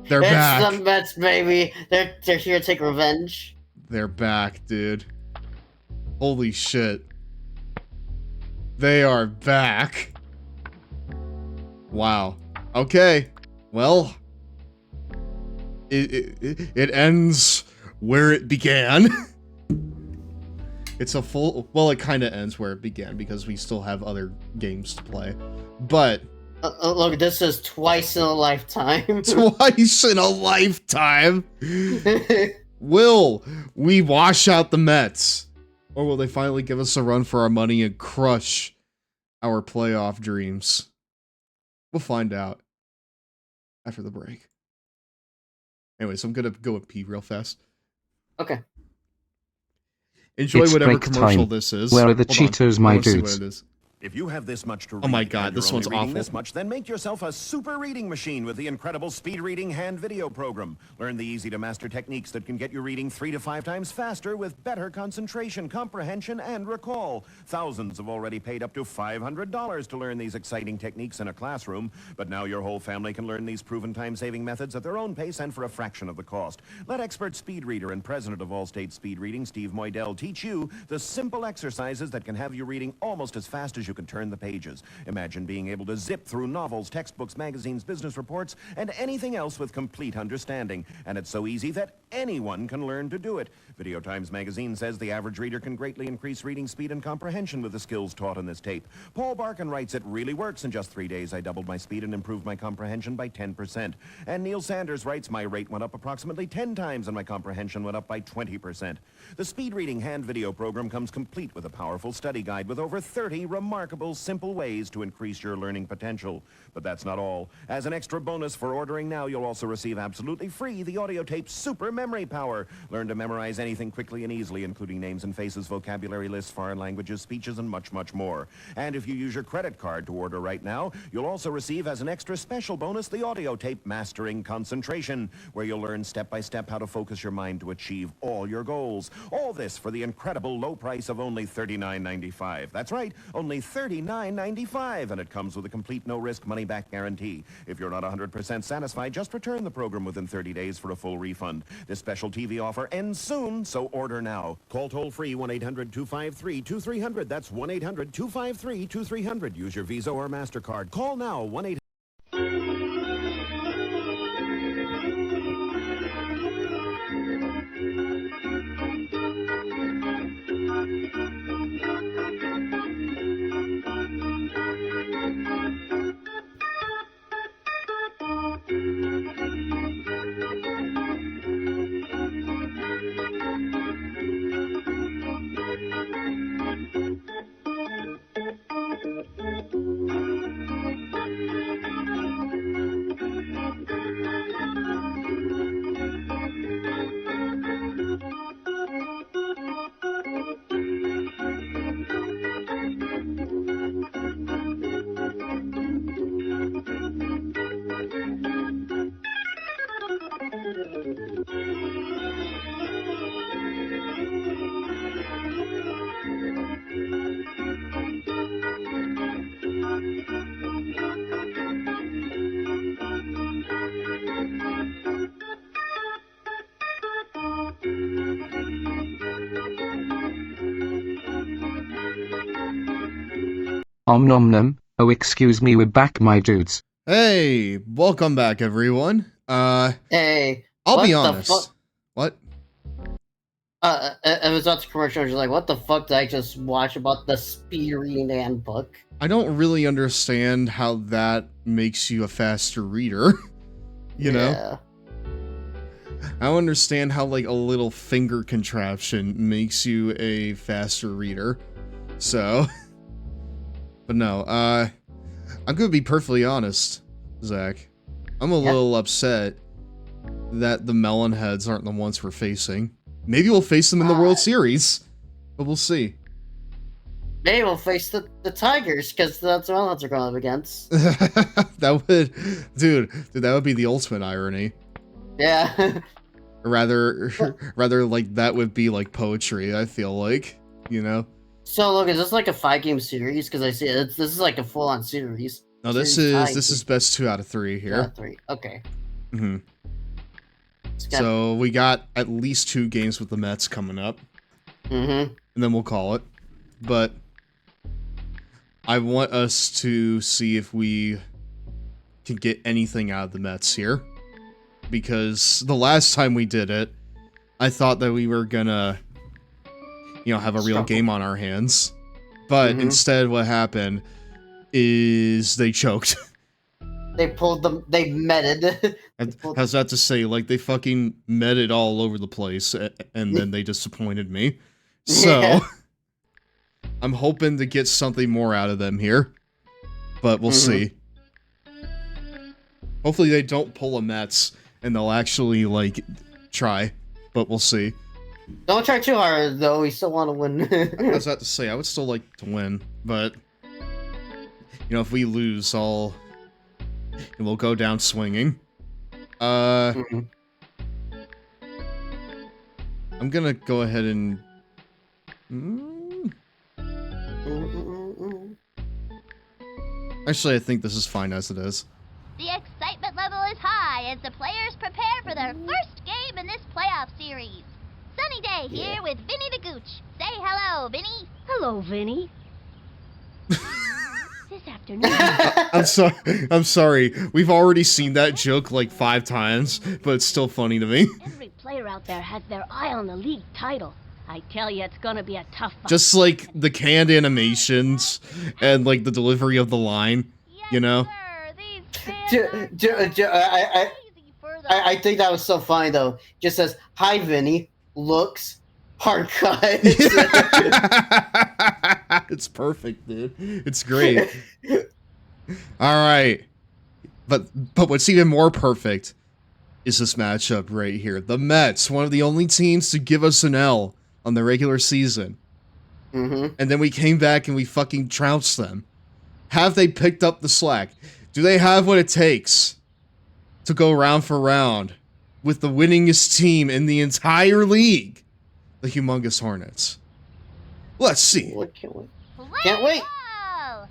S1: They're back.
S2: It's the Mets, baby. They're here to take revenge.
S1: They're back, dude. Holy shit. They are back. Wow. Okay. Well, it ends where it began. It's a full... Well, it kind of ends where it began because we still have other games to play. But...
S2: look, this is twice in a lifetime.
S1: Twice in a lifetime? Will we wash out the Mets? Or will they finally give us a run for our money and crush our playoff dreams? We'll find out after the break. Anyways, I'm gonna go and pee real fast.
S2: Okay.
S1: Enjoy
S4: It's
S1: whatever
S4: break
S1: commercial
S4: time.
S1: this is.
S4: Where are the
S1: Hold on.
S4: Cheetos,
S1: I
S4: my
S1: wanna see
S4: dudes?
S1: what it is.
S22: If you have this much to read,
S1: Oh my god,
S22: and
S1: this
S22: you're
S1: one's
S22: only reading
S1: awful.
S22: this much, then make yourself a super reading machine with the incredible Speed Reading Hand Video Program. Learn the easy-to-master techniques that can get you reading 3 to 5 times faster with better concentration, comprehension, and recall. Thousands have already paid up to $500 to learn these exciting techniques in a classroom, but now your whole family can learn these proven time-saving methods at their own pace and for a fraction of the cost. Let expert speed reader and president of Allstate Speed Reading, Steve Moydell, teach you the simple exercises that can have you reading almost as fast as you can turn the pages. Imagine being able to zip through novels, textbooks, magazines, business reports, and anything else with complete understanding. And it's so easy that anyone can learn to do it. Video Times magazine says the average reader can greatly increase reading speed and comprehension with the skills taught in this tape. Paul Barkin writes, it really works. In just 3 days, I doubled my speed and improved my comprehension by 10%. And Neil Sanders writes, my rate went up approximately 10 times and my comprehension went up by 20%. The Speed Reading Hand Video Program comes complete with a powerful study guide with over 30 remarkable, simple ways to increase your learning potential. But that's not all. As an extra bonus for ordering now, you'll also receive absolutely free the audio tape Super memory power. Learn to memorize anything quickly and easily, including names and faces, vocabulary lists, foreign languages, speeches, and much, much more. And if you use your credit card to order right now, you'll also receive as an extra special bonus the audio tape Mastering Concentration, where you'll learn step by step how to focus your mind to achieve all your goals. All this for the incredible low price of only $39.95. That's right, only $39.95, and it comes with a complete no-risk money-back guarantee. If you're not 100% satisfied, just return the program within 30 days for a full refund. This special TV offer ends soon, so order now. Call toll-free 1-800-253-2300. That's 1-800-253-2300. Use your Visa or MasterCard. Call now, 1-800.
S4: Nom nom, oh excuse me, we're back, my dudes.
S1: Hey, welcome back, everyone.
S2: Hey.
S1: I'll be honest. What?
S2: It was at the commercial, I was like, what the fuck did I just watch about the speed reading handbook?
S1: I don't really understand how that makes you a faster reader. You know? I don't understand how, like, a little finger contraption makes you a faster reader. So... But no, I'm gonna be perfectly honest, Zach. I'm a little upset that the Melonheads aren't the ones we're facing. Maybe we'll face them in the World Series, but we'll see.
S2: Maybe we'll face the Tigers, because that's what Melonheads are going up against.
S1: That would, dude, that would be the ultimate irony.
S2: Yeah.
S1: rather like that would be like poetry. I feel like, you know.
S2: So look, is this like a 5-game series? Because I see this is like a full-on series.
S1: No, this is best 2 out of 3 here.
S2: 2 out of 3. Okay.
S1: So we got at least 2 games with the Mets coming up. And then we'll call it. But I want us to see if we can get anything out of the Mets here, because the last time we did it, I thought that we were gonna, you know, have a real game on our hands. But instead what happened is they choked.
S2: They meted.
S1: How's that to say? Like, they fucking meted all over the place, and then they disappointed me. So, I'm hoping to get something more out of them here. But we'll see. Hopefully they don't pull a Mets, and they'll actually, like, try. But we'll see.
S2: Don't try too hard, though. We still want to win.
S1: How's that to say? I would still like to win, but... You know, if we lose, we'll go down swinging. I'm gonna go ahead and... Actually, I think this is fine as it is.
S17: The excitement level is high as the players prepare for their first game in this playoff series. Sunny day here with Vinny the Gooch. Say hello, Vinny.
S7: Hello, Vinny. This afternoon.
S1: I'm sorry. We've already seen that joke like 5 times, but it's still funny to me.
S7: Every player out there has their eye on the league title. I tell you, it's gonna be a tough fight.
S1: Just like the canned animations and like the delivery of the line, you know?
S2: I think that was so funny though. Just says, "Hi, Vinny." Looks hard cut.
S1: It's perfect, dude. It's great. All right, but what's even more perfect is this matchup right here. The Mets, one of the only teams to give us an L on the regular season.
S2: Mm-hmm.
S1: And then we came back and we fucking trounced them. Have they picked up the slack? Do they have what it takes to go round for round with the winningest team in the entire league? The humongous Hornets. Let's see.
S2: Can't wait.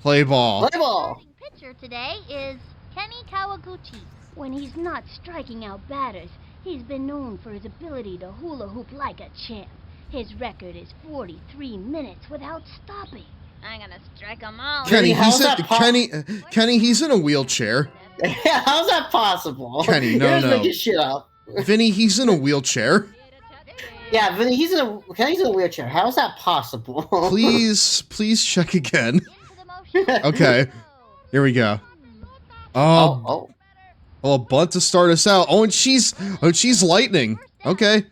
S1: Play ball.
S2: Play ball.
S17: Pitcher today is Kenny Kawaguchi.
S18: When he's not striking out batters, he's been known for his ability to hula hoop like a champ. His record is 43 minutes without stopping.
S17: I'm gonna strike them all.
S1: Kenny, he's in a wheelchair.
S2: Yeah, how's that possible?
S1: Kenny,
S2: You're
S1: no,
S2: just
S1: no.
S2: making shit up.
S1: Vinny, he's in a wheelchair.
S2: Yeah, Vinny, Kenny's in a wheelchair. How's that possible?
S1: Please check again. Okay, here we go. Oh, a bunt to start us out. Oh, and she's lightning. Okay.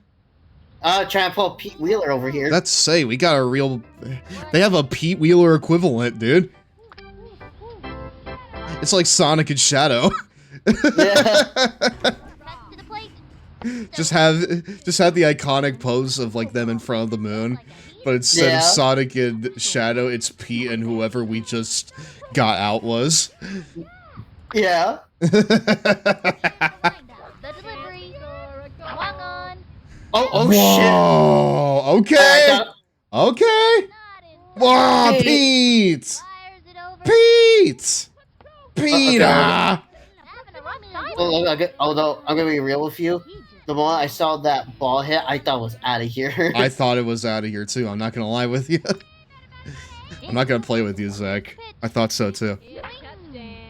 S2: Trying to pull Pete Wheeler over here.
S1: Let's say we got a real. They have a Pete Wheeler equivalent, dude. It's like Sonic and Shadow. Just have the iconic pose of like them in front of the moon, but instead of Sonic and Shadow, it's Pete and whoever we just got out was.
S2: Yeah. Oh
S1: shit. Okay. Okay. Whoa, Pete. Peter.
S2: Although I'm gonna be real with you, the moment I saw that ball hit, I thought it was out of here.
S1: I thought it was out of here too. I'm not gonna lie with you. I'm not gonna play with you, Zach. I thought so too.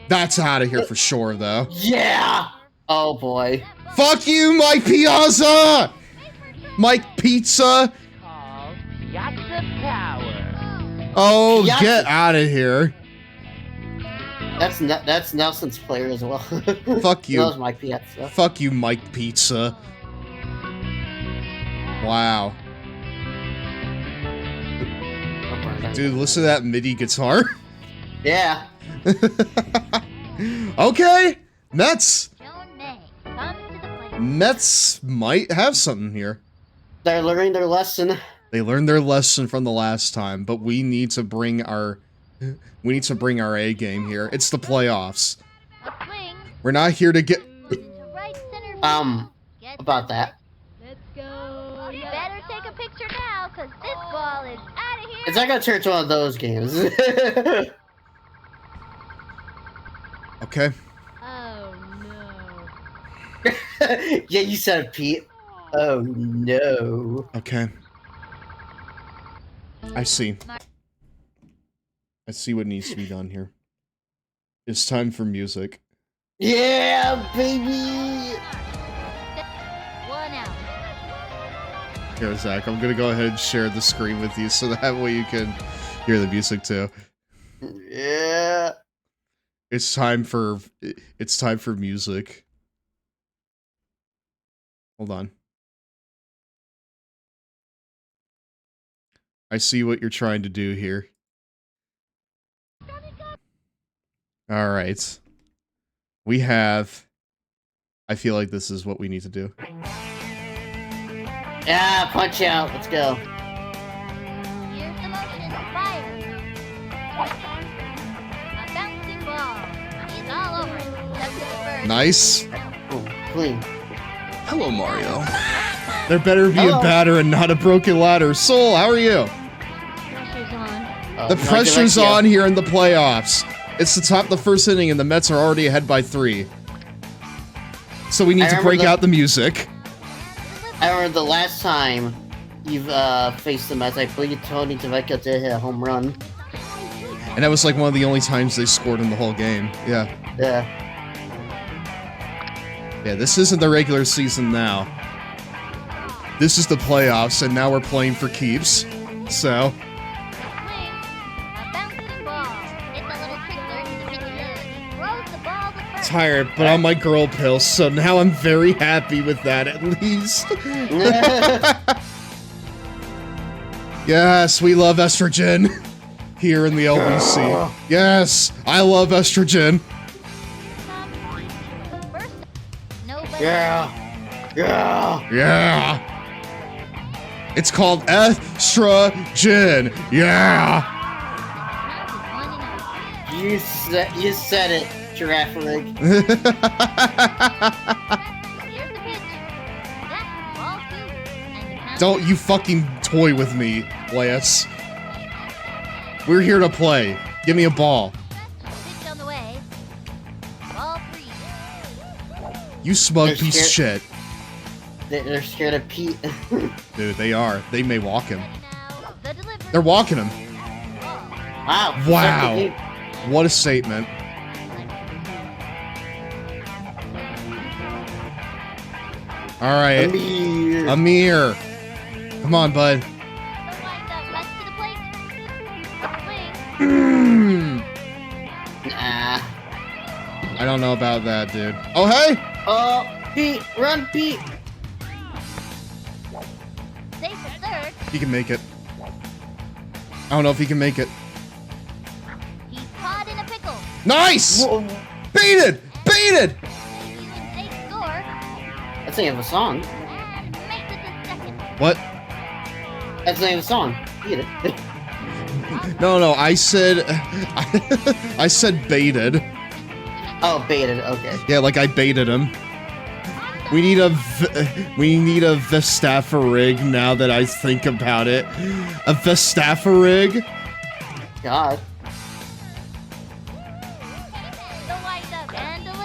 S1: That's out of here for sure, though.
S2: Yeah. Oh boy.
S1: Fuck you, Mike Piazza. Mike Pizza. Oh,
S2: Piazza.
S1: Get out of here.
S2: That's Nelson's player as well.
S1: Fuck you.
S2: That was Mike Piazza.
S1: Fuck you, Mike Pizza. Wow. Dude, listen to that MIDI guitar.
S2: Yeah.
S1: Okay. Mets might have something here.
S2: They're learning their lesson.
S1: They learned their lesson from the last time, but we need to bring our A game here. It's the playoffs. We're not here to get
S2: about that.
S17: Let's go. You better take a picture now, cause this ball is out of here.
S2: It's not gonna turn to one of those games.
S1: Okay.
S17: Oh no.
S2: Yeah, you said it, Pete. Oh no.
S1: Okay. I see. I see what needs to be done here. It's time for music.
S2: Yeah, baby!
S17: One out.
S1: Here, Zach, I'm gonna go ahead and share the screen with you so that way you can hear the music too.
S2: Yeah.
S1: It's time for music. Hold on. I see what you're trying to do here. All right. We have... I feel like this is what we need to do.
S2: Yeah, punch out. Let's go.
S17: Here's the motion. Fire. A bouncing ball. He's all over it. Step to the first.
S1: Nice.
S2: Oh, clean.
S10: Hello, Mario.
S1: There better be a batter and not a broken ladder. Soul, how are you?
S18: Pressure's on.
S1: The pressure's on here in the playoffs. It's the top of the first inning and the Mets are already ahead by 3. So we need to break out the music.
S2: I remember the last time you've faced the Mets, I believe Tony DeVecchio did hit a home run.
S1: And that was like one of the only times they scored in the whole game. Yeah.
S2: Yeah.
S1: Yeah, this isn't the regular season now. This is the playoffs, and now we're playing for keeps. So... Tired, but I'm my girl pill, so now I'm very happy with that at least. Yes, we love estrogen here in the LBC. Yes, I love estrogen.
S2: Yeah. Yeah.
S1: Yeah. It's called estrogen. Yeah.
S2: You said it, Giraffe Rig.
S17: Here's the pitch. That's ball 2. And the count
S1: Don't you fucking toy with me, Lance. We're here to play. Give me a ball.
S17: pitch on the way. Ball 3.
S1: You smug
S2: They're
S1: piece of shit.
S2: They're scared of Pete.
S1: Dude, they are. They may walk him.
S17: The delivery.
S1: They're walking him.
S2: Wow.
S1: Wow. What a statement. All right. Amir. Come on, bud.
S2: Nah.
S1: I don't know about that, dude. Oh, hey!
S2: Oh, Pete, run, Pete.
S17: Safe at third.
S1: He can make it. I don't know if he can make it.
S17: He's caught in a pickle.
S1: Nice! Baited! Baited!
S17: Safe score.
S2: That's the name of a song.
S17: And makes it to second.
S1: What?
S2: That's the name of the song. Beat it.
S1: No, I said... I said baited.
S2: Oh, baited. Okay.
S1: Yeah, like I baited him. We need a Vestafarig now that I think about it. A Vestafarig?
S2: God.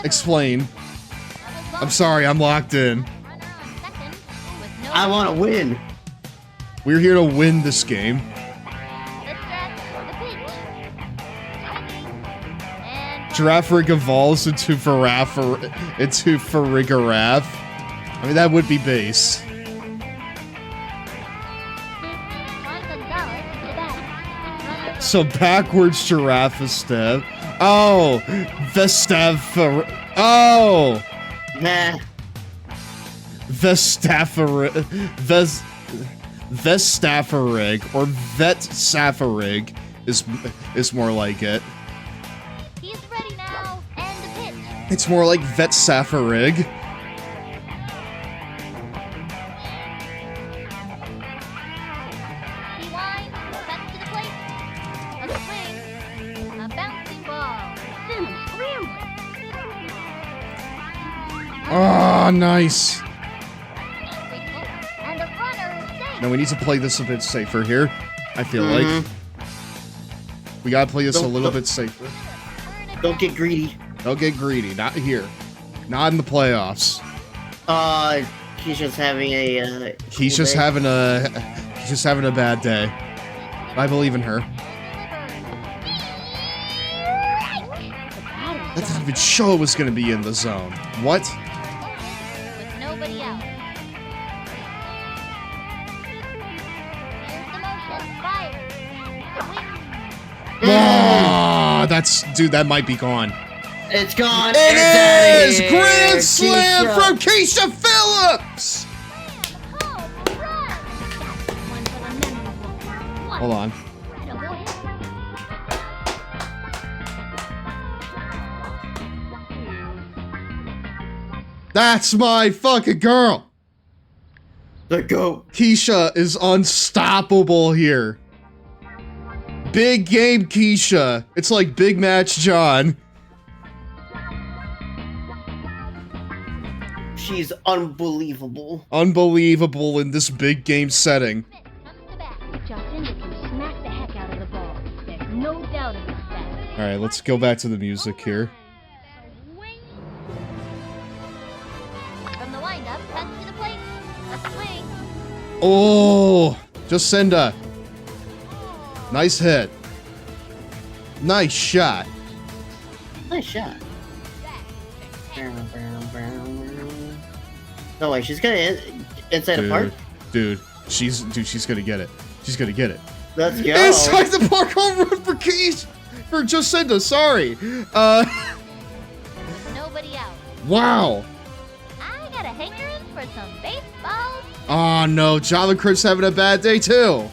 S1: Explain. I'm sorry, I'm locked in.
S2: I want to win.
S1: We're here to win this game. Giraffrig evolves into Farigiraffe. I mean, that would be base. So backwards giraffe step. Oh, Vestafarig. Oh,
S2: nah.
S1: Vestafarig or Vetsafarig is more like it.
S17: He's ready now. And the pitch.
S1: It's more like Vetsafarig.
S17: He winds, cuts to the plate. A swing, a bouncing ball. Send him scrambling.
S1: Oh, nice.
S17: And the runner is safe.
S1: Now we need to play this a bit safer here. I feel like we gotta play this a little bit safer.
S2: Don't get greedy.
S1: Don't get greedy. Not here. Not in the playoffs.
S2: Keisha's having a.
S1: He's just having a bad day. I believe in her. That didn't even show it was gonna be in the zone. What?
S17: With nobody out. Here's the motion. Fire.
S1: Oh, dude, that might be gone.
S2: It's gone.
S1: It is!
S2: Outta here.
S1: Grand slam
S2: Keisha.
S1: from Keisha Phillips! Hold on. That's my fucking girl!
S2: The GOAT.
S1: Keisha is unstoppable here. Big game Keisha. It's like Big Match John.
S2: She's unbelievable.
S1: Unbelievable in this big game setting.
S18: Jacinda can smack the heck out of the ball. There's no doubt about that.
S1: Alright, let's go back to the music here.
S17: From the windup, cuts to the plate. A swing.
S1: Oh, Jacinda. Nice hit. Nice shot.
S2: Nice shot. No way, she's gonna inside a park.
S1: Dude, she's gonna get it. She's gonna get it.
S2: Let's go.
S1: Inside the park home run for Keys for Jacinda. Sorry.
S17: Nobody out.
S1: Wow.
S17: I got a hankering for some baseball.
S1: Oh no, Java Crip's having a bad day too.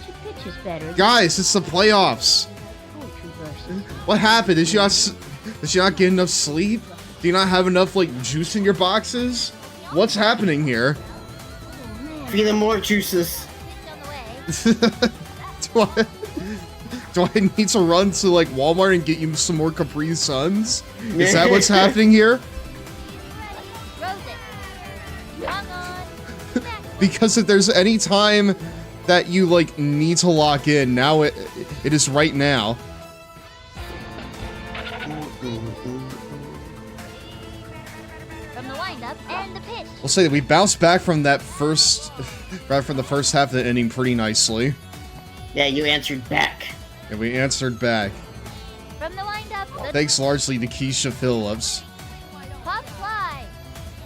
S18: She pitches better.
S1: Guys, it's the playoffs.
S18: Poetry verses.
S1: What happened? Did she not get enough sleep? Do you not have enough, like, juice in your boxes? What's happening here?
S2: Feed them more juices.
S1: Do I need to run to, like, Walmart and get you some more Capri Suns? Is that what's happening here? Because if there's any time that you, like, need to lock in, now it is right now.
S17: From the windup and the pitch.
S1: We'll say that we bounced back from that first, right from the first half of the inning pretty nicely.
S2: Yeah, you answered back.
S1: And we answered back.
S17: From the windup.
S1: Thanks largely to Keisha Phillips.
S17: Pop fly.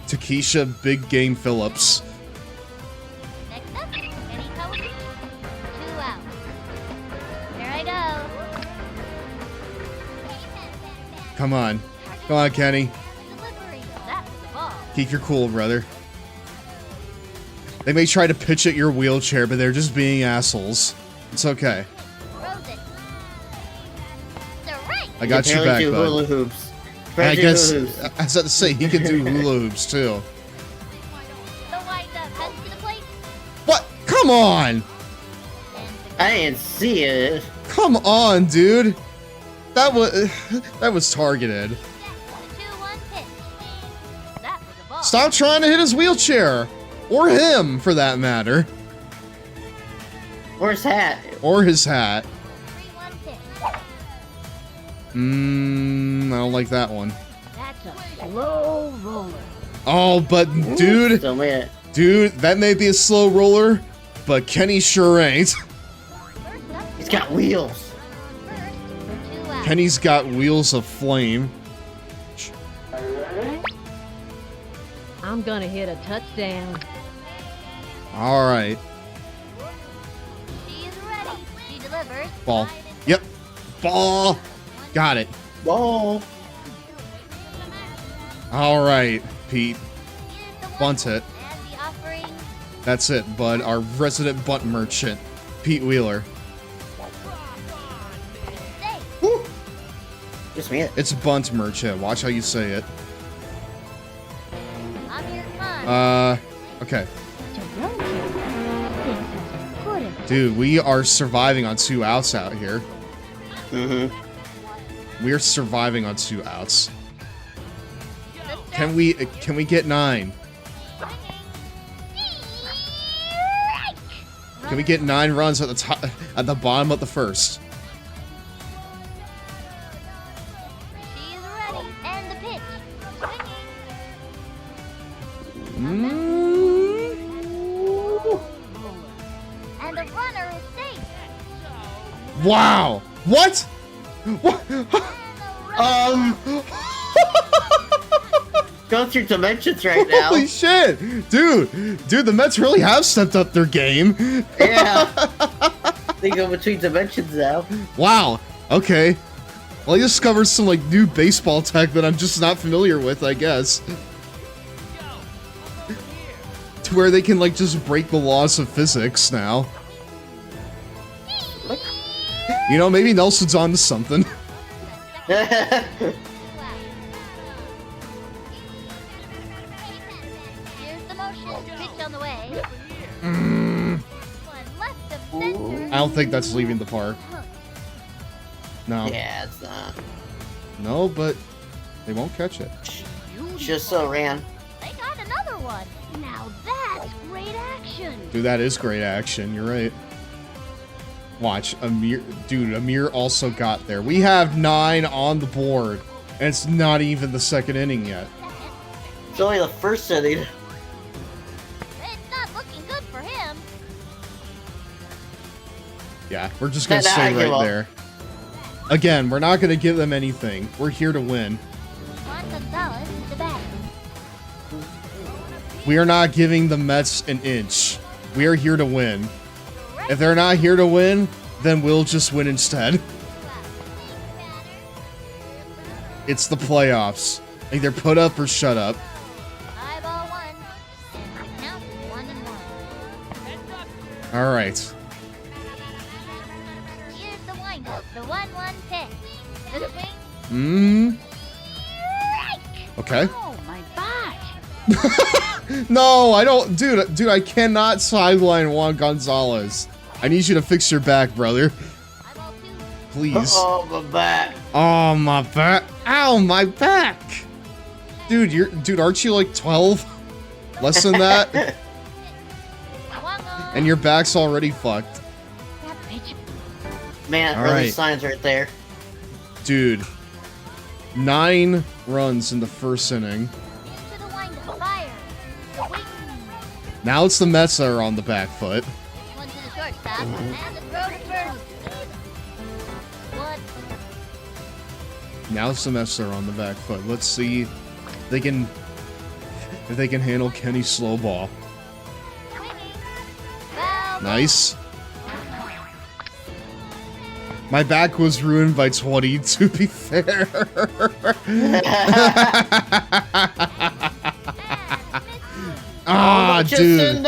S1: To Keisha Big Game Phillips.
S17: Next up, Kenny Cohen. 2 outs. Here I go.
S1: Come on. Come on, Kenny.
S17: Delivery. That's the ball.
S1: Keep your cool, brother. They may try to pitch at your wheelchair, but they're just being assholes. It's okay. I got you back, bud.
S2: Hula hoops.
S1: I guess, I was about to say, he can do hula hoops, too.
S17: The windup heads to the plate.
S1: What? Come on!
S2: I didn't see it.
S1: Come on, dude. That was targeted.
S17: The 2-1 pitch. That was a ball.
S1: Stop trying to hit his wheelchair. Or him, for that matter.
S2: Or his hat.
S1: Or his hat.
S17: 3-1 pitch.
S1: I don't like that one.
S7: That's a slow roller.
S1: Oh, but dude, that may be a slow roller, but Kenny sure ain't.
S2: He's got wheels.
S1: Kenny's got wheels of flame.
S11: I'm gonna hit a touchdown.
S1: All right.
S17: She is ready. She delivers.
S1: Ball. Yep. Ball. Got it.
S2: Ball.
S1: All right, Pete. Bunt it.
S17: And the offering.
S1: That's it, bud. Our resident bunt merchant, Pete Wheeler.
S2: Just me.
S1: It's bunt merchant. Watch how you say it.
S17: I'm here, come on.
S1: Okay. Dude, we are surviving on 2 outs out here.
S2: Mm-hmm.
S1: We're surviving on 2 outs. Can we get 9? Can we get 9 runs at the top, at the bottom of the first?
S17: She is ready. And the pitch. And the runner is safe.
S1: Wow! What? What?
S2: Go through dimensions right now.
S1: Holy shit! Dude, the Mets really have stepped up their game.
S2: Yeah. They go between dimensions now.
S1: Wow. Okay. Well, I discovered some, like, new baseball tech that I'm just not familiar with, I guess. To where they can, like, just break the laws of physics now. You know, maybe Nelson's onto something.
S17: Here's the motion. Pitch on the way. One left of center.
S1: I don't think that's leaving the park. No.
S2: Yeah, it's not.
S1: No, but they won't catch it.
S2: Just so ran.
S17: They got another one.
S7: Now that's great action.
S1: Dude, that is great action. You're right. Watch, Amir. Dude, Amir also got there. We have 9 on the board, and it's not even the second inning yet.
S2: It's only the first inning.
S17: It's not looking good for him.
S1: Yeah, we're just gonna stay right there. Again, we're not gonna give them anything. We're here to win.
S17: Juan Gonzalez is the batter.
S1: We are not giving the Mets an inch. We are here to win. If they're not here to win, then we'll just win instead. It's the playoffs. Either put up or shut up.
S17: High ball 1. And the count is 1-1.
S1: All right.
S17: Here's the windup. The 1-1 pitch. The swing.
S1: Okay.
S6: Oh, my back.
S1: No, I don't, dude, I cannot sideline Juan Gonzalez. I need you to fix your back, brother. Please.
S2: Oh, my back.
S1: Oh, my back. Ow, my back. Dude, aren't you like 12? Less than that? And your back's already fucked.
S2: Man,
S1: All
S2: early
S1: right.
S2: signs right there.
S1: Dude. 9 runs in the first inning. Now it's the Mets that are on the back foot.
S17: One to the shortstop, and the throw to first. What?
S1: Now it's the Mets that are on the back foot. Let's see if they can handle Kenny Slowball. Nice. My back was ruined by 20, to be fair. Ah, dude.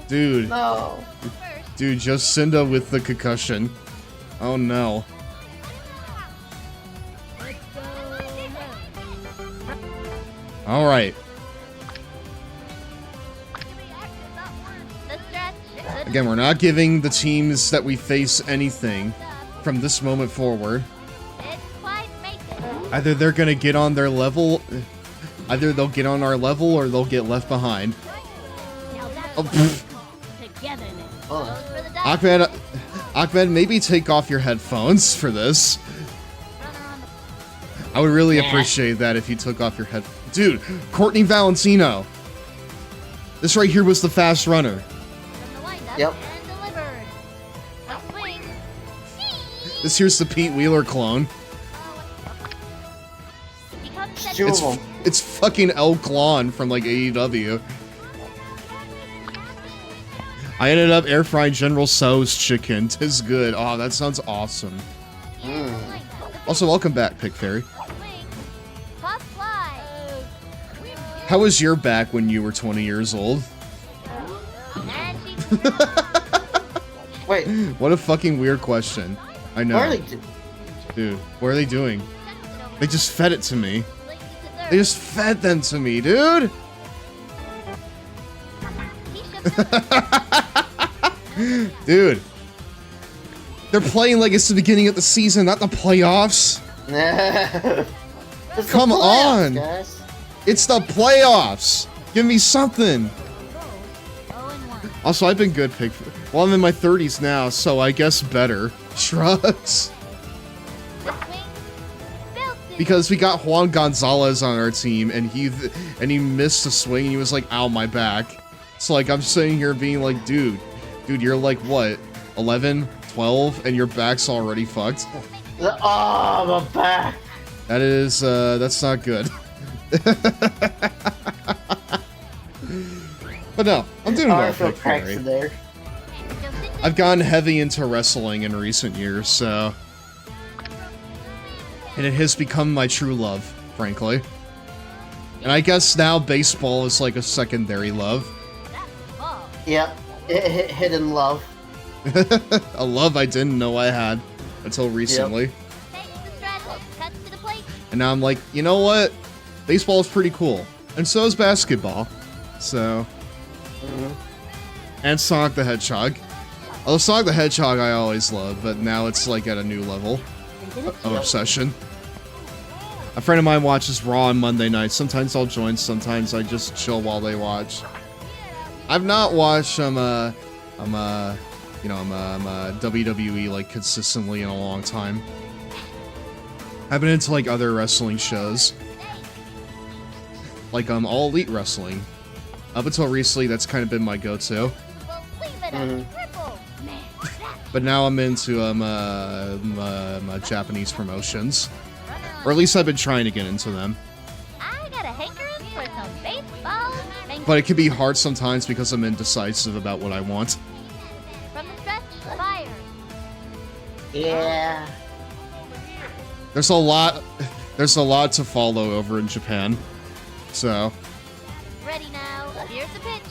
S1: Dude.
S2: No.
S1: Dude, Jocinda with the concussion. Oh no. All right. Again, we're not giving the teams that we face anything from this moment forward. Either they're gonna get on their level, either they'll get on our level or they'll get left behind. Oh, Ahmed, maybe take off your headphones for this. I would really appreciate that if you took off your head. Dude, Courtney Valentino. This right here was the fast runner.
S2: Yep.
S1: This here's the Pete Wheeler clone. It's fucking El Clon from like AEW. I ended up air frying General Tso's chicken. 'Tis good. Oh, that sounds awesome. Also, welcome back, Pick Fairy. How was your back when you were 20 years old?
S2: Wait.
S1: What a fucking weird question. I know.
S2: What are they
S1: Dude, what are they doing? They just fed it to me. They just fed them to me, dude! Dude. They're playing like it's the beginning of the season, not the playoffs. Come on!
S2: Guys.
S1: It's the playoffs! Give me something! Also, I've been good, Pig. Well, I'm in my 30s now, so I guess better. Shrugs. Because we got Juan Gonzalez on our team, and he missed a swing, and he was like, ow, my back. So, like, I'm sitting here being like, dude, you're like, what, 11, 12, and your back's already fucked?
S2: Oh, my back.
S1: That is, that's not good. But no, I'm doing well.
S2: Cracks in there.
S1: I've gone heavy into wrestling in recent years, so... And it has become my true love, frankly. And I guess now baseball is like a secondary love.
S2: Yep, hidden love.
S1: A love I didn't know I had until recently. And now I'm like, you know what? Baseball is pretty cool. And so is basketball. So... And Sonic the Hedgehog. Although Sonic the Hedgehog I always loved, but now it's like at a new level of obsession. A friend of mine watches Raw on Monday nights. Sometimes I'll join, sometimes I just chill while they watch. I've not watched WWE like consistently in a long time. I've been into like other wrestling shows. Like All Elite Wrestling. Up until recently, that's kind of been my go-to. But now I'm into Japanese promotions. Or at least I've been trying to get into them.
S17: I got a hankering for some baseball.
S1: But it can be hard sometimes because I'm indecisive about what I want.
S17: From the stretch, fire.
S2: Yeah.
S1: There's a lot to follow over in Japan. So...
S17: Ready now. Here's the pitch.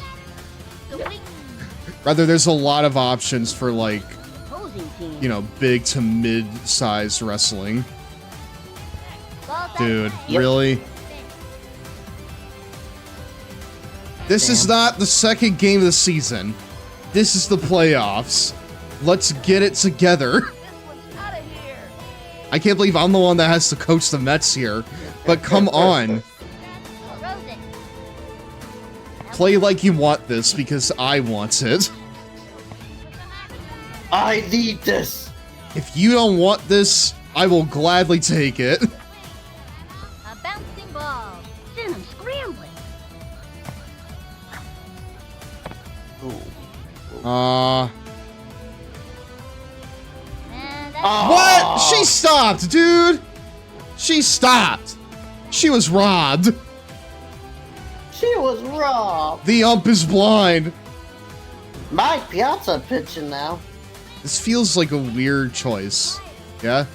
S17: Swing.
S1: Rather, there's a lot of options for, like, you know, big to mid-sized wrestling. Dude, really? This is not the second game of the season. This is the playoffs. Let's get it together. I can't believe I'm the one that has to coach the Mets here. But come on. Play like you want this because I want it.
S2: I need this.
S1: If you don't want this, I will gladly take it.
S17: A bouncing ball.
S18: Then I'm scrambling.
S1: What? She stopped, dude. She stopped. She was robbed.
S2: She was robbed.
S1: The ump is blind.
S2: Mike Piazza pitching now.
S1: This feels like a weird choice. Yeah?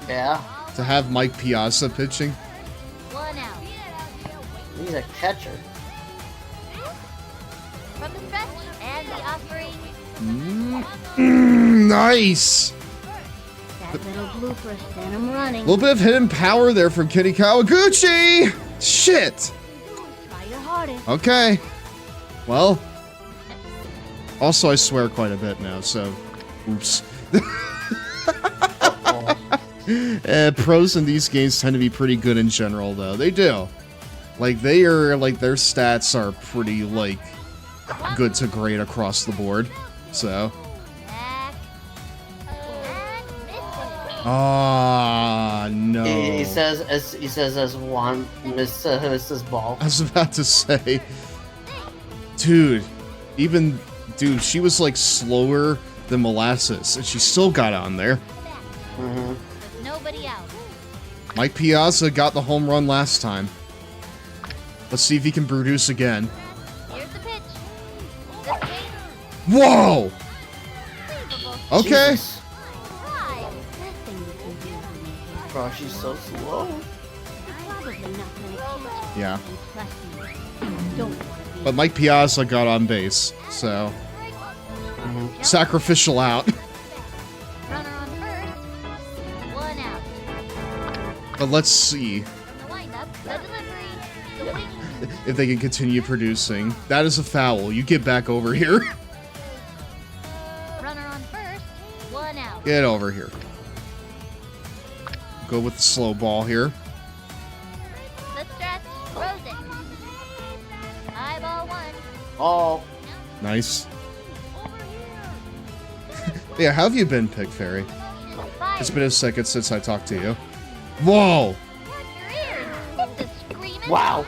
S2: Yeah.
S1: To have Mike Piazza pitching.
S17: One out.
S2: He's a catcher.
S17: From the stretch and the offering.
S1: Nice.
S18: That little blooper, then I'm running.
S1: A little bit of hidden power there from Kenny Kawaguchi. Shit.
S18: Try your hardest.
S1: Okay. Well. Also, I swear quite a bit now, so. Oops. Pros in these games tend to be pretty good in general, though. They do. Like, they are, like, their stats are pretty, like, good to great across the board. So. Ah, no.
S2: He says as one misses his ball.
S1: I was about to say, dude, she was like slower than molasses, and she still got on there.
S17: With nobody out.
S1: Mike Piazza got the home run last time. Let's see if he can produce again.
S17: Here's the pitch.
S1: Whoa! Okay.
S2: Jesus. Bro, she's so slow.
S1: Yeah. But Mike Piazza got on base, so sacrificial out.
S17: Runner on first. One out.
S1: But let's see
S17: From the windup, the delivery, the winning.
S1: if they can continue producing. That is a foul. You get back over here.
S17: Runner on first. One out.
S1: Get over here. Go with the slow ball here.
S17: The stretch. Throws it. High ball one.
S2: Oh.
S1: Nice. Yeah, how have you been, Pig Fairy? It's been a second since I talked to you. Whoa!
S2: Wow.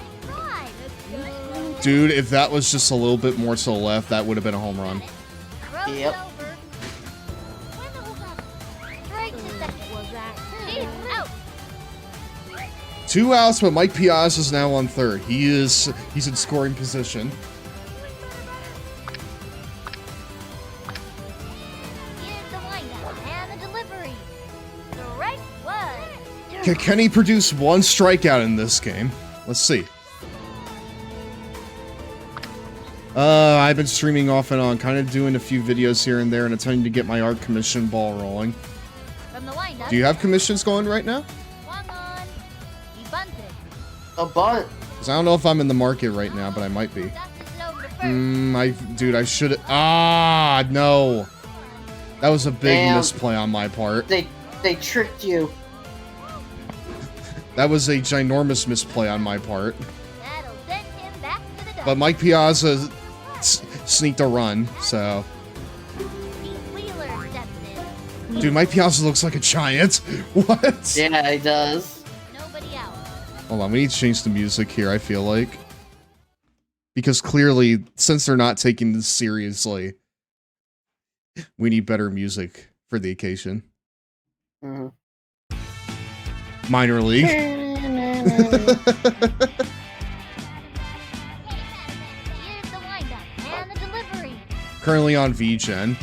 S1: Dude, if that was just a little bit more to the left, that would have been a home run.
S2: Yep.
S17: Out.
S1: 2 outs, but Mike Piazza is now on third. He's in scoring position.
S17: Here's the windup and the delivery. Strike one.
S1: Can he produce one strikeout in this game? Let's see. I've been streaming off and on, kind of doing a few videos here and there and attempting to get my art commission ball rolling.
S17: From the windup.
S1: Do you have commissions going right now?
S17: Swung on. He bunted.
S2: A bunt.
S1: Because I don't know if I'm in the market right now, but I might be. Dude, I should. Ah, no. That was a big misplay on my part.
S2: They tricked you.
S1: That was a ginormous misplay on my part.
S17: That'll send him back to the dugout.
S1: But Mike Piazza sneaked a run, so.
S17: Wheeler steps in.
S1: Dude, Mike Piazza looks like a giant. What?
S2: Yeah, he does.
S17: Nobody out.
S1: Hold on, we need to change the music here, I feel like. Because clearly, since they're not taking this seriously, we need better music for the occasion.
S2: Mhm.
S1: Minor League.
S17: Here's the windup and the delivery.
S1: Currently on VGen.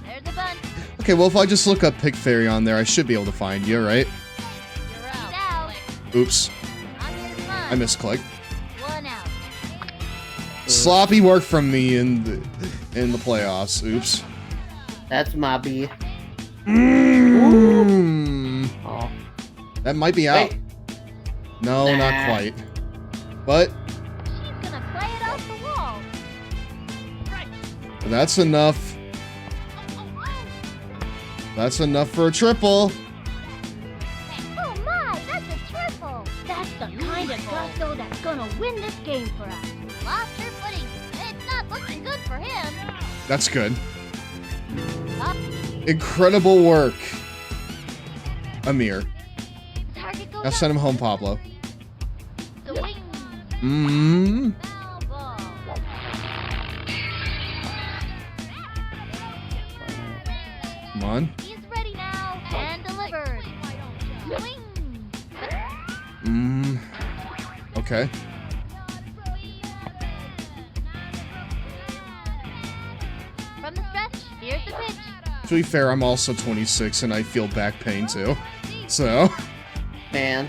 S17: There's the bunt.
S1: Okay, well, if I just look up Pig Fairy on there, I should be able to find you, right?
S17: He's out.
S1: Oops.
S17: On his
S1: I
S17: line.
S1: misclicked.
S17: One out.
S1: Sloppy work from me in the playoffs. Oops.
S2: That's my B.
S1: Oh. That might be out.
S2: Wait.
S1: No, not
S2: Nah.
S1: quite. But
S17: She's gonna play it off for
S1: That's enough. That's enough for a triple.
S18: Oh my, that's a triple! That's the kind of gusto that's gonna win this game for us.
S17: Lost her footing. It's not looking good for him.
S1: That's good.
S17: Up.
S1: Incredible work, Amir.
S17: Target goes
S1: Now send him home, Pablo.
S17: Swing.
S1: Mmm. Come on.
S17: He's ready now and delivered. Swing.
S1: Mmm. Okay.
S17: From the stretch, here's the pitch.
S1: To be fair, I'm also 26 and I feel back pain too. So.
S2: Man.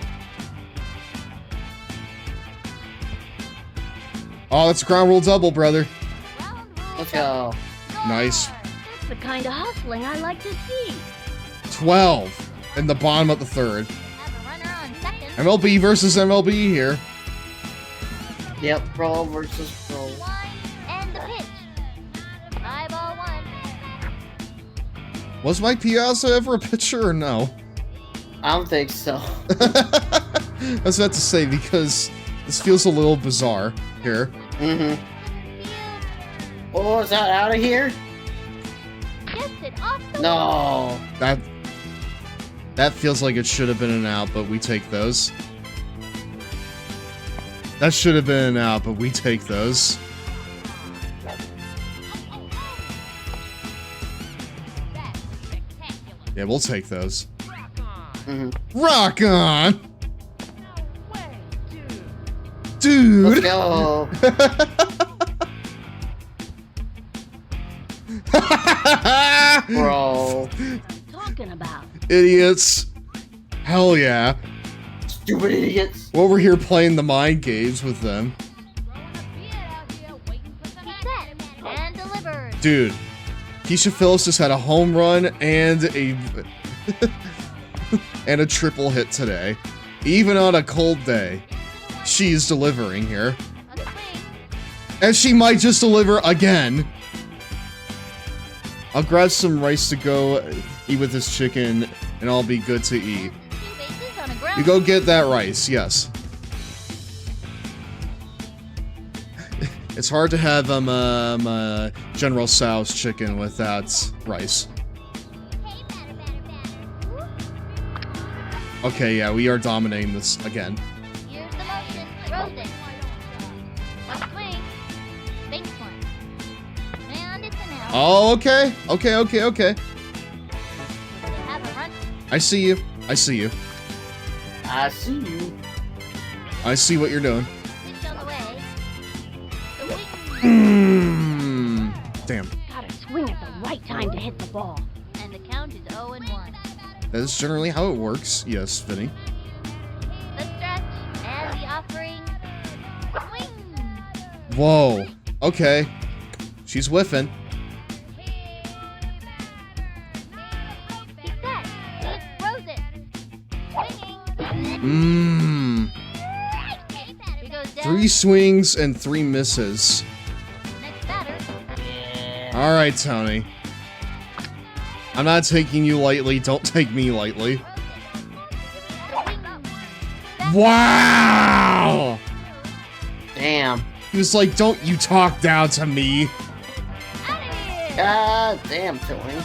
S1: Oh, that's a ground rule double, brother.
S2: Let's go.
S1: Nice.
S18: That's the kind of hustling I like to see.
S1: 12 in the bottom of the third.
S17: Have a runner on second.
S1: MLB versus MLB here.
S2: Yep, pro versus pro.
S17: And the pitch. 5-1.
S1: Was Mike Piazza ever a pitcher or no?
S2: I don't think so.
S1: I was about to say, because this feels a little bizarre here.
S2: Mm-hmm. Oh, is that out of here?
S17: Gets it off the
S2: No.
S1: That feels like it should have been an out, but we take those. That should have been an out, but we take those. Yeah, we'll take those.
S2: Mm-hmm.
S1: Rock on! Dude!
S2: Let's go. Bro.
S18: Talking about.
S1: Idiots. Hell yeah.
S2: Stupid idiots.
S1: Well, we're here playing the mind games with them.
S17: set and delivered.
S1: Dude, Keisha Phillips just had a home run and a and a triple hit today. Even on a cold day, she's delivering here. And she might just deliver again. I'll grab some rice to go eat with this chicken, and I'll be good to eat. You go get that rice, yes. It's hard to have General Tso's chicken without rice. Okay, yeah, we are dominating this again.
S17: Here's the motion. Throws it. A swing. Bank one. And it's an out.
S1: Oh, okay. Okay.
S17: They have a run.
S1: I see you. I see you.
S2: I see you.
S1: I see what you're doing.
S17: Pitch on the way. The wing.
S1: Damn.
S18: Gotta swing at the right time to hit the ball.
S17: And the count is 0-1.
S1: That is generally how it works. Yes, Vinny.
S17: The stretch and the offering. Swing.
S1: Whoa. Okay. She's whiffing.
S17: He's set. He throws it. Swinging. He goes down.
S1: 3 swings and 3 misses.
S17: Next batter.
S1: All right, Tony. I'm not taking you lightly. Don't take me lightly. Wow!
S2: Damn.
S1: He was like, don't you talk down to me.
S2: God damn, Tony.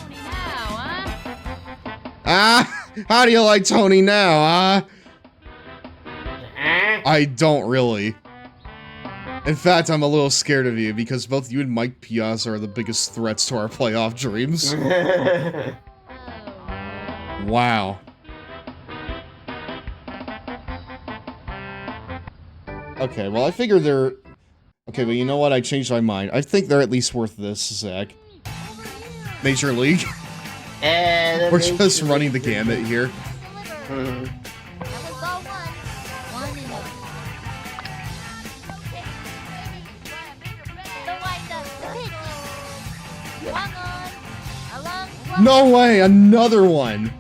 S1: Ah, how do you like Tony now, I don't really. In fact, I'm a little scared of you because both you and Mike Piazza are the biggest threats to our playoff dreams. Wow. Okay, well, I figure they're... Okay, but you know what? I changed my mind. I think they're at least worth this, Zach. Major League. We're just running the gamut here.
S17: That was ball 1. 1-0. The windup. The pitch. Swung on. A long throw.
S1: No way! Another one!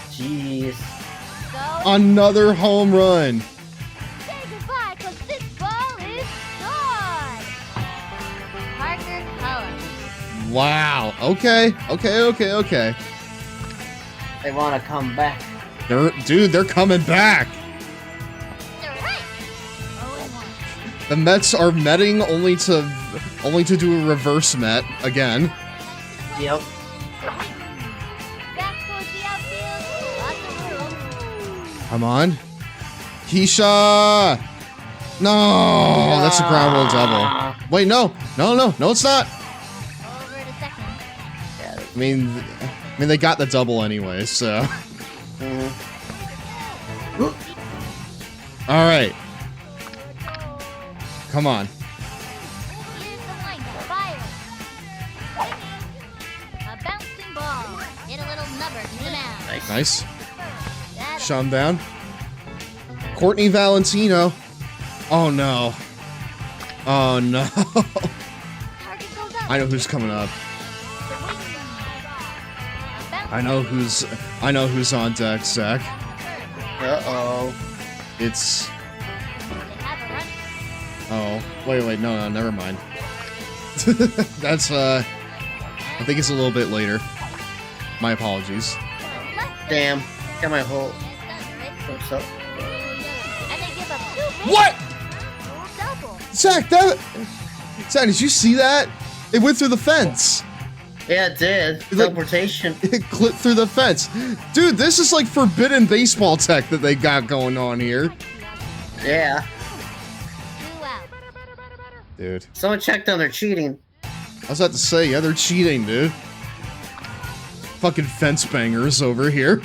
S2: Jeez.
S1: Another home run!
S17: Say goodbye, cause this ball is gone. Parker Cullen.
S1: Wow. Okay.
S2: They want to come back.
S1: They're coming back. The Mets are metting only to do a reverse met again.
S2: Yep.
S1: Come on. Keisha! No! That's a ground rule double. Wait, no, it's not. I mean, they got the double anyway, so. All right. Come on.
S17: A bouncing ball. Hit a little nubber to the mound.
S1: Nice. Shut him down. Courtney Valentino. Oh no. Oh no. I know who's coming up. I know who's on deck, Zach.
S2: Uh-oh.
S1: It's... Oh, wait, no, never mind. That's, I think it's a little bit later. My apologies.
S2: Damn. Got my whole... What's up?
S1: What? Zach, Zach, did you see that? It went through the fence.
S2: Yeah, it did. Teleportation.
S1: It clipped through the fence. Dude, this is like forbidden baseball tech that they got going on here.
S2: Yeah.
S1: Dude.
S2: Someone checked on their cheating.
S1: I was about to say, yeah, they're cheating, dude. Fucking fence bangers over here.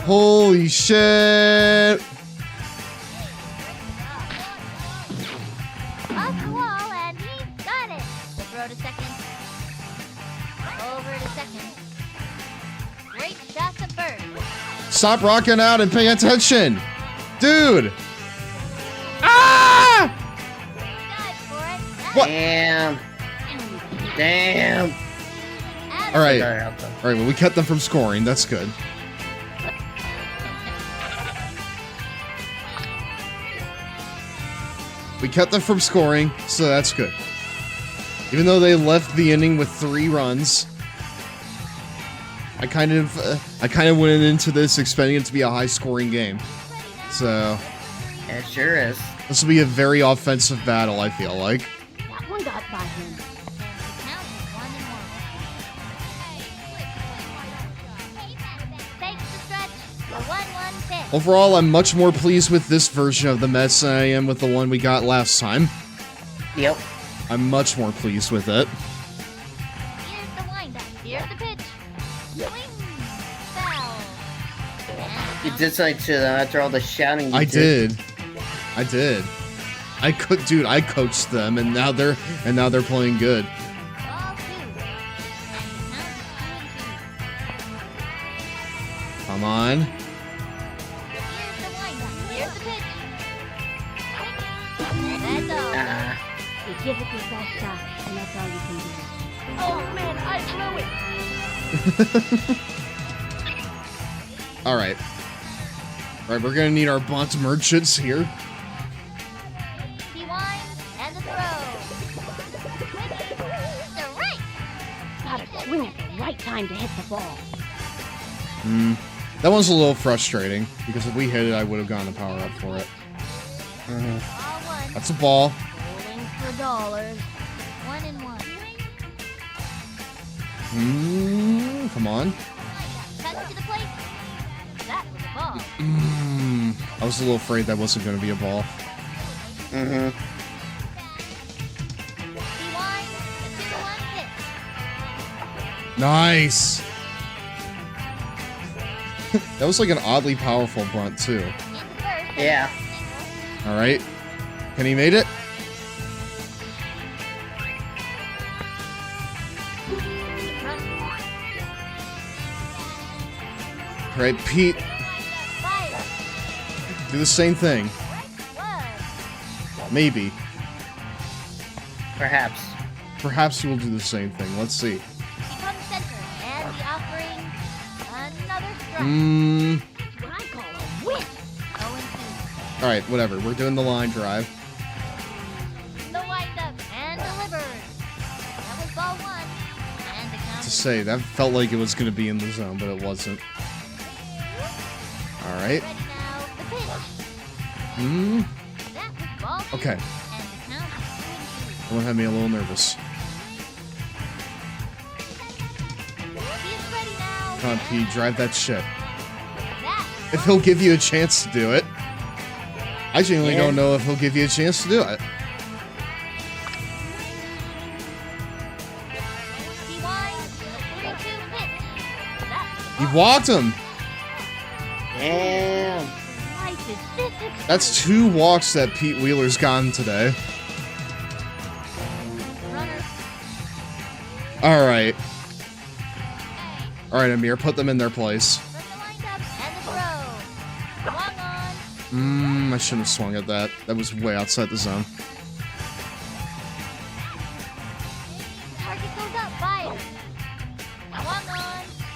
S1: Holy shit.
S17: Off the wall, and he's got it. We'll throw to second. Over to second. Great shot to first.
S1: Stop rocking out and pay attention. Dude. Ah! What?
S2: Damn. Damn.
S1: All right. Well, we kept them from scoring. That's good. We kept them from scoring, so that's good. Even though they left the inning with 3 runs, I kind of went into this expecting it to be a high-scoring game. So,
S2: yeah, it sure is.
S1: This will be a very offensive battle, I feel like.
S18: That one got by him.
S1: Overall, I'm much more pleased with this version of the Mets than I am with the one we got last time.
S2: Yep.
S1: I'm much more pleased with it.
S17: Here's the windup. Here's the pitch. Swing. Foul.
S2: You did something to them after all the shouting you
S1: I did. I coached them, and now they're playing good. Come on.
S18: You give it your best shot, and that's all you can do.
S5: Oh man, I blew it!
S1: Alright, we're gonna need our bunt merchants here.
S17: He winds, and the throw. The right.
S18: Gotta swing at the right time to hit the ball.
S1: That one's a little frustrating, because if we hit it, I would have gotten a power up for it. That's a ball.
S17: Rolling for dollars. 1 and 1.
S1: Come on.
S17: Cut to the plate. That was a ball.
S1: I was a little afraid that wasn't going to be a ball.
S17: He winds, a 2-1 pitch.
S1: Nice. That was like an oddly powerful bunt too.
S2: Yeah.
S1: All right. Kenny made it. All right, Pete. Do the same thing. Maybe.
S2: Perhaps.
S1: Perhaps he will do the same thing. Let's see.
S17: He comes center, and the offering another strike.
S18: What I call a whip.
S17: 0-2.
S1: All right, whatever. We're doing the line drive. to say, that felt like it was going to be in the zone, but it wasn't. Alright. Okay. That one had me a little nervous. Come on, Pete, drive that ship. If he'll give you a chance to do it. I genuinely don't know if he'll give you a chance to do it. He walked him.
S2: Damn.
S1: That's 2 walks that Pete Wheeler's gotten today. Alright. Alright, Amir, put them in their place. I shouldn't have swung at that. That was way outside the zone.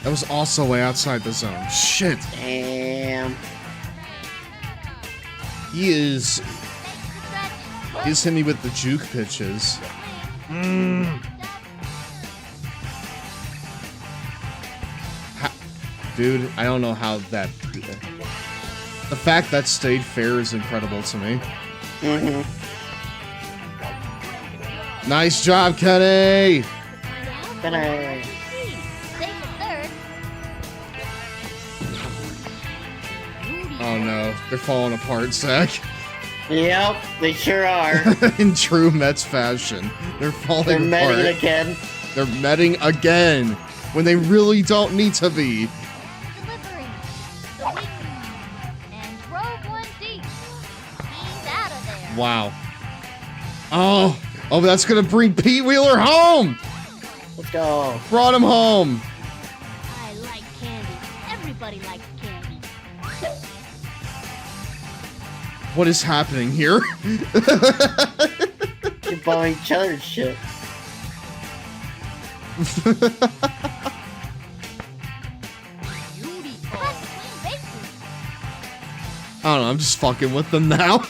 S1: That was also way outside the zone. Shit.
S2: Damn.
S1: He's hitting me with the juke pitches. Dude, I don't know how that... The fact that stayed fair is incredible to me. Nice job, Kenny!
S2: Kenny!
S1: Oh no, they're falling apart, Zach.
S2: Yep, they sure are.
S1: In true Mets fashion. They're falling apart.
S2: They're metting again.
S1: They're metting again. When they really don't need to be. Wow. Oh, that's gonna bring Pete Wheeler home!
S2: Let's go.
S1: Brought him home.
S18: I like candy. Everybody likes candy.
S1: What is happening here?
S2: You're blowing each other's shit.
S1: I don't know, I'm just fucking with them now.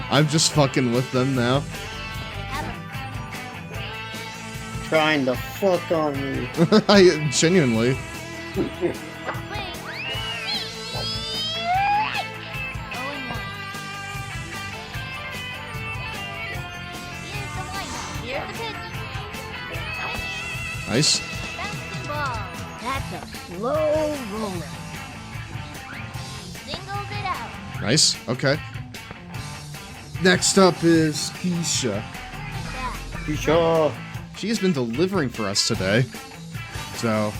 S1: I'm just fucking with them now.
S2: Trying to fuck on me.
S1: I genuinely. Nice.
S18: That's a slow roller.
S17: Singles it out.
S1: Nice. Okay. Next up is Keisha.
S2: Keisha.
S1: She has been delivering for us today. So.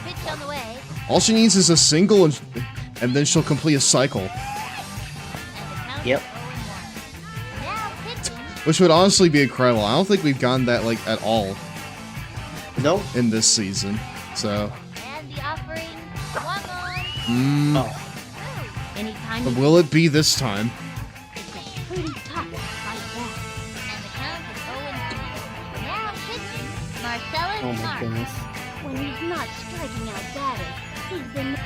S17: Pitch on the way.
S1: All she needs is a single and then she'll complete a cycle.
S2: Yep.
S1: Which would honestly be incredible. I don't think we've gotten that like at all.
S2: Nope.
S1: In this season. So.
S17: And the offering.
S1: Oh.
S18: Anytime.
S1: But will it be this time?
S18: Pretty tough like that.
S17: And the count is 0-3. Now pitching. Marcellus
S2: Oh my
S17: Mark.
S2: goodness.
S18: When he's not striking out batters, he's been.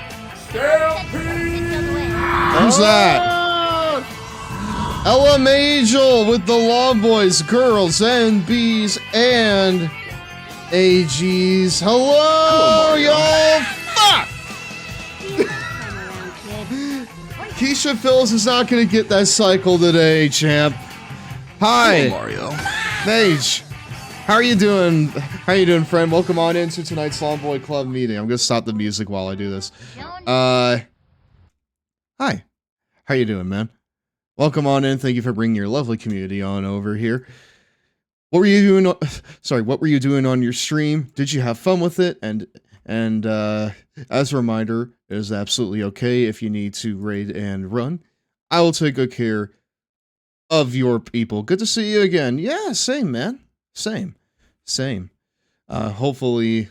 S1: Who's that? Ella Majel with the Law Boys, Girls, and Bees, and AGs. Hello, y'all! Fuck! Keisha Phillips is not gonna get that cycle today, champ. Hi,
S10: Hello, Mario.
S1: Mage. How are you doing? How you doing, friend? Welcome on into tonight's Lawn Boy Club meeting. I'm gonna stop the music while I do this. Hi. How you doing, man? Welcome on in. Thank you for bringing your lovely community on over here. What were you doing? What were you doing on your stream? Did you have fun with it? And as a reminder, it is absolutely okay if you need to raid and run. I will take good care of your people. Good to see you again. Yeah, same, man. Same. Hopefully,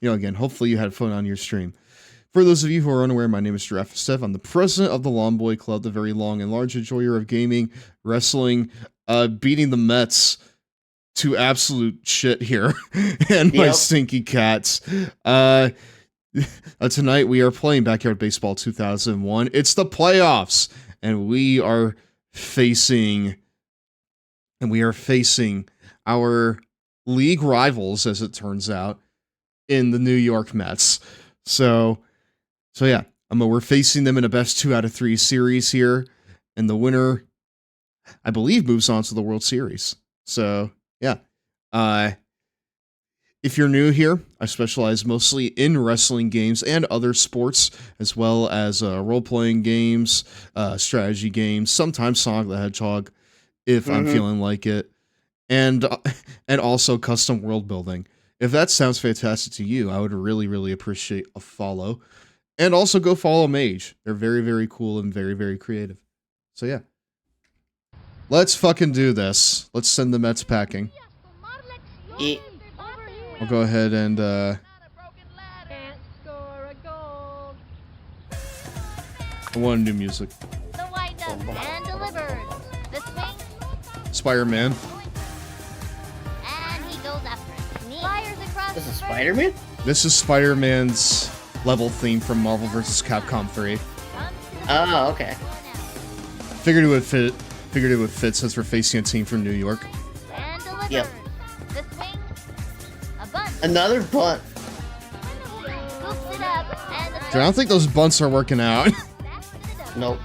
S1: hopefully you had fun on your stream. For those of you who are unaware, my name is Giraffe Steph. I'm the president of the Lawn Boy Club, the very long and large enjoyer of gaming, wrestling, beating the Mets to absolute shit here, and my stinky cats. Tonight we are playing Backyard Baseball 2001. It's the playoffs, and we are facing And we are facing our league rivals, as it turns out, in the New York Mets. So yeah, we're facing them in a best 2 out of 3 series here, and the winner, I believe, moves on to the World Series. So yeah, if you're new here, I specialize mostly in wrestling games and other sports, as well as role-playing games, strategy games, sometimes Sonic the Hedgehog, if I'm feeling like it, and also custom world building. If that sounds fantastic to you, I would really, really appreciate a follow. And also go follow Mage. They're very, very cool and very, very creative. So yeah. Let's fucking do this. Let's send the Mets packing. I'll go ahead and I want new music.
S17: The wind-up and delivered. The swing,
S1: Spider-Man.
S17: and he goes after it. Fires across
S2: This
S17: the
S2: is
S17: first.
S2: Spider-Man?
S1: This is Spider-Man's level theme from Marvel vs. Capcom 3.
S2: Oh, okay.
S1: Figured it would fit. Figured it would fit since we're facing a team from New York.
S17: And delivered.
S2: Yep.
S17: The swing, a bunt.
S2: Another bunt.
S17: Scoops it up, and the
S1: Dude, I don't think those bunts are working out.
S2: Nope.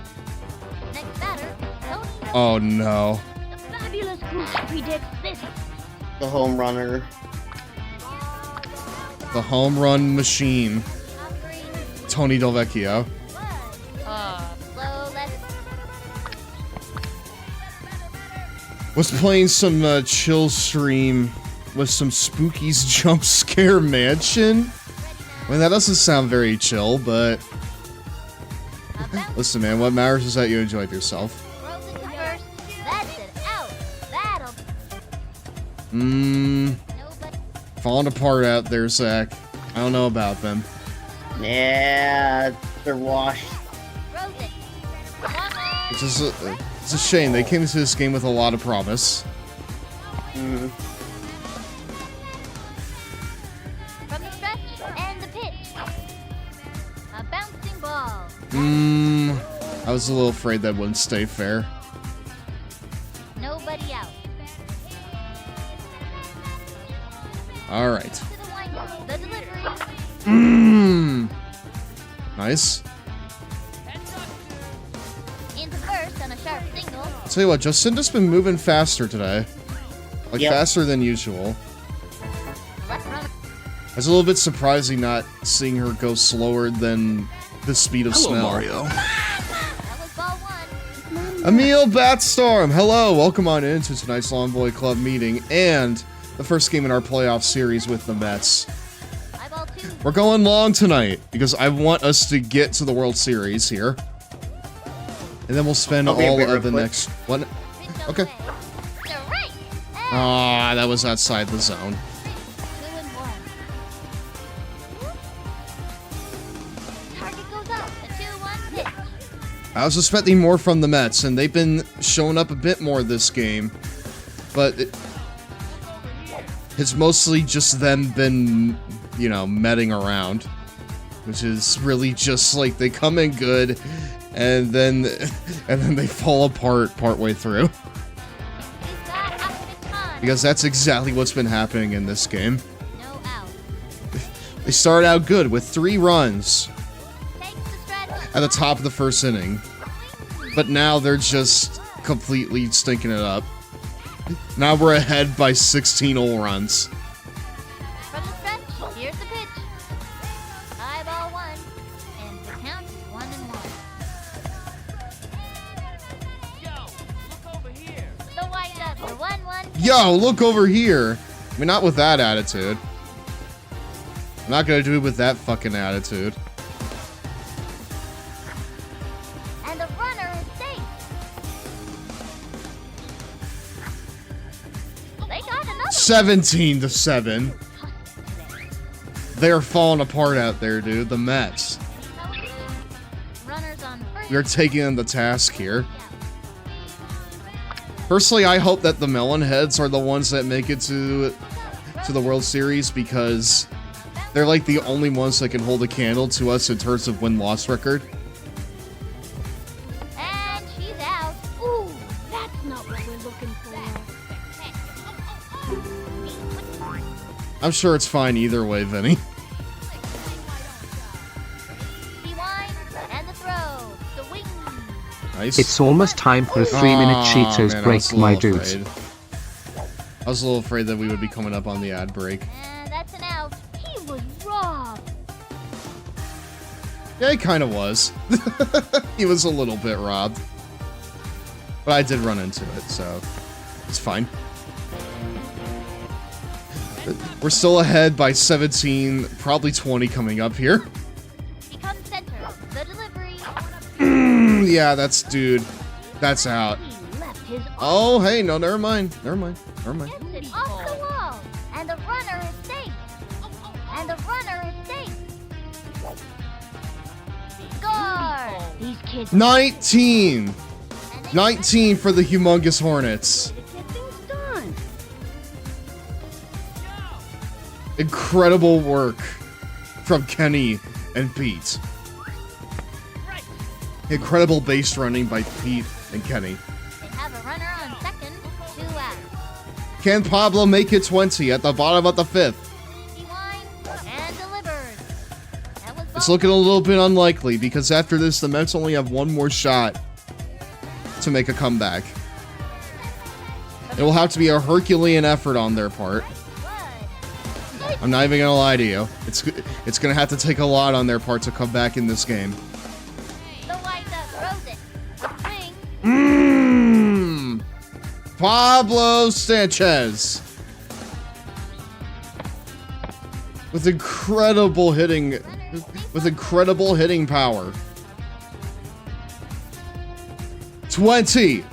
S17: next batter, Tony.
S1: Oh no.
S18: The fabulous Goose predicts this.
S2: The home runner.
S1: The home run machine. Tony Del Vecchio.
S17: Slow left.
S1: Was playing some chill stream with some Spooky's Jump Scare Mansion. I mean, that doesn't sound very chill, but listen, man, what matters is that you enjoyed yourself.
S17: Throws it to first. That's it. Out. That'll.
S1: Falling apart out there, Zach. I don't know about them.
S2: Yeah, they're washed.
S17: Throws it.
S1: It's a shame. They came into this game with a lot of promise.
S2: Mm.
S17: From the stretch and the pitch. A bouncing ball.
S1: I was a little afraid that wouldn't stay fair.
S17: Nobody out.
S1: All right.
S17: To the wind-up. The delivery.
S1: Nice.
S17: Into first on a sharp single.
S1: I'll tell you what, Jacinda's been moving faster today. Like,
S2: Yep.
S1: faster than usual.
S17: Left runner.
S1: I was a little bit surprising not seeing her go slower than the speed of
S10: Hello,
S1: smell.
S10: Mario.
S17: That was ball one.
S1: Emil Batstorm, hello! Welcome on into tonight's Long Boy Club meeting and the first game in our playoff series with the Mets.
S17: High ball two.
S1: We're going long tonight because I want us to get to the World Series here. And then we'll spend
S2: I'll be a
S1: all
S2: bit
S1: of the
S2: quick.
S1: next... What?
S17: Pitch
S1: Okay.
S17: away. To right.
S1: Ah, that was outside the zone.
S17: 2-1. Target goes up. A 2-1 pitch.
S1: I was expecting more from the Mets, and they've been showing up a bit more this game. But it's mostly just them been, you know, metting around. Which is really just like they come in good, and then they fall apart partway through. Because that's exactly what's been happening in this game.
S17: No out.
S1: They started out good with 3 runs
S17: Takes the stretch.
S1: at the top of the first inning. But now they're just completely stinking it up. Now we're ahead by 16 whole runs.
S17: From the stretch. Here's the pitch. High ball one. And the count is 1-1. The wind up for 1-1.
S1: Yo, look over here. I mean, not with that attitude. I'm not gonna do it with that fucking attitude.
S17: And the runner is safe. They got another.
S1: 17-7. They're falling apart out there, dude. The Mets.
S17: Runners on first.
S1: We're taking them to task here. Personally, I hope that the Melonheads are the ones that make it to the World Series because they're like the only ones that can hold a candle to us in terms of win-loss record.
S17: And she's out. Ooh,
S18: That's not what we're looking for.
S1: I'm sure it's fine either way, Vinny.
S17: And the throw. The wing.
S1: Nice.
S4: It's almost time for a 3-minute Cheetos
S1: man,
S4: break, my dudes.
S1: I was a little afraid that we would be coming up on the ad break.
S17: And that's an out. He was robbed.
S1: Yeah, he kind of was. He was a little bit robbed. But I did run into it, so it's fine. We're still ahead by 17, probably 20 coming up here.
S17: Become center. The delivery.
S1: Yeah, that's, dude. That's out. Oh, hey, no, never mind. Never mind. Never mind.
S17: Gets it off the wall. And the runner is safe. And the runner is safe. Score!
S18: These kids.
S1: 19! 19 for the humongous Hornets.
S18: Done.
S1: Incredible work from Kenny and Pete. Incredible base running by Pete and Kenny.
S17: They have a runner on second. 2 out.
S1: Can Pablo make it 20 at the bottom of the 5th?
S17: And delivered.
S1: It's looking a little bit unlikely because after this, the Mets only have one more shot to make a comeback. It will have to be a Herculean effort on their part. I'm not even gonna lie to you. It's gonna have to take a lot on their part to come back in this game.
S17: The windup throws it. The swing.
S1: Pablo Sanchez with incredible hitting power. 20,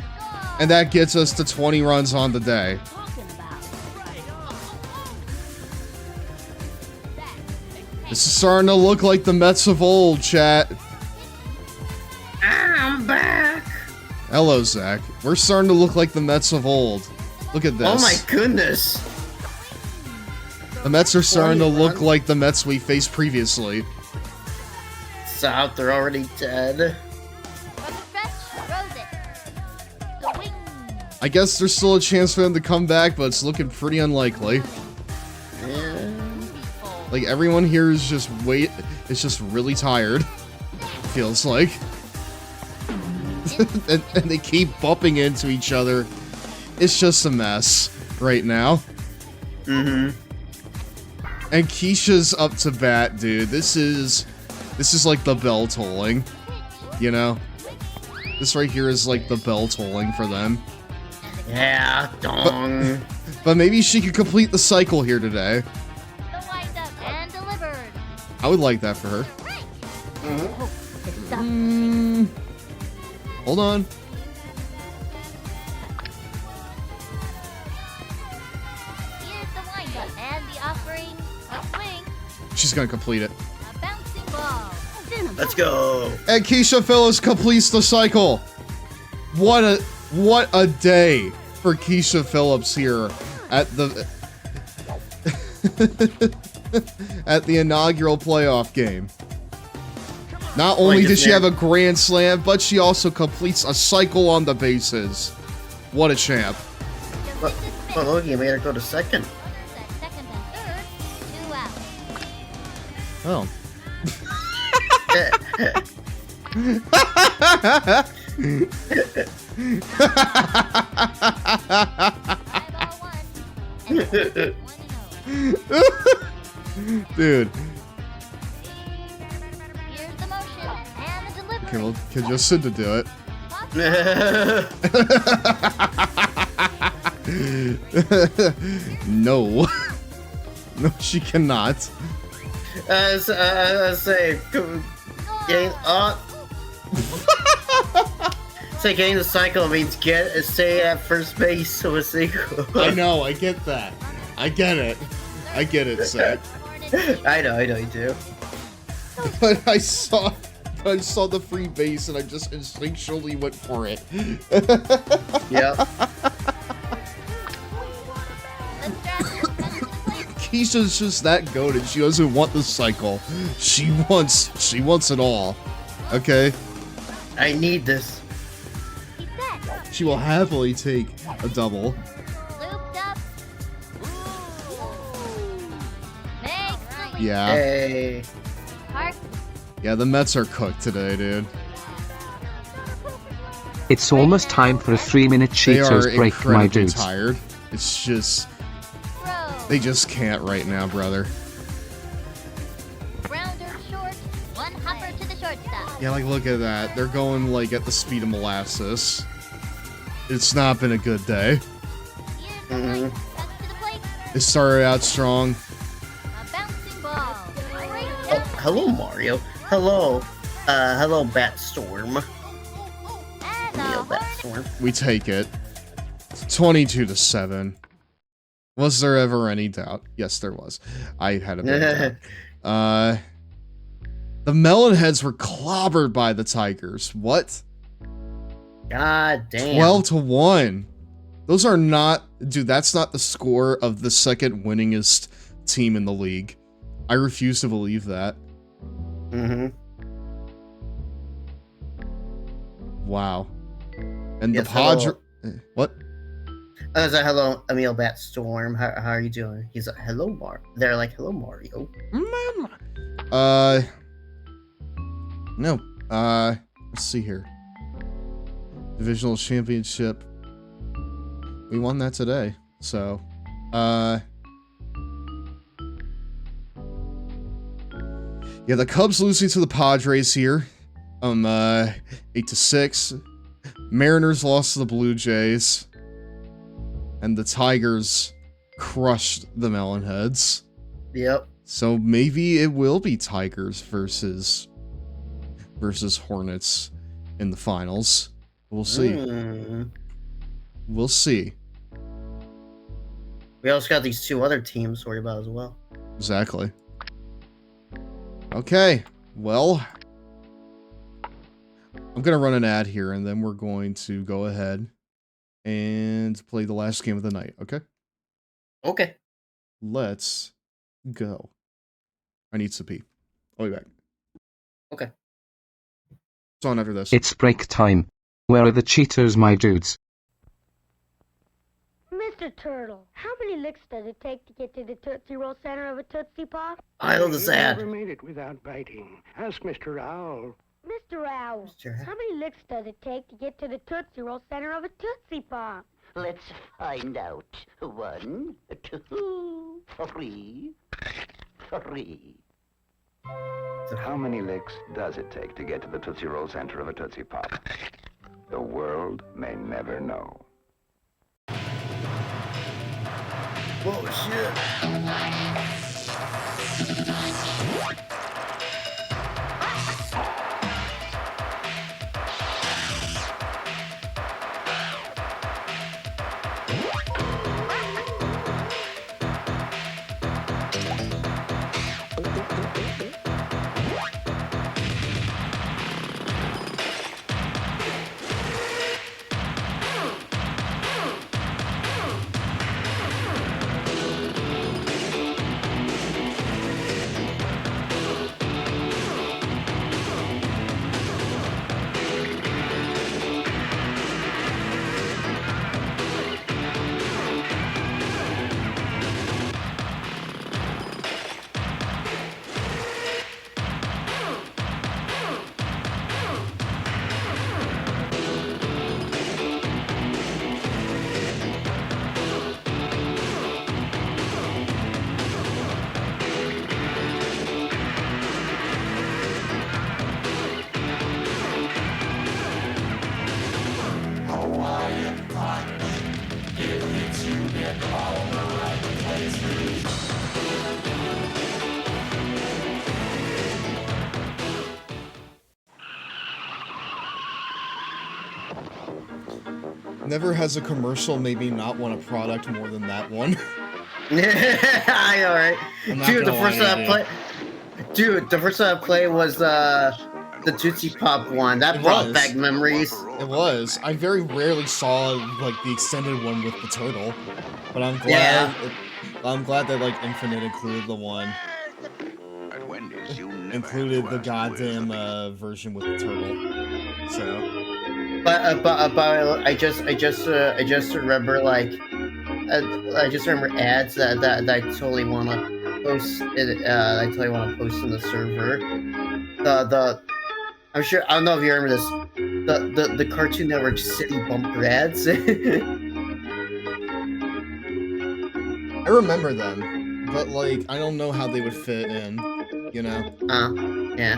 S1: and that gets us to 20 runs on the day. This is starting to look like the Mets of old, chat.
S2: I'm back.
S1: Hello, Zach. We're starting to look like the Mets of old. Look at this.
S2: Oh my goodness.
S1: The Mets are starting to look like the Mets we faced previously.
S2: South, they're already dead.
S1: I guess there's still a chance for them to come back, but it's looking pretty unlikely. Like, everyone here is just really tired. Feels like. and they keep bumping into each other. It's just a mess right now. And Keisha's up to bat, dude. This is like the bell tolling. You know? This right here is like the bell tolling for them.
S2: Yeah, dong.
S1: But maybe she could complete the cycle here today.
S17: And delivered.
S1: I would like that for her. Hold on.
S17: Here's the windup and the offering. A swing.
S1: She's gonna complete it.
S17: A bouncing ball.
S2: Let's go.
S1: And Keisha Phillips completes the cycle. What a day for Keisha Phillips here at the at the inaugural playoff game. Not only did she have a grand slam, but she also completes a cycle on the bases. What a champ.
S2: Well, look, you made her go to second.
S17: Second and third. 2 out.
S1: Oh. Dude.
S17: Here's the motion and the delivery.
S1: Okay, well, can Jacinda do it? No. No, she cannot.
S2: Say, getting up. Say getting the cycle means stay at first base with a single.
S1: I know, I get that. I get it. I get it, Seth.
S2: I know you do.
S1: But I saw the free base and I just instinctually went for it.
S2: Yep.
S1: Keisha's just that goated. She doesn't want the cycle. She wants it all. Okay?
S2: I need this.
S1: She will happily take a double.
S17: Looped up.
S1: Yeah.
S2: Hey.
S17: Park.
S1: Yeah, the Mets are cooked today, dude.
S4: It's almost time for a 3-minute
S1: They are
S4: Cheetos break, my
S1: incredibly
S4: dudes.
S1: tired. It's just... They just can't right now, brother.
S17: Rounder short. One hopper to the shortstop.
S1: Yeah, like, look at that. They're going, like, at the speed of molasses. It's not been a good day. It started out strong.
S17: A bouncing ball.
S2: Oh, hello, Mario. Hello. Hello, Batstorm. Hello, Batstorm.
S1: We take it. 22-7. Was there ever any doubt? Yes, there was. I had a bit of doubt. The Melonheads were clobbered by the Tigers. What?
S2: God damn.
S1: 12-1. Those are not... Dude, that's not the score of the second winningest team in the league. I refuse to believe that.
S2: Mm-hmm.
S1: Wow. And
S2: Yes,
S1: the Padres... What?
S2: I was like, hello, Emil Batstorm. How are you doing? He's like, hello, Mar. They're like, hello, Mario.
S1: No. Let's see here. Divisional Championship. We won that today. So, yeah, the Cubs losing to the Padres here. 8-6. Mariners lost to the Blue Jays. And the Tigers crushed the Melonheads.
S2: Yep.
S1: So maybe it will be Tigers versus Hornets in the finals. We'll see. We'll see.
S2: We also got these two other teams to worry about as well.
S1: Exactly. Okay. Well, I'm going to run an ad here, and then we're going to go ahead and play the last game of the night, okay?
S2: Okay.
S1: Let's go. I need to pee. I'll be back.
S2: Okay.
S1: It's on after this.
S4: It's break time. Where are the Cheetos, my dudes?
S26: Mr. Turtle, how many licks does it take to get to the Tootsie Roll center of a Tootsie Pop?
S2: I love this ad.
S12: Never made it without biting. Ask Mr. Owl.
S26: Mr. Owl, how many licks does it take to get to the Tootsie Roll center of a Tootsie Pop?
S13: Let's find out. 1, 2, 3.
S14: How many licks does it take to get to the Tootsie Roll center of a Tootsie Pop? The world may never know.
S2: Whoa, shit.
S1: Never has a commercial made me not want a product more than that one.
S2: I know, right? Dude, the first time I played... Dude, the first time I played was the Tootsie Pop one. That brought back memories.
S1: It was. I very rarely saw like the extended one with the turtle, but I'm glad.
S2: Yeah.
S1: I'm glad that like Infinite included the one. Included the goddamn version with the turtle. So.
S2: But I just remember like I just remember ads that I totally wanna post it. I totally want to post in the server. I'm sure. I don't know if you remember this. The Cartoon Network City Bumper ads.
S1: I remember them, but like I don't know how they would fit in. You know?
S2: Yeah.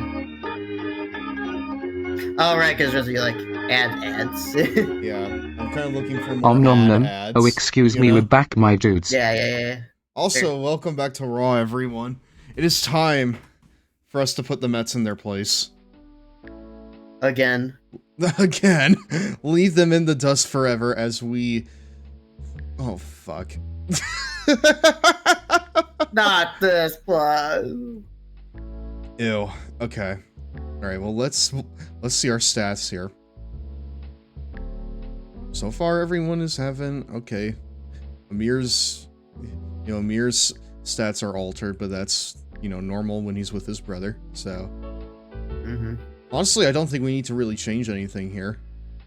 S2: Oh right, because there's like ads.
S1: Yeah, I'm kind of looking for more
S4: Om nom nom.
S1: ads.
S4: Oh, excuse me,
S1: know?
S4: we're back, my dudes.
S2: Yeah.
S1: Also, welcome back to Raw, everyone. It is time for us to put the Mets in their place.
S2: Again.
S1: Leave them in the dust forever as we... Oh, fuck.
S2: Not this one.
S1: Ew. Okay. Alright, well, let's see our stats here. So far, everyone is having... Okay. Amir's stats are altered, but that's, normal when he's with his brother, so... Honestly, I don't think we need to really change anything here.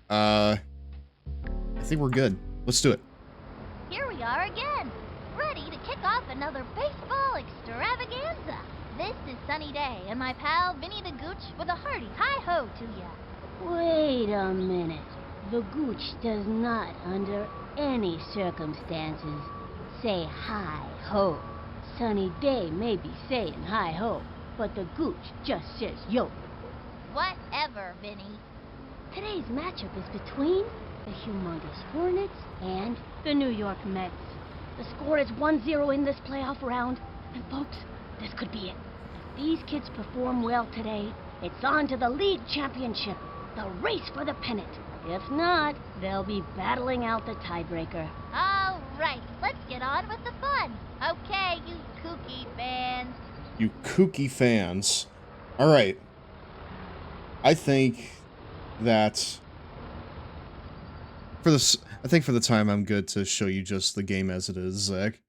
S1: I think we're good. Let's do it.
S17: Here we are again, ready to kick off another baseball extravaganza. This is Sunny Day, and my pal Vinny the Gooch with a hearty hi-ho to ya.
S18: Wait a minute. The Gooch does not, under any circumstances, say hi-ho. Sunny Day may be saying hi-ho, but the Gooch just says yo.
S17: Whatever, Vinny.
S18: Today's matchup is between the humongous Hornets and the New York Mets. The score is 1-0 in this playoff round, and folks, this could be it. If these kids perform well today, it's on to the league championship, the race for the pennant. If not, they'll be battling out the tiebreaker.
S17: All right, let's get on with the fun. Okay, you kooky fans.
S1: You kooky fans. Alright. I think that... for the time, I'm good to show you just the game as it is, Zach.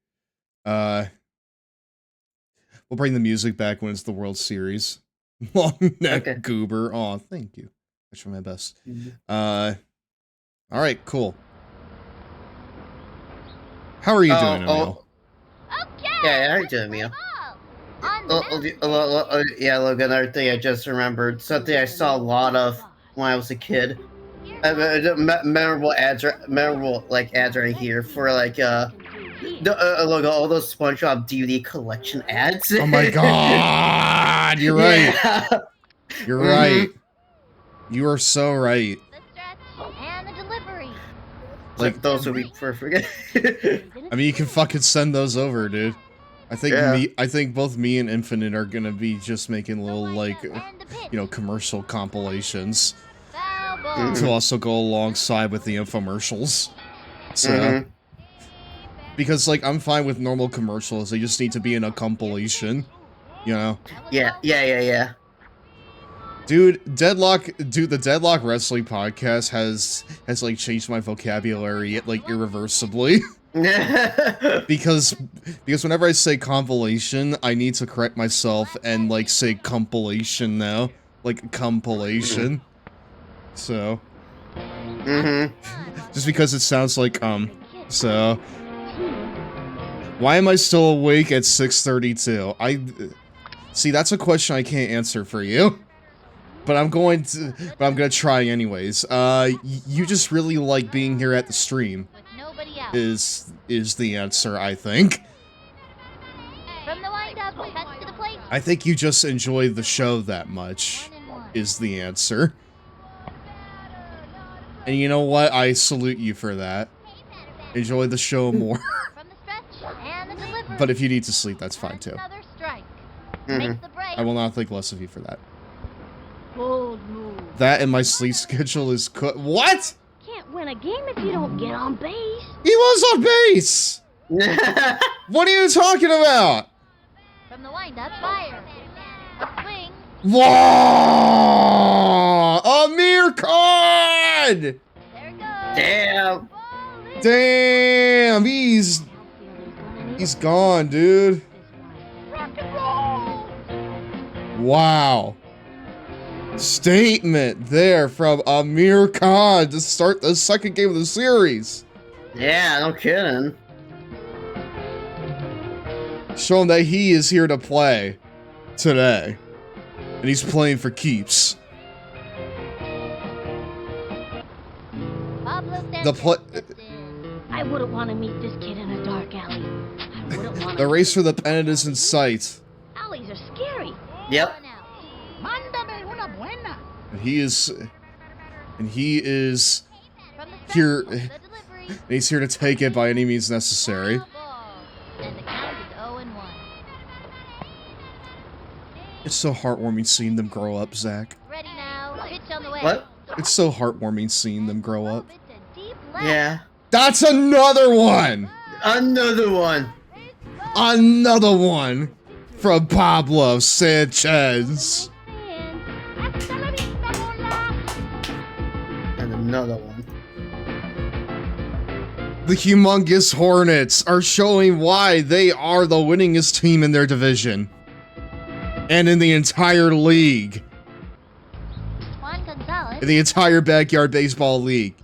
S1: We'll bring the music back when it's the World Series. Long neck goober. Aw, thank you. I try my best. Alright, cool. How are you doing, Emil?
S2: Yeah, how are you doing, Emil? Yeah, look, another thing I just remembered. Something I saw a lot of when I was a kid. Memorable ads right here for like look, all those SpongeBob DVD collection ads.
S1: Oh my god! You're right.
S2: Yeah.
S1: You're right. You are so right.
S17: And the delivery.
S2: Like those would be perfect.
S1: I mean, you can fucking send those over, dude. I think both me and Infinite are gonna be just making little commercial compilations to also go alongside with the infomercials. So, because like I'm fine with normal commercials, they just need to be in a compilation,
S2: Yeah.
S1: Dude, the Deadlock Wrestling Podcast has like changed my vocabulary like irreversibly. because whenever I say compilation, I need to correct myself and like say compilation now, like compilation. So, just because it sounds like so. Why am I still awake at 6:32? See, that's a question I can't answer for you. But I'm gonna try anyways. You just really like being here at the stream. Is the answer, I think.
S17: From the wind-up, cut to the plate.
S1: I think you just enjoy the show that much, is the answer. And you know what? I salute you for that. Enjoy the show more.
S17: From the stretch and the delivery.
S1: But if you need to sleep, that's fine too.
S17: Another strike. Makes the break.
S1: I will not think less of you for that.
S18: Bold move.
S1: That and my sleep schedule is what?
S18: Can't win a game if you don't get on base.
S1: He was on base! What are you talking about?
S17: From the wind-up, fire. A swing.
S1: Whoa! Amir Khan!
S17: There it goes.
S2: Damn!
S1: He's gone, dude.
S17: Rock and roll.
S1: Wow. Statement there from Amir Khan to start the second game of the series.
S2: Yeah, no kidding.
S1: showing that he is here to play today. And he's playing for keeps.
S18: I wouldn't want to meet this kid in a dark alley. I wouldn't want
S1: The
S18: to.
S1: race for the pennant is in sight.
S18: Alleys are scary.
S2: Yep.
S1: And he is here. And he's here to take it by any means necessary.
S17: And the count is 0-1.
S1: It's so heartwarming seeing them grow up, Zach.
S17: Ready now. Pitch on the way.
S2: What?
S1: It's so heartwarming seeing them grow up.
S2: Yeah.
S1: That's another one!
S2: Another one!
S1: Another one from Pablo Sanchez.
S2: And another one.
S1: The humongous Hornets are showing why they are the winningest team in their division. And in the entire league.
S17: Juan Gonzalez.
S1: In the entire Backyard Baseball League.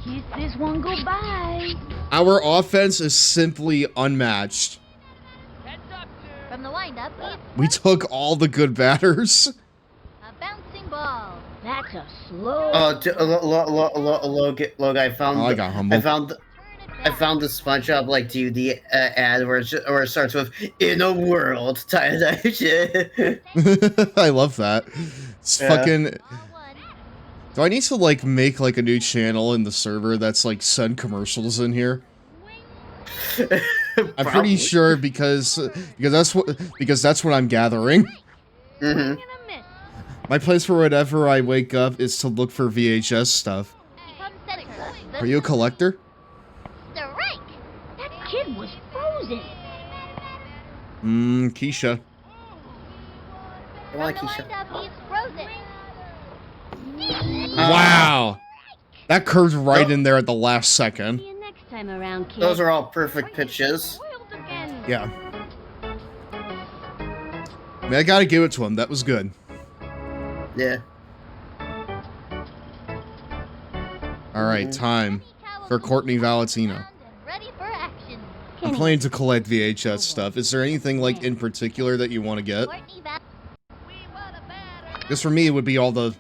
S18: Kiss this one goodbye.
S1: Our offense is simply unmatched.
S17: From the windup,
S1: We took all the good batters.
S17: a bouncing ball.
S18: That's a slow.
S2: Oh, look! I found.
S1: Oh, I got humbled.
S2: I found the SpongeBob like DVD ad where it starts with "In a world." Shit.
S1: I love that. It's
S2: Yeah.
S1: fucking. Do I need to like make like a new channel in the server that's like send commercials in here? I'm pretty sure because that's what I'm gathering.
S2: Mm-hmm.
S1: My place for whenever I wake up is to look for VHS stuff. Are you a collector?
S17: Strike.
S18: That kid was frozen.
S1: Keisha.
S2: Come on, Keisha.
S17: He's frozen.
S1: Wow. That curved right in there at the last second.
S18: Next time around, kid.
S2: Those are all perfect pitches.
S1: Yeah. I mean, I gotta give it to him. That was good.
S2: Yeah.
S1: Alright, time for Courtney Valentino.
S17: Ready for action.
S1: I'm planning to collect VHS stuff. Is there anything like in particular that you want to get? Because for me, it would be all the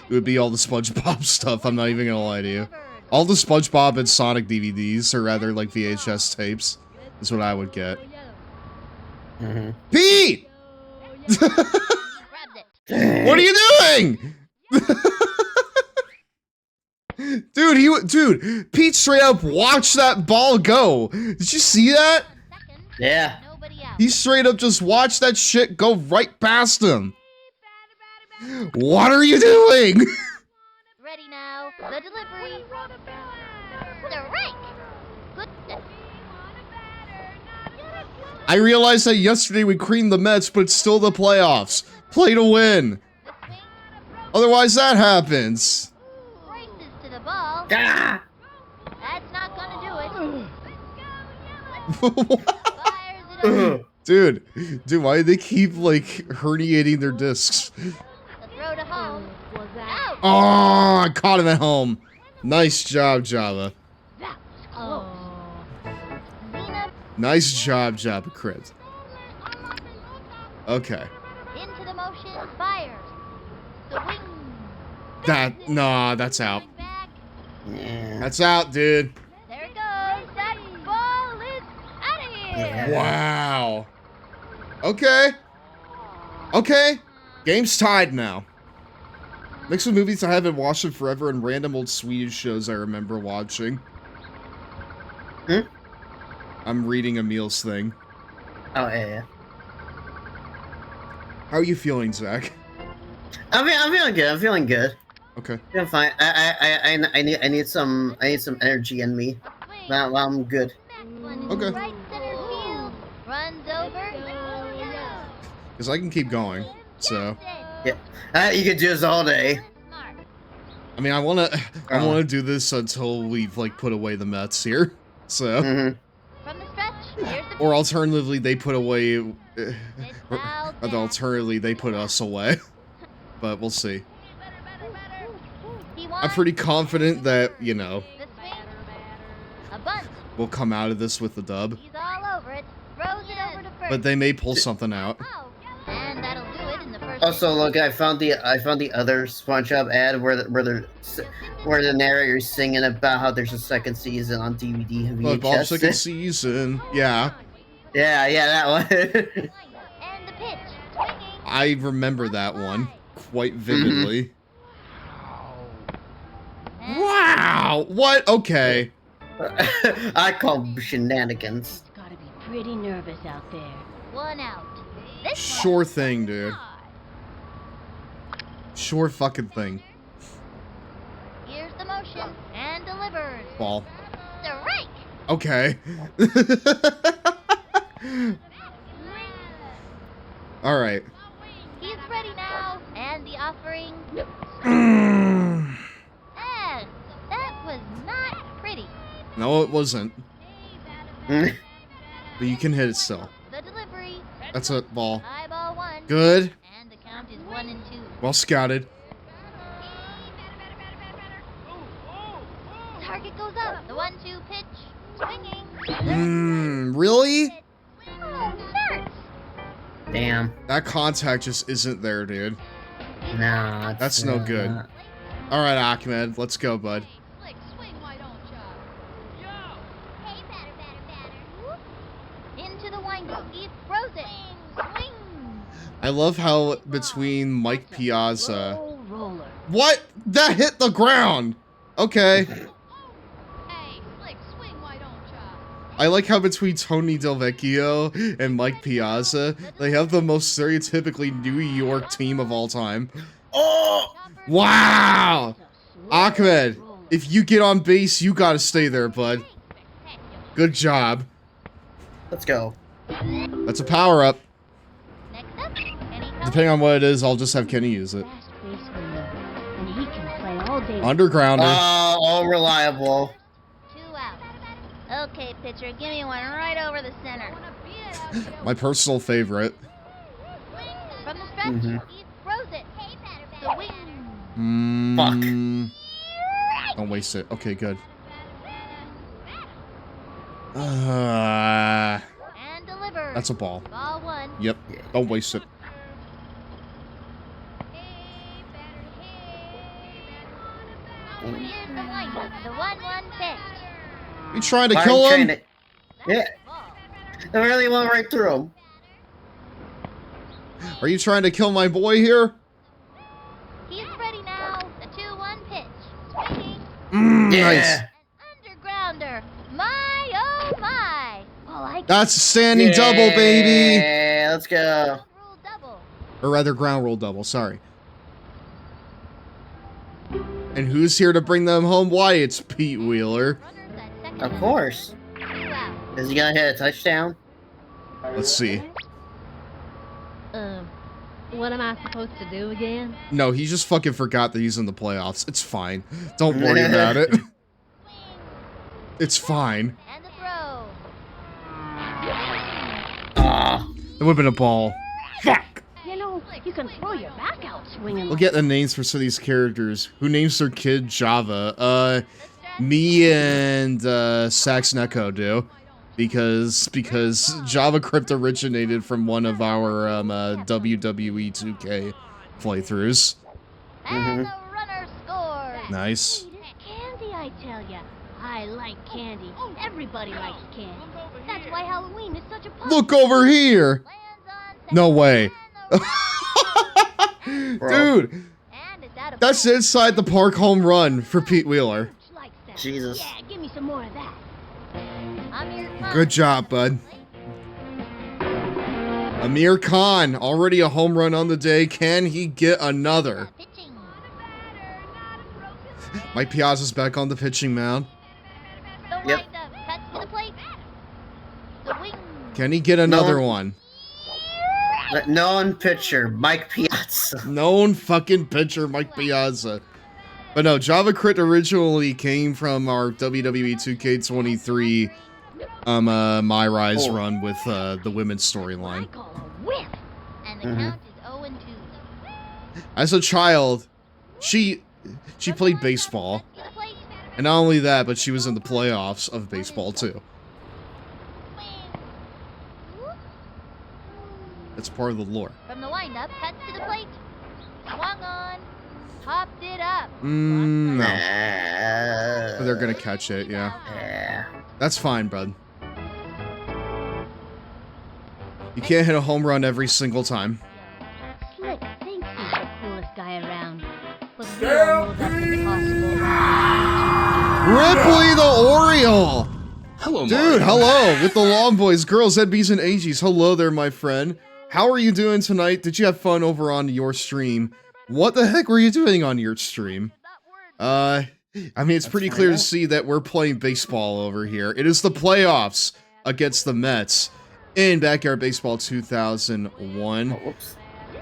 S1: SpongeBob stuff. I'm not even gonna lie to you. All the SpongeBob and Sonic DVDs, or rather like VHS tapes, is what I would get. Pete! What are you doing? Dude, Pete straight up watched that ball go. Did you see that?
S2: Yeah.
S1: He straight up just watched that shit go right past him. What are you doing?
S17: Ready now. The delivery. Strike. Good.
S1: I realized that yesterday we creamed the Mets, but it's still the playoffs. Play to win. Otherwise, that happens.
S17: Races to the ball.
S2: Ah!
S17: That's not gonna do it.
S1: Dude, why do they keep like herniating their discs?
S17: The throw to home. Out.
S1: Oh, I caught him at home. Nice job, Java. Nice job, Java Crit. Okay.
S17: Into the motion. Fires. The wing.
S1: That's out. That's out, dude.
S17: There it goes. That ball is out of here.
S1: Wow. Okay. Game's tied now. Mix of movies I haven't watched in forever and random old Swedish shows I remember watching. I'm reading Emil's thing.
S2: Oh yeah.
S1: How are you feeling, Zach?
S2: I'm feeling good.
S1: Okay.
S2: I'm fine. I need some energy in me. Now I'm good.
S1: Okay.
S17: Right center field. Runs over.
S1: Because I can keep going. So.
S2: Yeah. You could do this all day.
S1: I mean, I wanna do this until we've like put away the Mets here. So.
S17: From the stretch. Here's the
S1: Or alternatively, they put away. Alternatively, they put us away. But we'll see. I'm pretty confident that, you know,
S17: a bunt.
S1: we'll come out of this with the dub.
S17: He's all over it. Throws it over to first.
S1: But they may pull something out.
S17: And that'll do it in the first.
S2: Also, look, I found the other SpongeBob ad where the narrator's singing about how there's a second season on DVD and
S1: Look, Bob,
S2: VHS.
S1: second season. Yeah.
S2: Yeah, that one.
S17: And the pitch. Swinging.
S1: I remember that one quite vividly. Wow! What? Okay.
S2: I call them shenanigans.
S18: Gotta be pretty nervous out there.
S17: 1 out. This
S1: Sure thing, dude. Sure fucking thing.
S17: Here's the motion and delivers.
S1: Ball.
S17: Strike.
S1: Okay. Alright.
S17: He's ready now. And the offering. And that was not pretty.
S1: No, it wasn't. But you can hit it still.
S17: The delivery.
S1: That's a ball.
S17: High ball 1.
S1: Good.
S17: And the count is 1 and 2.
S1: Well scouted.
S17: Target goes up. The 1-2 pitch. Swinging.
S1: Really?
S17: Oh, nuts.
S2: Damn.
S1: That contact just isn't there, dude.
S2: No,
S1: that's no good. Alright, Ahmed, let's go, bud.
S17: Into the windup. He throws it. Swing.
S1: I love how between Mike Piazza...
S18: Roller.
S1: What? That hit the ground! Okay. I like how between Tony Del Vecchio and Mike Piazza, they have the most stereotypically New York team of all time. Oh! Wow! Ahmed, if you get on base, you gotta stay there, bud. Good job.
S2: Let's go.
S1: That's a power-up. Depending on what it is, I'll just have Kenny use it.
S18: And he can play all day.
S1: Undergrounder.
S2: All reliable.
S17: 2 out. Okay, pitcher, give me one right over the center.
S1: My personal favorite.
S17: From the stretch, he throws it. Swing.
S1: Fuck. Don't waste it. Okay, good.
S17: And deliver.
S1: That's a ball.
S17: Ball 1.
S1: Yep. Don't waste it.
S17: Here's the windup. The 1-1 pitch.
S1: You trying to kill him?
S2: Yeah. I really went right through him.
S1: Are you trying to kill my boy here?
S17: He's ready now. The 2-1 pitch. Swinging.
S1: Nice.
S17: Undergrounder. My, oh my. Oh,
S1: That's a standing double, baby.
S2: Yeah, let's go.
S1: Or rather, ground rule double. Sorry. And who's here to bring them home? Why, it's Pete Wheeler.
S2: Of course. Is he gonna hit a touchdown?
S1: Let's see.
S11: What am I supposed to do again?
S1: No, he just fucking forgot that he's in the playoffs. It's fine. Don't worry about it. It's fine.
S17: And the throw.
S1: It would've been a ball. Fuck!
S18: You know, you can throw your back out swinging.
S1: We'll get the names for some of these characters. Who names their kid Java? Me and Sax Neko do. Because Java Crypt originated from one of our WWE 2K playthroughs.
S17: And the runner scores.
S1: Nice.
S18: Candy, I tell ya. I like candy. Everybody likes candy. That's why Halloween is such a pop.
S1: Look over here! No way. Dude! That's inside the park home run for Pete Wheeler.
S2: Jesus.
S18: Yeah, give me some more of that.
S1: Good job, bud. Amir Khan, already a home run on the day. Can he get another? Mike Piazza's back on the pitching mound.
S2: Yep.
S1: Can he get another one?
S2: Known pitcher, Mike Piazza.
S1: Known fucking pitcher, Mike Piazza. But no, Java Crit originally came from our WWE 2K23 My Rise run with the women's storyline.
S17: And the count is 0 and 2.
S1: As a child, she played baseball. And not only that, but she was in the playoffs of baseball too. It's part of the lore.
S17: From the windup, cuts to the plate. Swung on. Popped it up.
S1: No. But they're gonna catch it, yeah. That's fine, bud. You can't hit a home run every single time.
S18: Slick thinks he's the coolest guy around. But we all know that's impossible.
S1: Ripley the Oriole!
S10: Hello,
S1: dude, hello! With the Long Boys, Girls, ZBs, and AGs. Hello there, my friend. How are you doing tonight? Did you have fun over on your stream? What the heck were you doing on your stream? I mean, it's pretty clear to see that we're playing baseball over here. It is the playoffs against the Mets in Backyard Baseball 2001.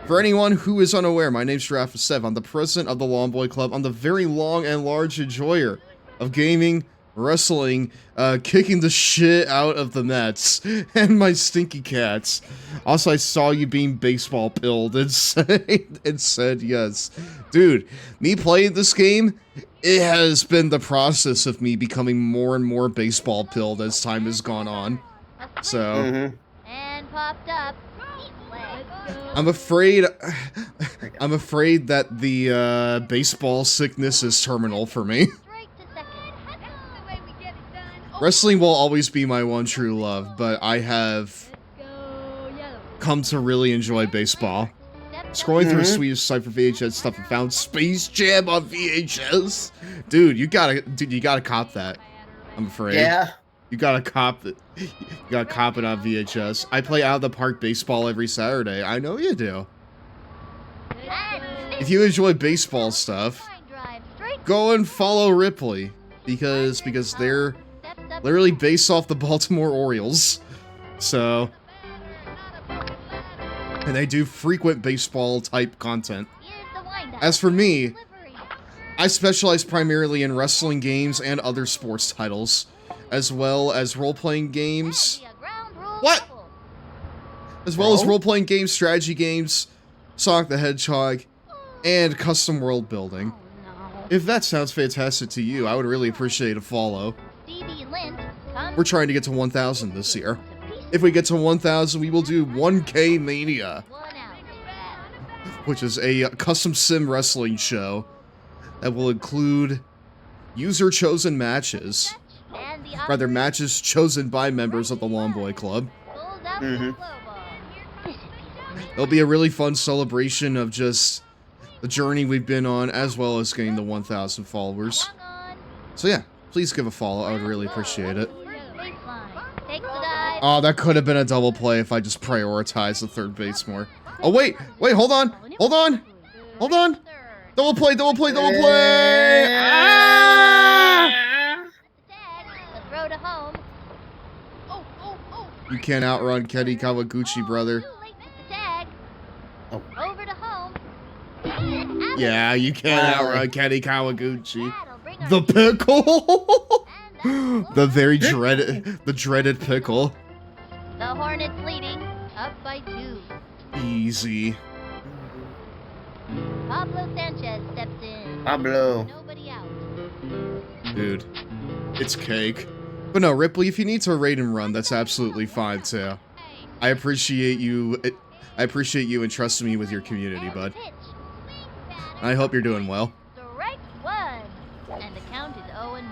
S1: For anyone who is unaware, my name's Giraffe Sev. I'm the president of the Long Boy Club. I'm the very long and large enjoyer of gaming, wrestling, kicking the shit out of the Mets, and my stinky cats. Also, I saw you being baseball pilled and said yes. Dude, me playing this game, it has been the process of me becoming more and more baseball pilled as time has gone on. So,
S17: And popped up.
S1: I'm afraid that the baseball sickness is terminal for me. Wrestling will always be my one true love, but I have come to really enjoy baseball. Scrolling through Swedish site for VHS stuff, I found Space Jam on VHS. Dude, you gotta cop that. I'm afraid.
S2: Yeah.
S1: You gotta cop it. You gotta cop it on VHS. I play out of the park baseball every Saturday. I know you do. If you enjoy baseball stuff, go and follow Ripley because they're literally based off the Baltimore Orioles. So, and they do frequent baseball type content. As for me, I specialize primarily in wrestling games and other sports titles, as well as role-playing games. What? As well as role-playing games, strategy games, Sonic the Hedgehog, and custom world building. If that sounds fantastic to you, I would really appreciate a follow. We're trying to get to 1,000 this year. If we get to 1,000, we will do 1K Mania, which is a custom sim wrestling show that will include user-chosen matches. Rather, matches chosen by members of the Long Boy Club. It'll be a really fun celebration of just the journey we've been on, as well as getting the 1,000 followers. So yeah, please give a follow. I would really appreciate it. Oh, that could have been a double play if I just prioritized the third base more. Oh, wait, hold on. Double play. Ah! You can't outrun Kenny Kawaguchi, brother.
S17: Over to home.
S1: Yeah, you can't outrun Kenny Kawaguchi. The pickle! The very dreaded pickle.
S17: The Hornets leading, up by 2.
S1: Easy.
S17: Pablo Sanchez steps in.
S2: Pablo.
S17: Nobody out.
S1: Dude, it's cake. But no, Ripley, if you need to raid and run, that's absolutely fine too. I appreciate you entrusting me with your community, bud. I hope you're doing well.
S17: Strike 1. And the count is 0-1.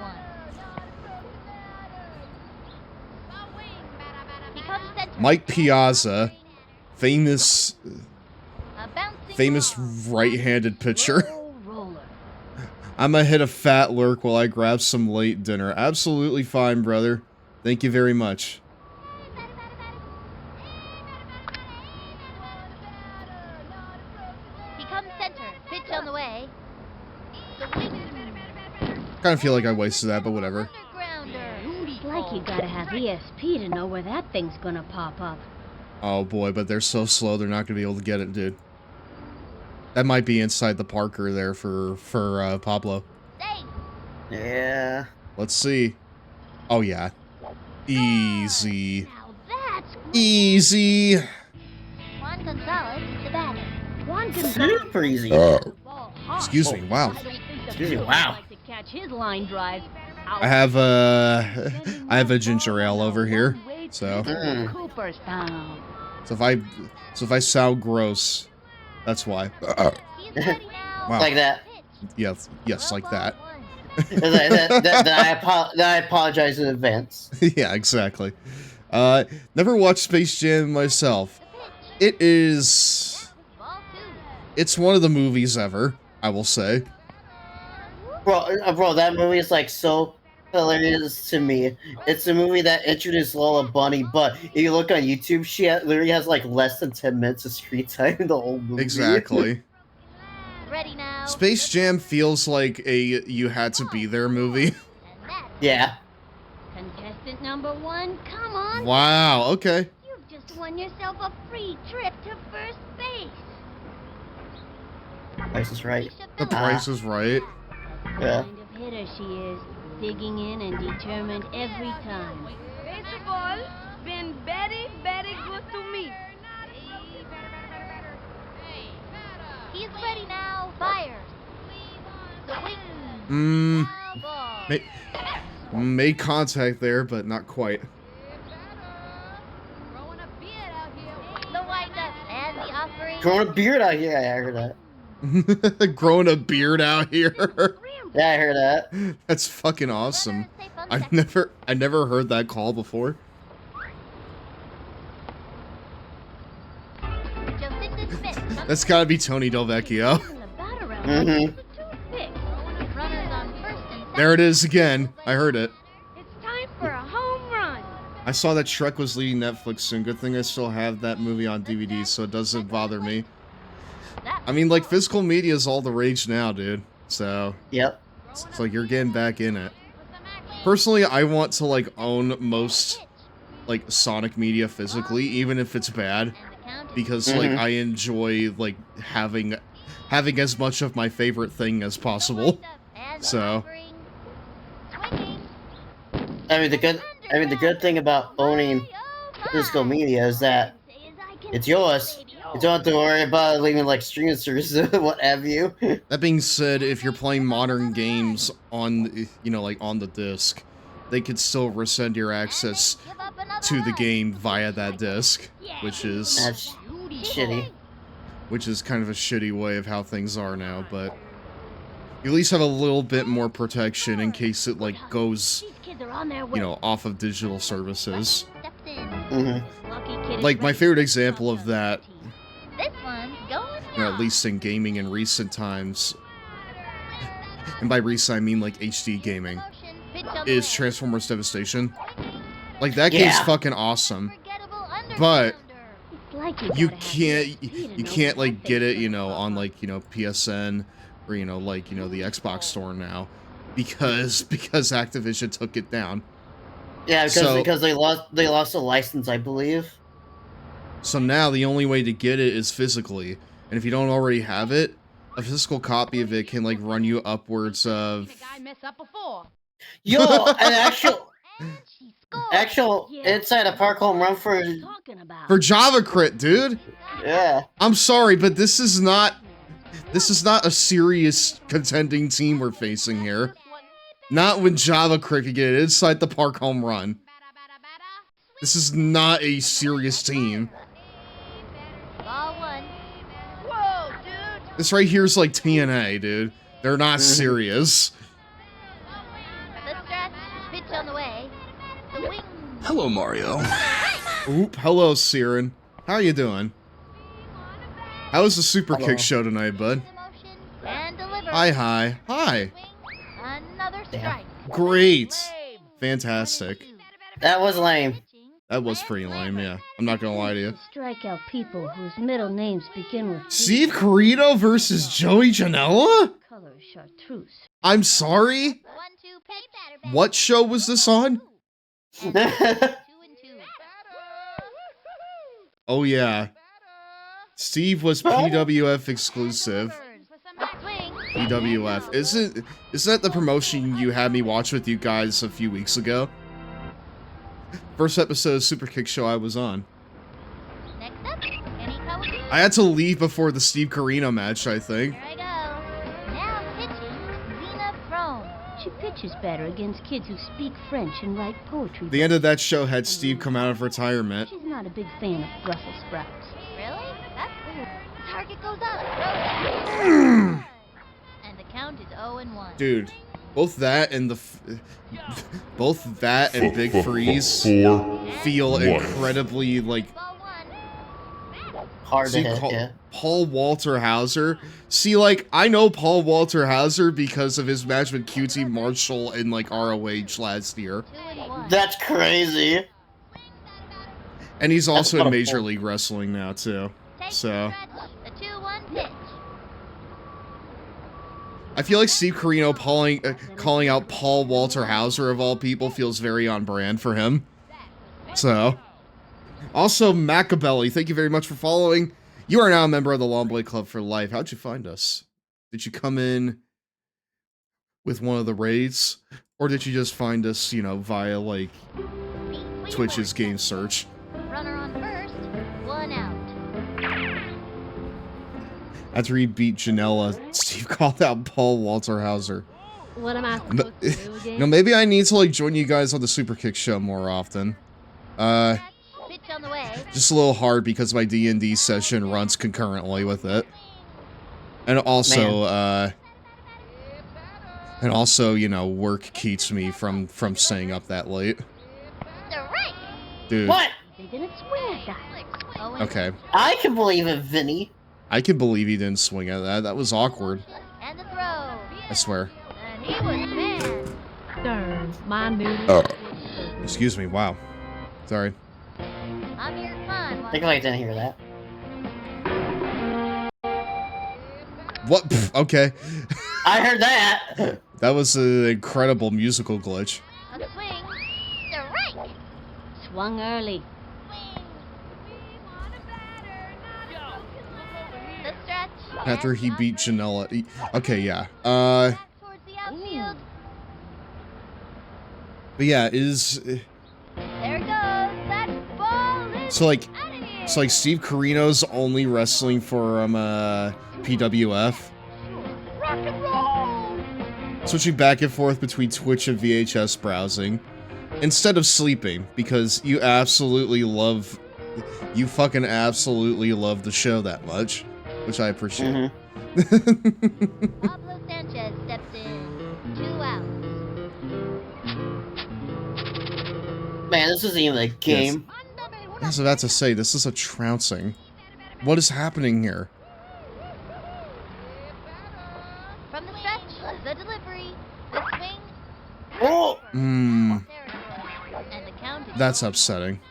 S1: Mike Piazza, famous right-handed pitcher. I'm gonna hit a fat lurk while I grab some late dinner. Absolutely fine, brother. Thank you very much.
S17: Becomes center. Pitch on the way.
S1: Kind of feel like I wasted that, but whatever.
S18: Like you gotta have ESP to know where that thing's gonna pop up.
S1: Oh boy, but they're so slow, they're not gonna be able to get it, dude. That might be inside the Parker there for Pablo.
S2: Yeah.
S1: Let's see. Oh yeah. Easy. Easy.
S17: Juan Gonzalez, the batter.
S18: Juan Gonzalez.
S2: Super easy.
S1: Excuse me. Wow.
S2: Excuse me. Wow.
S18: To catch his line drive.
S1: I have a ginger ale over here, so.
S18: Cooperstown.
S1: So if I sound gross, that's why. Wow.
S2: Like that.
S1: Yes, like that.
S2: Then I apologize in advance.
S1: Yeah, exactly. Never watched Space Jam myself. It's one of the movies ever, I will say.
S2: Bro, that movie is like so hilarious to me. It's a movie that introduced Lola Bunny, but if you look on YouTube, she literally has like less than 10 minutes of screen time in the whole movie.
S1: Exactly.
S17: Ready now.
S1: Space Jam feels like a you had to be there movie.
S2: Yeah.
S18: Contestant number 1, come on.
S1: Wow, okay.
S18: You've just won yourself a free trip to first base.
S2: Price is Right.
S1: The Price is Right.
S2: Yeah.
S18: Kind of hitter she is, digging in and determined every time.
S5: First of all, been very, very good to me.
S17: He's ready now. Fires. Swing.
S1: Made contact there, but not quite.
S17: The windup and the offering.
S2: Growing a beard out here, I heard that.
S1: Growing a beard out here.
S2: Yeah, I heard that.
S1: That's fucking awesome. I never heard that call before. That's gotta be Tony Del Vecchio.
S2: Mm-hmm.
S1: There it is again. I heard it.
S5: It's time for a home run.
S1: I saw that Shrek was leaving Netflix soon. Good thing I still have that movie on DVD, so it doesn't bother me. I mean, like, physical media is all the rage now, dude. So...
S2: Yep.
S1: It's like you're getting back in it. Personally, I want to, like, own most, like, Sonic media physically, even if it's bad. Because, like, I enjoy, like, having as much of my favorite thing as possible. So...
S2: I mean, the good thing about owning physical media is that it's yours. You don't have to worry about leaving like streaming services or what have you.
S1: That being said, if you're playing modern games on, you know, like on the disc, they could still rescind your access to the game via that disc, which is
S2: That's shitty.
S1: Which is kind of a shitty way of how things are now, but you at least have a little bit more protection in case it like goes, you know, off of digital services. Like my favorite example of that, you know, at least in gaming in recent times, and by recent I mean like HD gaming, is Transformers Devastation. Like that game's fucking awesome, but you can't like get it, you know, on like, you know, PSN or, you know, like, you know, the Xbox store now because Activision took it down.
S2: Yeah, because they lost the license, I believe.
S1: So now the only way to get it is physically, and if you don't already have it, a physical copy of it can like run you upwards of.
S2: Yo, an actual inside a park home run for
S1: Java Crit, dude.
S2: Yeah.
S1: I'm sorry, but this is not a serious contending team we're facing here. Not when Java Crit can get it inside the park home run. This is not a serious team. This right here is like TNA, dude. They're not serious.
S10: Hello, Mario.
S1: Oop, hello, Siren. How you doing? How was the Super Kick show tonight, bud? Hi.
S17: Another strike.
S1: Great. Fantastic.
S2: That was lame.
S1: That was pretty lame, yeah. I'm not gonna lie to you.
S18: Strike out people whose middle names begin with
S1: Steve Corino versus Joey Janela?
S18: Color chartreuse.
S1: I'm sorry? What show was this on? Oh yeah. Steve was PWF exclusive. PWF. Isn't that the promotion you had me watch with you guys a few weeks ago? First episode of Super Kick Show I was on. I had to leave before the Steve Corino match, I think.
S18: She pitches better against kids who speak French and write poetry.
S1: The end of that show had Steve come out of retirement.
S18: She's not not a big fan of Brussels sprouts.
S17: Really? That's cool. The target goes up. And the count is 0-1.
S1: Dude, both that and Big Freeze feel incredibly like
S2: hard to hit. Yeah.
S1: Paul Walter Hauser. See, like, I know Paul Walter Hauser because of his match with QT Marshall in like ROH last year.
S2: That's crazy.
S1: And he's also in Major League Wrestling now too. So
S17: The 2-1 pitch.
S1: I feel like Steve Corino calling out Paul Walter Hauser of all people feels very on brand for him. So, also Macabelli, thank you very much for following. You are now a member of the Long Blade Club for life. How'd you find us? Did you come in with one of the raids, or did you just find us, you know, via like Twitch's game search?
S17: Runner on first, 1 out.
S1: After he beat Janela, Steve called out Paul Walter Hauser.
S11: What am I supposed to do again?
S1: No, maybe I need to like join you guys on the Super Kick show more often.
S17: Pitch on the way.
S1: Just a little hard because my D&D session runs concurrently with it. And also, you know, work keeps me from staying up that late. Dude.
S2: What?
S18: They didn't swing at that.
S1: Okay.
S2: I can believe it, Vinny.
S1: I can believe he didn't swing at that. That was awkward.
S17: And the throw.
S1: I swear.
S17: And he was banned.
S11: Darn, my noodle.
S1: Oh. Excuse me. Wow. Sorry.
S17: I'm here fun.
S2: I think I didn't hear that.
S1: What? Pff, okay.
S2: I heard that.
S1: That was an incredible musical glitch.
S17: A swing. Strike.
S18: Swung early.
S17: The stretch.
S1: After he beat Janela. Okay, yeah.
S17: Towards the outfield.
S1: But yeah, is...
S17: There it goes. That ball is
S1: So like Steve Corino's only wrestling for PWF.
S17: rock and roll.
S1: Switching back and forth between Twitch and VHS browsing. Instead of sleeping, because you fucking absolutely love the show that much. Which I appreciate.
S17: Pablo Sanchez steps in. 2 outs.
S2: Man, this isn't even a game.
S1: I was about to say, this is a trouncing. What is happening here?
S17: From the stretch, the delivery, the swing.
S2: Oh!
S17: And the count is
S1: That's upsetting.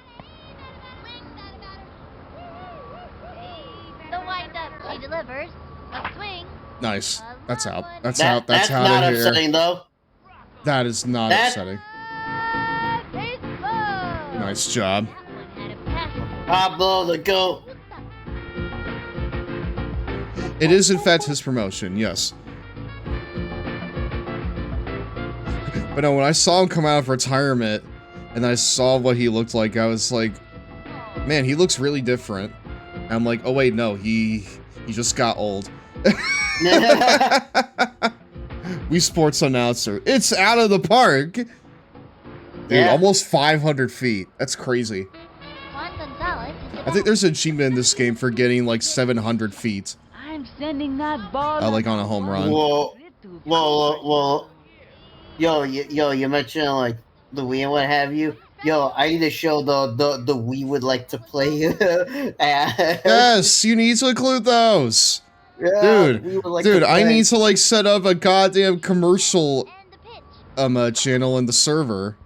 S17: the windup. She delivers. A swing.
S1: Nice. That's out. That's
S2: That-
S1: out. That's out
S2: not
S1: of here.
S2: upsetting, though.
S1: That is not
S2: That-
S1: upsetting. Nice job.
S2: Pablo the GOAT.
S1: It is, in fact, his promotion, yes. But no, when I saw him come out of retirement, and I saw what he looked like, I was like, man, he looks really different. And I'm like, oh wait, no, he just got old. We sports announcer. It's out of the park! Dude,
S2: Yeah.
S1: almost 500 feet. That's crazy.
S17: Juan Gonzalez is
S1: I think there's an achievement in this game for getting like 700 feet.
S6: I'm sending that ball.
S1: Like on a home run.
S2: Well. Yo, you mentioned like the Wii and what have you. Yo, I need to show the Wii would like to play.
S1: Yes, you need to include those.
S2: Yeah, we
S1: Dude,
S2: would like
S1: dude,
S2: to
S1: I
S2: play.
S1: need to like set up a goddamn commercial channel in the server.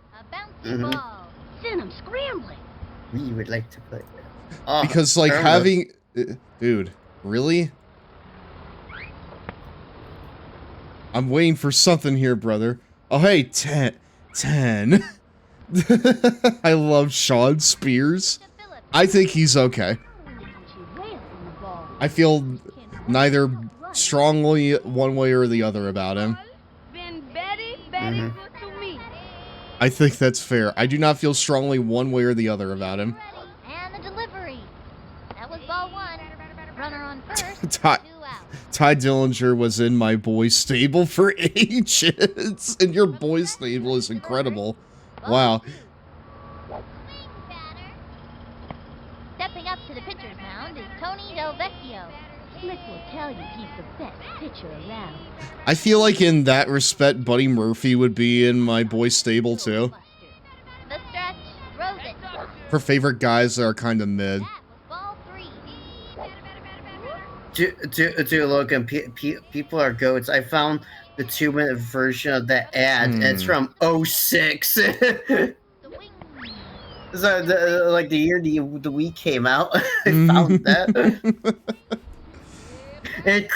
S2: Mhm.
S18: Send him scrambling.
S2: We would like to play.
S1: Because like
S2: fair
S1: having dude, really? I'm waiting for something here, brother. Oh hey, 10. I love Sean Spears. I think he's okay. I feel neither strongly one way or the other about him.
S5: Been very good to me.
S1: I think that's fair. I do not feel strongly one way or the other about him.
S17: and the delivery. That was ball 1. Runner on first.
S1: Ty Dillinger was in my boys' stable for ages, and your boys' stable is incredible. Wow.
S17: Tony Del Vecchio.
S18: Slick will tell you he's the best pitcher around.
S1: I feel like in that respect, Buddy Murphy would be in my boy stable too.
S17: The stretch, throws it.
S1: For favorite guys that are kind of mid.
S17: Ball 3.
S2: Dude, Logan, people are goats. I found the 2-minute version of that ad, and it's from 06. So, like the year the Wii came out, I found that. and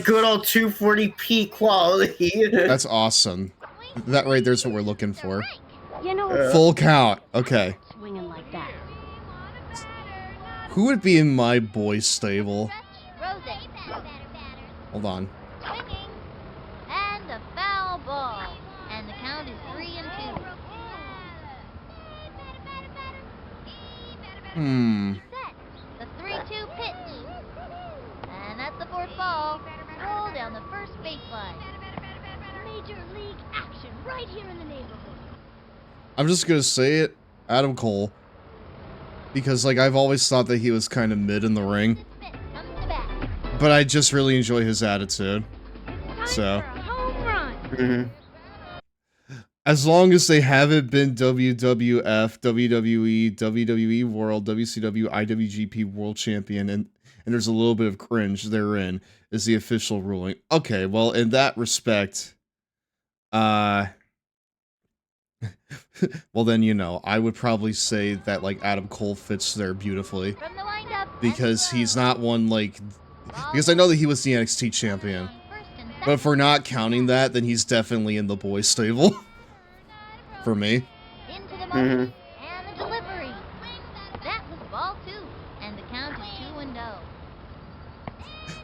S2: good old 240p quality.
S1: That's awesome. That right there's what we're looking for.
S18: You know,
S1: Full count. Okay.
S18: swinging like that.
S1: Who would be in my boy stable?
S17: Throws it.
S1: Hold on.
S17: Swinging. And a foul ball. And the count is 3-2. The 3-2 pitch. And that's the 4th ball. Roll down the first baseline.
S18: Major league action right here in the neighborhood.
S1: I'm just gonna say it. Adam Cole. Because, like, I've always thought that he was kind of mid in the ring. But I just really enjoy his attitude. So. As long as they haven't been WWF, WWE, WWE World, WCW, IWGP World Champion, and there's a little bit of cringe therein, is the official ruling. Okay, well, in that respect, well then, you know, I would probably say that, like, Adam Cole fits there beautifully. Because he's not one, like... Because I know that he was the NXT champion. But if we're not counting that, then he's definitely in the boys stable. For me.
S17: Into the moment. And the delivery. That was ball 2. And the count is 2-0.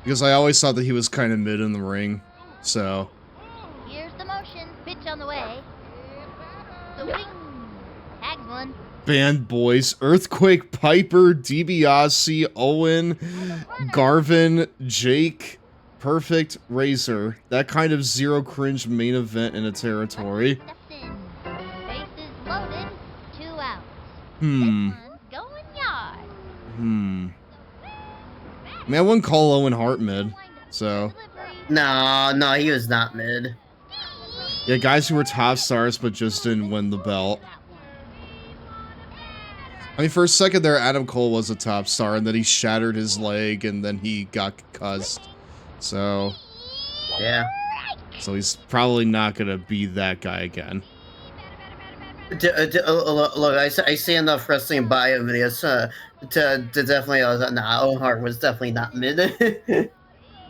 S1: Because I always thought that he was kind of mid in the ring. So.
S17: Here's the motion. Pitch on the way. The wing. Tags one.
S1: Band boys. Earthquake, Piper, DiBiase, Owen, Garvin, Jake, Perfect, Razor. That kind of zero cringe main event in a territory.
S17: Bases loaded. 2 outs.
S1: Going
S17: yard.
S1: I mean, I wouldn't call Owen Hart mid, so.
S2: No, he was not mid.
S1: Yeah, guys who were top stars but just didn't win the belt. I mean, for a second there, Adam Cole was a top star, and then he shattered his leg, and then he got cussed. So.
S2: Yeah.
S1: So he's probably not gonna be that guy again.
S2: Look, I see enough wrestling bio videos to definitely. Owen Hart was definitely not mid.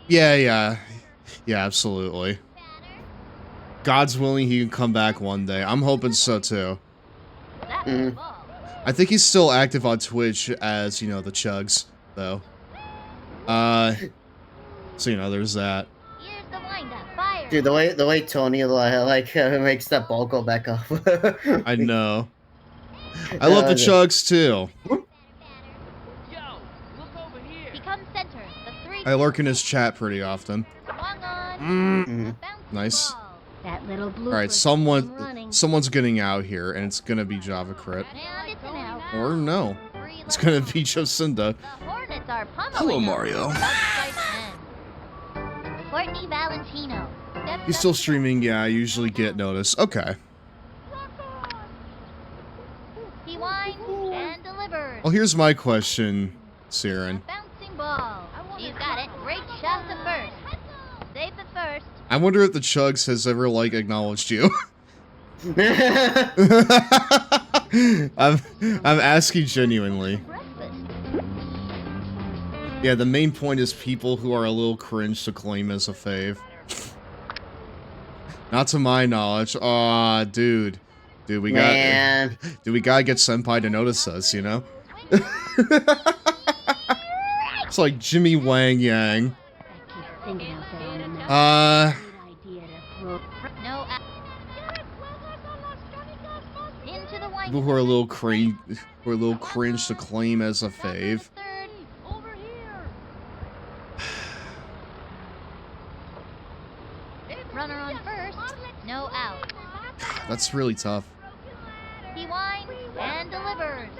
S1: Yeah, absolutely. God's willing, he can come back one day. I'm hoping so too. I think he's still active on Twitch as, you know, the Chugs, though. So, you know, there's that.
S2: Dude, the way Tony makes that ball go back up.
S1: I know. I love the Chugs too. I lurk in his chat pretty often. Nice.
S18: That little blue.
S1: All right, someone's getting out here, and it's gonna be Java Crit. Or no, it's gonna be Jocinda.
S10: Hello, Mario.
S17: Courtney Valentino.
S1: He's still streaming. Yeah, I usually get notice. Okay.
S17: He winds and delivers.
S1: Well, here's my question, Siren.
S17: Bouncing ball. He's got it. Great shot to first. Save the first.
S1: I wonder if the Chugs has ever, like, acknowledged you. I'm asking genuinely. Yeah, the main point is people who are a little cringe to claim as a fave. Not to my knowledge. Aw, dude. Dude, we gotta get Senpai to notice us, you know? It's like Jimmy Wang Yang. People who are a little cringe to claim as a fave.
S17: Runner on first, no out.
S1: That's really tough.
S17: He winds and delivers.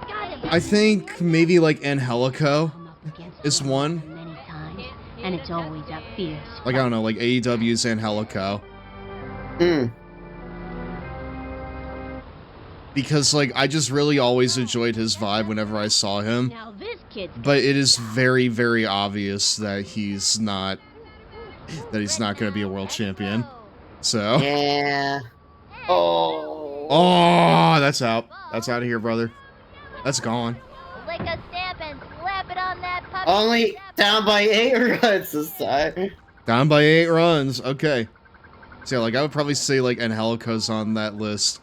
S17: Got him.
S1: I think maybe like Angelico, is one.
S18: Many times, and it's always a fierce.
S1: Like, I don't know, like AEW's Angelico. Because, like, I just really always enjoyed his vibe whenever I saw him.
S18: Now this kid's
S1: But it is very, very obvious that he's not going to be a world champion. So.
S2: Yeah. Oh.
S1: Oh, that's out. That's out of here, brother. That's gone.
S17: Lick a stamp and slap it on that puppy.
S2: Only down by 8 runs this time.
S1: Down by 8 runs. Okay. So, yeah, like, I would probably say, like, Angelico's on that list.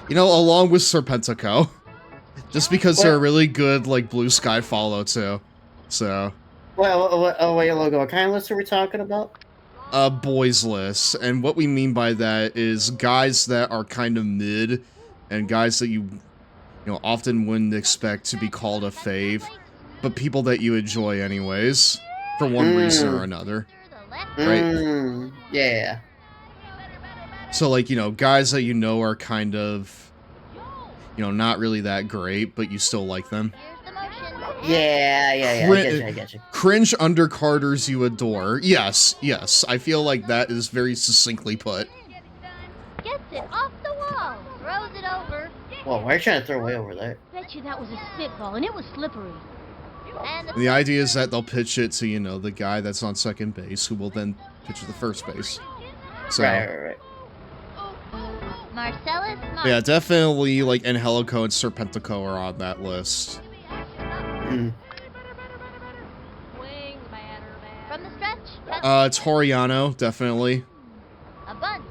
S1: You know, along with Serpentico. Just because they're a really good, like, Blue Sky follow, too. So.
S2: Wait, Logo, what kind of list are we talking about?
S1: Boys list. And what we mean by that is guys that are kind of mid, and guys that you know, often wouldn't expect to be called a fave, but people that you enjoy anyways, for one reason or another. Right?
S2: Yeah.
S1: So, like, you know, guys that you know are kind of, you know, not really that great, but you still like them.
S2: Yeah, I get you.
S1: Cringe undercarders you adore. Yes, I feel like that is very succinctly put.
S17: Gets it off the wall, throws it over.
S2: Well, why are you trying to throw away over there?
S18: Bet you that was a spitball, and it was slippery.
S17: And
S1: The idea is that they'll pitch it to, you know, the guy that's on second base, who will then pitch to the first base. So,
S2: Right.
S17: Marcellus Mark.
S1: Yeah, definitely, like, Angelico and Serpentico are on that list.
S17: From the stretch.
S1: Toriano, definitely.
S17: A bunt.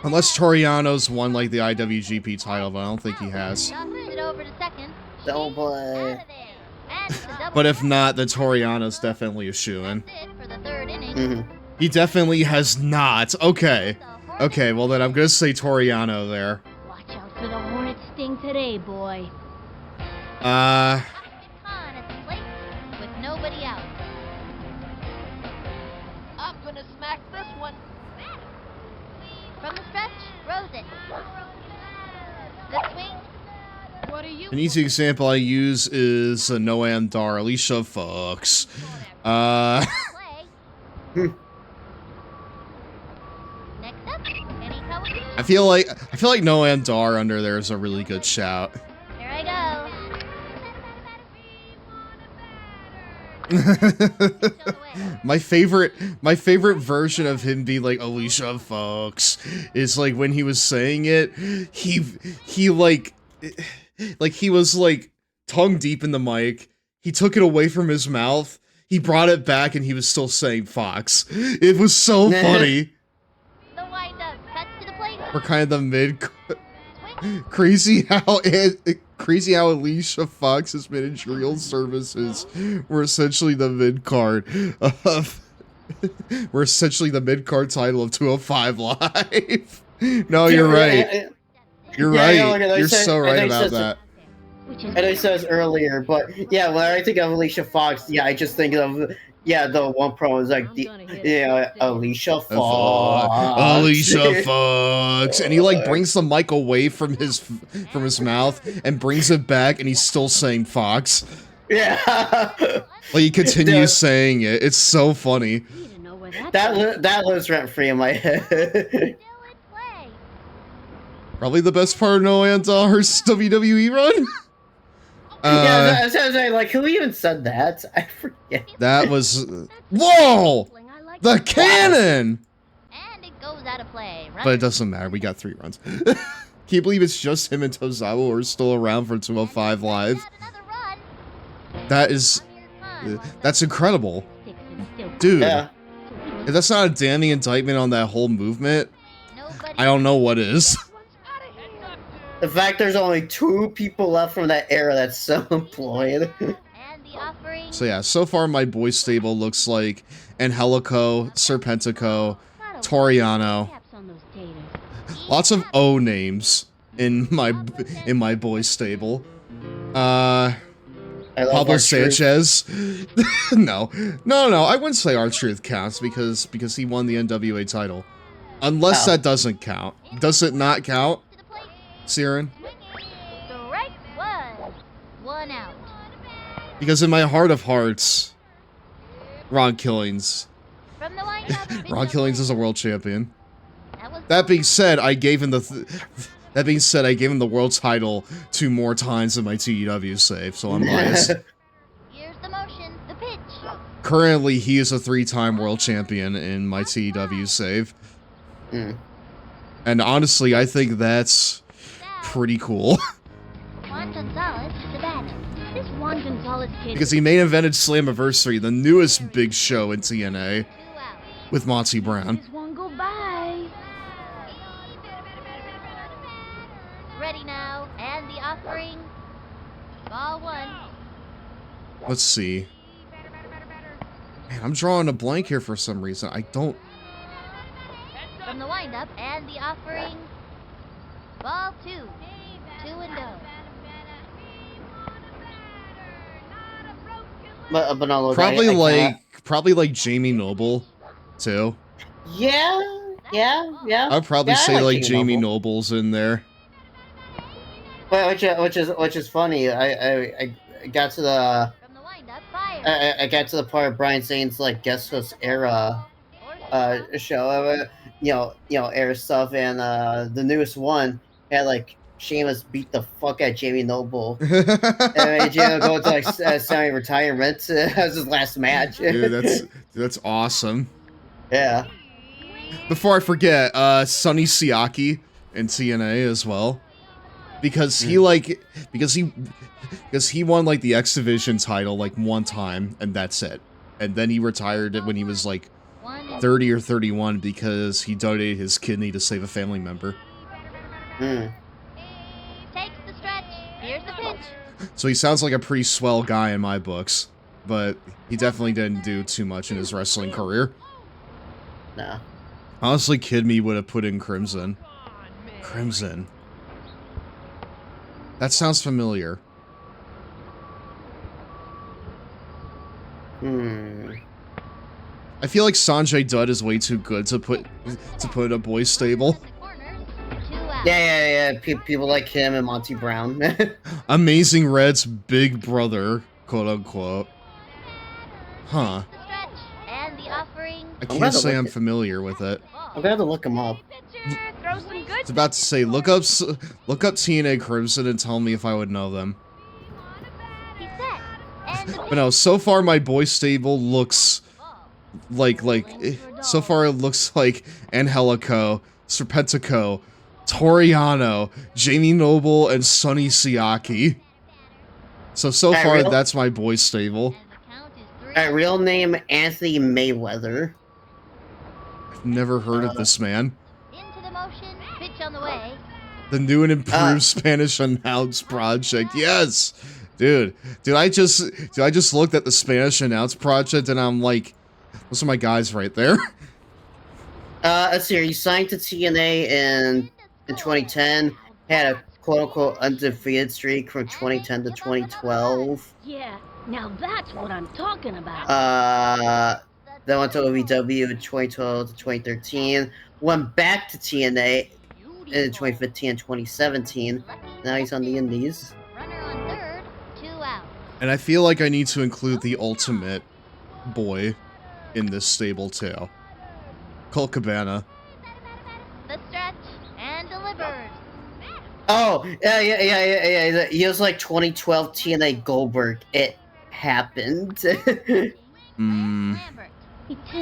S1: Unless Toriano's won, like, the IWGP title, but I don't think he has.
S17: Tosses it over to second.
S2: Double play.
S1: But if not, then Toriano's definitely a shoo-in.
S17: For the third inning.
S1: He definitely has not. Okay. Okay, well then I'm gonna say Toriano there.
S18: Watch out for the hornet sting today, boy.
S17: Con at the plate with nobody out. I'm gonna smack this one. From the stretch, throws it. Good swing. What are you?
S1: An easy example I use is Noam Dar, Alicia Fox.
S17: Next up, Kenny Cohen.
S1: I feel like Noam Dar under there is a really good shout.
S17: Here I go.
S1: my favorite version of him being like Alicia Fox is like when he was saying it, he was like tongue deep in the mic. He took it away from his mouth. He brought it back and he was still saying Fox. It was so funny.
S17: The wind-up, cuts to the plate.
S1: We're kind of the mid. Crazy how Alicia Fox's managerial services were essentially the mid card of. We're essentially the mid card title of 205 Live. No, you're right. You're right. You're so right about that.
S2: I know he says earlier, but yeah, when I think of Alicia Fox, yeah, I just think of the one promo is like Alicia Fox.
S1: Alicia Fox, and he like brings the mic away from his mouth and brings it back, and he's still saying Fox.
S2: Yeah,
S1: like he continues saying it. It's so funny.
S2: That lives rent free in my head.
S1: Probably the best part of Noam Dar's WWE run.
S2: Yeah, I was saying, like, who even said that? I forget.
S1: That was... Whoa! The cannon!
S17: And it goes out of play.
S1: But it doesn't matter. We got 3 runs. Can you believe it's just him and Tozawa who are still around for 205 Live? That is... That's incredible. Dude.
S2: Yeah.
S1: If that's not a damning indictment on that whole movement, I don't know what is.
S2: The fact there's only 2 people left from that era that's so employed.
S1: So yeah, so far my boys stable looks like Angelico, Serpentico, Toriano. Lots of O names in my boys stable. Pablo Sanchez. No, I wouldn't say R-Truth counts because he won the NWA title. Unless that doesn't count. Does it not count? Siren?
S17: Strike one. One out.
S1: Because in my heart of hearts, Ron Killings is a world champion. That being said, I gave him the world title 2 more times in my TEW save, so I'm biased.
S17: Here's the motion, the pitch.
S1: Currently, he is a 3-time world champion in my TEW save. And honestly, I think that's pretty cool.
S17: Juan Gonzalez, the batter. This Juan Gonzalez kid.
S1: Because he main evented Slammiversary, the newest big show in TNA, with Monty Brown.
S6: One go by.
S17: Ready now, and the offering. Ball 1.
S1: Let's see. Man, I'm drawing a blank here for some reason. I don't...
S17: From the windup, and the offering. Ball 2. 2-0.
S1: Probably like Jamie Noble, too.
S2: Yeah.
S1: I'd probably say like Jamie Noble's in there.
S2: Which is funny. I got to the I got to the part of Brian Zane's like guest host era show, era stuff, and the newest one had like Sheamus beat the fuck out of Jamie Noble and made Jamie go to like semi-retirement. That was his last match.
S1: Dude, that's awesome.
S2: Yeah.
S1: Before I forget, Sonny Siaki in TNA as well. Because he won like the X Division title like 1 time and that's it. And then he retired it when he was like 30 or 31 because he donated his kidney to save a family member.
S17: Takes the stretch. Here's the pitch.
S1: So he sounds like a pretty swell guy in my books, but he definitely didn't do too much in his wrestling career.
S2: No.
S1: Honestly, Kid Me would have put in Crimson. Crimson. That sounds familiar. I feel like Sanjay Dutt is way too good to put in a boys stable.
S2: Yeah. People like him and Monty Brown.
S1: Amazing Red's big brother, quote unquote. Huh.
S17: And the offering.
S1: I can't say I'm familiar with it.
S2: I'm gonna have to look him up.
S5: Throw some good.
S1: I was about to say, look up TNA Crimson and tell me if I would know them. But no, so far my boy stable looks so far it looks like Angelico, Serpentico, Toriano, Jamie Noble, and Sonny Siaki. So far that's my boy stable.
S2: Real name Anthony Mayweather.
S1: I've never heard of this man.
S17: Into the motion, pitch on the way.
S1: The new and improved Spanish Announce Project. Yes! Dude, I just looked at the Spanish Announce Project and I'm like, those are my guys right there.
S2: Let's see, he signed to TNA in 2010, had a quote-unquote undefeated streak from 2010 to 2012.
S18: Yeah, now that's what I'm talking about.
S2: Then went to OVW in 2012 to 2013, went back to TNA in 2015 and 2017. Now he's on the Indies.
S17: Runner on third, 2 out.
S1: And I feel like I need to include the ultimate boy in this stable too. Colt Cabana.
S17: The stretch and delivered.
S2: Oh, yeah. He was like 2012 TNA Goldberg. It happened.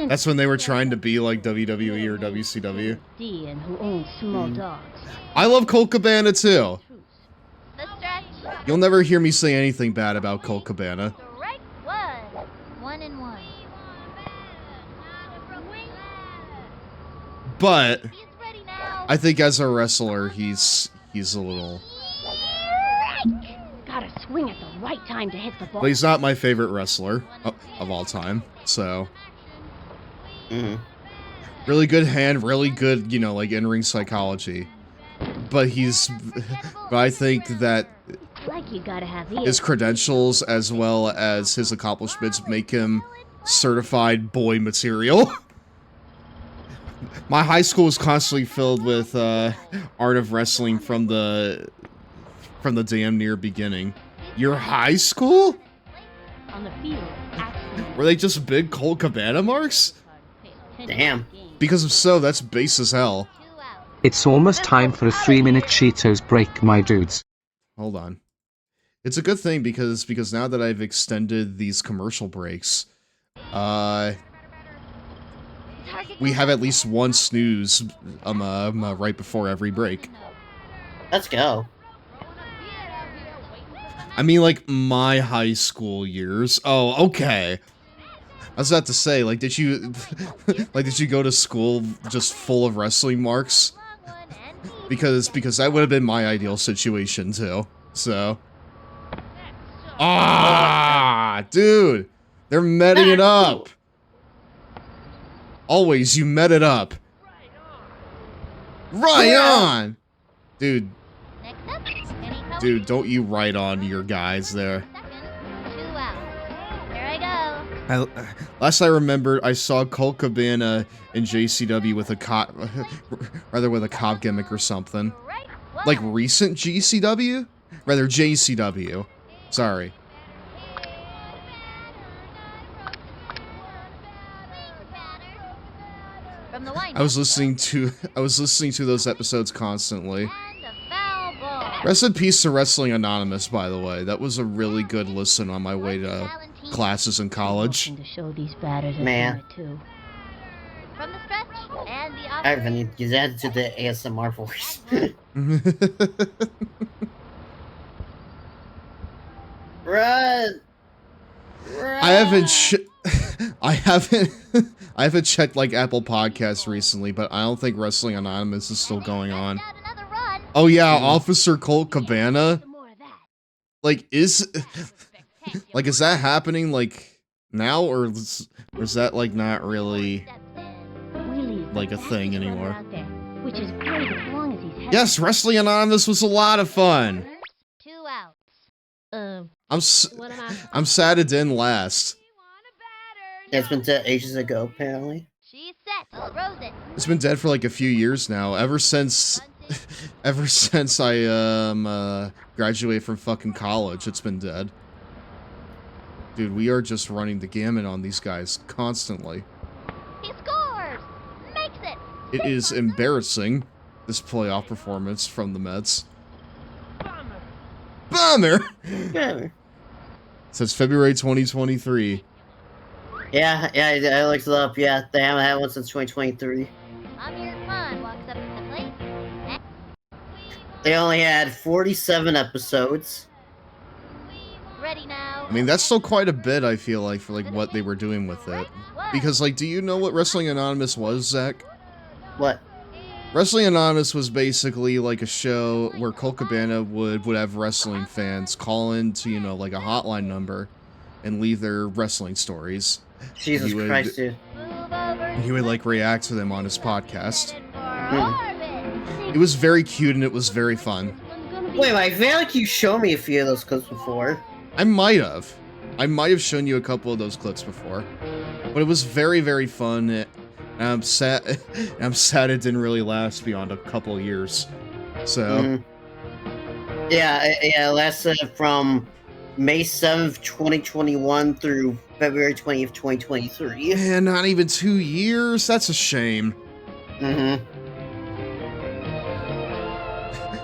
S1: That's when they were trying to be like WWE or WCW.
S18: And who owns small dogs.
S1: I love Colt Cabana too.
S17: The stretch.
S1: You'll never hear me say anything bad about Colt Cabana.
S17: Strike 1. 1-1.
S1: But I think as a wrestler, he's a little.
S18: Gotta swing at the right time to hit the ball.
S1: But he's not my favorite wrestler of all time. So. Really good hand, really good, like in-ring psychology. But I think that
S18: you gotta have
S1: his credentials as well as his accomplishments make him certified boy material. My high school was constantly filled with Art of Wrestling from the damn near beginning. Your high school?
S18: on the field actually.
S1: Were they just big Colt Cabana marks?
S2: Damn.
S1: Because if so, that's base as hell.
S4: It's almost time for a 3-minute Cheetos break, my dudes.
S1: Hold on. It's a good thing because now that I've extended these commercial breaks, we have at least one snooze right before every break.
S2: Let's go.
S1: I mean, like, my high school years. Oh, okay. I was about to say, like, did you go to school just full of wrestling marks? Because that would have been my ideal situation, too. So. Dude! They're metting it up! Always, you met it up. Right on! Dude. Dude, don't you write on your guys there. Last I remember, I saw Colt Cabana in JCW with a cop, rather with a cop gimmick or something. Like recent GCW? Rather JCW. Sorry. I was listening to those episodes constantly. Rest in peace to Wrestling Anonymous, by the way. That was a really good listen on my way to classes in college.
S2: Man. I even need to use that to the ASMR voice. Run!
S1: I haven't checked like Apple Podcasts recently, but I don't think Wrestling Anonymous is still going on. Oh yeah, Officer Colt Cabana. Like is that happening like now, or is that like not really like a thing anymore?
S18: Which is great as long as he's
S1: Yes, Wrestling Anonymous was a lot of fun.
S17: 2 outs.
S1: I'm sad it didn't last.
S2: It's been dead ages ago, apparently.
S17: She's set. Throws it.
S1: It's been dead for like a few years now. Ever since I graduated from fucking college, it's been dead. Dude, we are just running the gamut on these guys constantly.
S17: He scores. Makes it.
S1: It is embarrassing, this playoff performance from the Mets. Bummer!
S2: Bummer.
S1: Says February 2023.
S2: Yeah, I looked it up. Yeah, they haven't had one since 2023.
S17: Amir Khan walks up to the plate.
S2: They only had 47 episodes.
S17: Ready now.
S1: I mean, that's still quite a bit, I feel like, for like what they were doing with it. Because, like, do you know what Wrestling Anonymous was, Zach?
S2: What?
S1: Wrestling Anonymous was basically like a show where Colt Cabana would have wrestling fans call into, you know, like a hotline number and leave their wrestling stories.
S2: Jesus Christ, dude.
S1: He would like react to them on his podcast. It was very cute and it was very fun.
S2: Wait, I feel like you showed me a few of those clips before.
S1: I might have shown you a couple of those clips before. But it was very, very fun. I'm sad it didn't really last beyond a couple of years. So
S2: Yeah, it lasted from May 7th, 2021 through February 20th, 2023.
S1: Yeah, not even 2 years? That's a shame.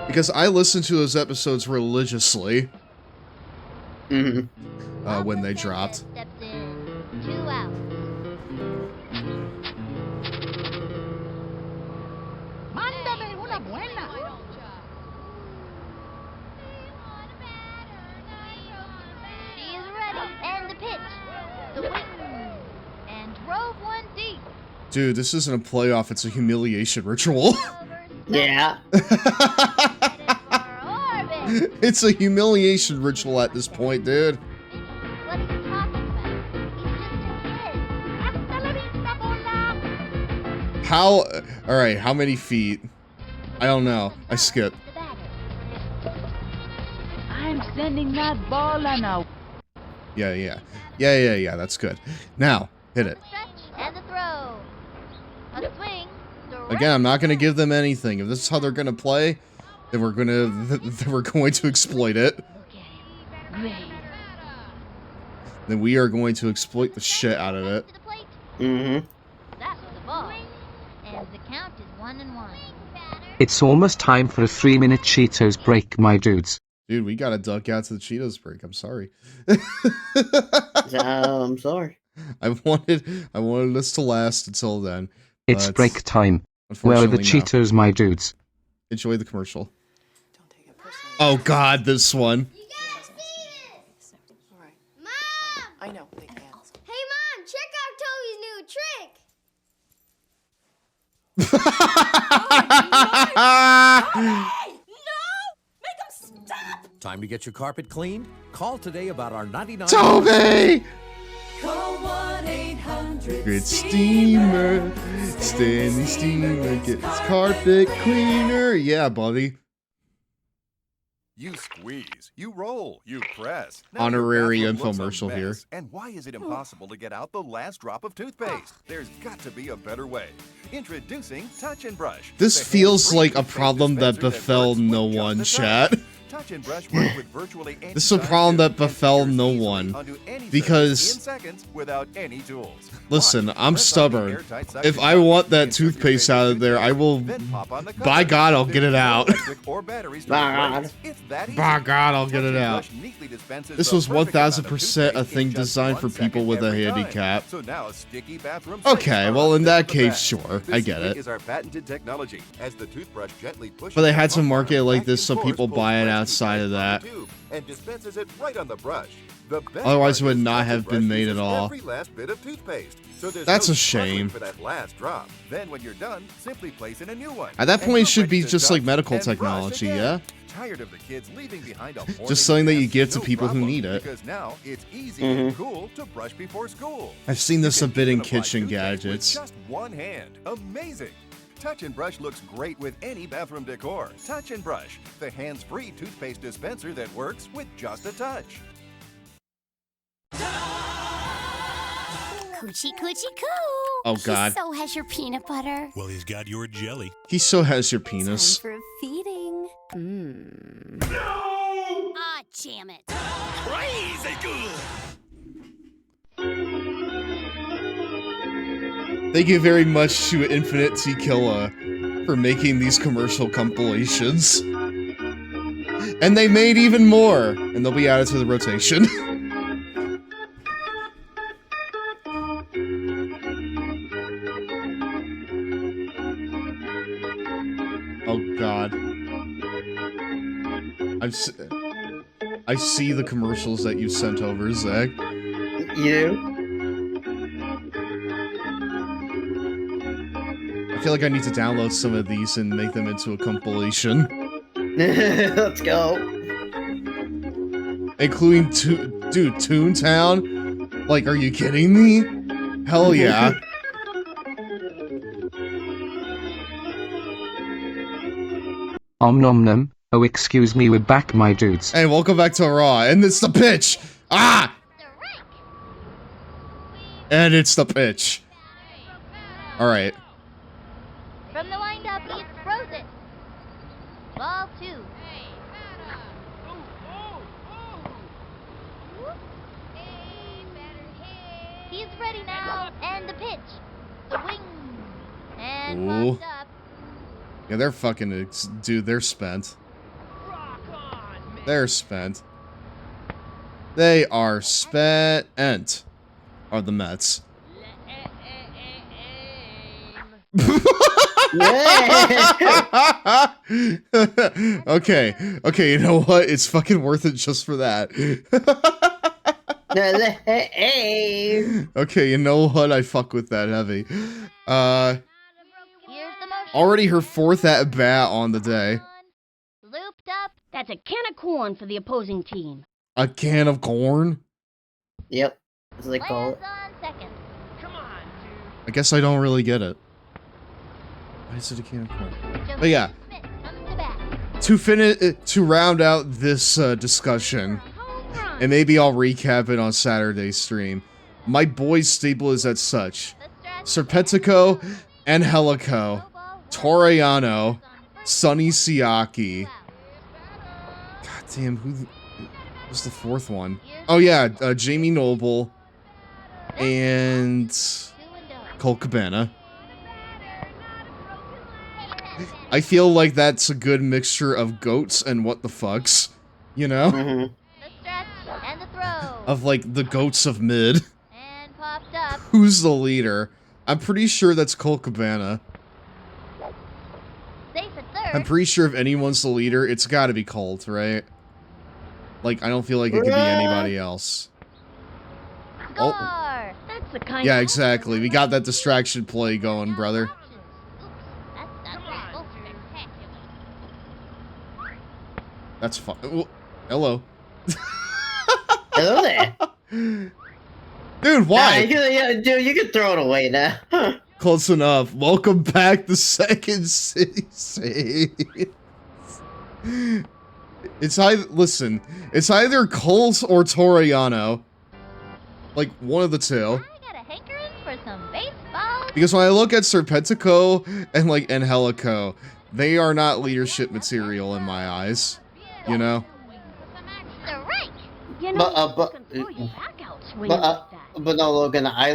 S1: Because I listened to those episodes religiously. When they dropped.
S17: Steps in. 2 outs.
S6: Mándame una buena.
S17: She is ready. And the pitch. The wing. And drove one deep.
S1: Dude, this isn't a playoff, it's a humiliation ritual.
S2: Yeah.
S1: It's a humiliation ritual at this point, dude.
S17: What's he talking about? He's just a kid.
S1: How? Alright, how many feet? I don't know. I skipped.
S6: I'm sending that ball on a...
S1: Yeah, that's good. Now, hit it.
S17: And the throw. A swing.
S1: Again, I'm not going to give them anything. If this is how they're going to play, then we're going to exploit it. then we are going to exploit the shit out of it.
S2: Mm-hmm.
S17: That was a ball. And the count is 1-1.
S4: It's almost time for a 3-minute Cheetos break, my dudes.
S1: Dude, we gotta duck out to the Cheetos break. I'm sorry.
S2: I'm sorry.
S1: I wanted this to last until then.
S4: It's break time. Where are the Cheetos, my dudes?
S1: Enjoy the commercial. Oh God, this one.
S16: I know, they can't.
S19: Hey, Mom, check out Toby's new trick.
S20: Time to get your carpet cleaned? Call today about our 99...
S1: Toby!
S16: Call 1-800
S1: Good steamer. Stanley Steamer gets carpet cleaner. Yeah, buddy.
S22: You squeeze, you roll, you press.
S1: Honorary infomercial here.
S22: And why is it impossible to get out the last drop of toothpaste? There's got to be a better way. Introducing Touch and Brush.
S1: This feels like a problem that befell no one, chat.
S22: Touch and Brush work with virtually any
S1: This is a problem that befell no one. Because,
S22: in seconds without any tools.
S1: listen, I'm stubborn. If I want that toothpaste out of there, I will, by God, I'll get it out. By God, I'll get it out. This was 1000% a thing designed for people with a handicap. Okay, well, in that case, sure, I get it. But they had to market it like this so people buy it outside of that.
S22: And dispenses it right on the brush.
S1: Otherwise, it would not have been made at all.
S22: Every last bit of toothpaste. So
S1: that's a shame.
S22: For that last drop. Then when you're done, simply place in a new one.
S1: At that point, it should be just like medical technology, yeah?
S22: Tired of the kids leaving behind a
S1: just something that you give to people who need it.
S22: Because now it's easy and cool to brush before school.
S1: I've seen this a bit in kitchen gadgets.
S22: Just one hand. Amazing. Touch and Brush looks great with any bathroom decor. Touch and Brush, the hands-free toothpaste dispenser that works with just a touch.
S19: Coochie coochie coo.
S1: Oh God.
S19: He so has your peanut butter.
S23: Well, he's got your jelly.
S1: He so has your penis.
S19: Time for a feeding.
S16: No!
S19: Ah, jam it.
S16: Crazy good.
S1: Thank you very much to Infinite T Killa for making these commercial compilations. And they made even more, and they'll be added to the rotation. Oh God. I see the commercials that you sent over, Zach.
S2: You?
S1: I feel like I need to download some of these and make them into a compilation.
S2: Let's go.
S1: Including, dude, Toontown? Like, are you kidding me? Hell yeah.
S4: Nom nom. Oh, excuse me, we're back, my dudes.
S1: Hey, welcome back to Raw. And it's the pitch! Ah! And it's the pitch. Alright.
S17: From the windup, it's Frozen. Ball 2. He's ready now, and the pitch. The wing. And popped up.
S1: Yeah, they're fucking... Dude, they're spent. They're spent. They are spent. Are the Mets. Okay, you know what? It's fucking worth it just for that. Okay, you know what? I fuck with that heavy. Already her 4th at bat on the day.
S17: Looped up.
S18: That's a can of corn for the opposing team.
S1: A can of corn?
S2: Yep. That's what they call it.
S1: I guess I don't really get it. Why is it a can of corn? But yeah. To round out this discussion, and maybe I'll recap it on Saturday's stream. My boys' stable is as such: Serpentico, Angelico, Toriano, Sonny Siaki. God damn, who? What's the fourth one? Oh yeah, Jamie Noble and Colt Cabana. I feel like that's a good mixture of goats and what the fucks, you know?
S2: Mm-hmm.
S17: And the throw.
S1: Of like the goats of mid.
S17: And popped up.
S1: Who's the leader? I'm pretty sure that's Colt Cabana.
S17: Safe at third.
S1: I'm pretty sure if anyone's the leader, it's gotta be Colt, right? Like, I don't feel like it could be anybody else.
S17: Score!
S1: Oh.
S17: That's the kind
S1: Yeah,
S17: of
S1: exactly. We got that distraction play going, brother. That's fine. Hello.
S2: Hello there.
S1: Dude, why?
S2: Dude, you can throw it away now.
S1: Close enough. Welcome back to Second City Saints. It's either Colt or Toriano. Like, one of the two.
S17: I got a hankering for some baseball.
S1: Because when I look at Serpentico and, like, Angelico, they are not leadership material in my eyes. You know?
S2: But no, Logan. I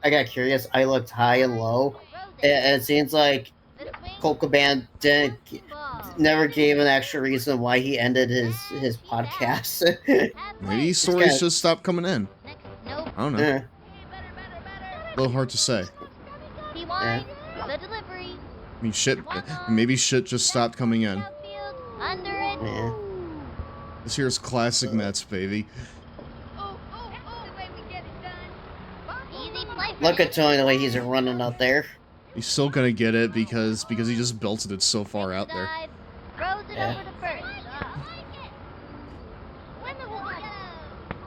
S2: got curious. I looked high and low, and it seems like Colt Cabana never gave an extra reason why he ended his podcast.
S1: Maybe stories just stopped coming in. I don't know.
S2: Yeah.
S1: A little hard to say.
S17: Yeah. The delivery.
S1: I mean, shit. Maybe shit just stopped coming in.
S17: Under it.
S2: Yeah.
S1: This here's classic Mets, baby.
S2: Look at Tony the way he's running out there.
S1: He's still gonna get it because he just belted it so far out there.
S17: Throws it over to first.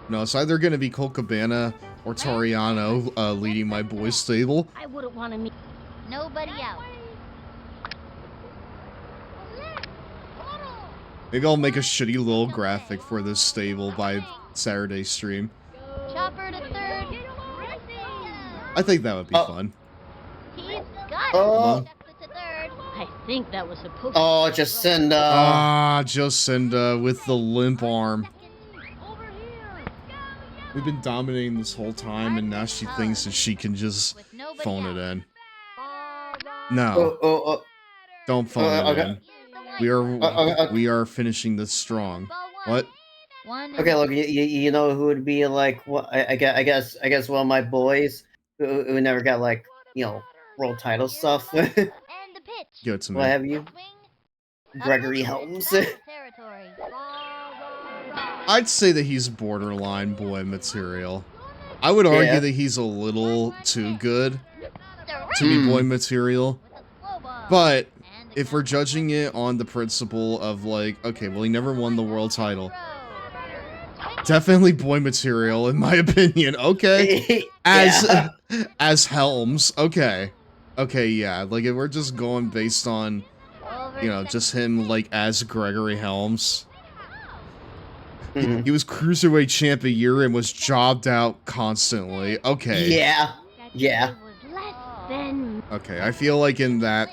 S1: No, it's either gonna be Colt Cabana or Toriano leading my boys stable.
S17: I wouldn't want to meet nobody out.
S1: Maybe I'll make a shitty little graphic for this stable by Saturday's stream.
S17: Chopper to third.
S1: I think that would be fun.
S17: He's got
S2: it.
S17: To third.
S18: I think that was supposed
S2: Oh, Jacinda.
S1: Ah, Jacinda with the limp arm. We've been dominating this whole time, and now she thinks that she can just phone it in. No. Don't phone it in. We are finishing this strong. What?
S2: Okay, look, you know who would be like? What I guess one of my boys who never got like world title stuff.
S1: Give it to me.
S2: What have you? Gregory Helms.
S1: I'd say that he's borderline boy material. I would argue that he's a little too good to be boy material, but if we're judging it on the principle of like, okay, well, he never won the world title. Definitely boy material, in my opinion. Okay. As Helms. Okay. Okay, yeah. Like, if we're just going based on, just him, like, as Gregory Helms. He was Cruiserweight Champ a year and was jobbed out constantly. Okay.
S2: Yeah.
S1: Okay, I feel like in that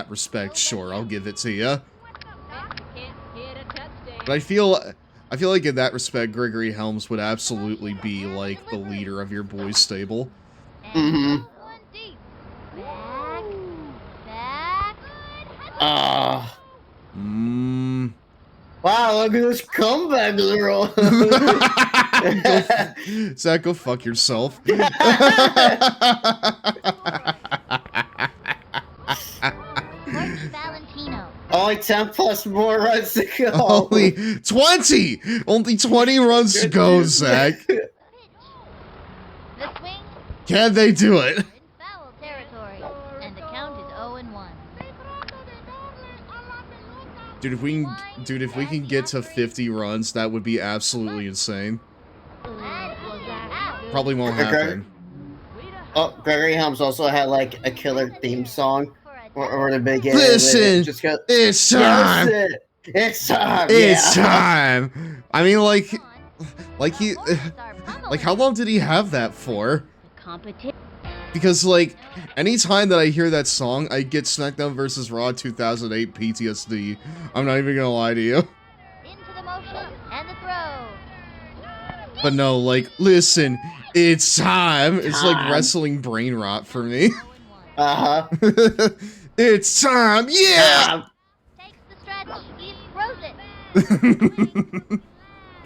S1: respect, sure, I'll give it to you. But I feel like in that respect, Gregory Helms would absolutely be like the leader of your boys' stable.
S2: Mm-hmm. Wow, look at this comeback, girl.
S1: Zach, go fuck yourself.
S2: Only 10 plus more runs to go.
S1: Only 20! Only 20 runs to go, Zach. Can they do it?
S17: Foul territory, and the count is 0-1.
S1: Dude, if we can get to 50 runs, that would be absolutely insane. Probably won't happen.
S2: Oh, Gregory Helms also had like a killer theme song or the beginning.
S1: Listen, it's time.
S2: It's time.
S1: It's time. I mean, like how long did he have that for? Because like, anytime that I hear that song, I get SmackDown vs. Raw 2008 PTSD. I'm not even gonna lie to you.
S17: Into the motion.
S1: But no, like, listen, it's time. It's like wrestling brain rot for me.
S2: Uh-huh.
S1: It's time, yeah!
S17: Takes the stretch, he throws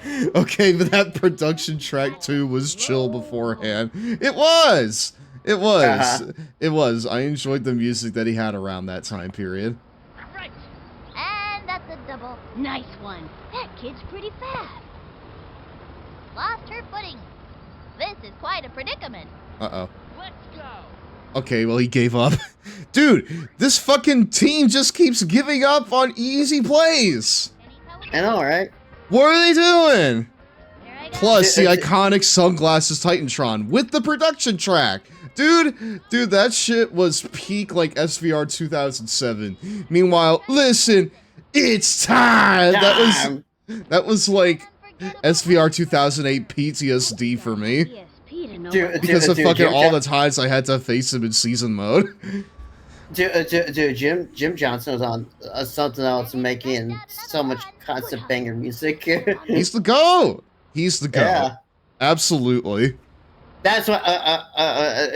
S17: it.
S1: Okay, but that production track too was chill beforehand. It was! It was. It was. I enjoyed the music that he had around that time period.
S17: And that's a double.
S18: Nice one. That kid's pretty fast.
S17: Lost her footing. This is quite a predicament.
S1: Uh-oh.
S17: Let's go.
S1: Okay, well, he gave up. Dude, this fucking team just keeps giving up on easy plays.
S2: I know, right?
S1: What are they doing? Plus, the iconic Sunglasses Titantron with the production track. Dude, that shit was peak like SVR 2007. Meanwhile, listen, it's time. That was like SVR 2008 PTSD for me. Because of fucking all the times I had to face him in season mode.
S2: Dude, Jim Johnson was on something else, making so much constant banger music.
S1: He's the GOAT. He's the GOAT.
S2: Yeah.
S1: Absolutely.
S2: That's what.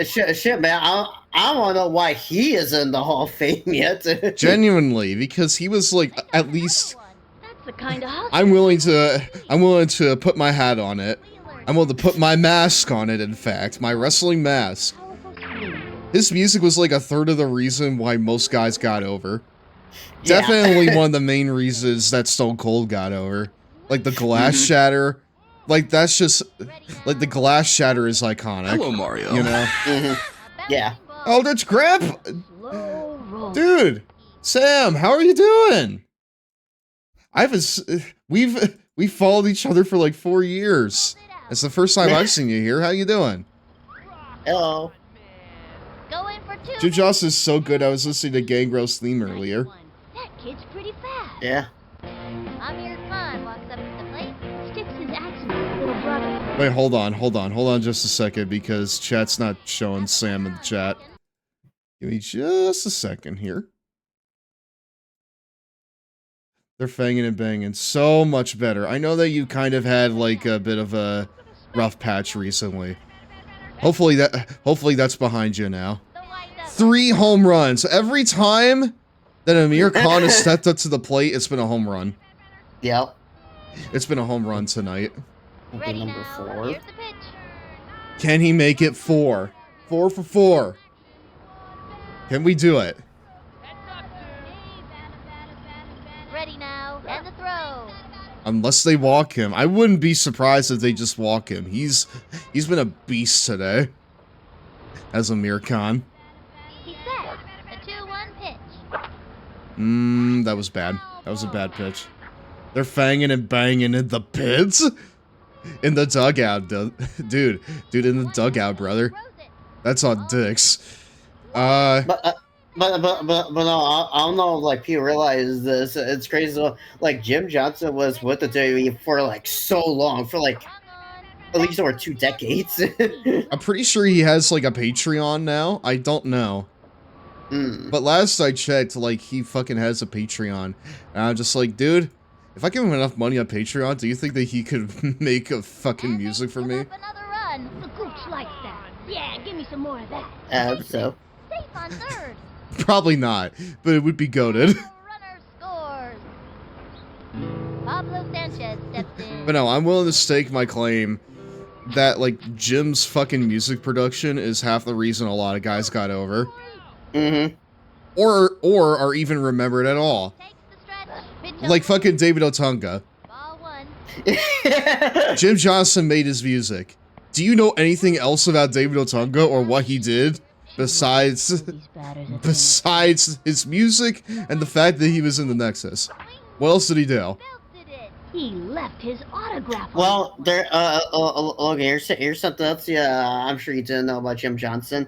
S2: Shit, man. I want to know why he is in the Hall of Fame yet.
S1: Genuinely, because he was like at least.
S18: That's the kind of hustle.
S1: I'm willing to put my hat on it. I'm willing to put my mask on it. In fact, my wrestling mask. His music was like a third of the reason why most guys got over.
S2: Yeah.
S1: Definitely one of the main reasons that Stone Cold got over. Like the glass shatter. Like that's just like the glass shatter is iconic.
S10: Hello, Mario.
S1: You know?
S2: Yeah.
S1: Eldritch Grip! Dude! Sam, how are you doing? We've followed each other for like 4 years. It's the first time I've seen you here. How you doing?
S2: Hello.
S17: Going for two.
S1: Jim Joss is so good. I was listening to Gangrel's theme earlier.
S18: That kid's pretty fast.
S2: Yeah.
S17: Amir Khan walks up to the plate.
S18: Sticks his axe in his little brother.
S1: Wait, hold on just a second because chat's not showing Sam in the chat. Give me just a second here. They're fanging and banging so much better. I know that you kind of had like a bit of a rough patch recently. Hopefully that's behind you now. 3 home runs. Every time that Amir Khan has stepped up to the plate, it's been a home run.
S2: Yep.
S1: It's been a home run tonight.
S17: Ready
S2: Number
S17: now.
S2: 4.
S17: Here's the pitch.
S1: Can he make it 4? 4 for 4. Can we do it?
S17: Ready now. And the throw.
S1: Unless they walk him. I wouldn't be surprised if they just walk him. He's been a beast today. As Amir Khan.
S17: He's set. The 2-1 pitch.
S1: That was bad. That was a bad pitch. They're fanging and banging in the pits? In the dugout, dude, in the dugout, brother. That's on dicks.
S2: But no, I don't know if like people realize this. It's crazy. Like Jim Johnson was with the WWE for like so long, for like at least over 2 decades.
S1: I'm pretty sure he has like a Patreon now. I don't know. But last I checked, like he fucking has a Patreon. And I'm just like, dude, if I give him enough money on Patreon, do you think that he could make a fucking music for me?
S17: Another run.
S18: The gooch likes that. Yeah, give me some more of that.
S2: I hope so.
S17: Safe on third.
S1: Probably not, but it would be goated.
S17: Runner scores. Pablo Sanchez steps in.
S1: But no, I'm willing to stake my claim that like Jim's fucking music production is half the reason a lot of guys got over. Or are even remembered at all. Like fucking David Otunga.
S17: Ball 1.
S1: Jim Johnson made his music. Do you know anything else about David Otunga or what he did besides his music and the fact that he was in the Nexus? What else did he do?
S18: He left his autograph.
S2: Well, there. Okay, here's something else. Yeah, I'm sure you didn't know about Jim Johnson.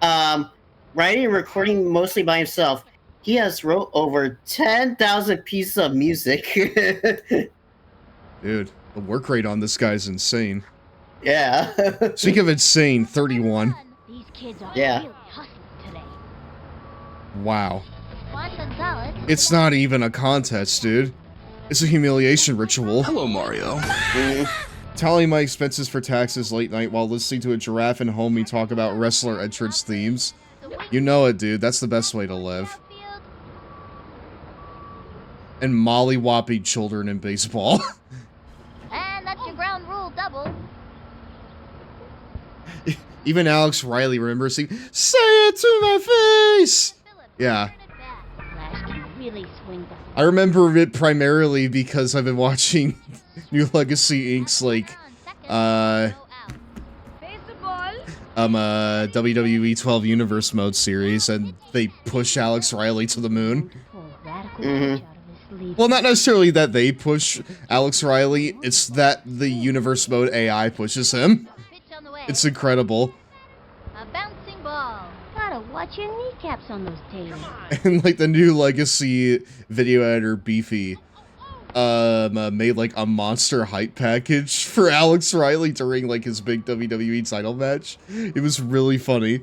S2: Writing and recording mostly by himself. He has wrote over 10,000 pieces of music.
S1: Dude, the work rate on this guy's insane.
S2: Yeah.
S1: Speaking of insane, 31.
S18: These kids are
S2: really
S18: hustling today.
S1: Wow.
S17: Juan Gonzalez.
S1: It's not even a contest, dude. It's a humiliation ritual.
S10: Hello, Mario.
S1: Tallying my expenses for taxes late night while listening to a giraffe and homie talk about wrestler entrance themes. You know it, dude. That's the best way to live. And mollywopping children in baseball.
S17: And that's your ground rule double.
S1: Even Alex Riley remembers saying, "Say it to my face!" Yeah. I remember it primarily because I've been watching New Legacy Inc.'s, like, WWE 12 Universe Mode series, and they push Alex Riley to the moon. Well, not necessarily that they push Alex Riley, it's that the Universe Mode AI pushes him. It's incredible.
S17: A bouncing ball.
S18: Gotta watch your kneecaps on those tails.
S1: And like the New Legacy video editor Beefy made like a monster hype package for Alex Riley during like his big WWE title match. It was really funny.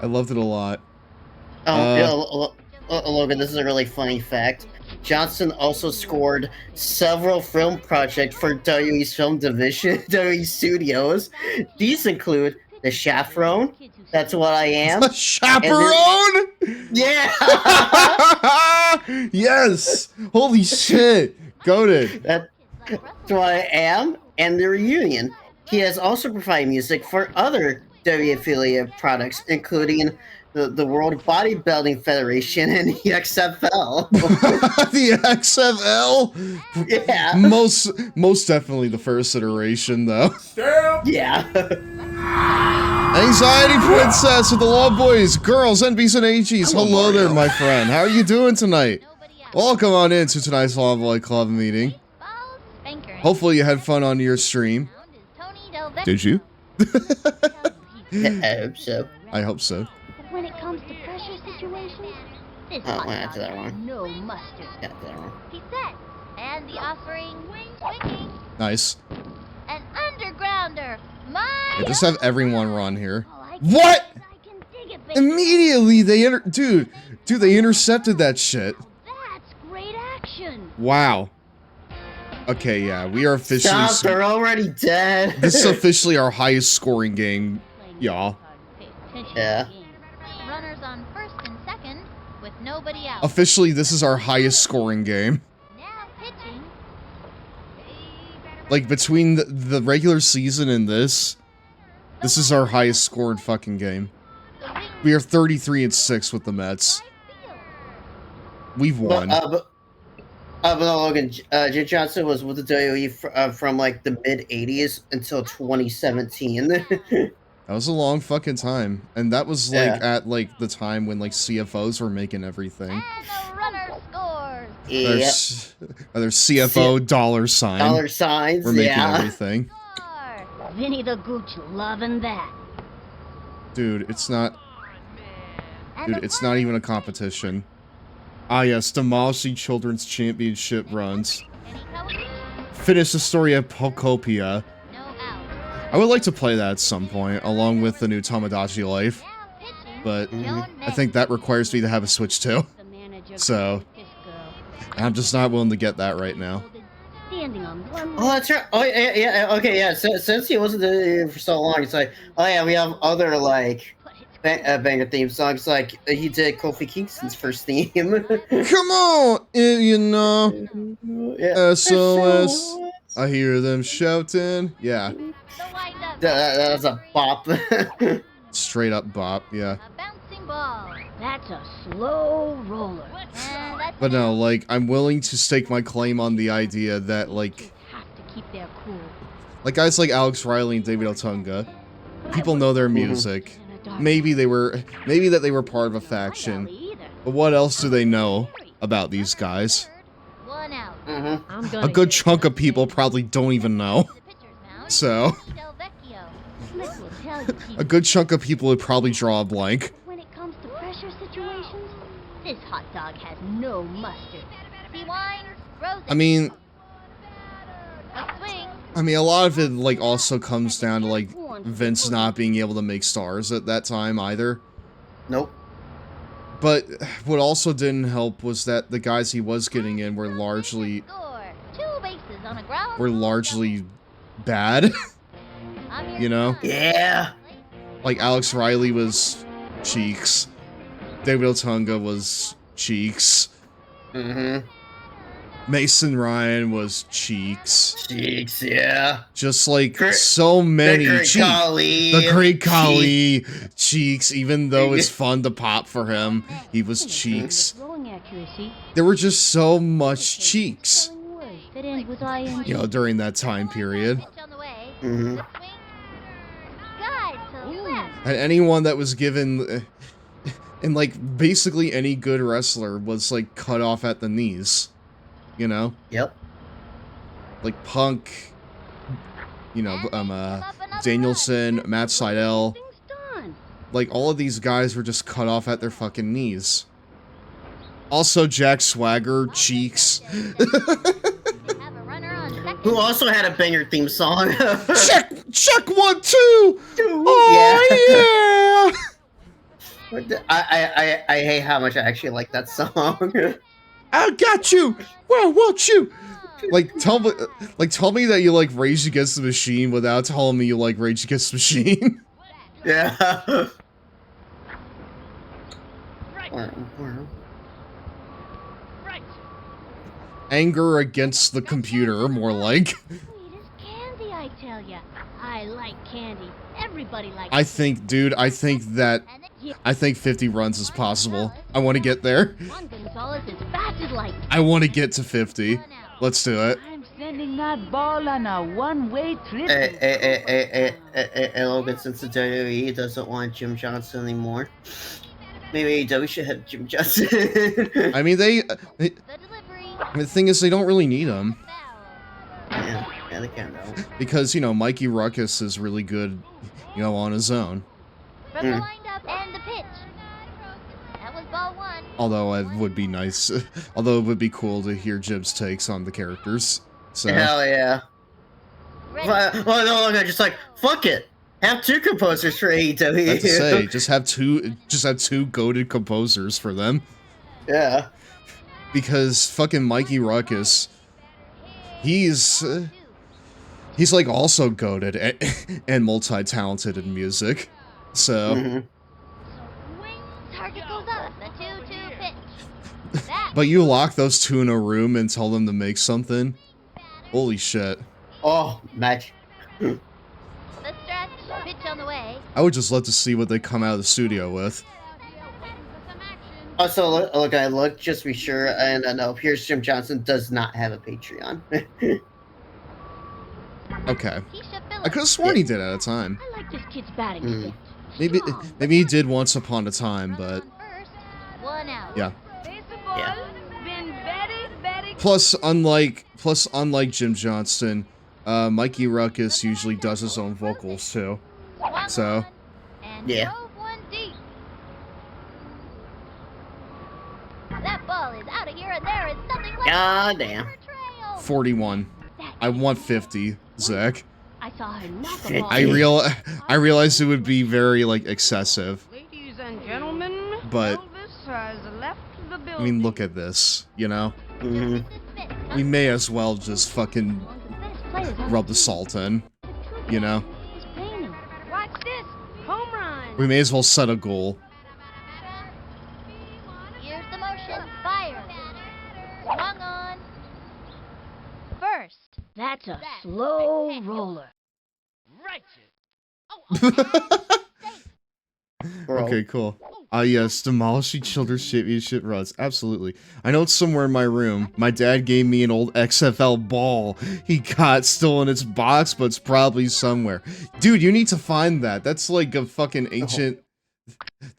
S1: I loved it a lot.
S2: Logan, this is a really funny fact. Johnson also scored several film projects for WWE's film division, WWE Studios. These include The Chaperone, That's What I Am.
S1: The Chaperone?
S2: Yeah!
S1: Yes! Holy shit! Goated.
S2: That's What I Am, and The Reunion. He has also provided music for other WWE affiliate products, including the World Bodybuilding Federation and the XFL.
S1: The XFL?
S2: Yeah.
S1: Most definitely the first iteration, though.
S2: Yeah.
S1: Anxiety Princess with the Love Boys, girls, NBs, and AGs. Hello there, my friend. How are you doing tonight? Welcome on into tonight's Law Boy Club meeting. Hopefully you had fun on your stream. Did you?
S2: I hope so.
S1: I hope so.
S18: When it comes to pressure situations, this
S2: hot dog has
S18: no mustard.
S2: Yeah, that one.
S17: He's set. And the offering, swinging.
S1: Nice.
S17: An undergrounder. My.
S1: Yeah, just have everyone run here. What? Immediately they dude, they intercepted that shit.
S18: That's great action.
S1: Wow. Okay, yeah, we are officially.
S2: Stop! They're already dead.
S1: This is officially our highest scoring game, y'all.
S2: Yeah.
S17: Runners on first and second with nobody out.
S1: Officially, this is our highest scoring game.
S17: Now pitching.
S1: Like, between the regular season and this is our highest scored fucking game. We are 33-6 with the Mets. We've won.
S2: But Logan, Jim Johnson was with the WWE from like the mid '80s until 2017.
S1: That was a long fucking time, and that was like at like the time when like CFOs were making everything.
S17: And the runner scores.
S1: There's CFO dollar sign.
S2: Dollar signs.
S1: We're making everything.
S18: Vinny the Gooch loving that.
S1: Dude, it's not. Dude, it's not even a competition. Ah yes, demolishing children's championship runs. Finish the story of Pocopia. I would like to play that at some point, along with the new Tomodachi Life. But I think that requires me to have a Switch too. So, I'm just not willing to get that right now.
S2: Oh, that's right. Oh, yeah, okay, yeah. So, since he wasn't there for so long, it's like, oh yeah, we have other like banger theme songs. Like he did Kofi Kingston's first theme.
S1: Come on, you know, SOS. I hear them shouting. Yeah.
S2: That's a bop.
S1: Straight up bop. Yeah.
S17: A bouncing ball.
S18: That's a slow roller.
S1: But no, like, I'm willing to stake my claim on the idea that, like,
S18: have to keep their cool.
S1: Like guys like Alex Riley and David Otunga, people know their music. Maybe they were part of a faction. But what else do they know about these guys? A good chunk of people probably don't even know. So, a good chunk of people would probably draw a blank.
S18: When it comes to pressure situations, this hot dog has no mustard.
S1: I mean, a lot of it, like, also comes down to, like, Vince not being able to make stars at that time, either.
S2: Nope.
S1: But what also didn't help was that the guys he was getting in were largely bad. You know?
S2: Yeah.
S1: Like Alex Riley was Cheeks. David Otunga was Cheeks.
S2: Mm-hmm.
S1: Mason Ryan was Cheeks.
S2: Cheeks, yeah.
S1: Just like so many Cheeks. The Great Khali Cheeks, even though it's fun to pop for him, he was Cheeks. There were just so much Cheeks. You know, during that time period.
S2: Mm-hmm.
S1: And anyone that was given, and like basically any good wrestler was like cut off at the knees. You know?
S2: Yep.
S1: Like Punk, you know, Danielson, Matt Sydal. Like all of these guys were just cut off at their fucking knees. Also Jack Swagger, Cheeks.
S2: Who also had a banger theme song.
S1: check 1, 2. Oh yeah.
S2: I hate how much I actually like that song.
S1: I got you. Well, won't you? Like tell me that you like Rage Against the Machine without telling me you like Rage Against the Machine.
S2: Yeah.
S1: Anger against the computer, more like.
S18: Candy, I tell ya. I like candy. Everybody likes
S1: I think 50 runs is possible. I want to get there. I want to get to 50. Let's do it.
S6: I'm sending that ball on a one-way trip.
S2: A little bit since the WWE doesn't want Jim Johnson anymore. Maybe AEW should have Jim Johnson.
S1: I mean, the thing is, they don't really need him.
S2: Yeah, they can though.
S1: Because, you know, Mikey Ruckus is really good, you know, on his own.
S17: From the windup and the pitch. That was ball 1.
S1: Although it would be nice, although it would be cool to hear Jim's takes on the characters. So.
S2: Hell yeah. Well, no, just like, fuck it. Have 2 composers for AEW.
S1: That's to say, just have two goated composers for them.
S2: Yeah.
S1: Because fucking Mikey Ruckus, he's like also goated and multi-talented in music. So.
S17: Target goes up. The 2-2 pitch.
S1: But you lock those two in a room and tell them to make something. Holy shit.
S2: Oh, match.
S17: The stretch. Pitch on the way.
S1: I would just love to see what they come out of the studio with.
S2: Also, look, I looked just to be sure, and no, Pierce Jim Johnson does not have a Patreon.
S1: Okay. I could have sworn he did at a time.
S18: I like this kid's batting.
S1: Maybe he did once upon a time, but yeah. Plus, unlike Jim Johnston, Mikey Ruckus usually does his own vocals too. So
S2: yeah.
S17: That ball is out of here, and there is nothing left.
S2: God damn.
S1: 41. I want 50, Zach.
S18: I saw her knock a ball.
S1: I realized it would be very like excessive.
S5: Ladies and gentlemen,
S1: but
S5: Elvis has left the building.
S1: I mean, look at this, you know?
S2: Mm-hmm.
S1: We may as well just fucking rub the salt in, you know?
S5: Watch this. Home run.
S1: We may as well set a goal.
S17: Here's the motion. Fire. Swung on. First.
S18: That's a slow roller.
S1: Okay, cool. Yes, demolishing children's championship runs. Absolutely. I know it's somewhere in my room. My dad gave me an old XFL ball he got still in its box, but it's probably somewhere. Dude, you need to find that. That's like a fucking ancient...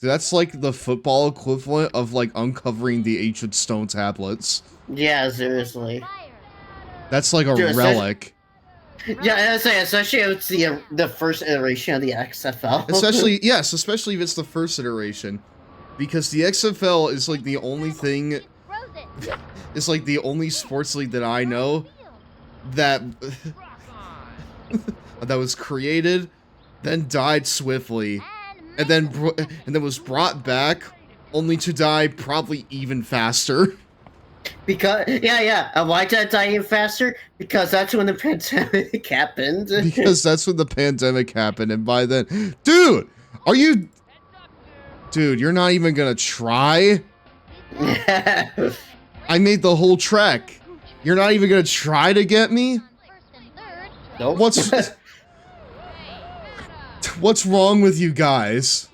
S1: That's like the football equivalent of like uncovering the ancient stone tablets.
S2: Yeah, seriously.
S1: That's like a relic.
S2: Yeah, I was saying, especially if it's the first iteration of the XFL.
S1: Especially if it's the first iteration. Because the XFL is like the only thing... It's like the only sports league that I know that... that was created, then died swiftly, and then was brought back, only to die probably even faster.
S2: Because yeah. And why did I die even faster? Because that's when the pandemic happened.
S1: Because that's when the pandemic happened, and by then, dude, are you? Dude, you're not even gonna try. I made the whole trek. You're not even gonna try to get me?
S2: Nope.
S1: What's wrong with you guys?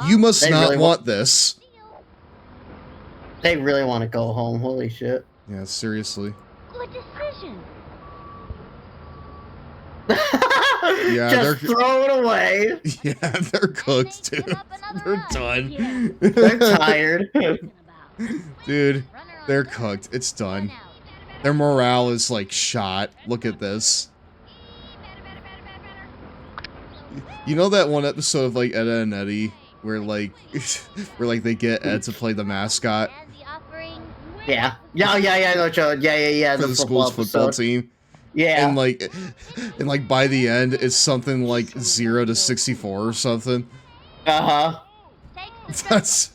S1: You must
S2: They
S1: not
S2: really
S1: want this.
S2: They really want to go home. Holy shit.
S1: Yeah, seriously.
S18: Good decision.
S1: Yeah,
S2: Just throw it away.
S1: Yeah, they're cooked, dude. They're done.
S2: They're tired.
S1: Dude, they're cooked. It's done. Their morale is like shot. Look at this. You know that one episode of like Edda and Eddie where like they get Ed to play the mascot
S2: Yeah. No, Joe. Yeah.
S1: for the school's football team?
S2: Yeah.
S1: And like by the end it's something like 0 to 64 or something.
S2: Uh-huh.
S1: That's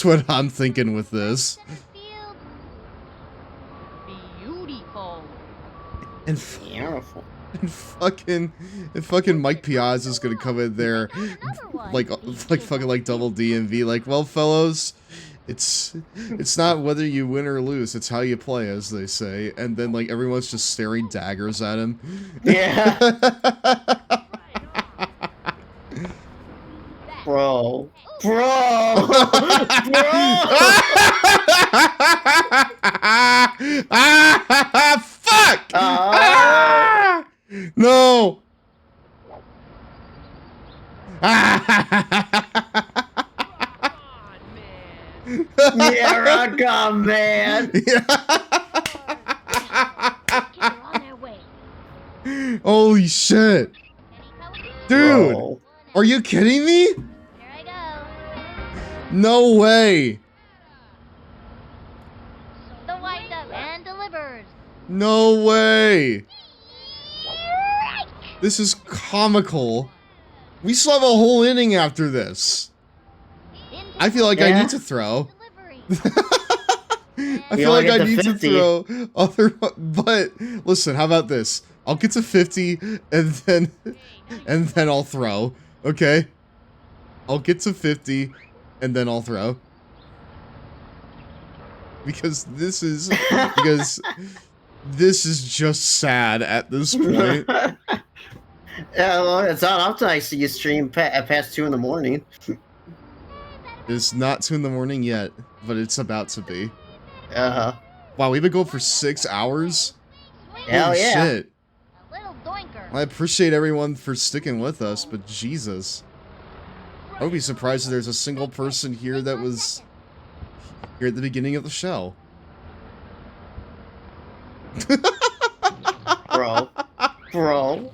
S1: what I'm thinking with this.
S6: Beautiful.
S1: And
S2: Beautiful.
S1: And fucking Mike Piazza is gonna come in there, like fucking like Double D and be like, well, fellows, it's not whether you win or lose, it's how you play, as they say. And then like everyone's just staring daggers at him.
S2: Yeah. Bro.
S1: Fuck! No!
S2: Yeah, rock on, man.
S1: Holy shit. Dude!
S2: Bro.
S1: Are you kidding me? No way!
S17: The winds up and delivers.
S1: No way! This is comical. We still have a whole inning after this. I feel like I need to throw. I feel like I need to throw other, but listen, how about this? I'll get to 50 and then I'll throw. Okay? I'll get to 50 and then I'll throw. Because this is just sad at this point.
S2: Yeah, well, it's not up to I see you stream past 2 in the morning.
S1: It's not 2 in the morning yet, but it's about to be.
S2: Uh-huh.
S1: Wow, we've been going for 6 hours?
S2: Hell
S1: Holy
S2: yeah.
S1: shit. I appreciate everyone for sticking with us, but Jesus. I would be surprised if there's a single person here that was here at the beginning of the show.
S2: Bro.
S1: Dude!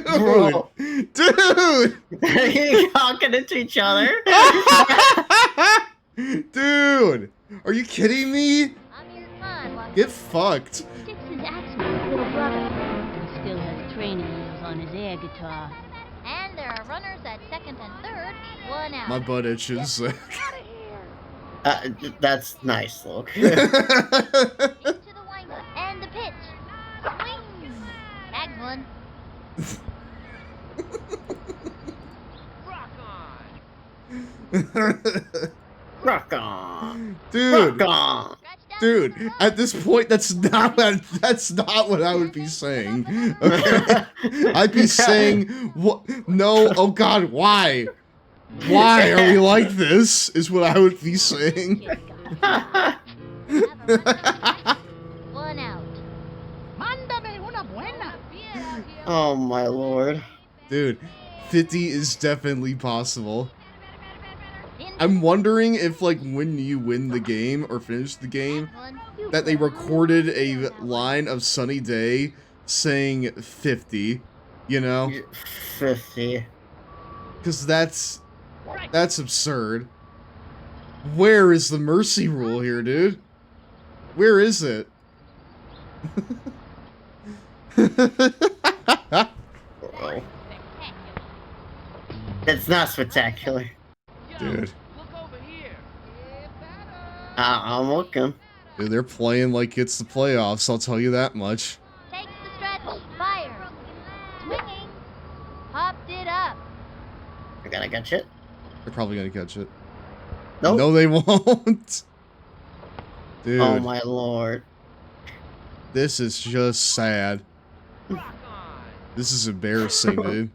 S2: Bro.
S1: Dude!
S2: Are you talking into each other?
S1: Dude! Are you kidding me? Get fucked.
S18: Six is Axman's little brother, and still has training wheels on his air guitar.
S17: And there are runners at second and third, 1 out.
S1: My butt itches.
S2: That's nice, look.
S17: Into the windup and the pitch. Swing. Tagged one.
S2: Rock on.
S1: Dude.
S2: Rock on.
S1: Dude, at this point, that's not what I would be saying. Okay, I'd be saying, what? No, oh God, why? Why are we like this? Is what I would be saying.
S17: 1 out.
S2: Oh my lord.
S1: Dude, 50 is definitely possible. I'm wondering if, like, when you win the game or finish the game, that they recorded a line of Sunny Day saying 50, you know?
S2: 50.
S1: Because that's absurd. Where is the mercy rule here, dude? Where is it?
S2: It's not spectacular.
S1: Dude.
S2: I'm looking.
S1: Dude, they're playing like it's the playoffs, I'll tell you that much.
S17: Takes the stretch. Fires. Swinging. Popped it up.
S2: They're gonna catch it.
S1: They're probably gonna catch it.
S2: Nope.
S1: No, they won't. Dude.
S2: Oh my lord.
S1: This is just sad. This is embarrassing, dude.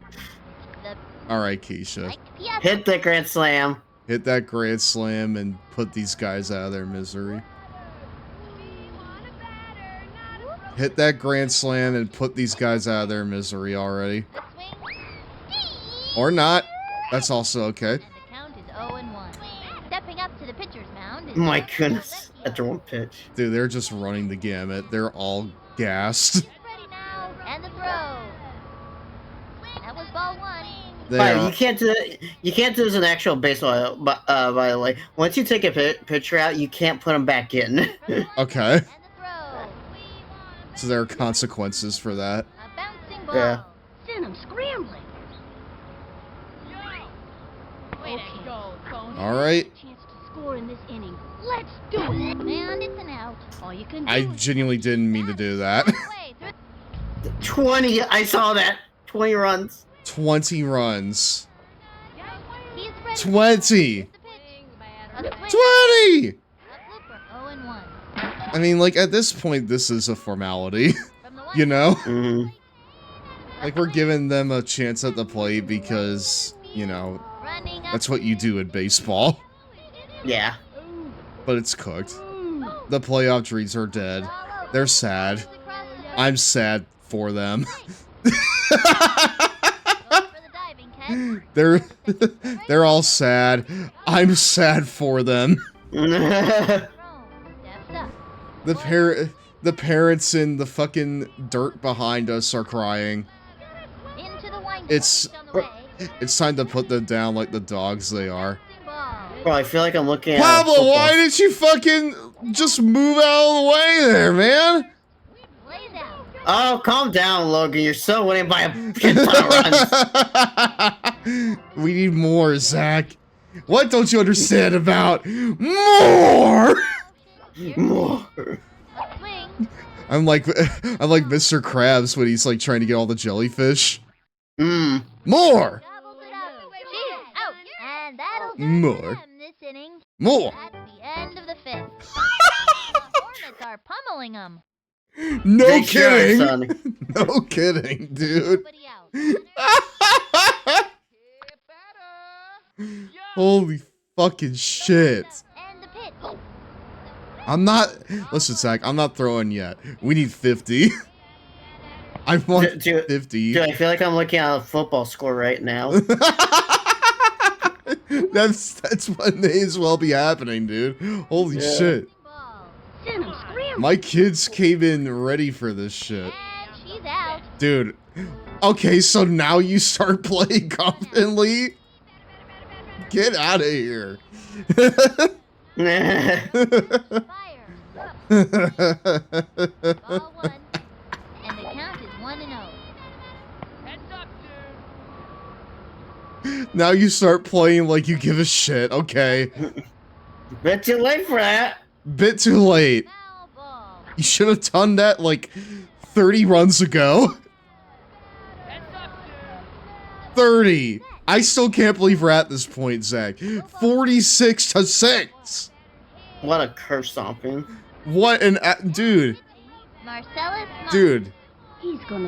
S1: Alright, Keisha.
S2: Hit the grand slam.
S1: Hit that grand slam and put these guys out of their misery. Hit that grand slam and put these guys out of their misery already. Or not. That's also okay.
S17: The count is 0-1. Stepping up to the pitcher's mound is
S2: My goodness. After one pitch.
S1: Dude, they're just running the gamut. They're all gassed.
S17: ready now. And the throw. That was ball 1.
S2: Right, you can't do this in actual baseball. By the way, once you take a pitcher out, you can't put him back in.
S1: Okay. So there are consequences for that.
S2: Yeah.
S18: Send him scrambling.
S1: All right.
S18: Chance to score in this inning. Let's do it.
S17: And it's an out.
S18: All you can do.
S1: I genuinely didn't mean to do that.
S2: 20. I saw that. 20 runs.
S1: 20 runs. 20! 20! I mean, like, at this point, this is a formality. You know?
S2: Mm-hmm.
S1: Like, we're giving them a chance at the plate because, you know, that's what you do in baseball.
S2: Yeah.
S1: But it's cooked. The playoff dreams are dead. They're sad. I'm sad for them. They're all sad. I'm sad for them. The parents in the fucking dirt behind us are crying. It's time to put them down like the dogs they are.
S2: Bro, I feel like I'm looking at
S1: Pablo, why did you fucking just move out of the way there, man?
S2: Oh, calm down, Logan. You're so winning by a shit ton of runs.
S1: We need more, Zach. What don't you understand about more?
S2: More.
S1: I'm like Mr. Krabs when he's like trying to get all the jellyfish. More. More. More.
S17: At the end of the 5th. Hornets are pummeling them.
S1: No kidding. No kidding, dude. Holy fucking shit. I'm not. Listen, Zach, I'm not throwing yet. We need 50. I want 50.
S2: Dude, I feel like I'm looking at a football score right now.
S1: That's what may as well be happening, dude. Holy shit. My kids came in ready for this shit. Dude. Okay, so now you start playing confidently? Get out of here. Now you start playing like you give a shit, okay.
S2: Bit too late for that.
S1: Bit too late. You should have done that like 30 runs ago. 30. I still can't believe we're at this point, Zach. 46-6.
S2: What a curse stomping.
S1: What an dude. Dude.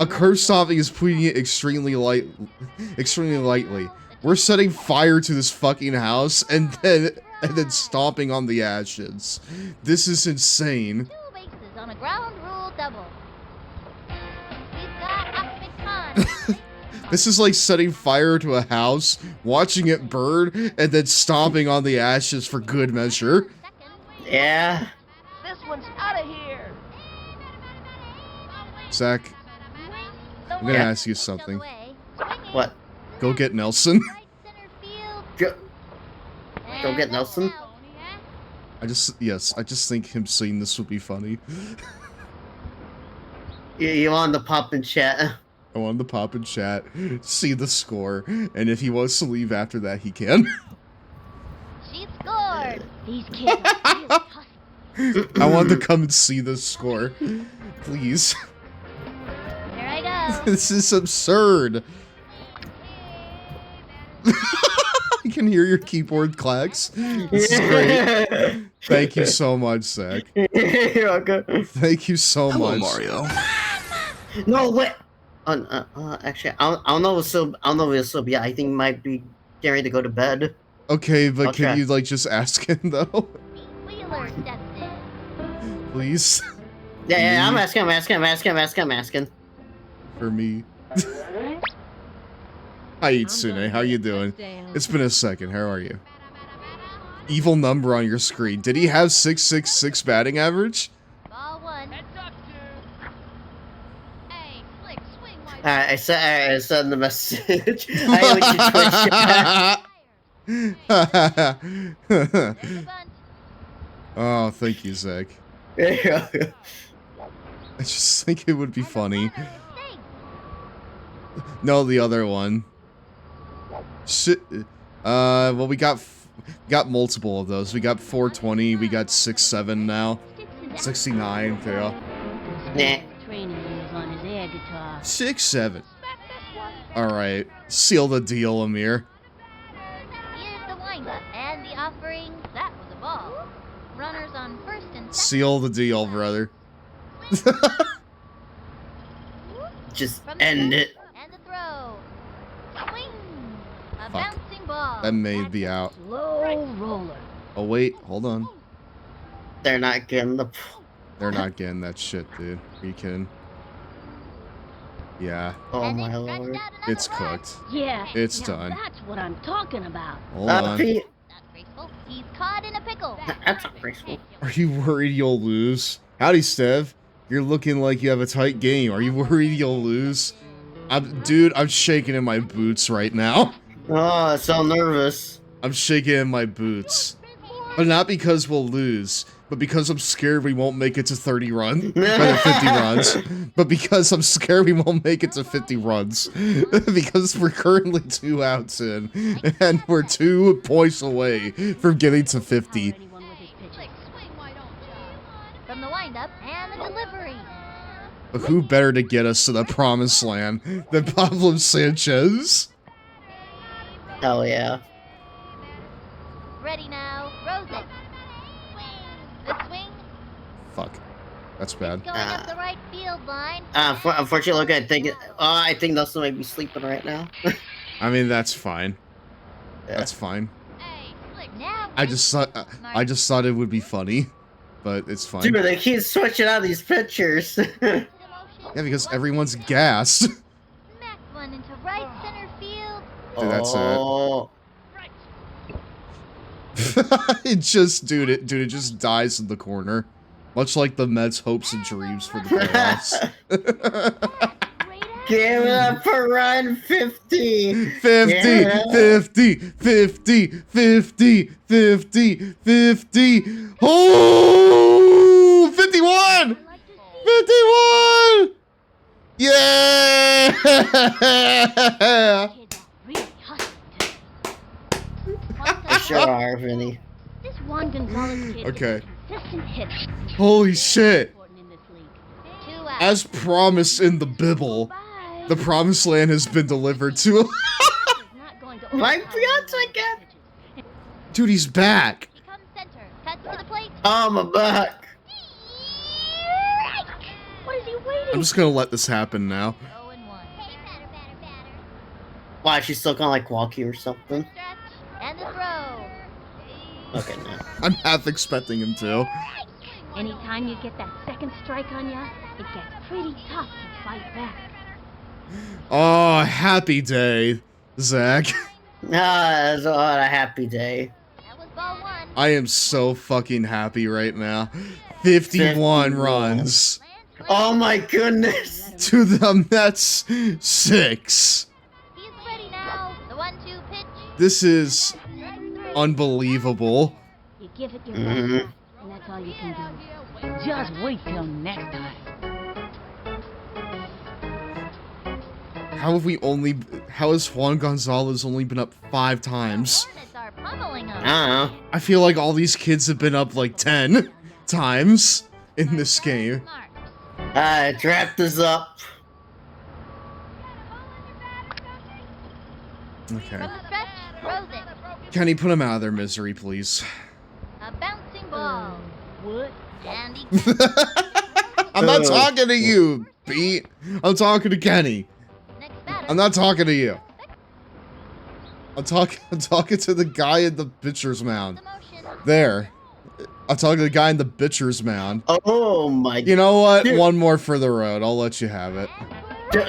S1: A curse stomping is putting it extremely lightly. We're setting fire to this fucking house and then stomping on the ashes. This is insane.
S17: 2 bases on a ground rule double. We've got Ahmed Khan.
S1: This is like setting fire to a house, watching it burn, and then stomping on the ashes for good measure.
S2: Yeah.
S5: This one's out of here.
S1: Zach, I'm gonna ask you something.
S2: What?
S1: Go get Nelson.
S2: Go get Nelson?
S1: I just think him saying this would be funny.
S2: You want to pop in chat?
S1: I want to pop in chat, see the score, and if he wants to leave after that, he can.
S17: She scored. These kids are real pussy.
S1: I want to come and see this score. Please.
S17: Here I go.
S1: This is absurd. I can hear your keyboard clacks. This is great. Thank you so much, Zach.
S2: You're welcome.
S1: Thank you so much.
S21: Mario.
S2: No, wait. Actually, I don't know if it'll still be. I think it might be getting ready to go to bed.
S1: Okay, but
S2: Okay.
S1: can you like just ask him though?
S17: Wheeler steps in.
S1: Please.
S2: Yeah, I'm asking.
S1: For me. Hi, Itsune. How you doing? It's been a second. How are you? Evil number on your screen. Did he have 666 batting average?
S17: Ball one. Hey, Slick, swing wide.
S2: I sent the message. I
S1: Twitch. Oh, thank you, Zach. I just think it would be funny. No, the other one. Shit. Well, we got multiple of those. We got 420. We got 6-7 now. 69. Yeah.
S18: Training wheels on his air guitar.
S1: 6-7. All right. Seal the deal, Amir.
S17: Here's the windup and the offering. That was a ball. Runners on first and second.
S1: Seal the deal, brother.
S2: Just end it.
S17: And the throw. Swing. A
S1: Fuck.
S17: bouncing ball.
S1: That may be out.
S18: Slow roller.
S1: Oh, wait. Hold on.
S2: They're not getting the.
S1: They're not getting that shit, dude. Are you kidding? Yeah.
S2: Oh my lord.
S1: It's cooked.
S18: Yeah.
S1: It's
S18: now
S1: done.
S18: That's what I'm talking about.
S1: Hold on.
S2: Pete.
S17: He's caught in a pickle.
S2: That's not graceful.
S1: Are you worried you'll lose? Howdy, Stev. You're looking like you have a tight game. Are you worried you'll lose? Dude, I'm shaking in my boots right now.
S2: Oh, so nervous.
S1: I'm shaking in my boots. But not because we'll lose, but because I'm scared we won't make it to 30 runs, 50 runs. But because I'm scared we won't make it to 50 runs. Because we're currently 2 outs in, and we're 2 points away from getting to 50.
S17: From the windup and the delivery.
S1: But who better to get us to the promised land than Pablo Sanchez?
S2: Hell yeah.
S17: Ready now. Rose it. The swing.
S1: Fuck. That's bad.
S17: Going up the right field line.
S2: Unfortunately, look, I think Nelson might be sleeping right now.
S1: I mean, that's fine. That's fine.
S17: Now
S1: I just thought it would be funny, but it's fine.
S2: Dude, they keep switching out these pictures.
S1: Yeah, because everyone's gassed.
S17: Smack one into right center field.
S1: Dude, that's
S2: Oh.
S1: it just, dude, it just dies in the corner. Much like the Mets' hopes and dreams for the playoffs.
S2: Give it up for run 50.
S1: 50,
S2: Yeah.
S1: 50, 50, 50, 50, 50. Oh, 51! 51! Yeah!
S2: They sure are, Vinny.
S18: This Juan Gonzalez kid
S1: Okay.
S18: is a consistent hitter.
S1: Holy shit.
S17: 2 outs.
S1: As promised in the Bible, the promised land has been delivered to.
S2: My fiance again.
S1: Dude, he's back.
S17: Becomes center. Cuts to the plate.
S2: Oh, my back.
S18: What is he waiting
S1: I'm just gonna let this happen now.
S17: 0-1.
S2: Why, she's still kind of like walkie or something?
S17: Stretch and the throw.
S2: Okay, no.
S1: I'm half expecting him to.
S18: Anytime you get that second strike on ya, it gets pretty tough to fight back.
S1: Oh, happy day, Zach.
S2: Ah, what a happy day.
S17: That was ball one.
S1: I am so fucking happy right now. 51 runs
S2: Oh my goodness.
S1: to the Mets 6.
S17: He's ready now. The 1-2 pitch.
S1: This is unbelievable.
S18: You give it your
S2: Mhm.
S18: best, and that's all you can do. Just wait till next time.
S1: How has Juan Gonzalez only been up 5 times?
S17: Hornets are pummeling
S2: I
S17: him.
S2: don't know.
S1: I feel like all these kids have been up like 10. times in this game.
S2: Alright, wrap this up.
S1: Okay.
S17: Stretch, throws it.
S1: Kenny, put him out of their misery, please.
S17: A bouncing ball.
S6: What?
S17: And he
S1: I'm not talking to you, Pete. I'm talking to Kenny. I'm not talking to you. I'm talking to the guy in the pitcher's mound. There. I'm talking to the guy in the pitcher's mound.
S2: Oh my god.
S1: You know what?
S2: Dude.
S1: One more for the road. I'll let you have it.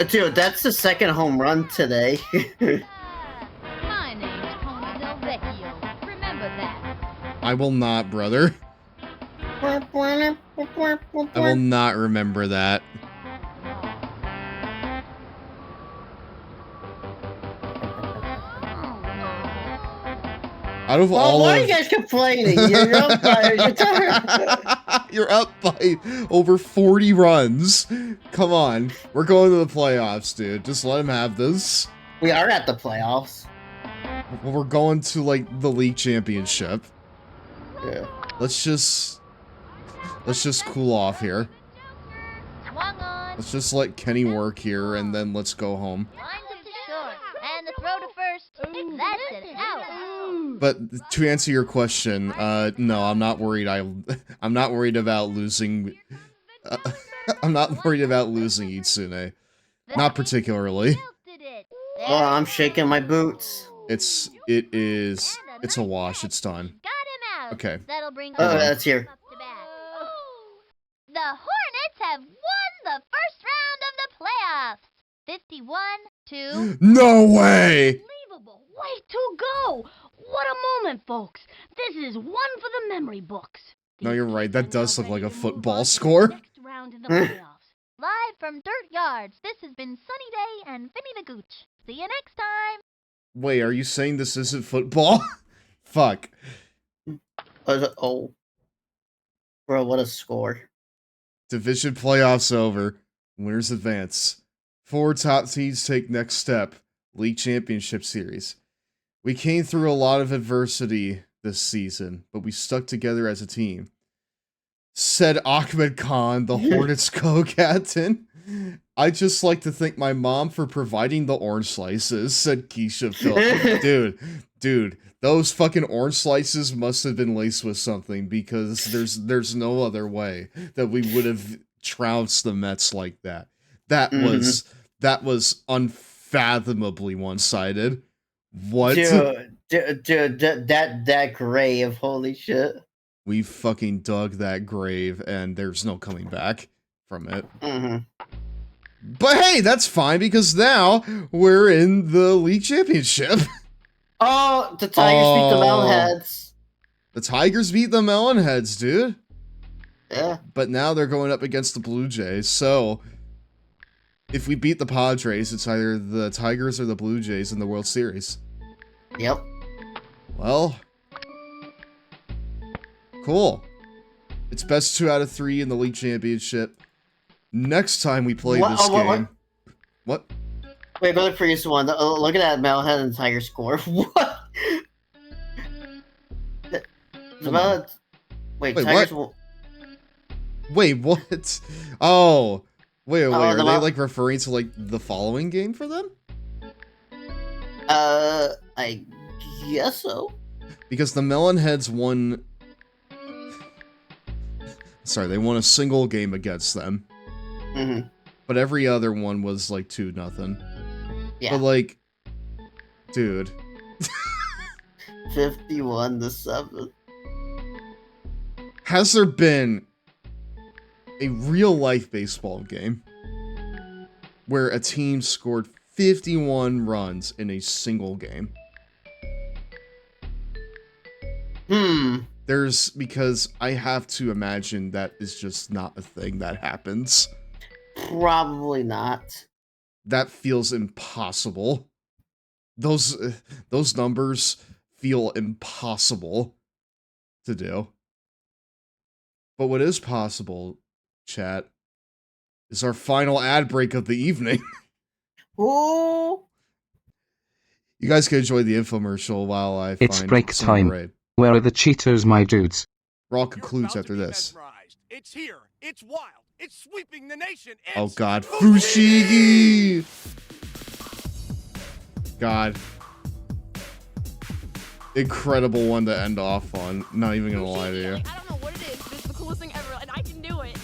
S2: Dude, that's the second home run today.
S5: My name's Tony Del Vecchio. Remember that.
S1: I will not, brother. I will not remember that. Out of all
S2: why
S1: of...
S2: are you guys complaining? You're up by,
S1: You're up by over 40 runs. Come on. We're going to the playoffs, dude. Just let him have this.
S2: We are at the playoffs.
S1: Well, we're going to, like, the league championship.
S2: Yeah.
S1: Let's just cool off here.
S17: swung on.
S1: Let's just let Kenny work here, and then let's go home.
S17: Lines it to short. And the throw to first. That's it. Out.
S1: But to answer your question, no, I'm not worried. I'm not worried about losing. I'm not worried about losing Itsune. Not particularly.
S2: Oh, I'm shaking my boots.
S1: It's a wash. It's done. Okay.
S17: That'll bring
S2: Oh, that's here.
S17: The Hornets have won the first round of the playoffs. 51-2.
S1: No way!
S6: Unbelievable. Way to go! What a moment, folks. This is one for the memory books.
S1: No, you're right. That does look like a football score.
S6: Next round in the playoffs.
S17: Live from Dirt Yards, this has been Sunny Day and Vinny the Gooch. See you next time.
S1: Wait, are you saying this isn't football? Fuck.
S2: Oh. Bro, what a score.
S1: Division playoffs over. Winners advance. 4 top teams take next step. League Championship Series. We came through a lot of adversity this season, but we stuck together as a team. Said Ahmed Khan, the Hornets co-captain. I'd just like to thank my mom for providing the orange slices, said Keisha Phil. Dude, those fucking orange slices must have been laced with something, because there's no other way that we would have trounced the Mets like that. That was unfathomably one-sided. What?
S2: Dude, that grave, holy shit.
S1: We fucking dug that grave, and there's no coming back from it. But hey, that's fine, because now we're in the league championship.
S2: Oh, the Tigers beat the Melonheads.
S1: The Tigers beat the Melonheads, dude.
S2: Yeah.
S1: But now they're going up against the Blue Jays, so if we beat the Padres, it's either the Tigers or the Blue Jays in the World Series.
S2: Yep.
S1: Well, cool. It's best 2 out of 3 in the league championship. Next time we play this game... What?
S2: Wait, go to the previous one. Look at that Melonhead and Tiger score. What? Wait, Tigers
S1: what? Wait, what? Oh. Wait, are they, like, referring to, like, the following game for them?
S2: I guess so.
S1: Because the Melonheads won... Sorry, they won a single game against them. But every other one was, like, 2-0.
S2: Yeah.
S1: But, like... Dude.
S2: 51-7.
S1: Has there been a real-life baseball game where a team scored 51 runs in a single game? Because I have to imagine that is just not a thing that happens.
S2: Probably not.
S1: That feels impossible. Those numbers feel impossible to do. But what is possible, chat, is our final ad break of the evening.
S2: Ooh.
S1: You guys can enjoy the infomercial while I find
S4: It's break time. Where are the Cheetos, my dudes?
S1: Raw concludes after this.
S3: surprised. It's here. It's wild. It's sweeping the nation. It's
S1: Oh God, Fushigi! God. Incredible one to end off on. Not even gonna lie to you.
S8: I don't know what it is, but it's the coolest thing ever, and I can do it.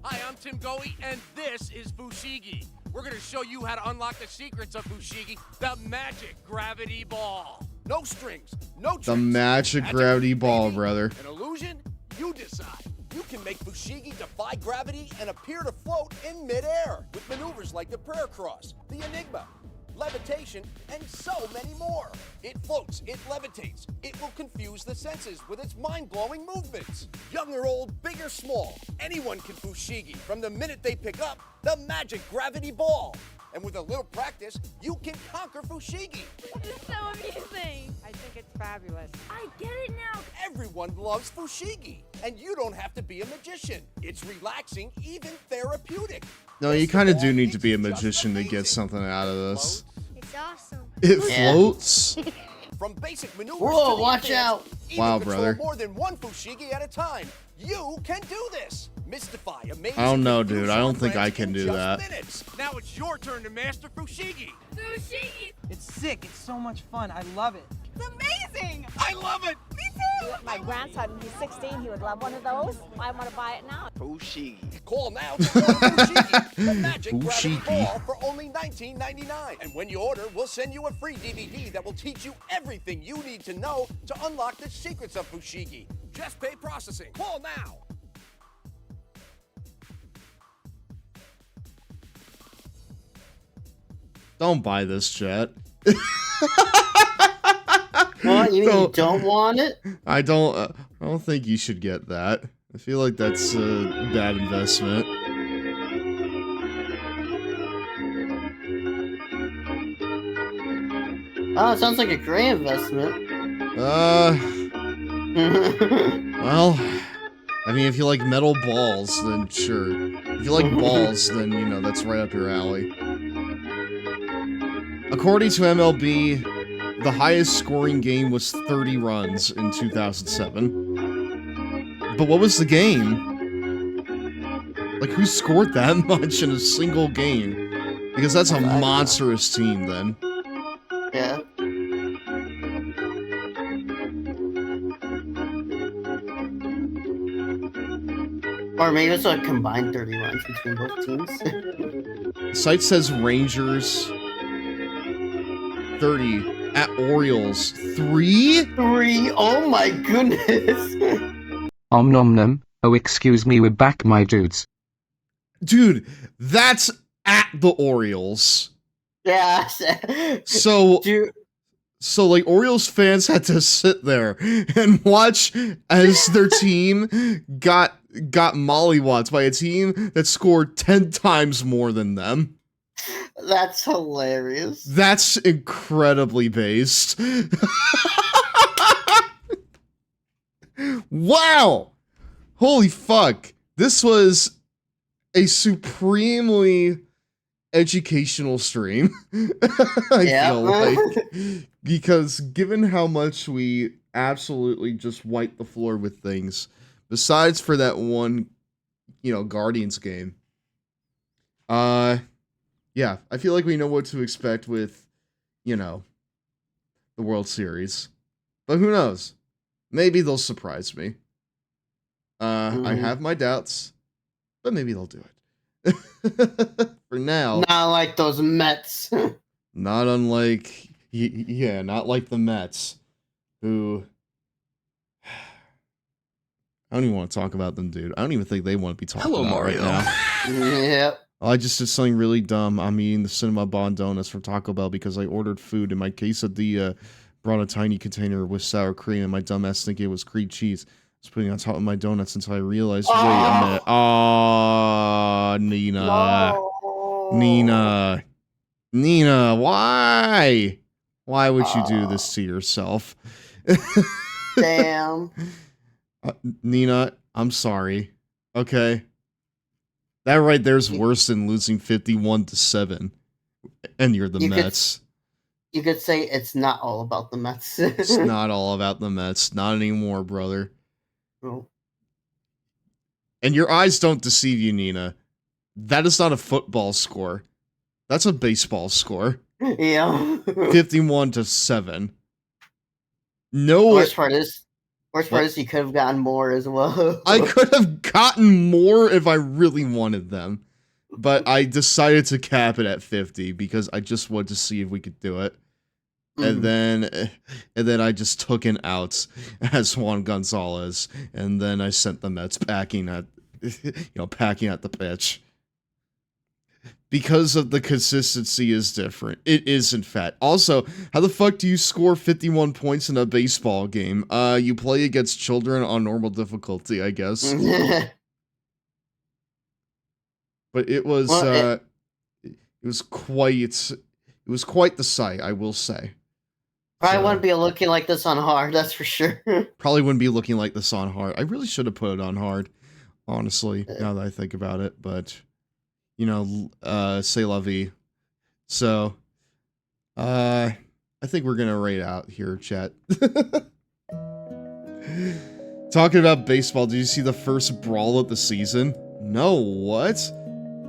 S3: Hi, I'm Tim Goey, and this is Fushigi. We're gonna show you how to unlock the secrets of Fushigi, the magic gravity ball. No strings, no tricks.
S1: The magic gravity ball, brother.
S3: An illusion? You decide. You can make Fushigi defy gravity and appear to float in midair with maneuvers like the prayer cross, the enigma, levitation, and so many more. It floats, it levitates, it will confuse the senses with its mind-blowing movements. Young or old, big or small, anyone can Fushigi from the minute they pick up the magic gravity ball. And with a little practice, you can conquer Fushigi.
S8: This is so amusing.
S9: I think it's fabulous.
S8: I get it now.
S3: Everyone loves Fushigi, and you don't have to be a magician. It's relaxing, even therapeutic.
S1: No, you kind of do need to be a magician to get something out of this.
S8: It's awesome.
S1: It floats?
S3: From basic maneuvers
S2: Whoa,
S3: to
S2: watch out.
S1: Wow,
S3: control
S1: brother.
S3: more than one Fushigi at a time. You can do this. Mystify, amaze.
S1: I don't know, dude. I don't think I can do that.
S3: Minutes. Now it's your turn to master Fushigi.
S8: Fushigi!
S9: It's sick. It's so much fun. I love it.
S8: It's amazing!
S3: I love it.
S8: Me too!
S23: My grandson, he's 16, he would love one of those. I want to buy it now.
S3: Fushigi. Call now to order Fushigi, the magic gravity
S1: Fushigi.
S3: ball for only $19.99. And when you order, we'll send you a free DVD that will teach you everything you need to know to unlock the secrets of Fushigi. Just pay processing. Call now.
S1: Don't buy this, chat.
S2: What? You mean you don't want it?
S1: I don't think you should get that. I feel like that's a bad investment.
S2: Oh, it sounds like a great investment.
S1: Well, I mean, if you like metal balls, then sure. If you like balls, then, you know, that's right up your alley. According to MLB, the highest scoring game was 30 runs in 2007. But what was the game? Like, who scored that much in a single game? Because that's a monstrous team, then.
S2: Yeah. Or maybe it's a combined 30 runs between both teams.
S1: Site says Rangers 30 at Orioles 3?
S2: 3? Oh my goodness.
S4: Om nom nom. Oh, excuse me, we're back, my dudes.
S1: Dude, that's at the Orioles.
S2: Yeah.
S1: So,
S2: Dude.
S1: so like Orioles fans had to sit there and watch as their team got mollywopped by a team that scored 10 times more than them.
S2: That's hilarious.
S1: That's incredibly based. Wow! Holy fuck. This was a supremely educational stream. I feel like. Because given how much we absolutely just wiped the floor with things, besides for that one, you know, Guardians game. Yeah, I feel like we know what to expect with, you know, the World Series. But who knows? Maybe they'll surprise me. I have my doubts, but maybe they'll do it. For now.
S2: Not like those Mets.
S1: Not unlike, yeah, not like the Mets, who, I don't even want to talk about them, dude. I don't even think they want to be talking about
S22: Mario.
S1: right now.
S2: Yep.
S1: I just did something really dumb. I'm eating the Cinema Bon Donuts from Taco Bell because I ordered food and my quesadilla brought a tiny container with sour cream and my dumbass thinking it was cream cheese. I was putting it on top of my donuts until I realized, wait a minute. Oh, Nina.
S2: No.
S1: Nina, why? Why would you do this to yourself?
S2: Damn.
S1: Nina, I'm sorry. Okay? That right there's worse than losing 51-7. And you're the Mets.
S2: You could say it's not all about the Mets.
S1: It's not all about the Mets. Not anymore, brother.
S2: No.
S1: And your eyes don't deceive you, Nina. That is not a football score. That's a baseball score.
S2: Yeah.
S1: 51-7. No.
S2: Worst part is you could have gotten more as well.
S1: I could have gotten more if I really wanted them. But I decided to cap it at 50 because I just wanted to see if we could do it. And then I just took an out as Juan Gonzalez, and then I sent the Mets packing at the pitch. Because of the consistency is different. It is, in fact. Also, how the fuck do you score 51 points in a baseball game? You play against children on normal difficulty, I guess. But it was quite the sight, I will say.
S2: Probably wouldn't be looking like this on hard, that's for sure.
S1: Probably wouldn't be looking like this on hard. I really should have put it on hard, honestly, now that I think about it. But, c'est la vie. So, I think we're going to rate out here, chat. Talking about baseball, did you see the first brawl of the season? No, what?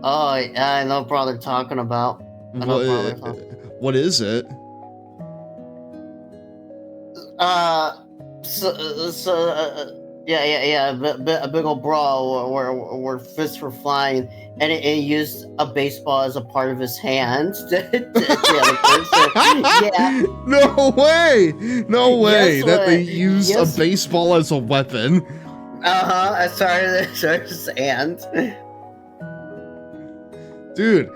S2: Oh, yeah, I know what they're talking about.
S1: What is it?
S2: A big old brawl where fists were flying, and it used a baseball as a part of his hand. Yeah.
S1: No way! No way that they used a
S2: Yes.
S1: baseball as a weapon.
S2: As far as his hand.
S1: Dude,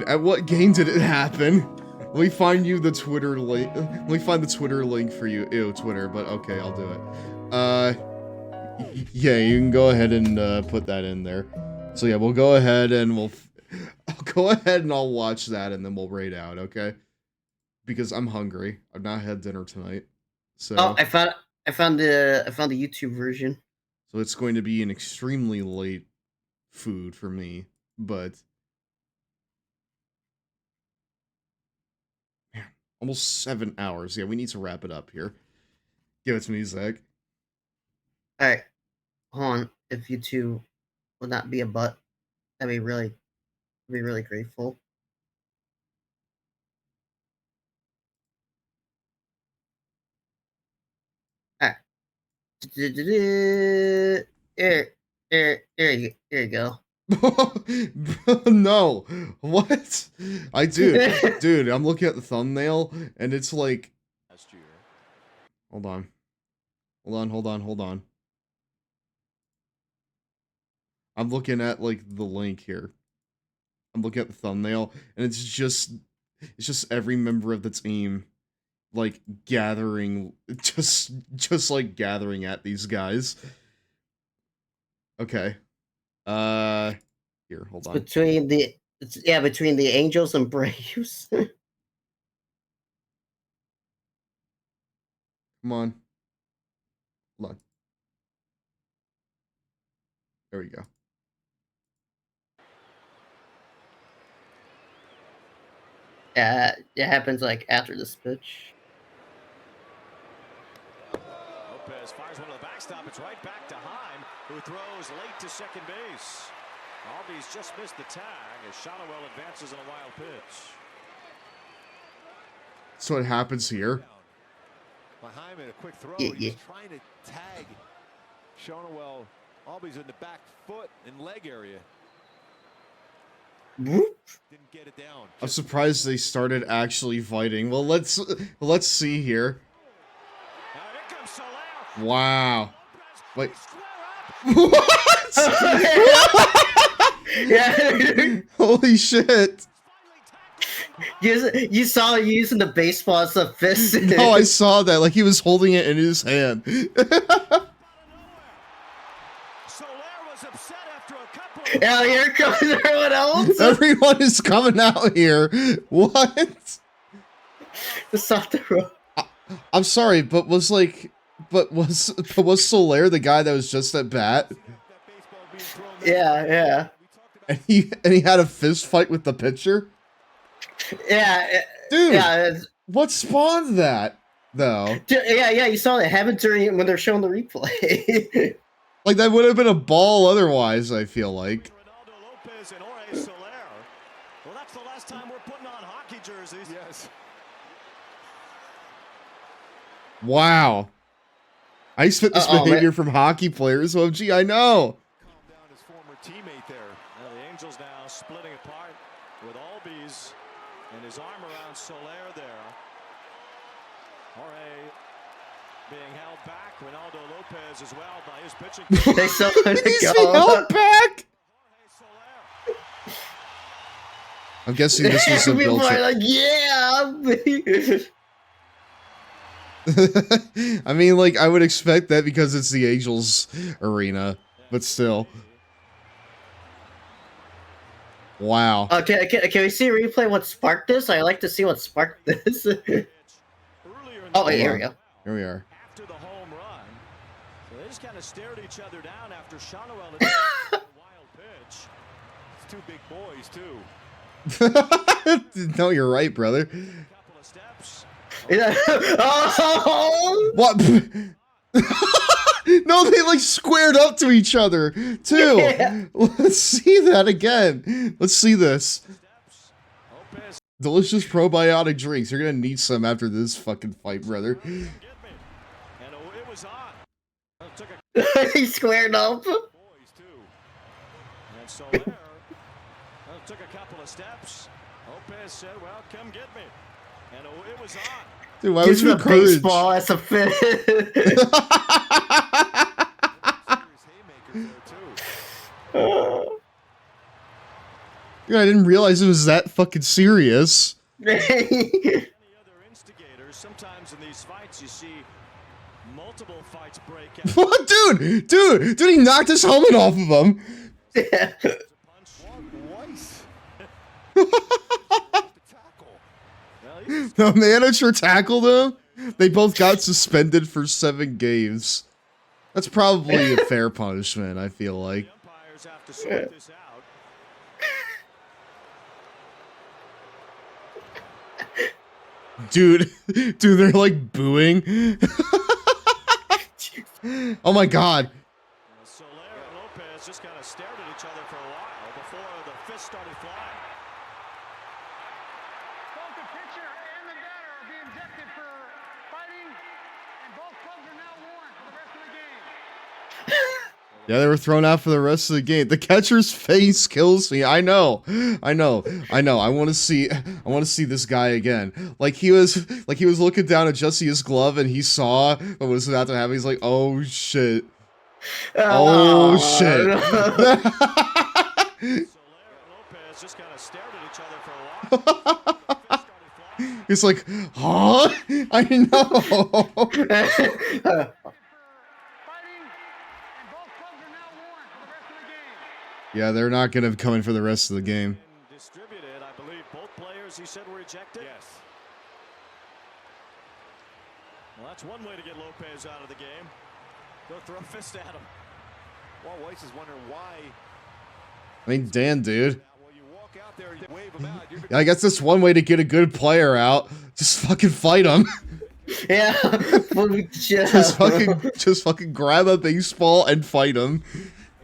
S1: at what game did it happen? Let me find you the Twitter link. Let me find the Twitter link for you. Ew, Twitter, but okay, I'll do it. Yeah, you can go ahead and put that in there. So yeah, we'll go ahead and I'll watch that and then we'll rate out, okay? Because I'm hungry. I've not had dinner tonight. So
S2: I found the YouTube version.
S1: So it's going to be an extremely late food for me, but man, almost 7 hours. Yeah, we need to wrap it up here. Give it to me, Zach.
S2: All right, hold on. If YouTube would not be a butt, I'd be really grateful. All right. Here you go.
S1: No, what? Dude, I'm looking at the thumbnail and it's like, hold on. I'm looking at like the link here. I'm looking at the thumbnail and it's just every member of the team like gathering, just like gathering at these guys. Okay. Here, hold on.
S2: Between the Angels and Braves.
S1: Come on. Hold on. There we go.
S2: Yeah, it happens like after this pitch.
S7: Lopez fires one to the backstop. It's right back to Heim, who throws late to second base. Albies just missed the tag as Shotwell advances on a wild pitch.
S1: So what happens here?
S7: Heim in a quick throw. He's trying to tag Shotwell. Albies in the back foot and leg area. Didn't get it down.
S1: I'm surprised they started actually fighting. Well, let's see here. Wow. Wait. What?
S2: Yeah.
S1: Holy shit.
S2: You saw him using the baseball as a fist.
S1: No, I saw that. Like he was holding it in his hand.
S2: Yeah, here comes everyone else.
S1: Everyone is coming out here. What?
S2: It's off the road.
S1: I'm sorry, but was Soler the guy that was just at bat?
S2: Yeah.
S1: And he had a fist fight with the pitcher?
S2: Yeah.
S1: Dude,
S2: yeah,
S1: what spawned that, though?
S2: Yeah, you saw it happen when they're showing the replay.
S1: Like, that would have been a ball otherwise, I feel like.
S7: Ronaldo Lopez and Jorge Soler. Well, that's the last time we're putting on hockey jerseys. Yes.
S1: Wow. I expect this behavior from hockey players, OMG, I know.
S7: Calm down his former teammate there. Now the Angels now splitting apart with Albies and his arm around Soler there. Jorge being held back. Ronaldo Lopez as well by his pitching.
S2: They still
S1: He's being held back. I'm guessing this was a
S2: People
S1: build.
S2: are like, yeah.
S1: I mean, like, I would expect that because it's the Angels arena, but still. Wow.
S2: Okay, can we see a replay what sparked this? I like to see what sparked this. Oh, wait, here we go.
S1: Here we are.
S7: After the home run, so they just kind of stared each other down after Shotwell had a wild pitch. It's two big boys too.
S1: No, you're right, brother.
S7: Couple of steps.
S2: Oh!
S1: What? No, they like squared up to each other too.
S2: Yeah.
S1: Let's see that again. Let's see this. Delicious probiotic drinks. You're gonna need some after this fucking fight, brother.
S7: And it was on. Took a
S2: He squared up.
S7: boys too. And Soler took a couple of steps. Lopez said, "Well, come get me." And it was on.
S1: Dude, why
S2: Gives
S1: would you
S2: him a
S1: encourage?
S2: baseball as a fit.
S1: Dude, I didn't realize it was that fucking serious.
S7: Any other instigators? Sometimes in these fights, you see multiple fights break out.
S1: What, dude, he knocked his helmet off of him. The manager tackled him. They both got suspended for 7 games. That's probably a fair punishment, I feel like.
S7: Umpires have to sort this out.
S1: Dude, they're like booing. Oh my god.
S7: Soler and Lopez just kind of stared at each other for a while before the fists started flying.
S12: Both the pitcher and the batter are being ejected for fighting, and both clubs are now warned for the rest of the game.
S1: Yeah, they were thrown out for the rest of the game. The catcher's face kills me. I know. I want to see this guy again. Like he was looking down at Jesse's glove and he saw what was about to happen. He's like, "Oh shit. Oh shit."
S7: Soler and Lopez just kind of stared at each other for a while.
S1: He's like, "Huh? I know." Yeah, they're not going to come in for the rest of the game.
S7: Distributed, I believe both players he said were ejected. Yes. Well, that's one way to get Lopez out of the game. Go throw a fist at him. Well, Weiss is wondering why.
S1: I mean, damn, dude. Yeah, I guess that's one way to get a good player out. Just fucking fight him.
S2: Yeah.
S1: just fucking grab a baseball and fight him.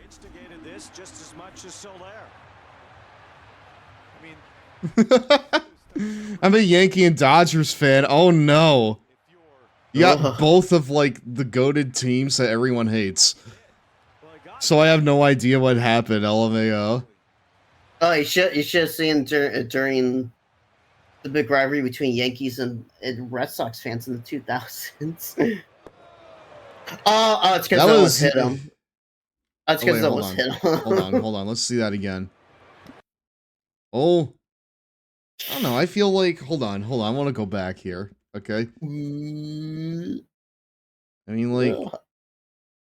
S7: Instigated this just as much as Soler. I mean,
S1: I'm a Yankee and Dodgers fan. Oh no. You got both of like the goated teams that everyone hates. So I have no idea what happened, LMAO.
S2: Oh, you should have seen during the big rivalry between Yankees and Red Sox fans in the 2000s. Oh, it's because someone hit him. That's because someone hit him.
S1: Hold on. Let's see that again. Oh. I don't know. I feel like... Hold on. I want to go back here. Okay? I mean, like...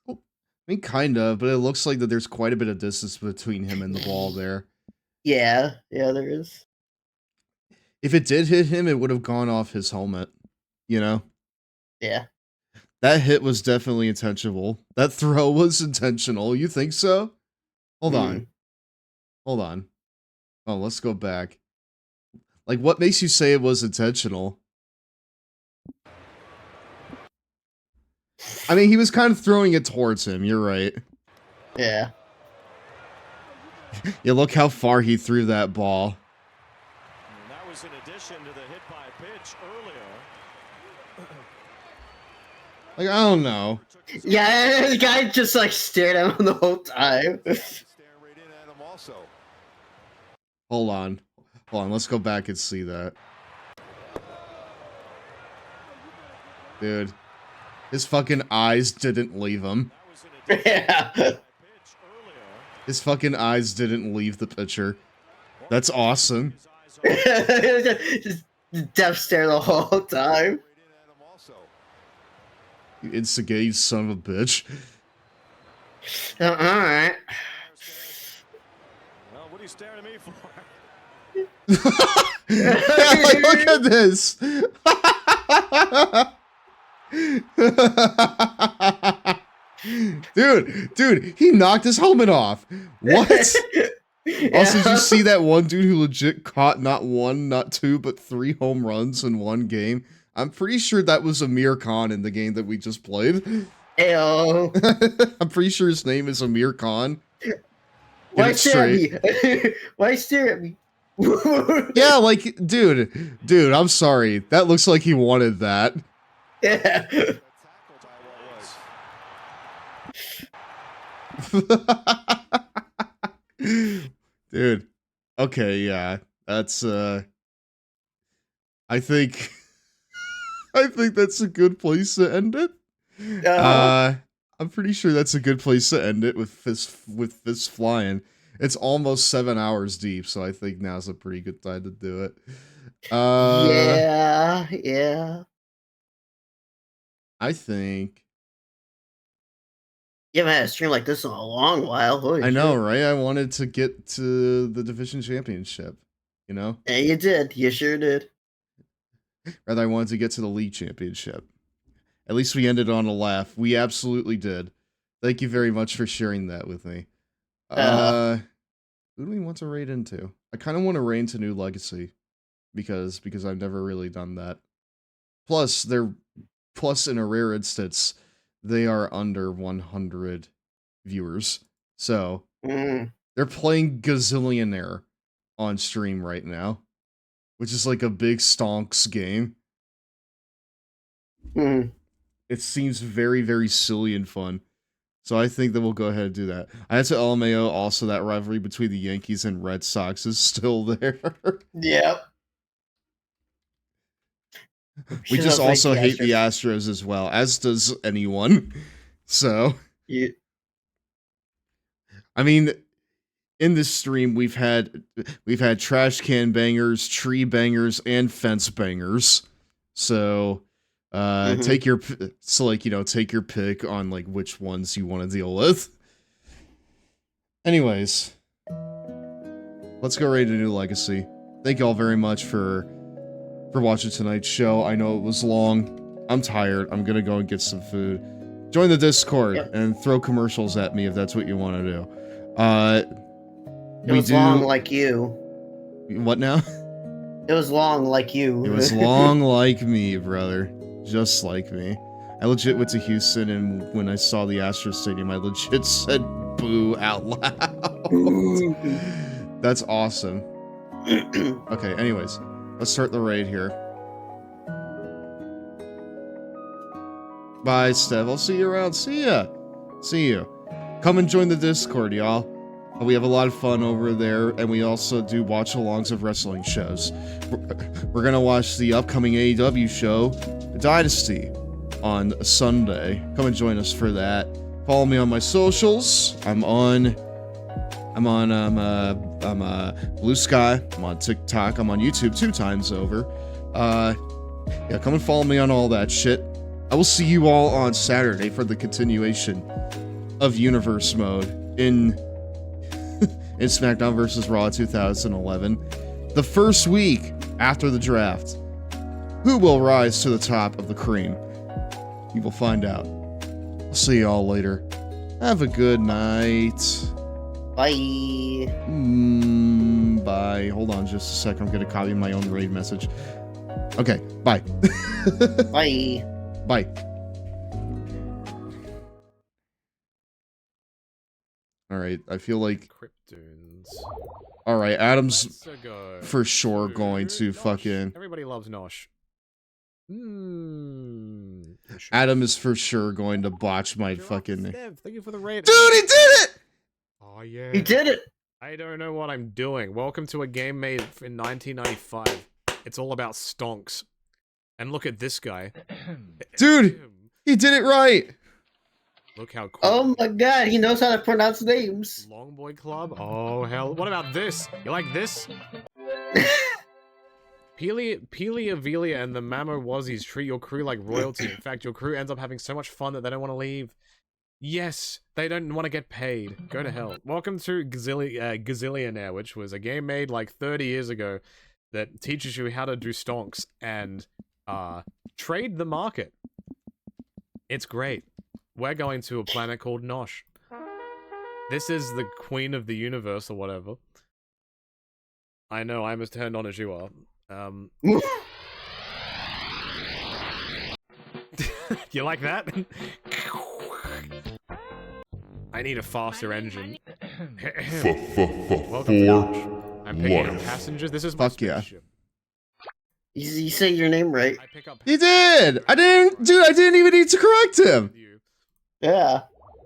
S1: I mean, kind of, but it looks like that there's quite a bit of distance between him and the ball there.
S2: Yeah, there is.
S1: If it did hit him, it would have gone off his helmet. You know?
S2: Yeah.
S1: That hit was definitely intentional. That throw was intentional. You think so? Hold on. Oh, let's go back. Like, what makes you say it was intentional? I mean, he was kind of throwing it towards him. You're right.
S2: Yeah.
S1: Yeah, look how far he threw that ball.
S7: And that was in addition to the hit by pitch earlier.
S1: Like, I don't know.
S2: Yeah, the guy just like stared at him the whole time.
S1: Hold on. Let's go back and see that. Dude. His fucking eyes didn't leave him.
S2: Yeah.
S1: His fucking eyes didn't leave the pitcher. That's awesome.
S2: Just death stare the whole time.
S1: You instigate, son of a bitch.
S2: Alright.
S7: Well, what are you staring at me for?
S1: Like, look at this. Dude, he knocked his helmet off. What? Also, did you see that one dude who legit caught not one, not two, but 3 home runs in one game? I'm pretty sure that was Amir Khan in the game that we just played.
S2: Ayo.
S1: I'm pretty sure his name is Amir Khan.
S2: Why stare at me? Why stare at me?
S1: Yeah, like, dude, I'm sorry. That looks like he wanted that.
S2: Yeah.
S1: Dude. Okay, yeah. That's I think that's a good place to end it. I'm pretty sure that's a good place to end it with fist flying. It's almost 7 hours deep, so I think now's a pretty good time to do it.
S2: Yeah.
S1: I think.
S2: You haven't had a stream like this in a long while. Holy
S1: I know,
S2: shit.
S1: right? I wanted to get to the division championship, you know?
S2: Yeah, you did. You sure did.
S1: Rather, I wanted to get to the league championship. At least we ended on a laugh. We absolutely did. Thank you very much for sharing that with me. Who do we want to raid into? I kind of want to raid into New Legacy because I've never really done that. Plus, in a rare instance, they are under 100 viewers. So, they're playing Gazillionaire on stream right now, which is like a big stonks game. It seems very, very silly and fun. So I think that we'll go ahead and do that. I had to LMAO also that rivalry between the Yankees and Red Sox is still there.
S2: Yep.
S1: We just also hate the Astros as well, as does anyone. So,
S2: yeah.
S1: I mean, in this stream we've had trash can bangers, tree bangers, and fence bangers. So, take your pick on like which ones you want to deal with. Anyways, let's go right into New Legacy. Thank y'all very much for watching tonight's show. I know it was long. I'm tired. I'm gonna go and get some food. Join the Discord and throw commercials at me if that's what you want to do.
S2: It was long like you.
S1: What now?
S2: It was long like you.
S1: It was long like me, brother. Just like me. I legit went to Houston, and when I saw the Astros Stadium, I legit said boo out loud. That's awesome. Okay, anyways. Let's start the raid here. Bye, Steph. I'll see you around. See ya. See you. Come and join the Discord, y'all. We have a lot of fun over there, and we also do watch-alongs of wrestling shows. We're gonna watch the upcoming AEW show, Dynasty, on Sunday. Come and join us for that. Follow me on my socials. I'm on Blue Sky. I'm on TikTok. I'm on YouTube 2 times over. Yeah, come and follow me on all that shit. I will see you all on Saturday for the continuation of Universe Mode in SmackDown vs. Raw 2011. The first week after the draft. Who will rise to the top of the cream? You will find out. I'll see you all later. Have a good night.
S2: Bye.
S1: Bye. Hold on just a second. I'm going to copy my own raid message. Okay. Bye.
S2: Bye.
S1: Bye. All right, I feel like.
S13: Cryptoons.
S1: All right, Adam's
S13: Let's go
S1: for sure going to
S13: Nosh.
S1: fucking.
S13: Everybody loves Nosh.
S1: Adam is for sure going to botch my fucking.
S13: Steph, thank you for the raid.
S1: Dude, he did it!
S13: Oh yeah.
S2: He did it.
S13: I don't know what I'm doing. Welcome to a game made in 1995. It's all about stonks. And look at this guy.
S1: Dude, he did it right.
S13: Look how cool.
S2: Oh my god, he knows how to pronounce names.
S13: Long Boy Club? Oh hell. What about this? You like this? Pelia Velia and the Mamo Wazzies treat your crew like royalty. In fact, your crew ends up having so much fun that they don't want to leave. Yes, they don't want to get paid. Go to hell. Welcome to Gazillionaire, which was a game made like 30 years ago that teaches you how to do stonks and trade the market. It's great. We're going to a planet called Nosh. This is the queen of the universe or whatever. I know, I'm as turned on as you are. You like that? I need a faster engine. Welcome to Nosh. I'm picking up passengers. This is my spaceship.
S2: You say your name right.
S1: He did! I didn't even need to correct him!
S2: Yeah.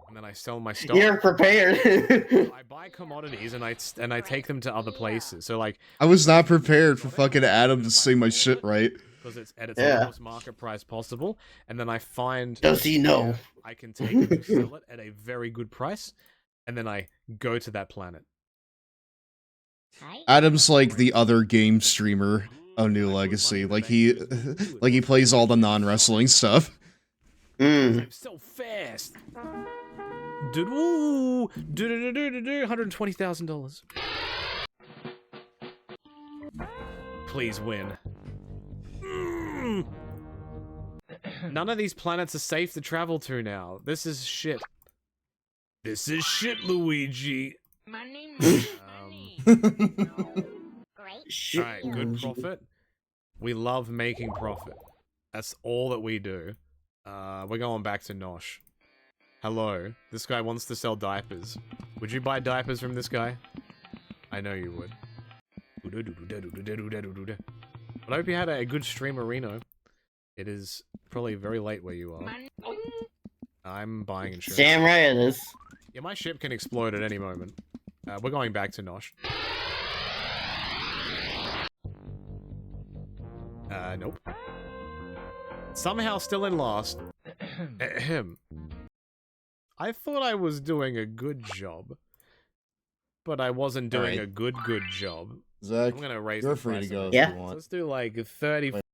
S13: And then I sell my stock.
S2: You're prepared.
S13: I buy commodities and I take them to other places. So like
S1: I was not prepared for fucking Adam to say my shit right.
S13: because it's at its lowest market price possible, and then I find
S2: Does he know?
S13: I can take it and sell it at a very good price, and then I go to that planet.
S1: Adam's like the other game streamer of New Legacy. Like he plays all the non-wrestling stuff.
S13: I'm so fast. $120,000. Please win. None of these planets are safe to travel to now. This is shit. This is shit, Luigi. Alright, good profit. We love making profit. That's all that we do. We're going back to Nosh. Hello. This guy wants to sell diapers. Would you buy diapers from this guy? I know you would. But I hope you had a good stream, Reno. It is probably very late where you are. I'm buying insurance.
S2: Damn right it is.
S13: Yeah, my ship can explode at any moment. We're going back to Nosh. Nope. Somehow still in last. Ahem. I thought I was doing a good job. But I wasn't doing a good job.
S1: Zach,
S13: I'm gonna raise
S1: you're
S13: the
S1: free
S13: price
S1: to go
S13: of
S1: if
S13: this.
S1: you want.
S13: Let's do like 30